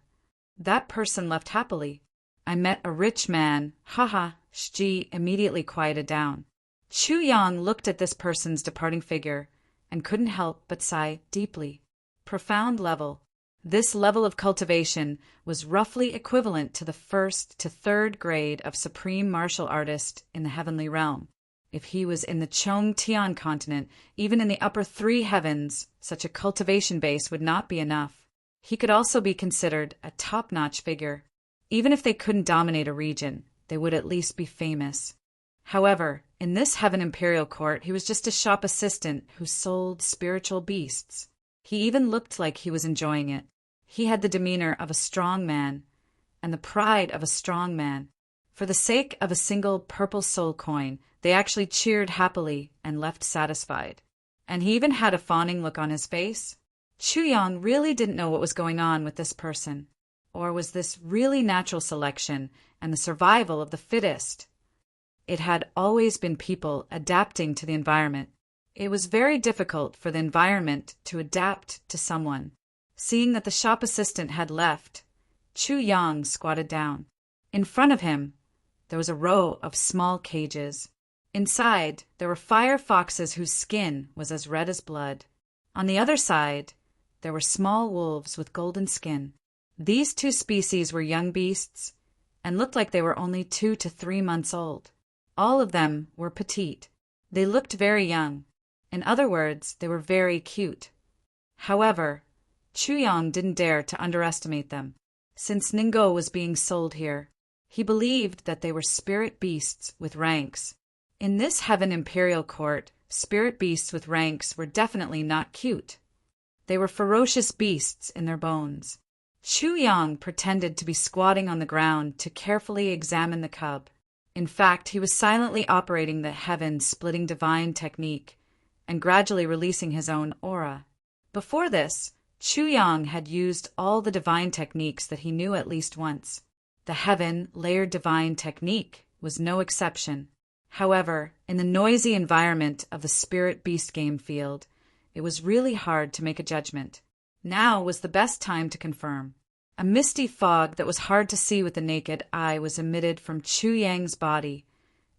[SPEAKER 1] That person left happily. I met a rich man. Haha, Shji immediately quieted down. Chuyang looked at this person's departing figure and couldn't help but sigh deeply. Profound level. This level of cultivation was roughly equivalent to the 1st to 3rd grade of supreme martial artist in the heavenly realm. If he was in the Chongtian continent, even in the upper 3 heavens, such a cultivation base would not be enough. He could also be considered a top-notch figure. Even if they couldn't dominate a region, they would at least be famous. However, in this Heaven Imperial Court, he was just a shop assistant who sold spiritual beasts. He even looked like he was enjoying it. He had the demeanor of a strong man, and the pride of a strong man. For the sake of a single purple soul coin, they actually cheered happily and left satisfied. And he even had a fawning look on his face. Chuyang really didn't know what was going on with this person. Or was this really natural selection and the survival of the fittest? It had always been people adapting to the environment. It was very difficult for the environment to adapt to someone. Seeing that the shop assistant had left, Chuyang squatted down. In front of him, there was a row of small cages. Inside, there were fire foxes whose skin was as red as blood. On the other side, there were small wolves with golden skin. These 2 species were young beasts and looked like they were only 2 to 3 months old. All of them were petite. They looked very young. In other words, they were very cute. However, Chuyang didn't dare to underestimate them. Since Ningguo was being sold here, he believed that they were spirit beasts with ranks. In this Heaven Imperial Court, spirit beasts with ranks were definitely not cute. They were ferocious beasts in their bones. Chuyang pretended to be squatting on the ground to carefully examine the cub. In fact, he was silently operating the heaven-splitting divine technique and gradually releasing his own aura. Before this, Chuyang had used all the divine techniques that he knew at least once. The heaven-layered divine technique was no exception. However, in the noisy environment of the spirit beast game field, it was really hard to make a judgment. Now was the best time to confirm. A misty fog that was hard to see with the naked eye was emitted from Chuyang's body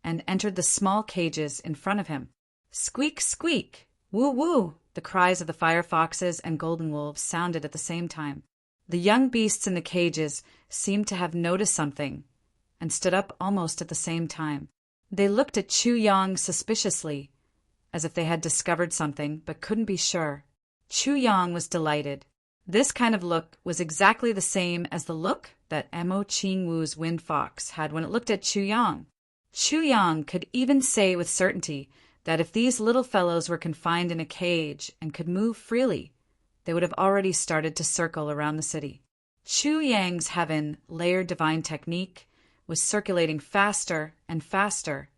[SPEAKER 1] and entered the small cages in front of him. Squeak, squeak! Woo, woo! The cries of the fire foxes and golden wolves sounded at the same time. The young beasts in the cages seemed to have noticed something and stood up almost at the same time. They looked at Chuyang suspiciously, as if they had discovered something but couldn't be sure. Chuyang was delighted. This kind of look was exactly the same as the look that Emo Qingwu's wind fox had when it looked at Chuyang. Chuyang could even say with certainty that if these little fellows were confined in a cage and could move freely, they would have already started to circle around the city. Chuyang's heaven-layered divine technique was circulating faster and faster,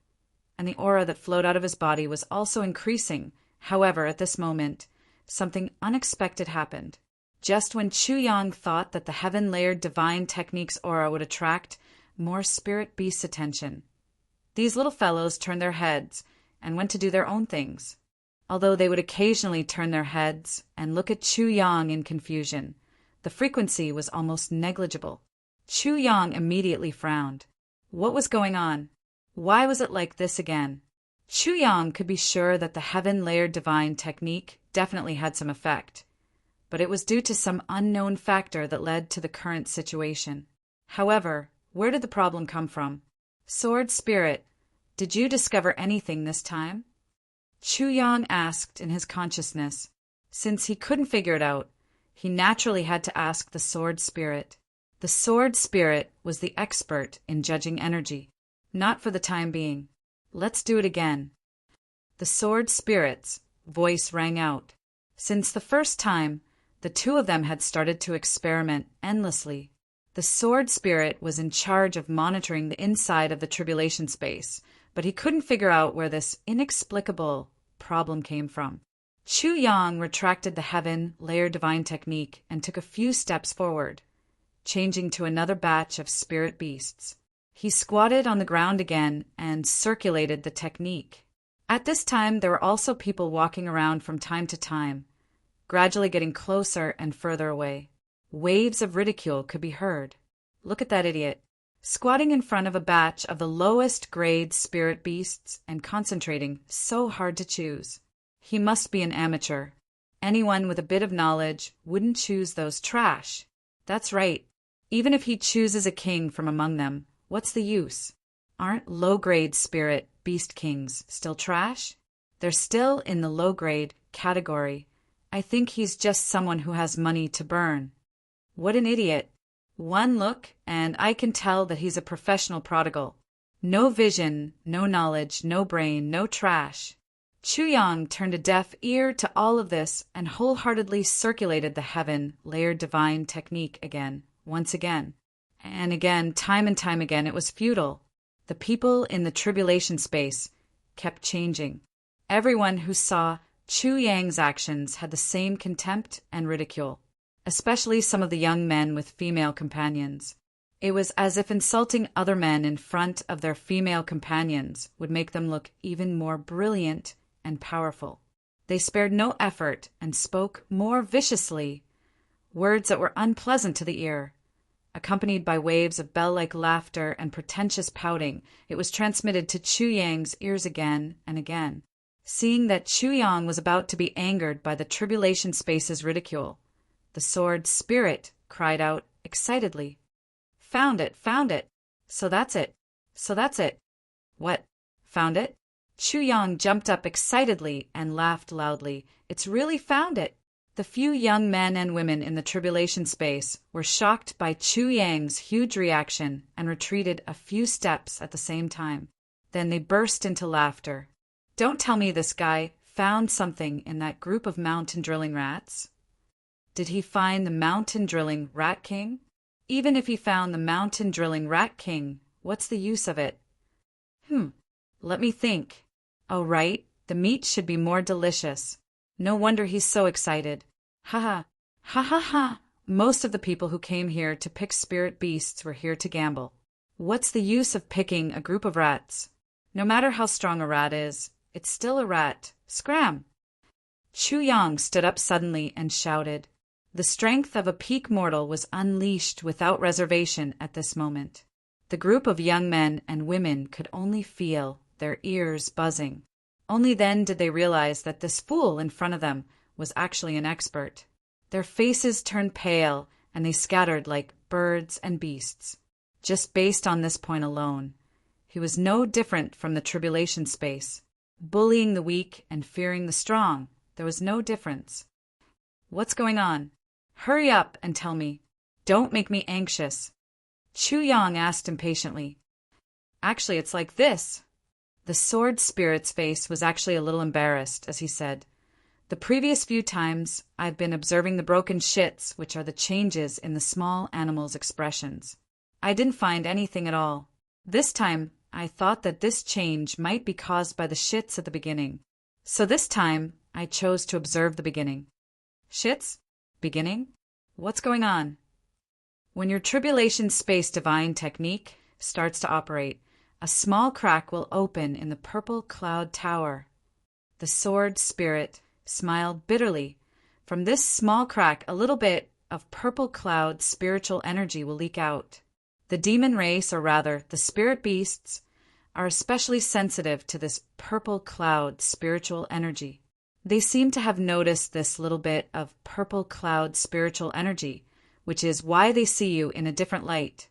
[SPEAKER 1] and the aura that flowed out of his body was also increasing. However, at this moment, something unexpected happened. Just when Chuyang thought that the heaven-layered divine technique's aura would attract more spirit beasts' attention, these little fellows turned their heads and went to do their own things. Although they would occasionally turn their heads and look at Chuyang in confusion, the frequency was almost negligible. Chuyang immediately frowned. What was going on? Why was it like this again? Chu Yang could be sure that the heaven-layered divine technique definitely had some effect, but it was due to some unknown factor that led to the current situation. However, where did the problem come from? Sword Spirit, did you discover anything this time? Chu Yang asked in his consciousness. Since he couldn't figure it out, he naturally had to ask the Sword Spirit. The Sword Spirit was the expert in judging energy. Not for the time being. Let's do it again. The Sword Spirit's voice rang out. Since the first time, the two of them had started to experiment endlessly. The Sword Spirit was in charge of monitoring the inside of the tribulation space, but he couldn't figure out where this inexplicable problem came from. Chu Yang retracted the heaven-layered divine technique and took a few steps forward, changing to another batch of spirit beasts. He squatted on the ground again and circulated the technique. At this time, there were also people walking around from time to time, gradually getting closer and further away. Waves of ridicule could be heard. Look at that idiot, squatting in front of a batch of the lowest grade spirit beasts and concentrating, so hard to choose. He must be an amateur. Anyone with a bit of knowledge wouldn't choose those trash. That's right. Even if he chooses a king from among them, what's the use? Aren't low-grade spirit beast kings still trash? They're still in the low-grade category. I think he's just someone who has money to burn. What an idiot. One look, and I can tell that he's a professional prodigal. No vision, no knowledge, no brain, no trash. Chu Yang turned a deaf ear to all of this and wholeheartedly circulated the heaven-layered divine technique again, once again. And again, time and time again, it was futile. The people in the tribulation space kept changing. Everyone who saw Chu Yang's actions had the same contempt and ridicule, especially some of the young men with female companions. It was as if insulting other men in front of their female companions would make them look even more brilliant and powerful. They spared no effort and spoke more viciously, words that were unpleasant to the ear. Accompanied by waves of bell-like laughter and pretentious pouting, it was transmitted to Chu Yang's ears again and again. Seeing that Chu Yang was about to be angered by the tribulation space's ridicule, the Sword Spirit cried out excitedly, "Found it! Found it! So that's it! So that's it!" "What? Found it?" Chu Yang jumped up excitedly and laughed loudly. "It's really found it!" The few young men and women in the tribulation space were shocked by Chu Yang's huge reaction and retreated a few steps at the same time. Then they burst into laughter. Don't tell me this guy found something in that group of mountain drilling rats. Did he find the mountain drilling rat king? Even if he found the mountain drilling rat king, what's the use of it? Let me think. Oh, right, the meat should be more delicious. No wonder he's so excited. Ha ha, ha ha ha. Most of the people who came here to pick spirit beasts were here to gamble. What's the use of picking a group of rats? No matter how strong a rat is, it's still a rat. Scram! Chu Yang stood up suddenly and shouted. The strength of a peak mortal was unleashed without reservation at this moment. The group of young men and women could only feel their ears buzzing. Only then did they realize that this fool in front of them was actually an expert. Their faces turned pale, and they scattered like birds and beasts. Just based on this point alone, he was no different from the tribulation space. Bullying the weak and fearing the strong, there was no difference. What's going on? Hurry up and tell me. Don't make me anxious. Chu Yang asked impatiently. Actually, it's like this. The Sword Spirit's face was actually a little embarrassed as he said, The previous few times I've been observing the broken shits, which are the changes in the small animals' expressions. I didn't find anything at all. This time, I thought that this change might be caused by the shits at the beginning. So this time, I chose to observe the beginning. Shits? Beginning? What's going on? When your tribulation space divine technique starts to operate, a small crack will open in the purple cloud tower. The Sword Spirit smiled bitterly. From this small crack, a little bit of purple cloud spiritual energy will leak out. The demon race, or rather, the spirit beasts, are especially sensitive to this purple cloud spiritual energy. They seem to have noticed this little bit of purple cloud spiritual energy, which is why they see you in a different light.